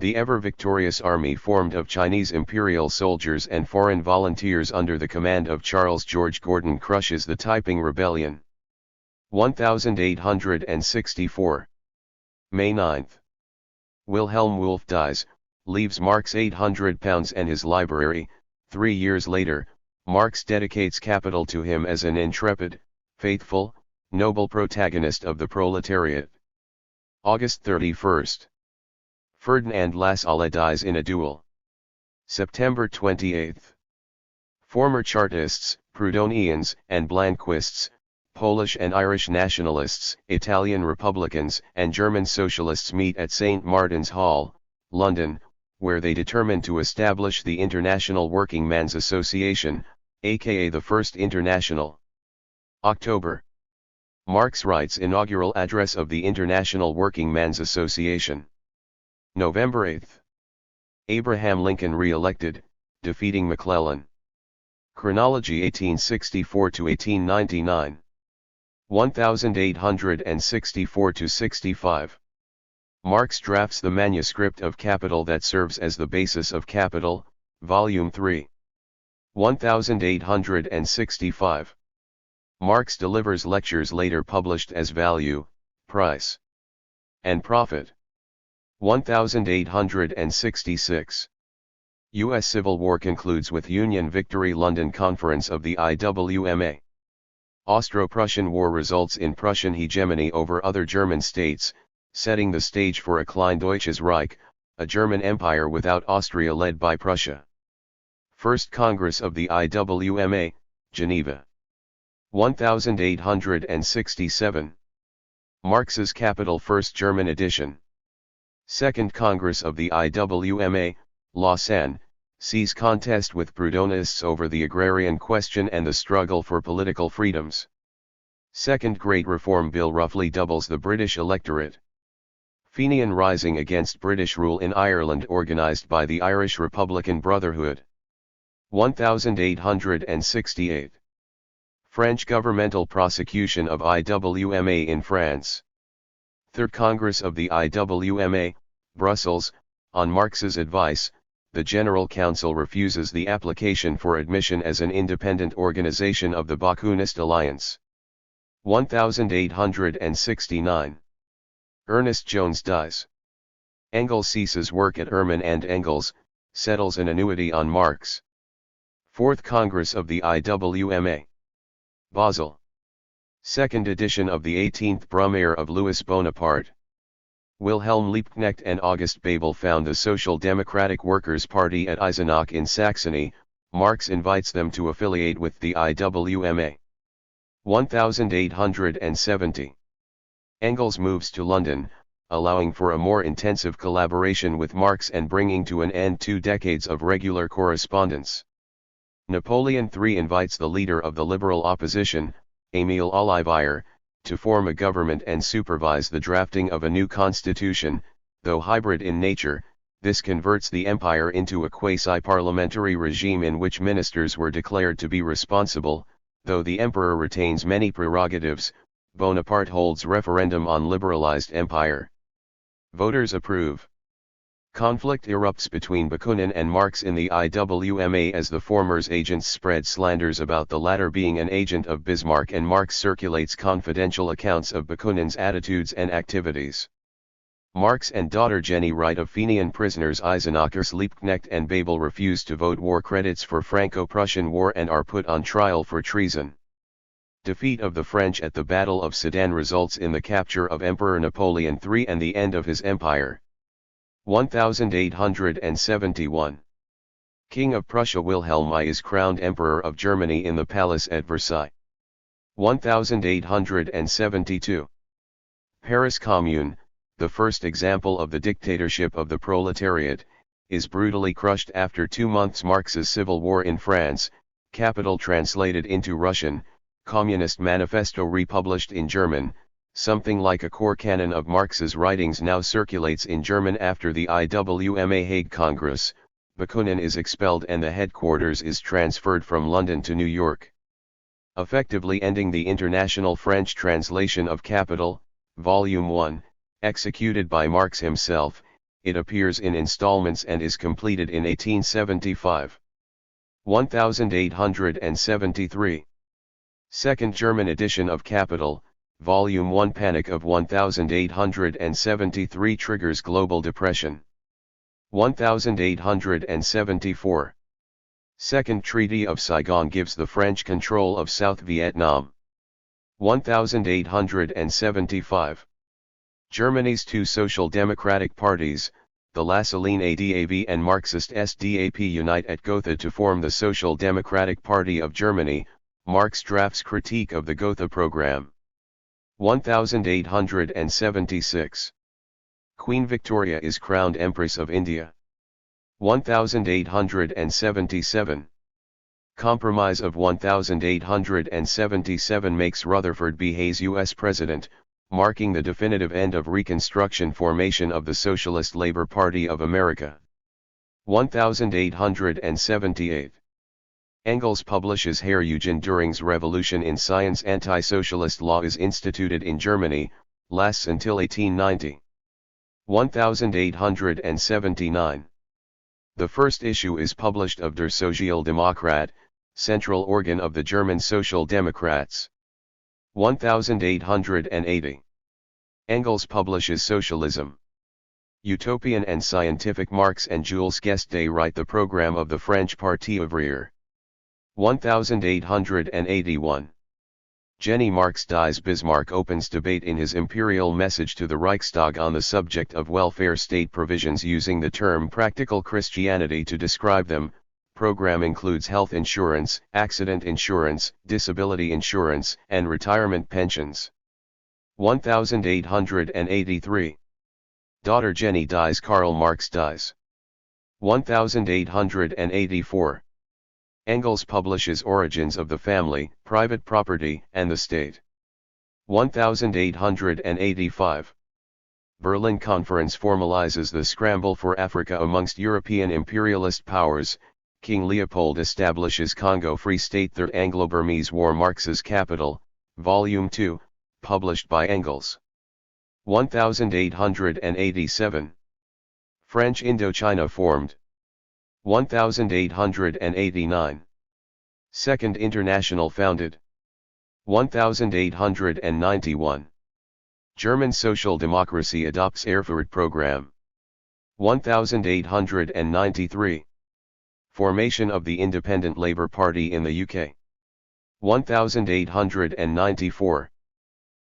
The ever-victorious army formed of Chinese imperial soldiers and foreign volunteers under the command of Charles George Gordon crushes the Taiping Rebellion. 1864. May 9. Wilhelm Wolff dies, leaves Marx £800 and his library. 3 years later, Marx dedicates Capital to him as an intrepid, faithful, noble protagonist of the proletariat. August 31. Ferdinand Lassalle dies in a duel. September 28. Former Chartists, Proudhonians, and Blanquists, Polish and Irish nationalists, Italian Republicans, and German Socialists meet at St. Martin's Hall, London, where they determine to establish the International Working Man's Association, aka the First International. October. Marx writes inaugural address of the International Working Man's Association. November 8. Abraham Lincoln re-elected, defeating McClellan. Chronology 1864–1899. 1864–65. Marx drafts the manuscript of Capital that serves as the basis of Capital, Volume 3. 1865. Marx delivers lectures later published as Value, Price, and Profit. 1866. U.S. Civil War concludes with Union victory. London Conference of the IWMA. Austro-Prussian War results in Prussian hegemony over other German states, setting the stage for a Kleindeutsches Reich, a German empire without Austria led by Prussia. First Congress of the IWMA, Geneva. 1867. Marx's Capital First German edition. Second Congress of the IWMA, Lausanne, sees contest with Proudhonists over the agrarian question and the struggle for political freedoms. Second Great Reform Bill roughly doubles the British electorate. Fenian Rising against British rule in Ireland organized by the Irish Republican Brotherhood. 1868. French governmental prosecution of IWMA in France. Third Congress of the IWMA, Brussels. On Marx's advice, the General Council refuses the application for admission as an independent organization of the Bakuninist Alliance. 1869. Ernest Jones dies. Engels ceases work at Ehrman and Engels, settles an annuity on Marx. Fourth Congress of the IWMA. Basel. Second edition of the 18th Brumaire of Louis Bonaparte. Wilhelm Liebknecht and August Bebel found the Social Democratic Workers' Party at Eisenach in Saxony. Marx invites them to affiliate with the IWMA. 1870. Engels moves to London, allowing for a more intensive collaboration with Marx and bringing to an end 2 decades of regular correspondence. Napoleon III invites the leader of the liberal opposition, Émile Ollivier, to form a government and supervise the drafting of a new constitution. Though hybrid in nature, this converts the empire into a quasi-parliamentary regime in which ministers were declared to be responsible. Though the emperor retains many prerogatives, Bonaparte holds referendum on liberalized empire. Voters approve. Conflict erupts between Bakunin and Marx in the IWMA as the former's agents spread slanders about the latter being an agent of Bismarck, and Marx circulates confidential accounts of Bakunin's attitudes and activities. Marx and daughter Jenny write of Fenian prisoners Eisenachers, Liebknecht and Babel refuse to vote war credits for Franco-Prussian War and are put on trial for treason. Defeat of the French at the Battle of Sedan results in the capture of Emperor Napoleon III and the end of his empire. 1871. King of Prussia Wilhelm I is crowned Emperor of Germany in the palace at Versailles. 1872. Paris Commune, the first example of the dictatorship of the proletariat, is brutally crushed after 2 months. Marx's Civil War in France, Capital translated into Russian, Communist Manifesto republished in German. Something like a core canon of Marx's writings now circulates in German. After the IWMA Hague Congress, Bakunin is expelled and the headquarters is transferred from London to New York. Effectively ending the international French translation of Capital, Volume 1, executed by Marx himself, it appears in installments and is completed in 1875. 1873. Second German edition of Capital, Volume 1. Panic of 1873 triggers global depression. 1874. Second Treaty of Saigon gives the French control of South Vietnam. 1875. Germany's two social democratic parties, the Lassaline ADAV and Marxist SDAP, unite at Gotha to form the Social Democratic Party of Germany. Marx drafts critique of the Gotha program. 1876. Queen Victoria is crowned Empress of India. 1877. Compromise of 1877 makes Rutherford B. Hayes U.S. President, marking the definitive end of Reconstruction formation of the Socialist Labor Party of America. 1878. Engels publishes Herr Eugen Düring's Revolution in Science. Anti-socialist law is instituted in Germany, lasts until 1890. 1879. The first issue is published of Der Sozialdemokrat, central organ of the German Social Democrats. 1880. Engels publishes Socialism. Utopian and scientific. Marx and Jules Guesde write the program of the French Parti ouvrier. 1881. Jenny Marx dies. Bismarck opens debate in his imperial message to the Reichstag on the subject of welfare state provisions, using the term practical Christianity to describe them. Program includes health insurance, accident insurance, disability insurance, and retirement pensions. 1883. Daughter Jenny dies. Karl Marx dies. 1884. Engels publishes Origins of the Family, Private Property, and the State. 1885. Berlin Conference formalizes the scramble for Africa amongst European imperialist powers. King Leopold establishes Congo Free State. Third Anglo-Burmese War. Marx's Capital, Volume 2, published by Engels. 1887. French Indochina formed. 1889. Second International founded. 1891. German Social Democracy adopts Erfurt Program. 1893. Formation of the Independent Labour Party in the UK. 1894.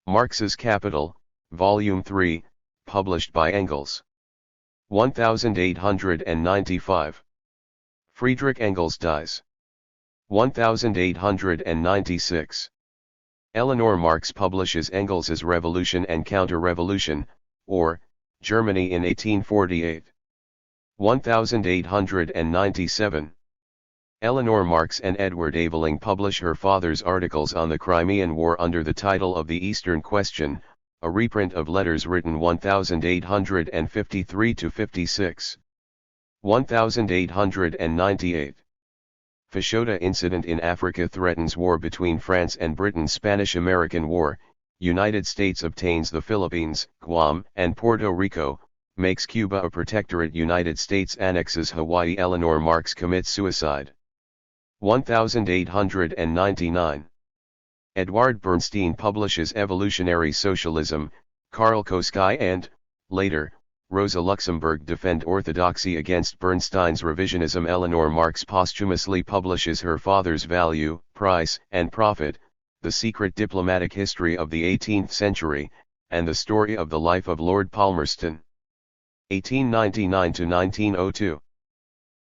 Marx's Capital, Volume 3, published by Engels. 1895. Friedrich Engels dies. 1896. Eleanor Marx publishes Engels's Revolution and Counter-Revolution, or, Germany in 1848. 1897. Eleanor Marx and Edward Aveling publish her father's articles on the Crimean War under the title of The Eastern Question, a reprint of letters written 1853-56. 1898. Fashoda incident in Africa threatens war between France and Britain. Spanish-American War. United States obtains the Philippines, Guam, and Puerto Rico. makes Cuba a protectorate. United States annexes Hawaii. Eleanor Marx commits suicide. 1899. Edward Bernstein publishes Evolutionary Socialism. Karl Koski and, later, Rosa Luxemburg defend orthodoxy against Bernstein's revisionism. Eleanor Marx posthumously publishes her father's Value, Price, and Profit, The Secret Diplomatic History of the 18th Century, and the Story of the Life of Lord Palmerston. 1899 to 1902.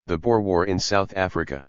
The Boer War in South Africa.